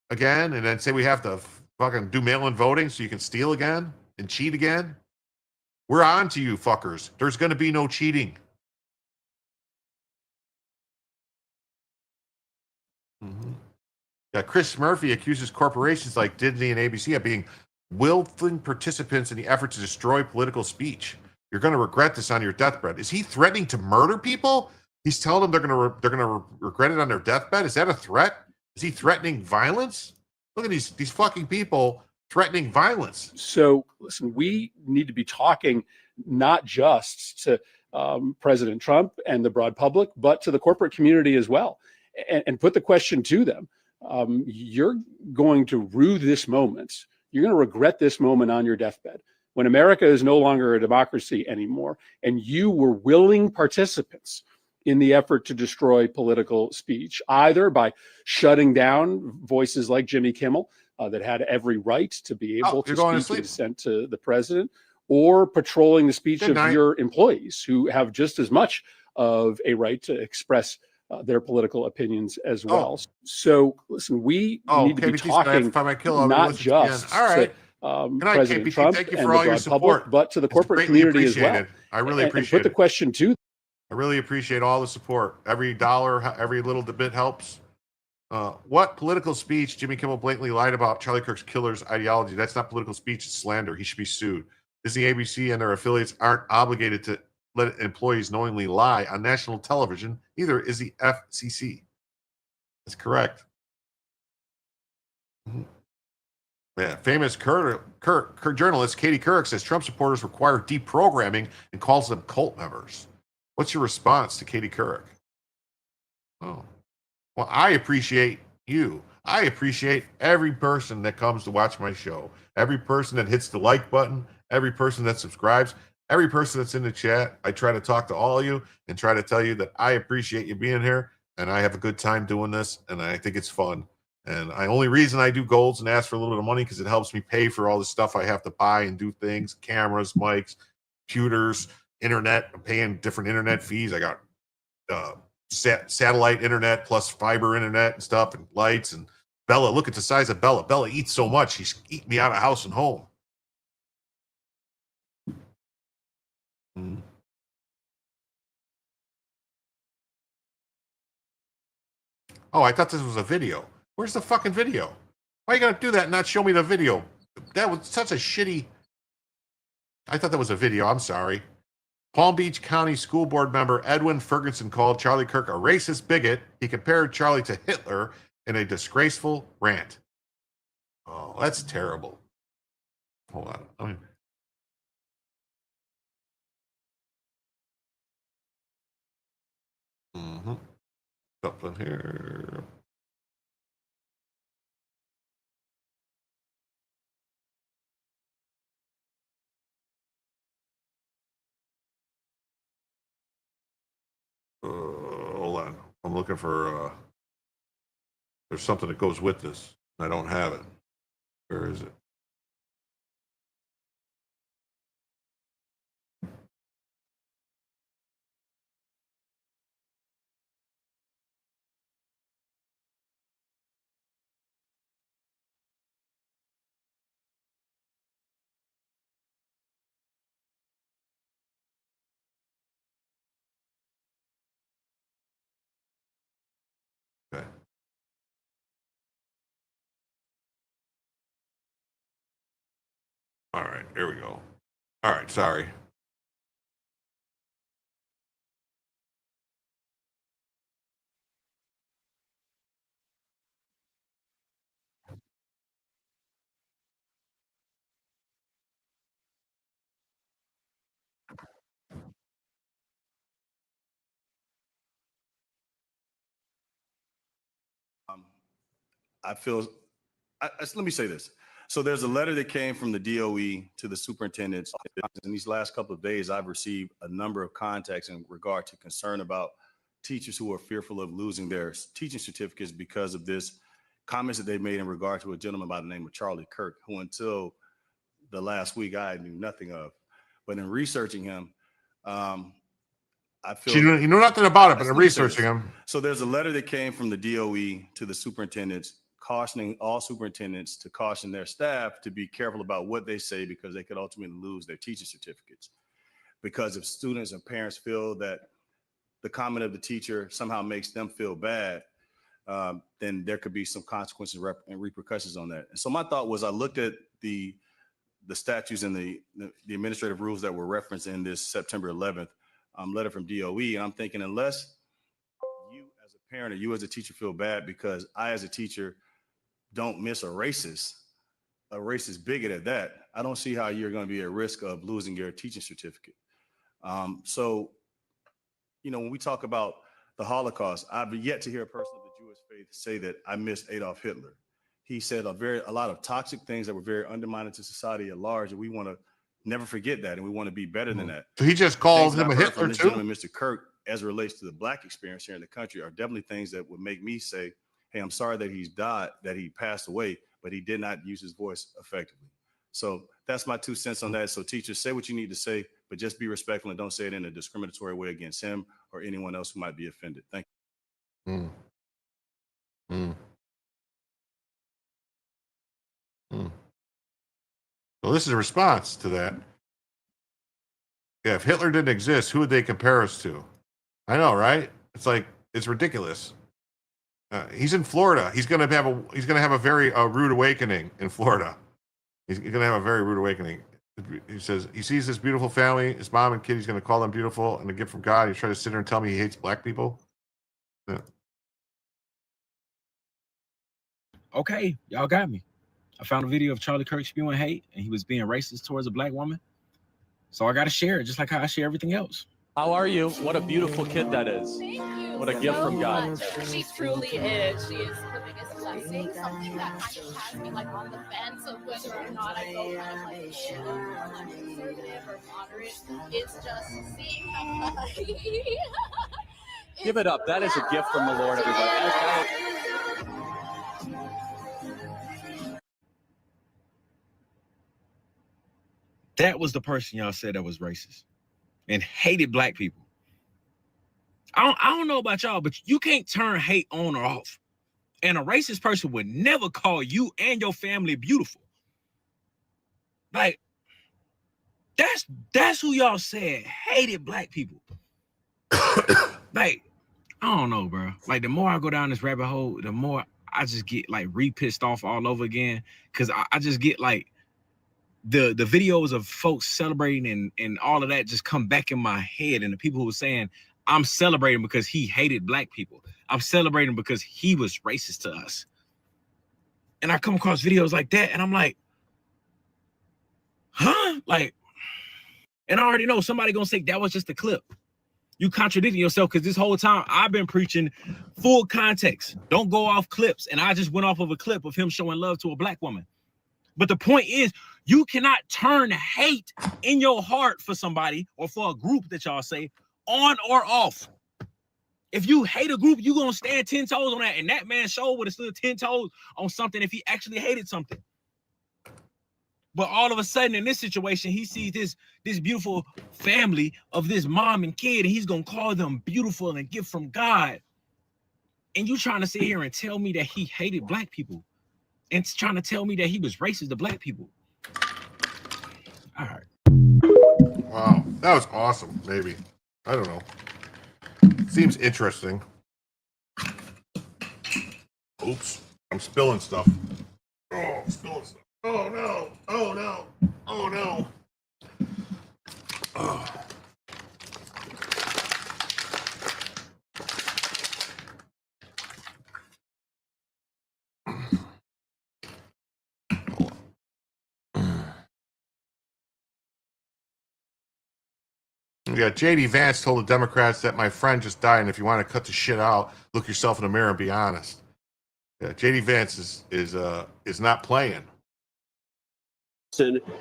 again and then say we have to fucking do mail-in voting so you can steal again and cheat again? We're on to you fuckers. There's going to be no cheating. Yeah, Chris Murphy accuses corporations like Disney and ABC of being willful participants in the effort to destroy political speech. You're going to regret this on your deathbed. Is he threatening to murder people? He's telling them they're going to regret it on their deathbed. Is that a threat? Is he threatening violence? Look at these fucking people threatening violence. So listen, we need to be talking not just to President Trump and the broad public, but to the corporate community as well, and put the question to them. You're going to rue this moment. You're going to regret this moment on your deathbed, when America is no longer a democracy anymore, and you were willing participants in the effort to destroy political speech, either by shutting down voices like Jimmy Kimmel that had every right to be able to speak in dissent to the president, or patrolling the speech of your employees who have just as much of a right to express their political opinions as well. So listen, we need to be talking not just to President Trump and the broad public, but to the corporate community as well. I really appreciate and put the question to. I really appreciate all the support. Every dollar, every little bit helps. What political speech? Jimmy Kimmel blatantly lied about Charlie Kirk's killer's ideology. That's not political speech, it's slander. He should be sued. Disney, ABC, and their affiliates aren't obligated to let employees knowingly lie on national television. Neither is the FCC. That's correct. Yeah, famous Kirk journalist Katie Couric says Trump supporters require deprogramming and calls them cult members. What's your response to Katie Couric? Oh, well, I appreciate you. I appreciate every person that comes to watch my show, every person that hits the like button, every person that subscribes, every person that's in the chat. I try to talk to all of you and try to tell you that I appreciate you being here, and I have a good time doing this, and I think it's fun. And the only reason I do golds and ask for a little bit of money because it helps me pay for all the stuff I have to buy and do things, cameras, mics, computers, internet. I'm paying different internet fees. I got satellite internet plus fiber internet and stuff and lights. And Bella, look at the size of Bella. Bella eats so much. She's eating me out of house and home. Oh, I thought this was a video. Where's the fucking video? Why are you going to do that and not show me the video? That was such a shitty... I thought that was a video. I'm sorry. Palm Beach County School Board member Edwin Ferguson called Charlie Kirk a racist bigot. He compared Charlie to Hitler in a disgraceful rant. Oh, that's terrible. Hold on. Something here. Hold on. I'm looking for, there's something that goes with this. I don't have it. Where is it? Okay. All right, here we go. All right, sorry. I feel, let me say this. So there's a letter that came from the DOE to the superintendents. In these last couple of days, I've received a number of contacts in regard to concern about teachers who are fearful of losing their teaching certificates because of this comments that they made in regard to a gentleman by the name of Charlie Kirk, who until the last week I knew nothing of. But in researching him, I feel you know nothing about it, but in researching him. So there's a letter that came from the DOE to the superintendents, cautioning all superintendents to caution their staff to be careful about what they say because they could ultimately lose their teaching certificates. Because if students and parents feel that the comment of the teacher somehow makes them feel bad, then there could be some consequences and repercussions on that. And so my thought was I looked at the statutes and the administrative rules that were referenced in this September 11th letter from DOE. And I'm thinking, unless you as a parent or you as a teacher feel bad because I as a teacher don't miss a racist bigot at that, I don't see how you're going to be at risk of losing your teaching certificate. So, when we talk about the Holocaust, I've yet to hear a person of the Jewish faith say that I missed Adolf Hitler. He said a lot of toxic things that were very undermining to society at large, and we want to never forget that, and we want to be better than that. So he just called Things that him a I've heard Hitler from this too? gentleman, Mr. Kirk, as it relates to the Black experience here in the country, are definitely things that would make me say, hey, I'm sorry that he's died, that he passed away, but he did not use his voice effectively. So that's my 2 cents on that. So teachers, say what you need to say, but just be respectful and don't say it in a discriminatory way against him or anyone else who might be offended. Thank you. Mm. Mm. Mm. Well, this is a response to that. Yeah, if Hitler didn't exist, who would they compare us to? I know, right? It's like, it's ridiculous. He's in Florida. He's gonna have a very rude awakening in Florida. He's gonna have a very rude awakening. He says he sees this beautiful family, his mom and kid. He's gonna call them beautiful and a gift from God. He's trying to sit there and tell me he hates black people. Yeah. Okay, y'all got me. I found a video of Charlie Kirk spewing hate, and he was being racist towards a black woman. So I got to share it, just like how I share everything else. How are you? What a beautiful kid that is. Thank you. What a gift from God. She truly is. She is the biggest blessing. Something that kind of has me like on the fence of whether or not I go kind of like conservative or moderate. It's just seeing how Give it up. That is a gift from the Lord, everybody. That was the person y'all said that was racist and hated black people. I don't know about y'all, but you can't turn hate on or off. And a racist person would never call you and your family beautiful. Like, that's who y'all said hated black people. Like, I don't know, bro. Like, the more I go down this rabbit hole, the more I just get like re-pissed off all over again. Cause I just get like the videos of folks celebrating and all of that just come back in my head. And the people who were saying, I'm celebrating because he hated black people. I'm celebrating because he was racist to us. And I come across videos like that and I'm like, huh? Like, and I already know somebody gonna say that was just a clip. You contradicting yourself because this whole time I've been preaching full context. Don't go off clips. And I just went off of a clip of him showing love to a black woman. But the point is, you cannot turn hate in your heart for somebody or for a group that y'all say on or off. If you hate a group, you're going to stand 10 toes on that. And that man showed would have stood 10 toes on something if he actually hated something. But all of a sudden in this situation, he sees this beautiful family of this mom and kid, and he's going to call them beautiful and a gift from God. And you trying to sit here and tell me that he hated black people and trying to tell me that he was racist to black people. All right. Wow, that was awesome. Maybe, I don't know. Seems interesting. Oops, I'm spilling stuff. Oh, I'm spilling stuff. Oh no! Oh no! Oh no! Oh. Yeah, JD Vance told the Democrats that my friend just died, and if you want to cut the shit out, look yourself in the mirror and be honest. Yeah, JD Vance is not playing.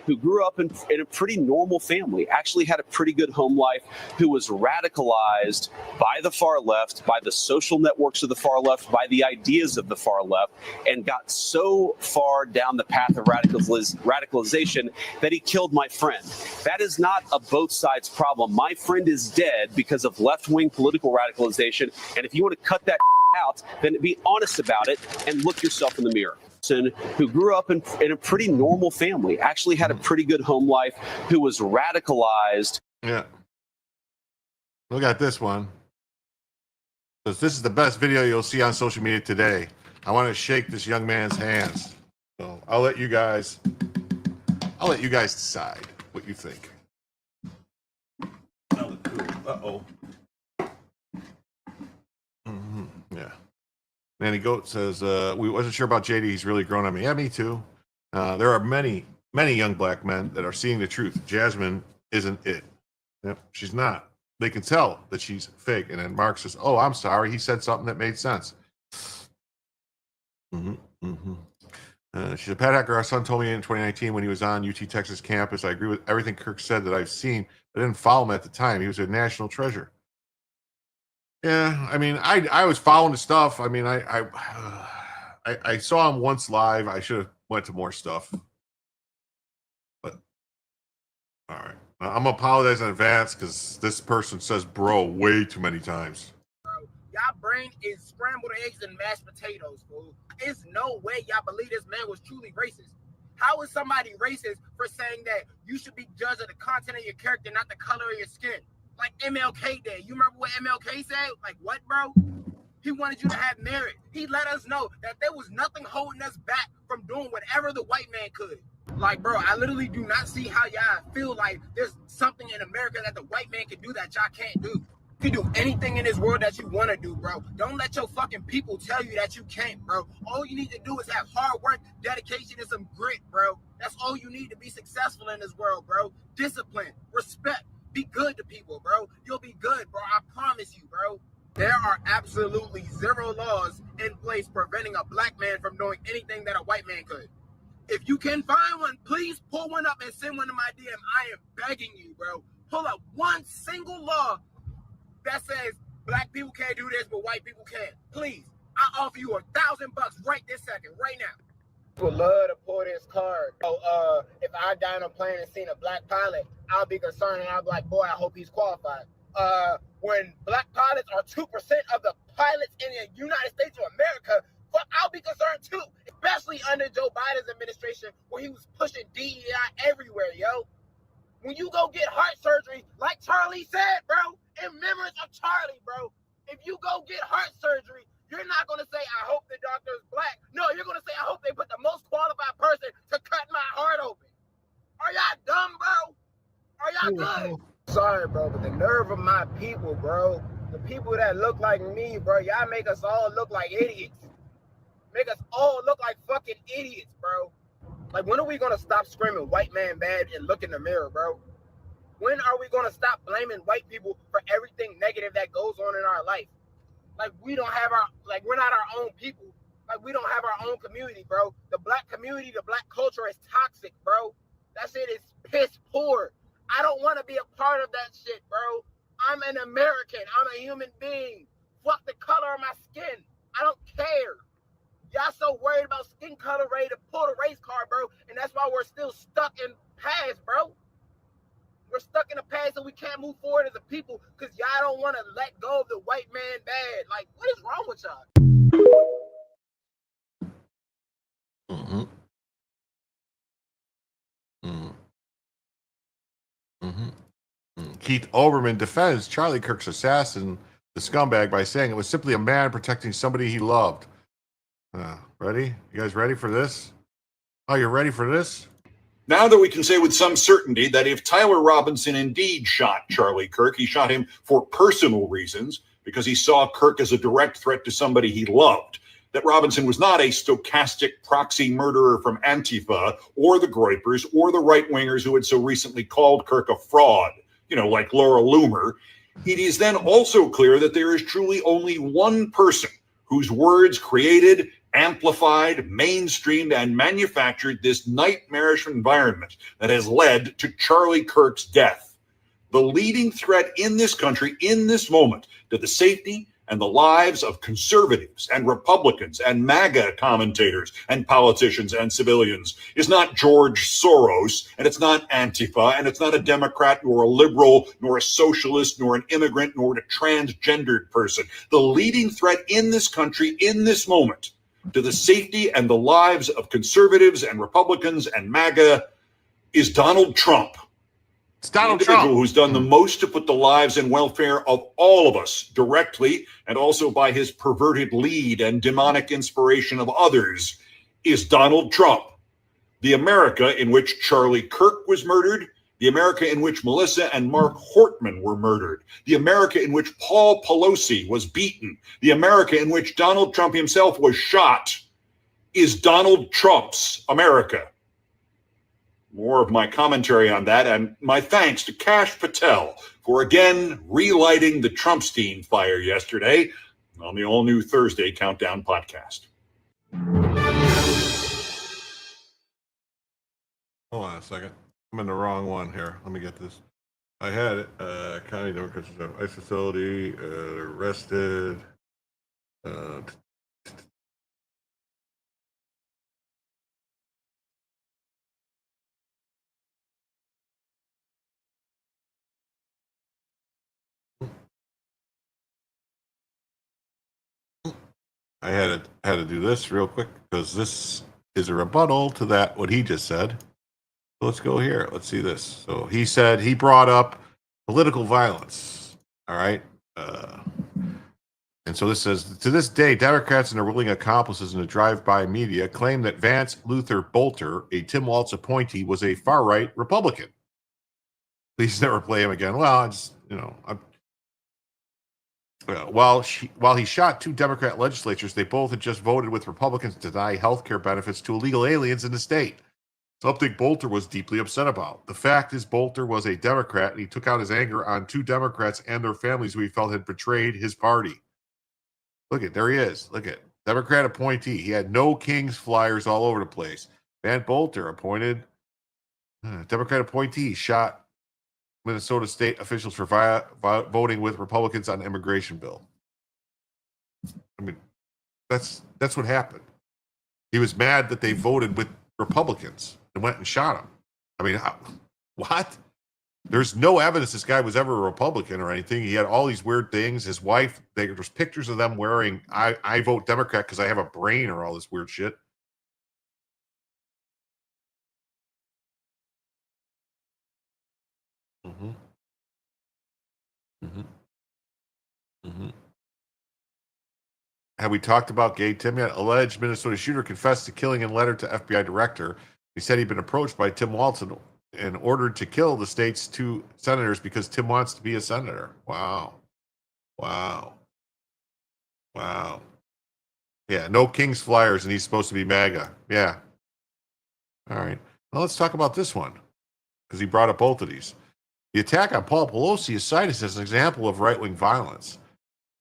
Who grew up in a pretty normal family, actually had a pretty good home life, who was radicalized by the far left, by the social networks of the far left, by the ideas of the far left, and got so far down the path of radicalization that he killed my friend. That is not a both sides problem. My friend is dead because of left-wing political radicalization, and if you want to cut that out, then be honest about it and look yourself in the mirror. Who grew up in a pretty normal family, actually had a pretty good home life, who was radicalized. Yeah. Look at this one. Because this is the best video you'll see on social media today. I want to shake this young man's hands. So I'll let you guys decide what you think. Uh-oh. Yeah. Manny Goat says, we wasn't sure about JD. He's really grown on me. Yeah, me too. There are many young black men that are seeing the truth. Jasmine isn't it. Yep, she's not. They can tell that she's fake. And then Mark says, oh, I'm sorry. He said something that made sense. She said, Pat Hacker, our son told me in 2019 when he was on UT Texas campus, I agree with everything Kirk said that I've seen. I didn't follow him at the time. He was a national treasure. Yeah, I mean, I was following the stuff. I mean, I saw him once live. I should have went to more stuff. But all right, I'm gonna apologize in advance because this person says "bro" way too many times. Y'all brain is scrambled eggs and mashed potatoes, fool. There's no way y'all believe this man was truly racist. How is somebody racist for saying that you should be judged of the content of your character, not the color of your skin? Like MLK did. You remember what MLK said? Like what, bro? He wanted you to have merit. He let us know that there was nothing holding us back from doing whatever the white man could. Like, bro, I literally do not see how y'all feel like there's something in America that the white man can do that y'all can't do. You can do anything in this world that you want to do, bro. Don't let your fucking people tell you that you can't, bro. All you need to do is have hard work, dedication, and some grit, bro. That's all you need to be successful in this world, bro. Discipline, respect, be good to people, bro. You'll be good, bro. I promise you, bro. There are absolutely zero laws in place preventing a black man from doing anything that a white man could. If you can find one, please pull one up and send one to my DM. I am begging you, bro. Pull up one single law that says black people can't do this, but white people can. Please, I offer you $1,000 right this second, right now. Would love to pull this card. So, if I die on a plane and seen a black pilot, I'll be concerned and I'll be like, boy, I hope he's qualified. When black pilots are 2% of the pilots in the United States of America, but I'll be concerned too, especially under Joe Biden's administration where he was pushing DEI everywhere, yo. When you go get heart surgery, like Charlie said, bro, in memories of Charlie, bro, if you go get heart surgery, you're not going to say, I hope the doctor is black. No, you're going to say, I hope they put the most qualified person to cut my heart open. Are y'all dumb, bro? Are y'all good? Sorry, bro, but the nerve of my people, bro, the people that look like me, bro, y'all make us all look like idiots. Make us all look like fucking idiots, bro. Like, when are we going to stop screaming white man bad and look in the mirror, bro? When are we going to stop blaming white people for everything negative that goes on in our life? Like, we don't have our, like, we're not our own people. Like, we don't have our own community, bro. The black community, the black culture is toxic, bro. That shit is piss poor. I don't want to be a part of that shit, bro. I'm an American. I'm a human being. Fuck the color of my skin. I don't care. Y'all so worried about skin color, ready to pull the race card, bro. And that's why we're still stuck in past, bro. We're stuck in the past and we can't move forward as a people because y'all don't want to let go of the white man bad. Like, what is wrong with y'all? Mm-hmm. Keith Olbermann defends Charlie Kirk's assassin, the scumbag, by saying it was simply a man protecting somebody he loved. Ready? You guys ready for this? Oh, you're ready for this? Now that we can say with some certainty that if Tyler Robinson indeed shot Charlie Kirk, he shot him for personal reasons because he saw Kirk as a direct threat to somebody he loved. That Robinson was not a stochastic proxy murderer from Antifa or the Groypers or the right-wingers who had so recently called Kirk a fraud, like Laura Loomer. It is then also clear that there is truly only one person whose words created, amplified, mainstreamed, and manufactured this nightmarish environment that has led to Charlie Kirk's death. The leading threat in this country, in this moment, to the safety and the lives of conservatives and Republicans and MAGA commentators and politicians and civilians is not George Soros, and it's not Antifa, and it's not a Democrat, nor a liberal, nor a socialist, nor an immigrant, nor a transgendered person. The leading threat in this country, in this moment, to the safety and the lives of conservatives and Republicans and MAGA is Donald Trump. It's Donald the individual Trump who's done the most to put the lives and welfare of all of us directly and also by his perverted lead and demonic inspiration of others is Donald Trump. The America in which Charlie Kirk was murdered, the America in which Melissa and Mark Hortman were murdered, the America in which Paul Pelosi was beaten, the America in which Donald Trump himself was shot is Donald Trump's America. More of my commentary on that, and my thanks to Kash Patel for again relighting the Trumpstein fire yesterday on the all-new Thursday Countdown podcast. a second. I'm in the wrong one here. Let me get this. I had it. County Democrats ICE facility arrested. I had to do this real quick because this is a rebuttal to that what he just said. So let's go here. Let's see this. So he said he brought up political violence. All right. And so this says, to this day, Democrats and their willing accomplices in the drive-by media claim that Vance Luther Bolter, a Tim Walz appointee, was a far-right Republican. Please never play him again. Well, it's, while he shot 2 Democrat legislatures, they both had just voted with Republicans to deny health care benefits to illegal aliens in the state. Something Bolter was deeply upset about. The fact is, Bolter was a Democrat, and he took out his anger on 2 Democrats and their families who he felt had betrayed his party. Look at, there he is. Look at, Democrat appointee. He had no Kings flyers all over the place. Van Bolter appointed, Democrat appointee, shot Minnesota state officials for voting with Republicans on the immigration bill. I mean, that's what happened. He was mad that they voted with Republicans and went and shot him. I mean, what? There's no evidence this guy was ever a Republican or anything. He had all these weird things. His wife, there's pictures of them wearing, I vote Democrat because I have a brain or all this weird shit. Mm-hmm. Mm-hmm. Mm-hmm. Have we talked about Gay Tim yet? Alleged Minnesota shooter confessed to killing in letter to FBI director. He said he'd been approached by Tim Walz and ordered to kill the state's 2 senators because Tim wants to be a senator. Wow. Wow. Wow. Yeah, no Kings flyers, and he's supposed to be MAGA. Yeah. All right. Well, let's talk about this one because he brought up both of these. The attack on Paul Pelosi is cited as an example of right-wing violence.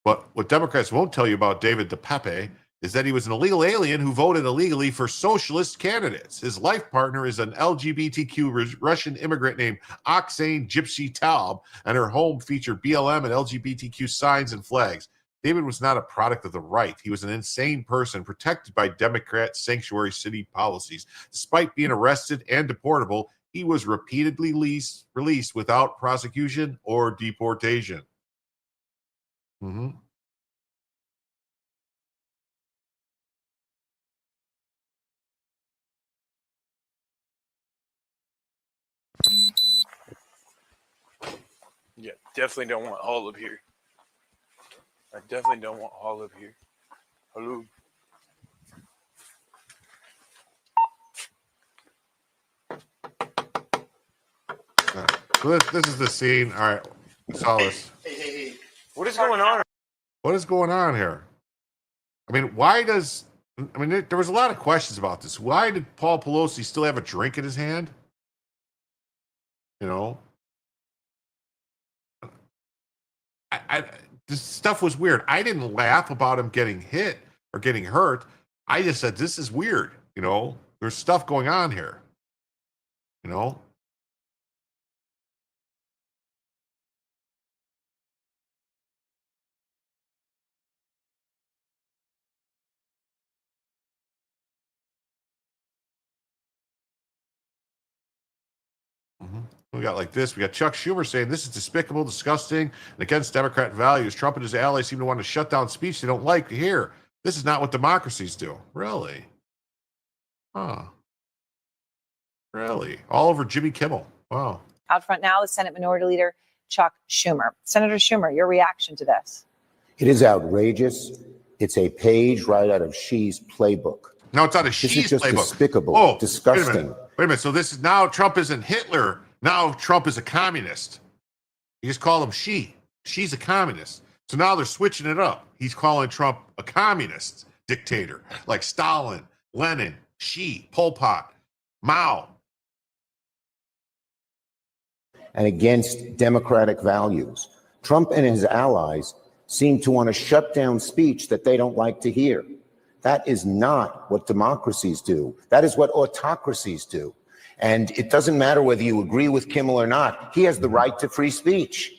But what Democrats won't tell you about David DePepe is that he was an illegal alien who voted illegally for socialist candidates. His life partner is an LGBTQ Russian immigrant named Oksane Gypsy Taub, and her home featured BLM and LGBTQ signs and flags. David was not a product of the right. He was an insane person protected by Democrat sanctuary city policies. Despite being arrested and deportable, he was repeatedly released without prosecution or deportation. Mm-hmm. Yeah, definitely don't want all of here. I definitely don't want all of here. Hello. So this is the scene. All right, we saw this. Hey. What is going on? What is going on here? I mean, there was a lot of questions about this. Why did Paul Pelosi still have a drink in his hand? You know? This stuff was weird. I didn't laugh about him getting hit or getting hurt. I just said, this is weird. You know, there's stuff going on here. You know? We got like this. We got Chuck Schumer saying this is despicable, disgusting, and against Democrat values. Trump and his allies seem to want to shut down speech they don't like to hear. This is not what democracies do. Really? Huh. Really? All over Jimmy Kimmel. Wow. Out front now, the Senate Minority Leader, Chuck Schumer. Senator Schumer, your reaction to this? It is outrageous. It's a page right out of Xi's playbook. No, it's not a Xi's playbook. This is just playbook. despicable, disgusting. Wait a minute. So this is now Trump isn't Hitler. Now Trump is a communist. You just call him Xi. Xi's a communist. So now they're switching it up. He's calling Trump a communist dictator, like Stalin, Lenin, Xi, Pol Pot, Mao. And against democratic values. Trump and his allies seem to want to shut down speech that they don't like to hear. That is not what democracies do. That is what autocracies do. And it doesn't matter whether you agree with Kimmel or not. He has the right to free speech.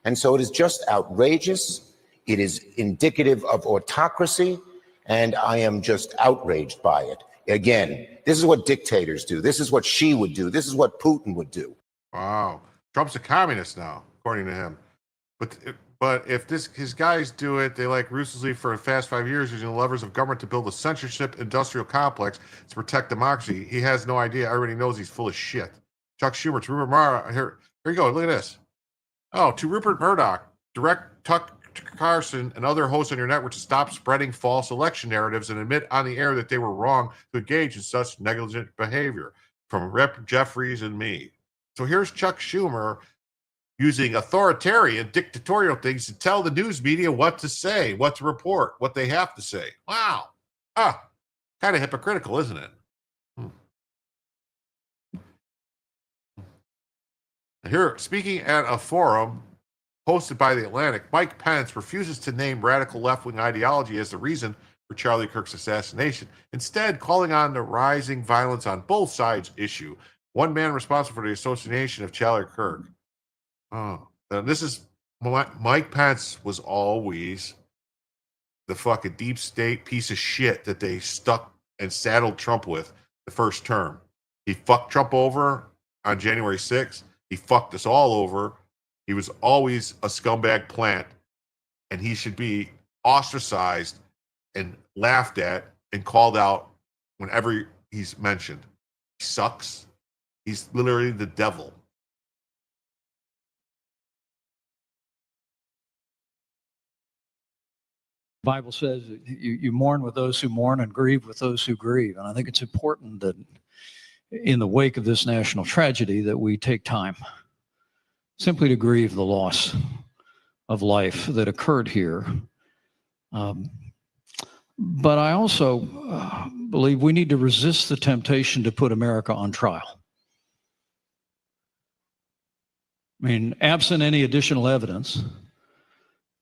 And so it is just outrageous. It is indicative of autocracy. And I am just outraged by it. Again, this is what dictators do. This is what Xi would do. This is what Putin would do. Wow. Trump's a communist now, according to him. But if his guys do it, they like ruthlessly for the past 5 years using the levers of government to build a censorship industrial complex to protect democracy. He has no idea. Everybody knows he's full of shit. Chuck Schumer, to Rupert Murdoch. Here you go. Look at this. Oh, to Rupert Murdoch, direct Tucker Carlson and other hosts on your network to stop spreading false election narratives and admit on the air that they were wrong to engage in such negligent behavior. From Rep. Jeffries and me. So here's Chuck Schumer using authoritarian, dictatorial things to tell the news media what to say, what to report, what they have to say. Wow. Kind of hypocritical, isn't it? Here, speaking at a forum hosted by The Atlantic, Mike Pence refuses to name radical left-wing ideology as the reason for Charlie Kirk's assassination, instead calling on the rising violence on both sides issue. One man responsible for the assassination of Charlie Kirk. Oh, this is Mike Pence was always the fucking deep state piece of shit that they stuck and saddled Trump with the first term. He fucked Trump over on January 6th. He fucked us all over. He was always a scumbag plant, and he should be ostracized and laughed at and called out whenever he's mentioned. He sucks. He's literally the devil. The Bible says you mourn with those who mourn and grieve with those who grieve. And I think it's important that in the wake of this national tragedy that we take time simply to grieve the loss of life that occurred here. But I also believe we need to resist the temptation to put America on trial. I mean, absent any additional evidence,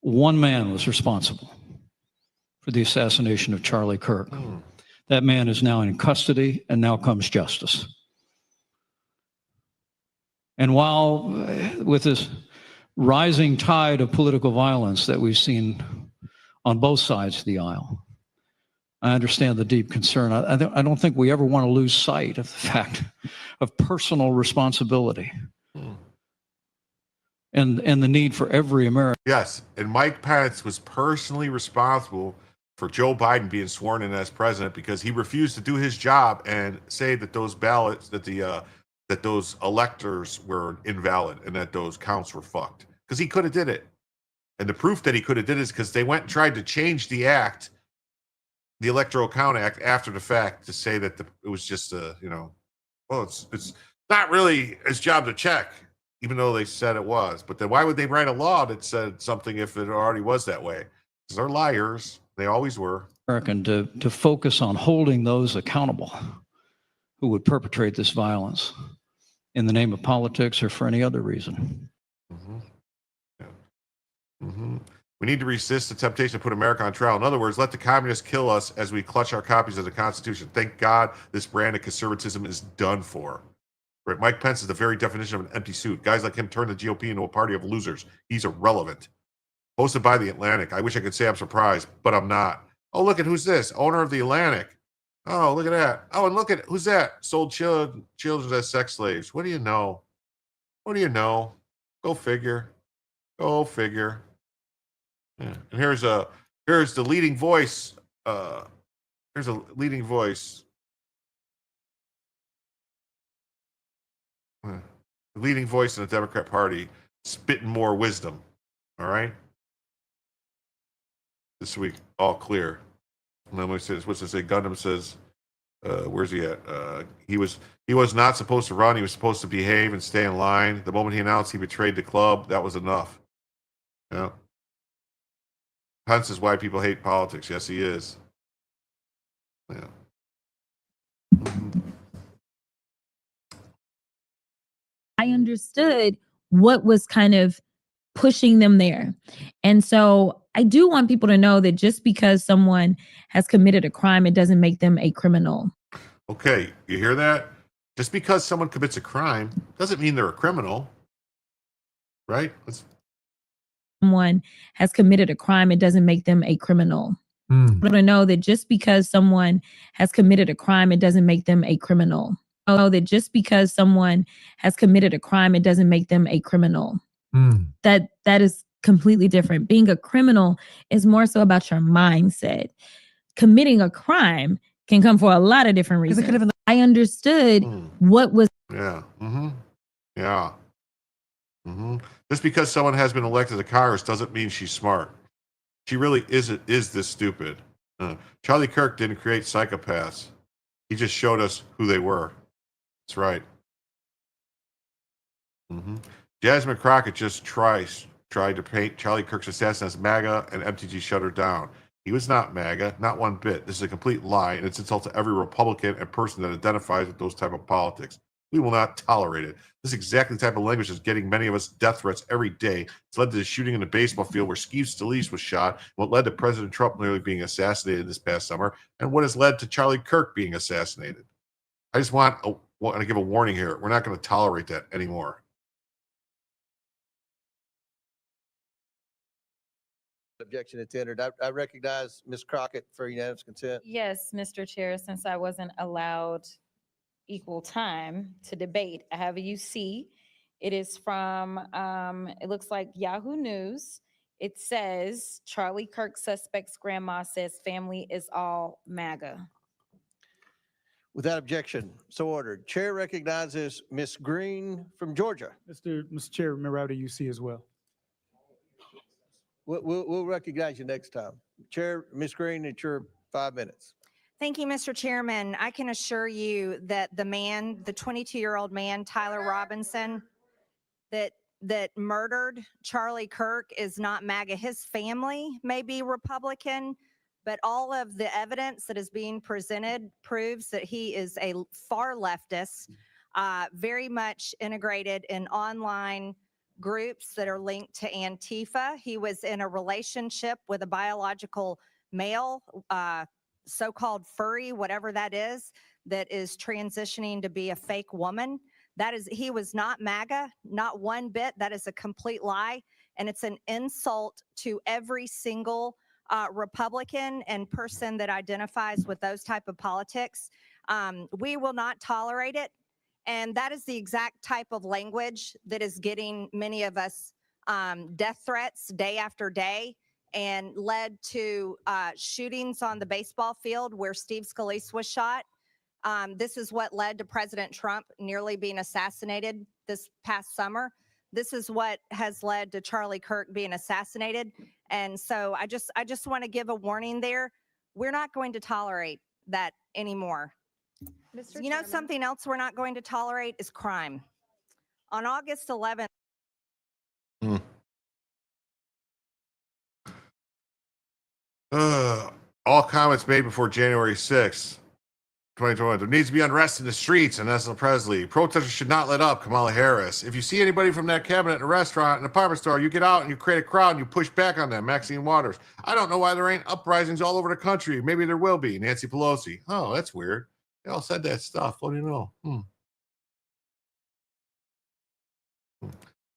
one man was responsible for the assassination of Charlie Kirk. That man is now in custody, and now comes justice. And while with this rising tide of political violence that we've seen on both sides of the aisle, I understand the deep concern. I don't think we ever want to lose sight of the fact of personal responsibility and the need for every American. Yes, and Mike Pence was personally responsible for Joe Biden being sworn in as president because he refused to do his job and say that those ballots, that those electors were invalid and that those counts were fucked. Because he could have did it. And the proof that he could have did it is because they went and tried to change the act, the Electoral Count Act, after the fact to say that it was just it's not really his job to check, even though they said it was. But then why would they write a law that said something if it already was that way? Because they're liars. They always were. American to focus on holding those accountable who would perpetrate this violence in the name of politics or for any other reason. We need to resist the temptation to put America on trial. In other words, let the communists kill us as we clutch our copies of the Constitution. Thank God this brand of conservatism is done for. Right? Mike Pence is the very definition of an empty suit. Guys like him turn the GOP into a party of losers. He's irrelevant. Hosted by The Atlantic. I wish I could say I'm surprised, but I'm not. Oh, look at who's this? Owner of The Atlantic. Oh, look at that. Oh, and look at who's that? Sold children as sex slaves. What do you know? What do you know? Go figure. Go figure. Yeah. And here's the leading voice. Here's a leading voice. The leading voice in the Democrat Party, spitting more wisdom. All right. This week, all clear. And then what's it say? Gundam says, where's he at? He was not supposed to run. He was supposed to behave and stay in line. The moment he announced he betrayed the club, that was enough. Yeah. Pence is why people hate politics. Yes, he is. Yeah. I understood what was kind of pushing them there. And so I do want people to know that just because someone has committed a crime, it doesn't make them a criminal. Okay, you hear that? Just because someone commits a crime doesn't mean they're a criminal, right? Someone has committed a crime, it doesn't make them a criminal. But I know that just because someone has committed a crime, it doesn't make them a criminal. I know that just because someone has committed a crime, it doesn't make them a criminal. That is completely different. Being a criminal is more so about your mindset. Committing a crime can come for a lot of different reasons. I understood what was. Yeah. Yeah. Just because someone has been elected to Congress doesn't mean she's smart. She really is this stupid. Charlie Kirk didn't create psychopaths. He just showed us who they were. That's right. Jasmine Crockett just tried to paint Charlie Kirk's assassin as MAGA, and MTG shut her down. He was not MAGA, not one bit. This is a complete lie, and it's insult to every Republican and person that identifies with those type of politics. We will not tolerate it. This is exactly the type of language that's getting many of us death threats every day. It's led to the shooting in the baseball field where Steve Scalise was shot, what led to President Trump nearly being assassinated this past summer, and what has led to Charlie Kirk being assassinated. I just want to give a warning here. We're not going to tolerate that anymore. Objection is entered. I recognize Ms. Crockett for unanimous consent. Yes, Mr. Chair, since I wasn't allowed equal time to debate, I have a UC. It is from, it looks like Yahoo News. It says, Charlie Kirk suspect's grandma says family is all MAGA. Without objection, so ordered. Chair recognizes Ms. Green from Georgia. Mr. Chair, remember I have a UC as well. We'll recognize you next time. Chair, Ms. Green, it's your 5 minutes. Thank you, Mr. Chairman. I can assure you that the 22-year-old man, Tyler Robinson, that murdered Charlie Kirk is not MAGA. His family may be Republican, but all of the evidence that is being presented proves that he is a far leftist, very much integrated in online groups that are linked to Antifa. He was in a relationship with a biological male, so-called furry, whatever that is transitioning to be a fake woman. He was not MAGA, not one bit. That is a complete lie. And it's an insult to every single Republican and person that identifies with those type of politics. We will not tolerate it. And that is the exact type of language that is getting many of us death threats day after day, and led to shootings on the baseball field where Steve Scalise was shot. This is what led to President Trump nearly being assassinated this past summer. This is what has led to Charlie Kirk being assassinated. And so I just want to give a warning there. We're not going to tolerate that anymore. You know, something else we're not going to tolerate is crime. On August 11th. All comments made before January 6th, 2021. There needs to be unrest in the streets, and Nestle Presley. Protesters should not let up, Kamala Harris. If you see anybody from that cabinet in a restaurant, an apartment store, you get out and you create a crowd and you push back on them, Maxine Waters. I don't know why there ain't uprisings all over the country. Maybe there will be, Nancy Pelosi. Oh, that's weird. They all said that stuff. What do you know?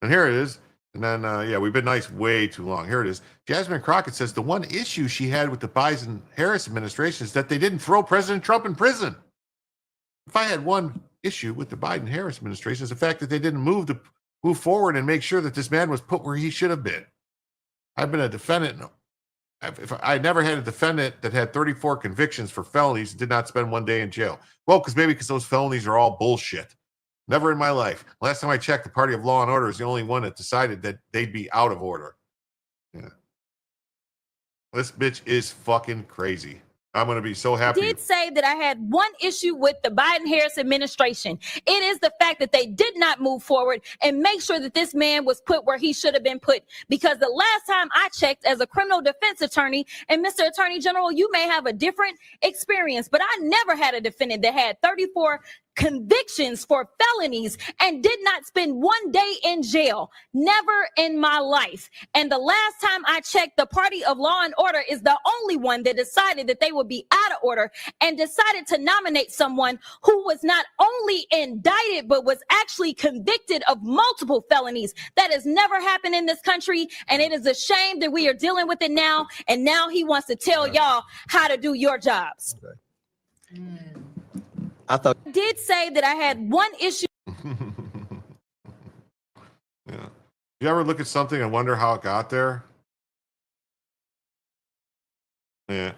And here it is. And then, yeah, we've been nice way too long. Here it is. Jasmine Crockett says the one issue she had with the Biden-Harris administration is that they didn't throw President Trump in prison. If I had one issue with the Biden-Harris administration, is the fact that they didn't move forward and make sure that this man was put where he should have been. I've been a defendant. I never had a defendant that had 34 convictions for felonies and did not spend one day in jail. Well, because those felonies are all bullshit. Never in my life. Last time I checked, the party of law and order is the only one that decided that they'd be out of order. Yeah. This bitch is fucking crazy. I'm going to be so happy. I did say that I had one issue with the Biden-Harris administration. It is the fact that they did not move forward and make sure that this man was put where he should have been put. Because the last time I checked as a criminal defense attorney, and Mr. Attorney General, you may have a different experience, but I never had a defendant that had 34 convictions for felonies and did not spend one day in jail. Never in my life. And the last time I checked, the party of law and order is the only one that decided that they would be out of order and decided to nominate someone who was not only indicted, but was actually convicted of multiple felonies. That has never happened in this country. And it is a shame that we are dealing with it now. And now he wants to tell y'all how to do your jobs. Okay. I thought I did say that I had one issue. Yeah. You ever look at something and wonder how it got there? Yeah.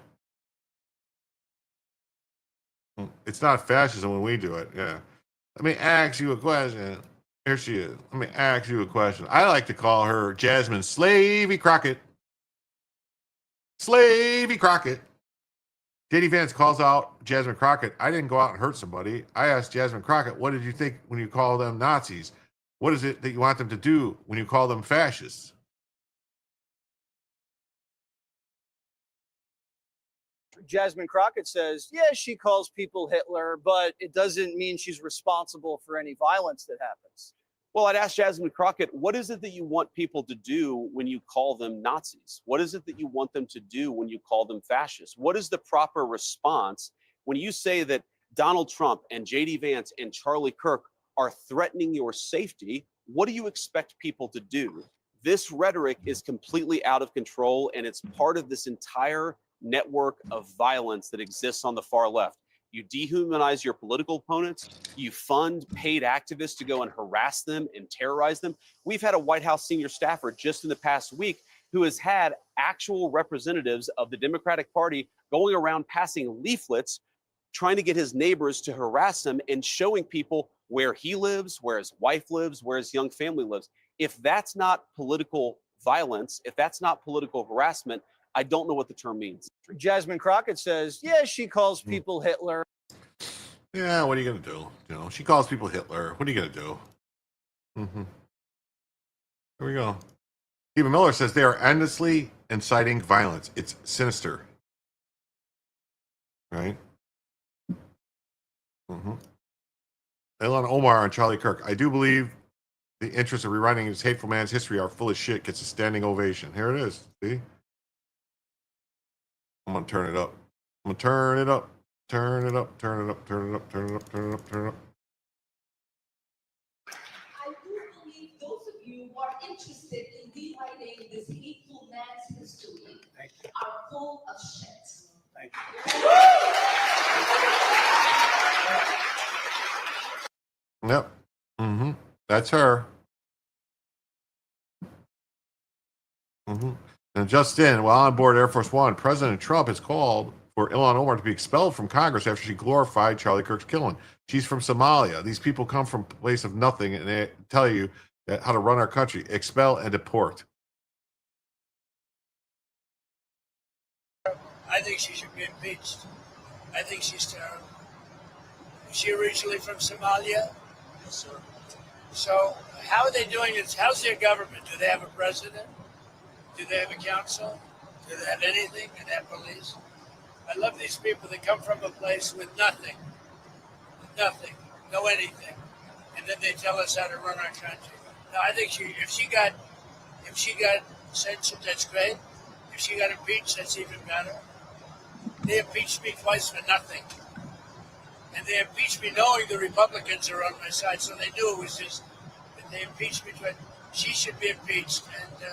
It's not fascism when we do it. Yeah. Let me ask you a question. Here she is. Let me ask you a question. I like to call her Jasmine Slavey Crockett. Slavey Crockett. JD Vance calls out Jasmine Crockett. I didn't go out and hurt somebody. I asked Jasmine Crockett, what did you think when you call them Nazis? What is it that you want them to do when you call them fascists? Jasmine Crockett says, yes, she calls people Hitler, but it doesn't mean she's responsible for any violence that happens. Well, I'd ask Jasmine Crockett, what is it that you want people to do when you call them Nazis? What is it that you want them to do when you call them fascists? What is the proper response when you say that Donald Trump and JD Vance and Charlie Kirk are threatening your safety? What do you expect people to do? This rhetoric is completely out of control, and it's part of this entire network of violence that exists on the far left. You dehumanize your political opponents. You fund paid activists to go and harass them and terrorize them. We've had a White House senior staffer just in the past week who has had actual representatives of the Democratic Party going around passing leaflets, trying to get his neighbors to harass him and showing people where he lives, where his wife lives, where his young family lives. If that's not political violence, if that's not political harassment, I don't know what the term means. Jasmine Crockett says, yes, she calls people Hitler. Yeah, what are you going to do? You know, she calls people Hitler. What are you going to do? Here we go. Stephen Miller says they are endlessly inciting violence. It's sinister. Right? Ilhan Omar and Charlie Kirk. I do believe the interests of rewriting this hateful man's history are full of shit. Gets a standing ovation. Here it is. See? I'm going to turn it up. I'm going to turn it up. Turn it up. Turn it up. Turn it up. Turn it up. Turn it up. Turn it up. I do believe those of you who are interested in rewriting this hateful man's history are full of shit. Thank you. Yep. That's her. And just in, while on board Air Force One, President Trump has called for Ilhan Omar to be expelled from Congress after she glorified Charlie Kirk's killing. She's from Somalia. These people come from a place of nothing, and they tell you how to run our country. Expel and deport. I think she should be impeached. I think she's terrible. Is she originally from Somalia? Yes, sir. So how are they doing this? How's their government? Do they have a president? Do they have a council? Do they have anything? Do they have police? I love these people that come from a place with nothing, no anything, and then they tell us how to run our country. No, I think if she got censured, that's great. If she got impeached, that's even better. They impeached me twice for nothing, and they impeached me knowing the Republicans are on my side, so they knew it was just. They impeached me twice. She should be impeached, and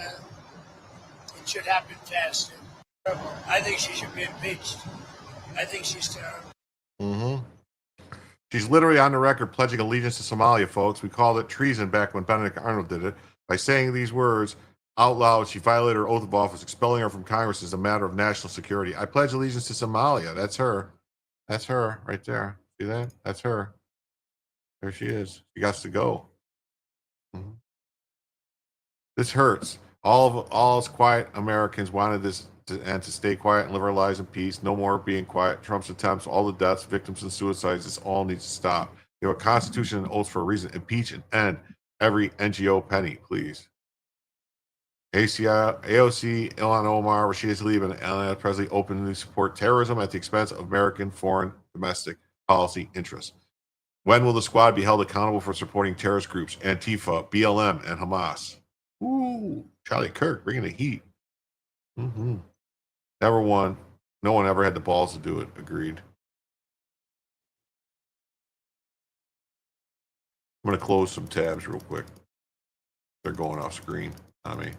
it should happen fast. I think she should be impeached. I think she's terrible. She's literally on the record pledging allegiance to Somalia, folks. We called it treason back when Benedict Arnold did it. By saying these words out loud, she violated her oath of office. Expelling her from Congress is a matter of national security. I pledge allegiance to Somalia. That's her. That's her right there. See that? That's her. There she is. She got to go. This hurts. All us quiet Americans wanted this to stay quiet and live our lives in peace. No more being quiet. Trump's attempts, all the deaths, victims, and suicides, this all needs to stop. You have a constitution and oaths for a reason. Impeach and end every NGO penny, please. AOC, Ilhan Omar, Rashida Tlaib, and Elena Presley openly support terrorism at the expense of American foreign domestic policy interests. When will the squad be held accountable for supporting terrorist groups, Antifa, BLM, and Hamas? Ooh, Charlie Kirk bringing the heat. Mm-hmm. Never won. No one ever had the balls to do it. Agreed. I'm going to close some tabs real quick. They're going off screen on me.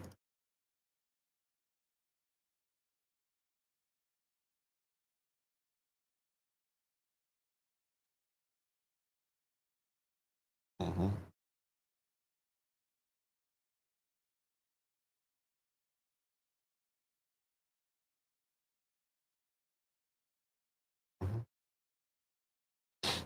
Mm-hmm.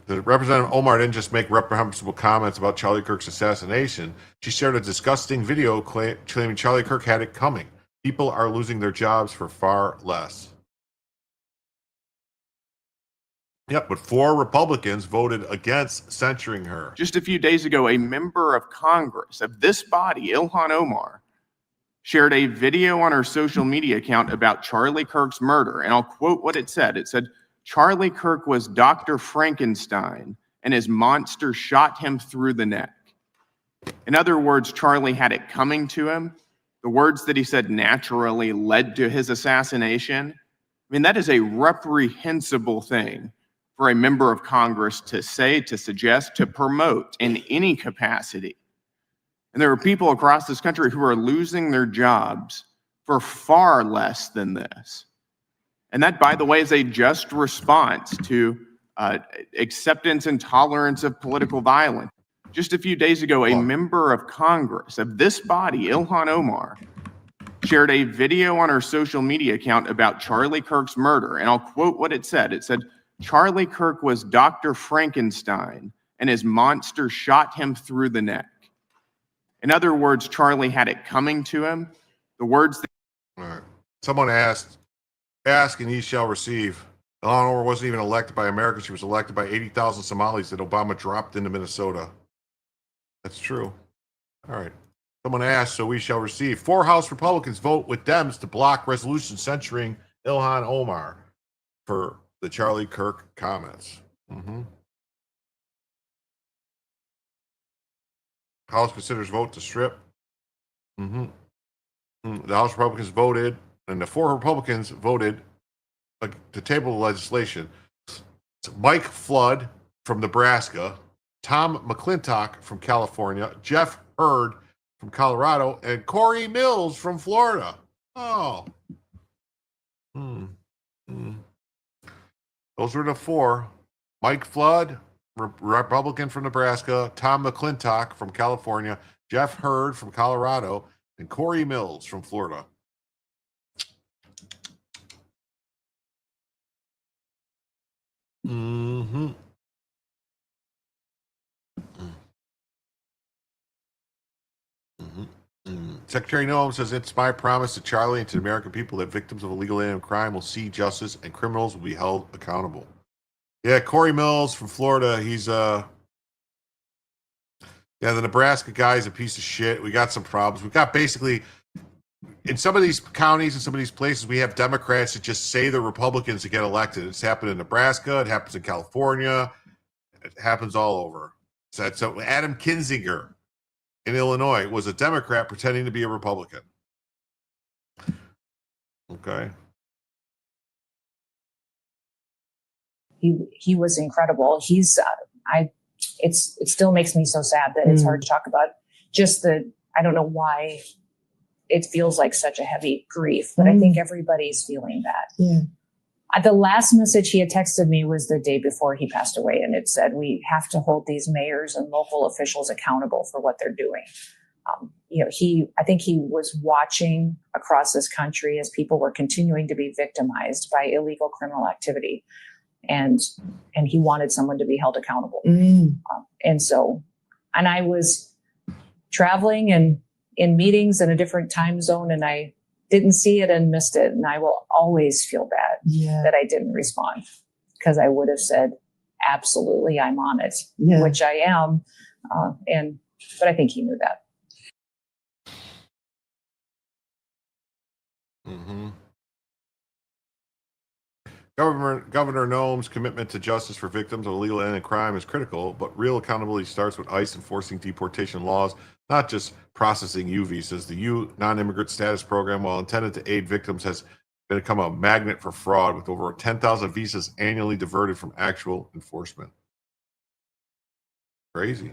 The Representative Omar didn't just make reprehensible comments about Charlie Kirk's assassination. She shared a disgusting video claiming Charlie Kirk had it coming. People are losing their jobs for far less. Yep, but 4 Republicans voted against censuring her. Just a few days ago, a member of Congress of this body, Ilhan Omar, shared a video on her social media account about Charlie Kirk's murder. And I'll quote what it said. It said, "Charlie Kirk was Dr. Frankenstein, and his monster shot him through the neck." In other words, Charlie had it coming to him. The words that he said naturally led to his assassination. I mean, that is a reprehensible thing for a member of Congress to say, to suggest, to promote in any capacity. And there are people across this country who are losing their jobs for far less than this. And that, by the way, is a just response to acceptance and tolerance of political violence. Just a few days ago, a member of Congress of this body, Ilhan Omar, shared a video on her social media account about Charlie Kirk's murder. And I'll quote what it said. It said, "Charlie Kirk was Dr. Frankenstein, and his monster shot him through the neck." In other words, Charlie had it coming to him. The words that... All right. Someone asked, ask and ye shall receive. Ilhan Omar wasn't even elected by Americans. She was elected by 80,000 Somalis that Obama dropped into Minnesota. That's true. All right. Someone asked, so we shall receive. 4 House Republicans vote with Dems to block resolution censuring Ilhan Omar for the Charlie Kirk comments. Mm-hmm. House considers vote to strip. Mm-hmm. The House Republicans voted, and the 4 Republicans voted to table the legislation. Mike Flood from Nebraska, Tom McClintock from California, Jeff Hurd from Colorado, and Corey Mills from Florida. Oh. Those were the 4. Mike Flood, Republican from Nebraska, Tom McClintock from California, Jeff Hurd from Colorado, and Corey Mills from Florida. Mm-hmm. Secretary Noam says, it's my promise to Charlie and to the American people that victims of illegal alien crime will see justice and criminals will be held accountable. Yeah, Corey Mills from Florida. He's the Nebraska guy is a piece of shit. We got some problems. We got basically in some of these counties and some of these places, we have Democrats that just say they're Republicans to get elected. It's happened in Nebraska. It happens in California. It happens all over. So Adam Kinzinger in Illinois was a Democrat pretending to be a Republican. Okay. He was incredible. He's it still makes me so sad that it's hard to talk about. Just I don't know why it feels like such a heavy grief, but I think everybody's feeling that. Yeah. The last message he had texted me was the day before he passed away, and it said, we have to hold these mayors and local officials accountable for what they're doing. I think he was watching across this country as people were continuing to be victimized by illegal criminal activity. And he wanted someone to be held accountable. And I was traveling and in meetings in a different time zone, and I didn't see it and missed it. And I will always feel bad that I didn't respond, because I would have said, absolutely, I'm on it, which I am. But I think he knew that. Mm-hmm. Governor Noem's commitment to justice for victims of illegal alien crime is critical, but real accountability starts with ICE enforcing deportation laws, not just processing U visas. The U non-immigrant status program, while intended to aid victims, has become a magnet for fraud, with over 10,000 visas annually diverted from actual enforcement. Crazy.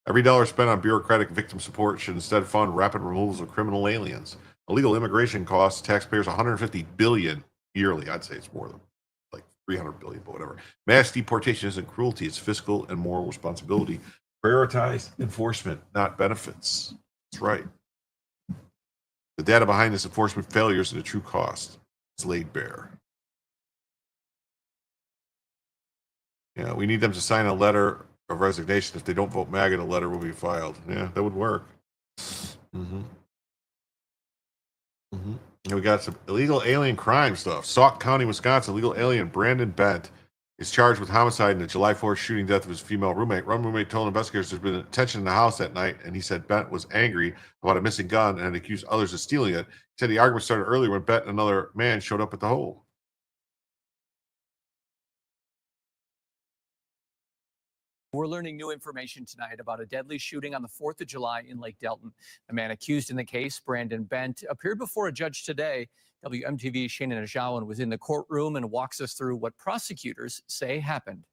Every dollar spent on bureaucratic victim support should instead fund rapid removals of criminal aliens. Illegal immigration costs taxpayers $150 billion yearly. I'd say it's more than like $300 billion, but whatever. Mass deportation isn't cruelty; it's fiscal and moral responsibility. Prioritize enforcement, not benefits. That's right. The data behind this enforcement failures and the true cost is laid bare. Yeah, we need them to sign a letter of resignation. If they don't vote MAGA, the letter will be filed. Yeah, that would work. And we got some illegal alien crime stuff. Sauk County, Wisconsin, illegal alien Brandon Bent is charged with homicide in the July 4th shooting death of his female roommate. One roommate told investigators there's been tension in the house that night, and he said Bent was angry about a missing gun and accused others of stealing it. He said the argument started earlier when Bent and another man showed up at the home. We're learning new information tonight about a deadly shooting on the 4th of July in Lake Delton. The man accused in the case, Brandon Bent, appeared before a judge today. WMTV's Shannon Ajawan was in the courtroom and walks us through what prosecutors say happened.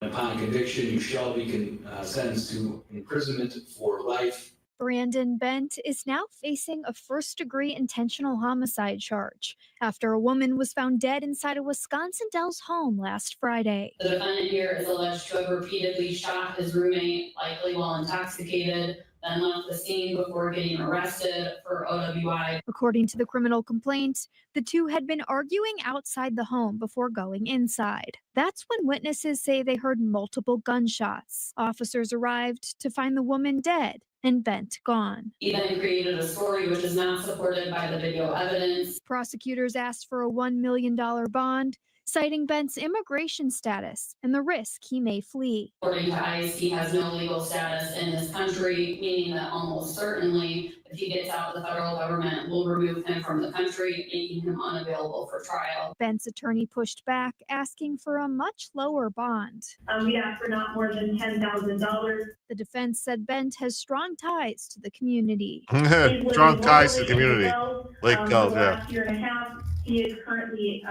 Upon conviction, you shall be sentenced to imprisonment for life. Brandon Bent is now facing a first-degree intentional homicide charge after a woman was found dead inside a Wisconsin Dells home last Friday. The defendant here is alleged to have repeatedly shot his roommate, likely while intoxicated, then left the scene before getting arrested for OWI. According to the criminal complaint, the two had been arguing outside the home before going inside. That's when witnesses say they heard multiple gunshots. Officers arrived to find the woman dead and Bent gone. He then created a story which is not supported by the video evidence. Prosecutors asked for a $1 million bond, citing Bent's immigration status and the risk he may flee. According to ICE, he has no legal status in this country, meaning that almost certainly, if he gets out, the federal government will remove him from the country, making him unavailable for trial. Bent's attorney pushed back, asking for a much lower bond. We asked for not more than $10,000. The defense said Bent has strong ties to the community. Strong ties to the community. Lake Dells, yeah. Last year and a half, he is currently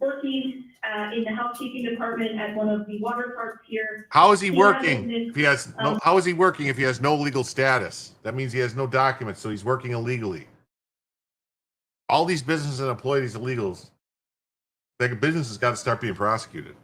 working in the housekeeping department at one of the water parks here. How is he working if he has no? How is he working if he has no legal status? That means he has no documents, so he's working illegally. All these businesses that employ these illegals, the business has got to start being prosecuted.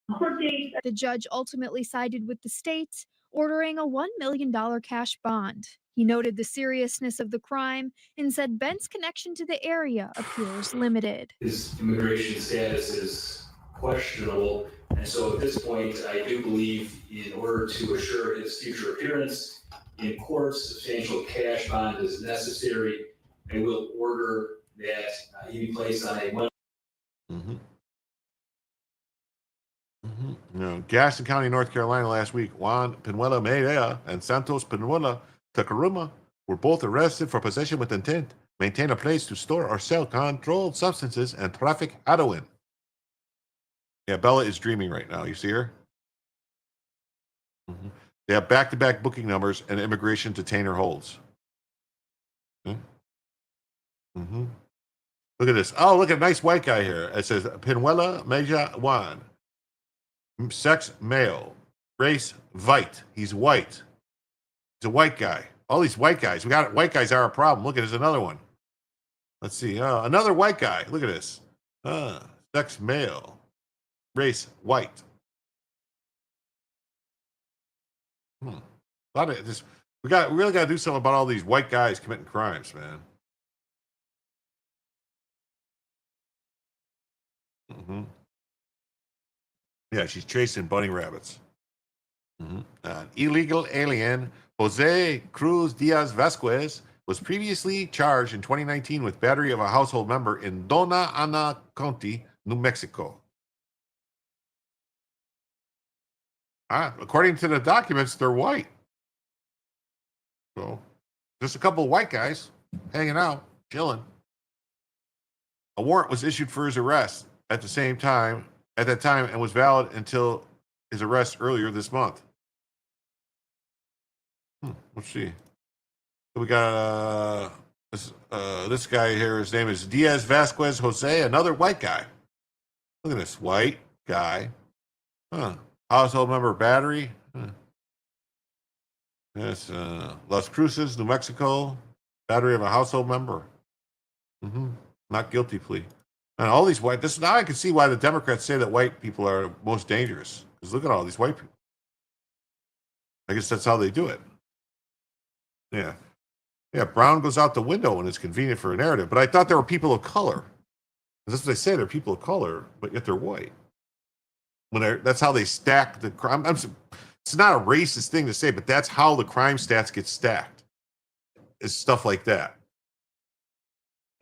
The judge ultimately sided with the state, ordering a $1 million cash bond. He noted the seriousness of the crime and said Bent's connection to the area appears limited. His immigration status is questionable, and so at this point, I do believe in order to assure his future appearance in court, substantial cash bond is necessary. I will order that he be placed on a month. No, Gaston County, North Carolina, last week, Juan Pinuela Medea and Santos Pinuela Takaruma were both arrested for possession with intent, maintain a place to store or sell controlled substances, and traffic heroin. Yeah, Bella is dreaming right now. You see her? They have back-to-back booking numbers and immigration detainer holds. Look at this. Oh, look at a nice white guy here. It says Pinuela Meja Juan. Sex male. Race white. He's white. He's a white guy. All these white guys. We got white guys are a problem. Look at this, another one. Let's see. Another white guy. Look at this. Sex male. Race white. A lot of this. We really got to do something about all these white guys committing crimes, man. Yeah, she's chasing bunny rabbits. An illegal alien, Jose Cruz Diaz Vasquez, was previously charged in 2019 with battery of a household member in Dona Ana County, New Mexico. According to the documents, they're white. So, just a couple of white guys hanging out, chilling. A warrant was issued for his arrest at that time, and was valid until his arrest earlier this month. Let's see. So we got this guy here. His name is Diaz Vasquez Jose, another white guy. Look at this white guy. Household member battery. Yes, Las Cruces, New Mexico. Battery of a household member. Not guilty plea. And all these white. Now I can see why the Democrats say that white people are most dangerous. Because look at all these white people. I guess that's how they do it. Yeah. Yeah, brown goes out the window when it's convenient for a narrative. But I thought there were people of color. That's what they say. They're people of color, but yet they're white. That's how they stack the crime. It's not a racist thing to say, but that's how the crime stats get stacked. It's stuff like that.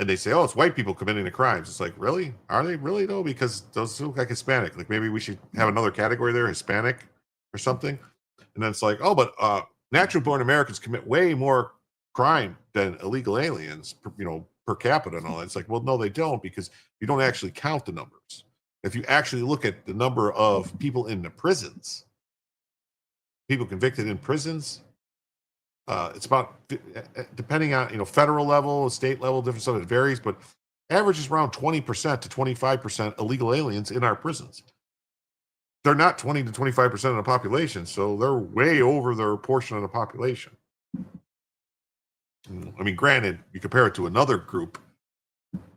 And they say, oh, it's white people committing the crimes. It's like, really? Are they really, though? Because those look like Hispanic. Like, maybe we should have another category there, Hispanic or something. And then it's like, oh, but natural-born Americans commit way more crime than illegal aliens, per capita and all that. It's like, well, no, they don't, because you don't actually count the numbers. If you actually look at the number of people in the prisons, people convicted in prisons, it's about, depending on, federal level, state level, different stuff, it varies, but average is around 20% to 25% illegal aliens in our prisons. They're not 20 to 25% of the population, so they're way over their portion of the population. I mean, granted, you compare it to another group,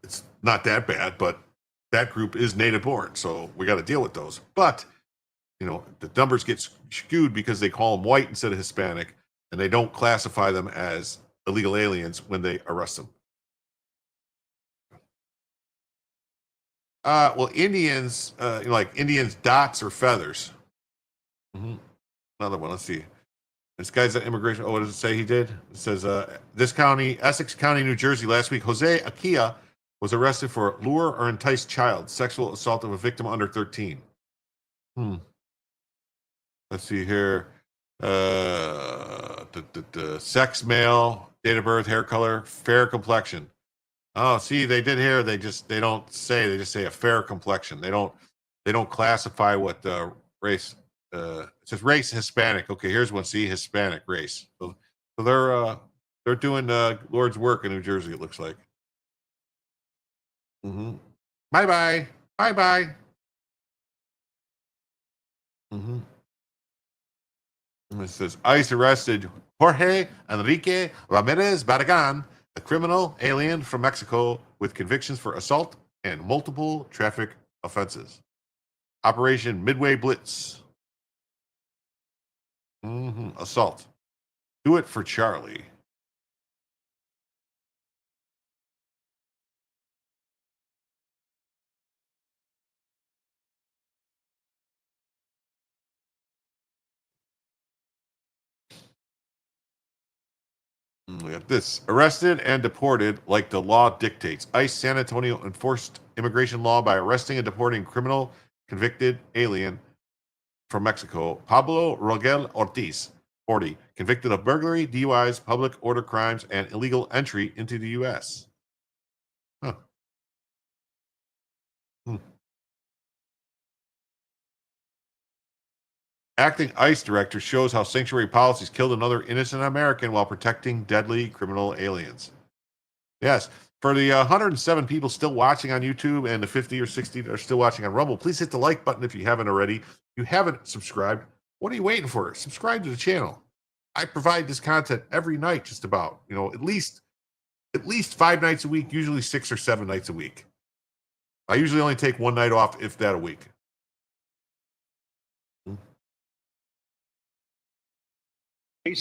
it's not that bad, but that group is native born, so we got to deal with those. But, the numbers get skewed because they call them white instead of Hispanic, and they don't classify them as illegal aliens when they arrest them. Well, Indians, like Indians, dots or feathers. Another one, let's see. This guy's at immigration. Oh, what does it say he did? It says, this county, Essex County, New Jersey, last week, Jose Akia was arrested for lure or entice child, sexual assault of a victim under 13. Let's see here. Sex, male, date of birth, hair color, fair complexion. Oh, see, they did here. They just say a fair complexion. They don't classify what race. It says race Hispanic. Okay, here's one. See, Hispanic race. So they're doing Lord's work in New Jersey. It looks like. Bye bye. It says ICE arrested Jorge Enrique Ramirez Barragan, a criminal alien from Mexico with convictions for assault and multiple traffic offenses. Operation Midway Blitz. Assault. Do it for Charlie. We got this. Arrested and deported like the law dictates. ICE San Antonio enforced immigration law by arresting and deporting criminal convicted alien from Mexico, Pablo Rogel Ortiz, 40, convicted of burglary, DUIs, public order crimes, and illegal entry into the U.S. Acting ICE director shows how sanctuary policies killed another innocent American while protecting deadly criminal aliens. Yes, for the 107 people still watching on YouTube and the 50 or 60 that are still watching on Rumble, please hit the like button if you haven't already. If you haven't subscribed, what are you waiting for? Subscribe to the channel. I provide this content every night, just about, at least 5 nights a week, usually 6 or 7 nights a week. I usually only take one night off, if that, a week.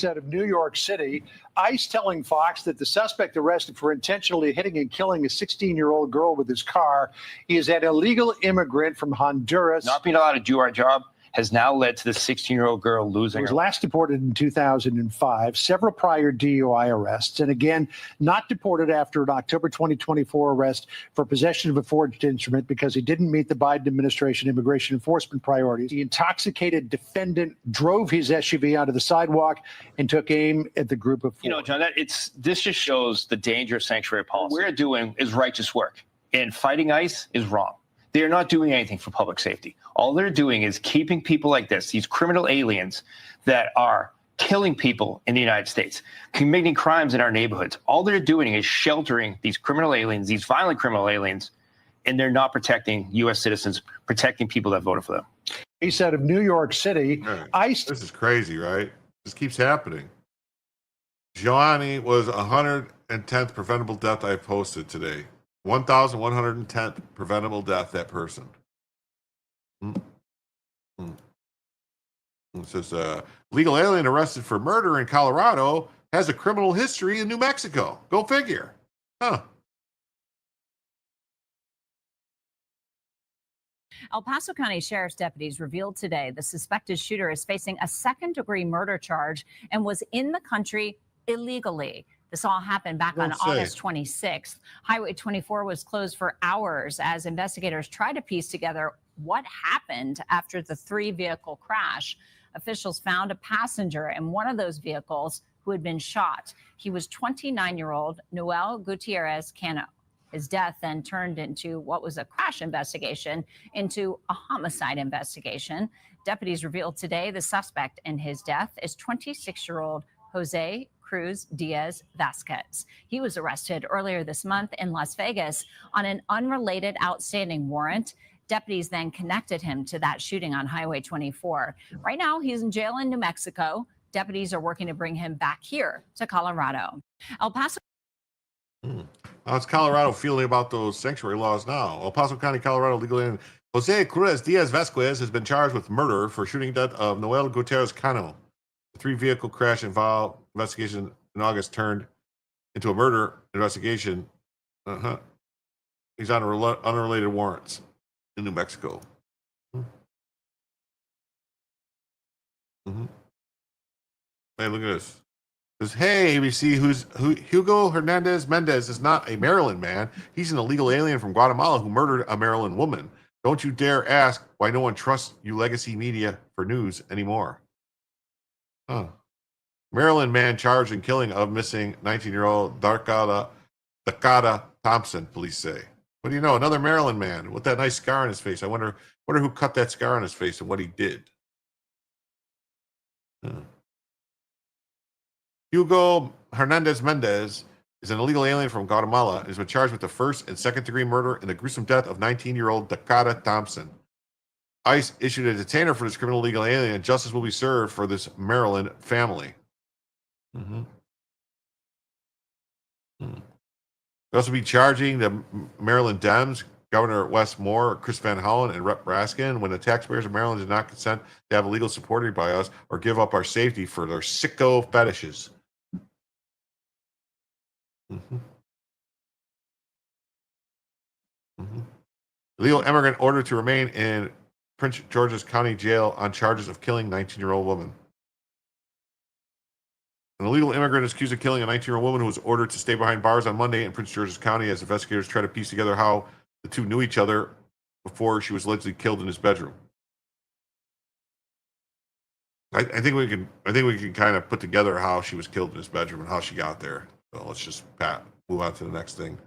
Out of New York City, ICE telling Fox that the suspect arrested for intentionally hitting and killing a 16-year-old girl with his car is an illegal immigrant from Honduras. Not being allowed to do our job has now led to the 16-year-old girl losing. He was last deported in 2005, several prior DUI arrests, and again, not deported after an October 2024 arrest for possession of a forged instrument because he didn't meet the Biden administration immigration enforcement priorities. The intoxicated defendant drove his SUV onto the sidewalk and took aim at the group of four. John, this just shows the danger of sanctuary policy. What we're doing is righteous work. and fighting ICE is wrong. They are not doing anything for public safety. All they're doing is keeping people like this, these criminal aliens that are killing people in the United States, committing crimes in our neighborhoods. All they're doing is sheltering these criminal aliens, these violent criminal aliens, and they're not protecting U.S. citizens, protecting people that voted for them. He said of New York City, ICE. This is crazy, right? This keeps happening. Giovanni was 110th preventable death I posted today. 1,110th preventable death, that person. It says, legal alien arrested for murder in Colorado has a criminal history in New Mexico. Go figure. Huh. El Paso County Sheriff's deputies revealed today the suspected shooter is facing a second-degree murder charge and was in the country illegally. This all happened back on August 26th. Highway 24 was closed for hours as investigators tried to piece together what happened after the three-vehicle crash. Officials found a passenger in one of those vehicles who had been shot. He was 29-year-old Noel Gutierrez Cano. His death then turned into what was a crash investigation into a homicide investigation. Deputies revealed today the suspect in his death is 26-year-old Jose Cruz Diaz Vasquez. He was arrested earlier this month in Las Vegas on an unrelated outstanding warrant. Deputies then connected him to that shooting on Highway 24. Right now, he's in jail in New Mexico. Deputies are working to bring him back here to Colorado. El Paso. How's Colorado feeling about those sanctuary laws now? El Paso County, Colorado legal alien Jose Cruz Diaz Vasquez has been charged with murder for shooting death of Noel Gutierrez Cano. The three-vehicle crash involved investigation in August turned into a murder investigation. He's on unrelated warrants in New Mexico. Hey, look at this. Says, hey, we see Hugo Hernandez Mendez is not a Maryland man. He's an illegal alien from Guatemala who murdered a Maryland woman. Don't you dare ask why no one trusts you legacy media for news anymore. Maryland man charged in killing of missing 19-year-old Dakota Thompson, police say. What do you know? Another Maryland man with that nice scar on his face. I wonder who cut that scar on his face and what he did. Hugo Hernandez Mendez is an illegal alien from Guatemala and has been charged with the first and second-degree murder in the gruesome death of 19-year-old Dakota Thompson. ICE issued a detainer for this criminal illegal alien, and justice will be served for this Maryland family. They'll also be charging the Maryland Dems, Governor Wes Moore, Chris Van Hollen, and Rep. Raskin when the taxpayers of Maryland did not consent to have a legal supported by us or give up our safety for their sicko fetishes. Illegal immigrant ordered to remain in Prince George's County Jail on charges of killing 19-year-old woman. An illegal immigrant is accused of killing a 19-year-old woman who was ordered to stay behind bars on Monday in Prince George's County as investigators try to piece together how the two knew each other before she was allegedly killed in his bedroom. I think we can kind of put together how she was killed in his bedroom and how she got there. So let's just move on to the next thing.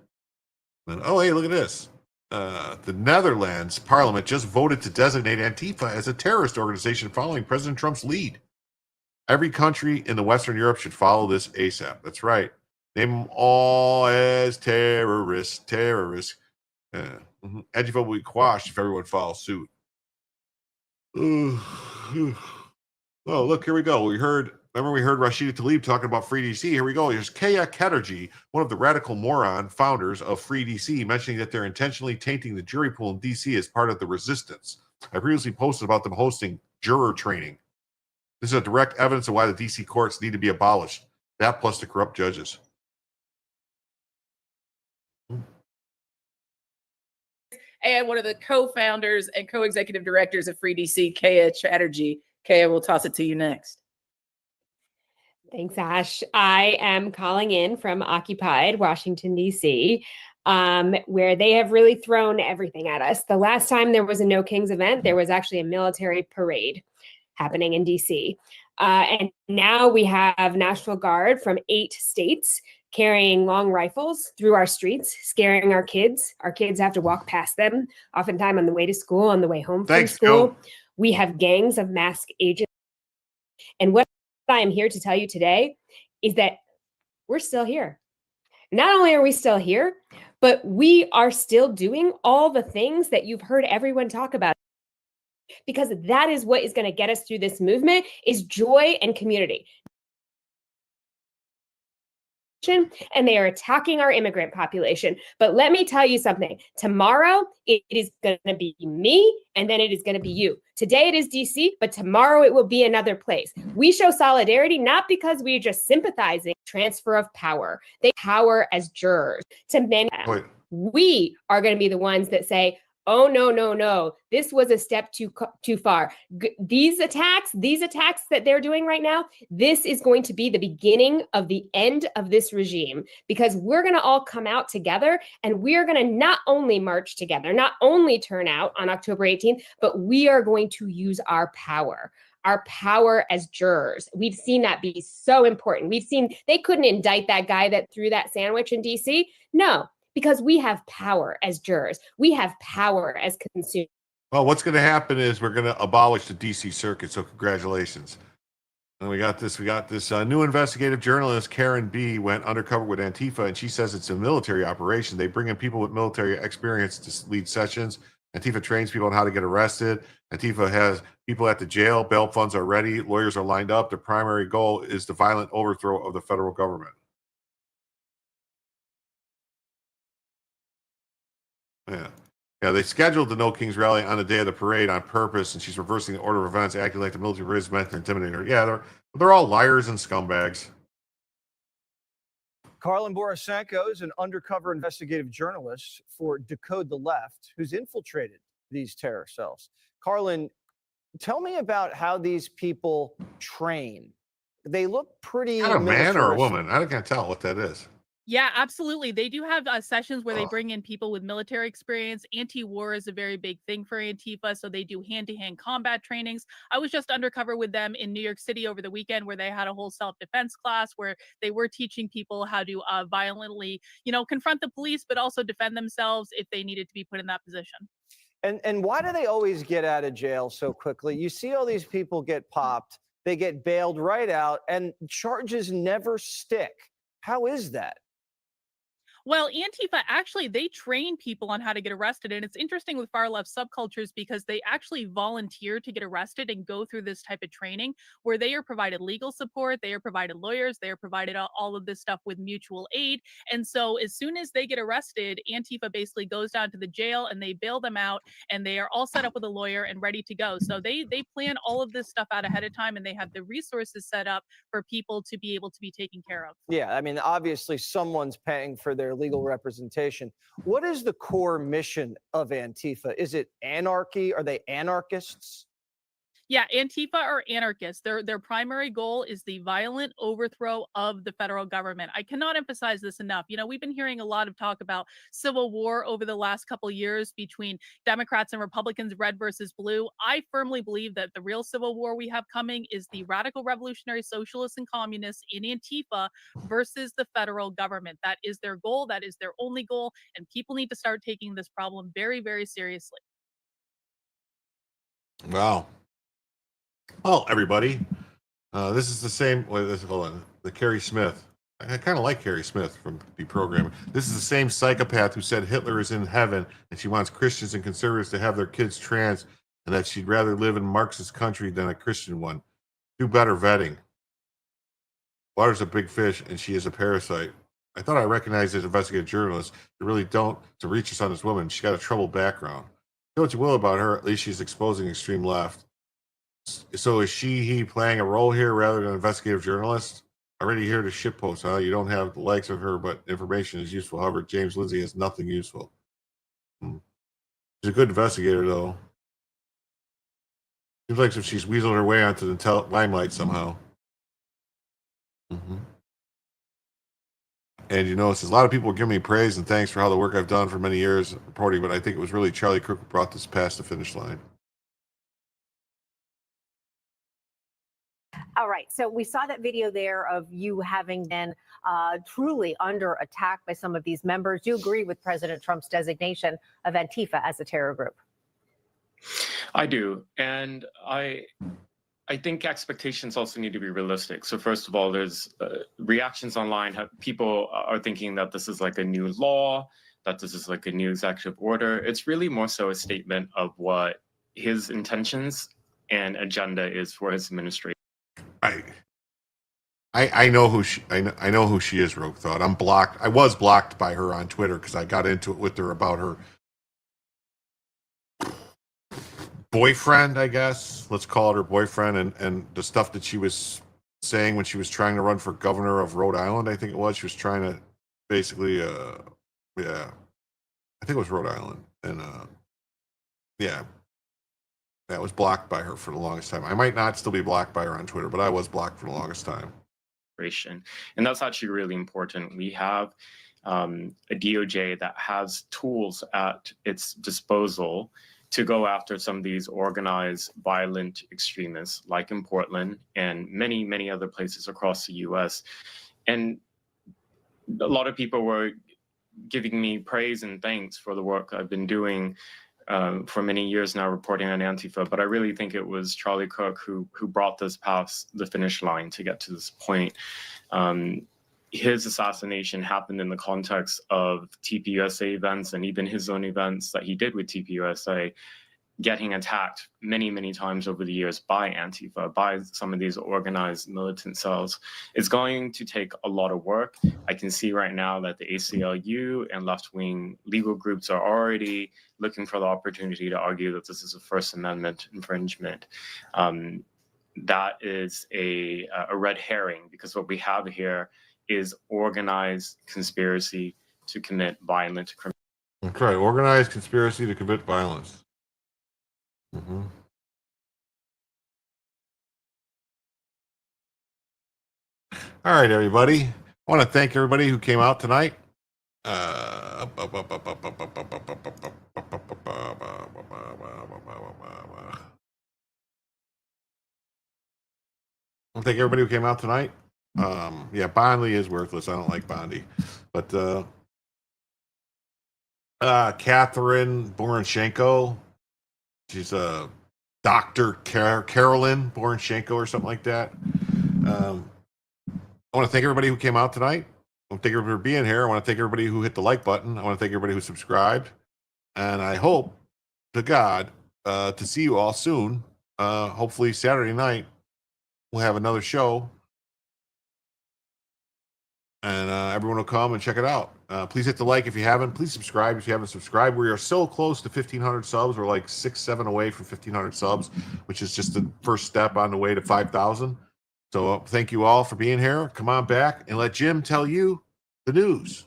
And then, oh, hey, look at this. The Netherlands Parliament just voted to designate Antifa as a terrorist organization following President Trump's lead. Every country in the Western Europe should follow this ASAP. That's right. Name them all as terrorists. Antifa will be quashed if everyone follows suit. Oh, look, here we go. We heard Rashida Tlaib talking about Free DC. Here we go. Here's Kaya Chatterjee, one of the radical moron founders of Free DC, mentioning that they're intentionally tainting the jury pool in DC as part of the resistance. I previously posted about them hosting juror training. This is a direct evidence of why the DC courts need to be abolished. That plus the corrupt judges. And one of the co-founders and co-executive directors of Free DC, Kaya Chatterjee. Kaya, we'll toss it to you next. Thanks, Ash. I am calling in from occupied Washington, D.C., where they have really thrown everything at us. The last time there was a No Kings event, there was actually a military parade happening in D.C. And now we have National Guard from 8 states carrying long rifles through our streets, scaring our kids. Our kids have to walk past them, oftentimes on the way to school, on the way home from school. Joe. We have gangs of masked agents. And what I am here to tell you today is that we're still here. Not only are we still here, but we are still doing all the things that you've heard everyone talk about. Because that is what is going to get us through this movement, is joy and community. And they are attacking our immigrant population. But let me tell you something. Tomorrow, it is going to be me, and then it is going to be you. Today, it is DC, but tomorrow, it will be another place. We show solidarity not because we're just sympathizing, transfer of power. They power as jurors to many. We are going to be the ones that say, oh, no, no, no. This was a step too far. These attacks that they're doing right now, this is going to be the beginning of the end of this regime, because we're going to all come out together, and we are going to not only march together, not only turn out on October 18th, but we are going to use our power as jurors. We've seen that be so important. We've seen they couldn't indict that guy that threw that sandwich in DC. No. Because we have power as jurors. We have power as consumers. Well, what's going to happen is we're going to abolish the DC circuit. So congratulations. And we got this new investigative journalist, Karen B, went undercover with Antifa, and she says it's a military operation. They bring in people with military experience to lead sessions. Antifa trains people on how to get arrested. Antifa has people at the jail. Bail funds are ready. Lawyers are lined up. The primary goal is the violent overthrow of the federal government. Yeah, they scheduled the No Kings rally on the day of the parade on purpose, and she's reversing the order of events, acting like the military is meant to intimidate her. Yeah, they're all liars and scumbags. Karlin Borisenko is an undercover investigative journalist for Decode the Left who's infiltrated these terror cells. Karlin, tell me about how these people train. They look pretty. Not a man or a woman. I can't tell what that is. Yeah, absolutely. They do have sessions where they bring in people with military experience. Anti-war is a very big thing for Antifa, so they do hand-to-hand combat trainings. I was just undercover with them in New York City over the weekend, where they had a whole self-defense class where they were teaching people how to violently, confront the police, but also defend themselves if they needed to be put in that position. And why do they always get out of jail so quickly? You see all these people get popped, they get bailed right out, and charges never stick. How is that? Well, Antifa, actually, they train people on how to get arrested. And it's interesting with far left subcultures because they actually volunteer to get arrested and go through this type of training where they are provided legal support, they are provided lawyers, they are provided all of this stuff with mutual aid. And so as soon as they get arrested, Antifa basically goes down to the jail and they bail them out, and they are all set up with a lawyer and ready to go. So they plan all of this stuff out ahead of time, and they have the resources set up for people to be able to be taken care of. Yeah, I mean, obviously someone's paying for their legal representation. What is the core mission of Antifa? Is it anarchy? Are they anarchists? Yeah, Antifa are anarchists. Their primary goal is the violent overthrow of the federal government. I cannot emphasize this enough. We've been hearing a lot of talk about civil war over the last couple years between Democrats and Republicans, red versus blue. I firmly believe that the real civil war we have coming is the radical revolutionary socialists and communists in Antifa versus the federal government. That is their goal. That is their only goal. And people need to start taking this problem very, very seriously. Wow. Well, everybody, this is the same. Hold on, the Carrie Smith. I kind of like Carrie Smith from the program. This is the same psychopath who said Hitler is in heaven, and she wants Christians and conservatives to have their kids trans, and that she'd rather live in Marxist country than a Christian one. Do better vetting. Water's a big fish, and she is a parasite. I thought I recognized as an investigative journalist. You really don't to reach us on this woman. She's got a troubled background. Say what you will about her, at least she's exposing extreme left. So is he playing a role here rather than an investigative journalist? Already here to shitpost, huh? You don't have the likes of her, but information is useful. However, James Lindsay has nothing useful. She's a good investigator, though. Seems like if she's weaseled her way onto the limelight somehow. And it says a lot of people give me praise and thanks for how the work I've done for many years reporting, but I think it was really Charlie Kirk who brought this past the finish line. All right. So we saw that video there of you having been truly under attack by some of these members. Do you agree with President Trump's designation of Antifa as a terror group? I do. And I think expectations also need to be realistic. So first of all, there's reactions online. People are thinking that this is like a new law, that this is like a new executive order. It's really more so a statement of what his intentions and agenda is for his administration. I know who she I know who she is, Rogue Thought. I'm blocked. I was blocked by her on Twitter because I got into it with her about her boyfriend, I guess. Let's call it her boyfriend, and the stuff that she was saying when she was trying to run for governor of Rhode Island, I think it was. She was trying to basically yeah. I think it was Rhode Island. And yeah. That was blocked by her for the longest time. I might not still be blocked by her on Twitter, but I was blocked for the longest time. And that's actually really important. We have a DOJ that has tools at its disposal to go after some of these organized violent extremists, like in Portland and many, many other places across the US. And a lot of people were giving me praise and thanks for the work I've been doing for many years now, reporting on Antifa, but I really think it was Charlie Kirk who brought this past the finish line to get to this point. His assassination happened in the context of TPUSA events and even his own events that he did with TPUSA, getting attacked many, many times over the years by Antifa, by some of these organized militant cells. It's going to take a lot of work. I can see right now that the ACLU and left-wing legal groups are already looking for the opportunity to argue that this is a First Amendment infringement. That is a red herring, because what we have here is organized conspiracy to commit violent criminal. Okay, organized conspiracy to commit violence. Mm-hmm. All right, everybody. I want to thank everybody who came out tonight. I want to thank everybody who came out tonight. Yeah, Bondley is worthless. I don't like Bondy. But Catherine Borinchenko, she's a Dr. Carolyn Borinchenko or something like that. I want to thank everybody who came out tonight. I want to thank everybody for being here. I want to thank everybody who hit the like button. I want to thank everybody who subscribed. And I hope to God to see you all soon. Hopefully Saturday night we'll have another show. And everyone will come and check it out. Please hit the like if you haven't. Please subscribe if you haven't subscribed. We are so close to 1,500 subs. We're like 6-7 away from 1,500 subs, which is just the first step on the way to 5,000. So thank you all for being here. Come on back and let Jim tell you the news.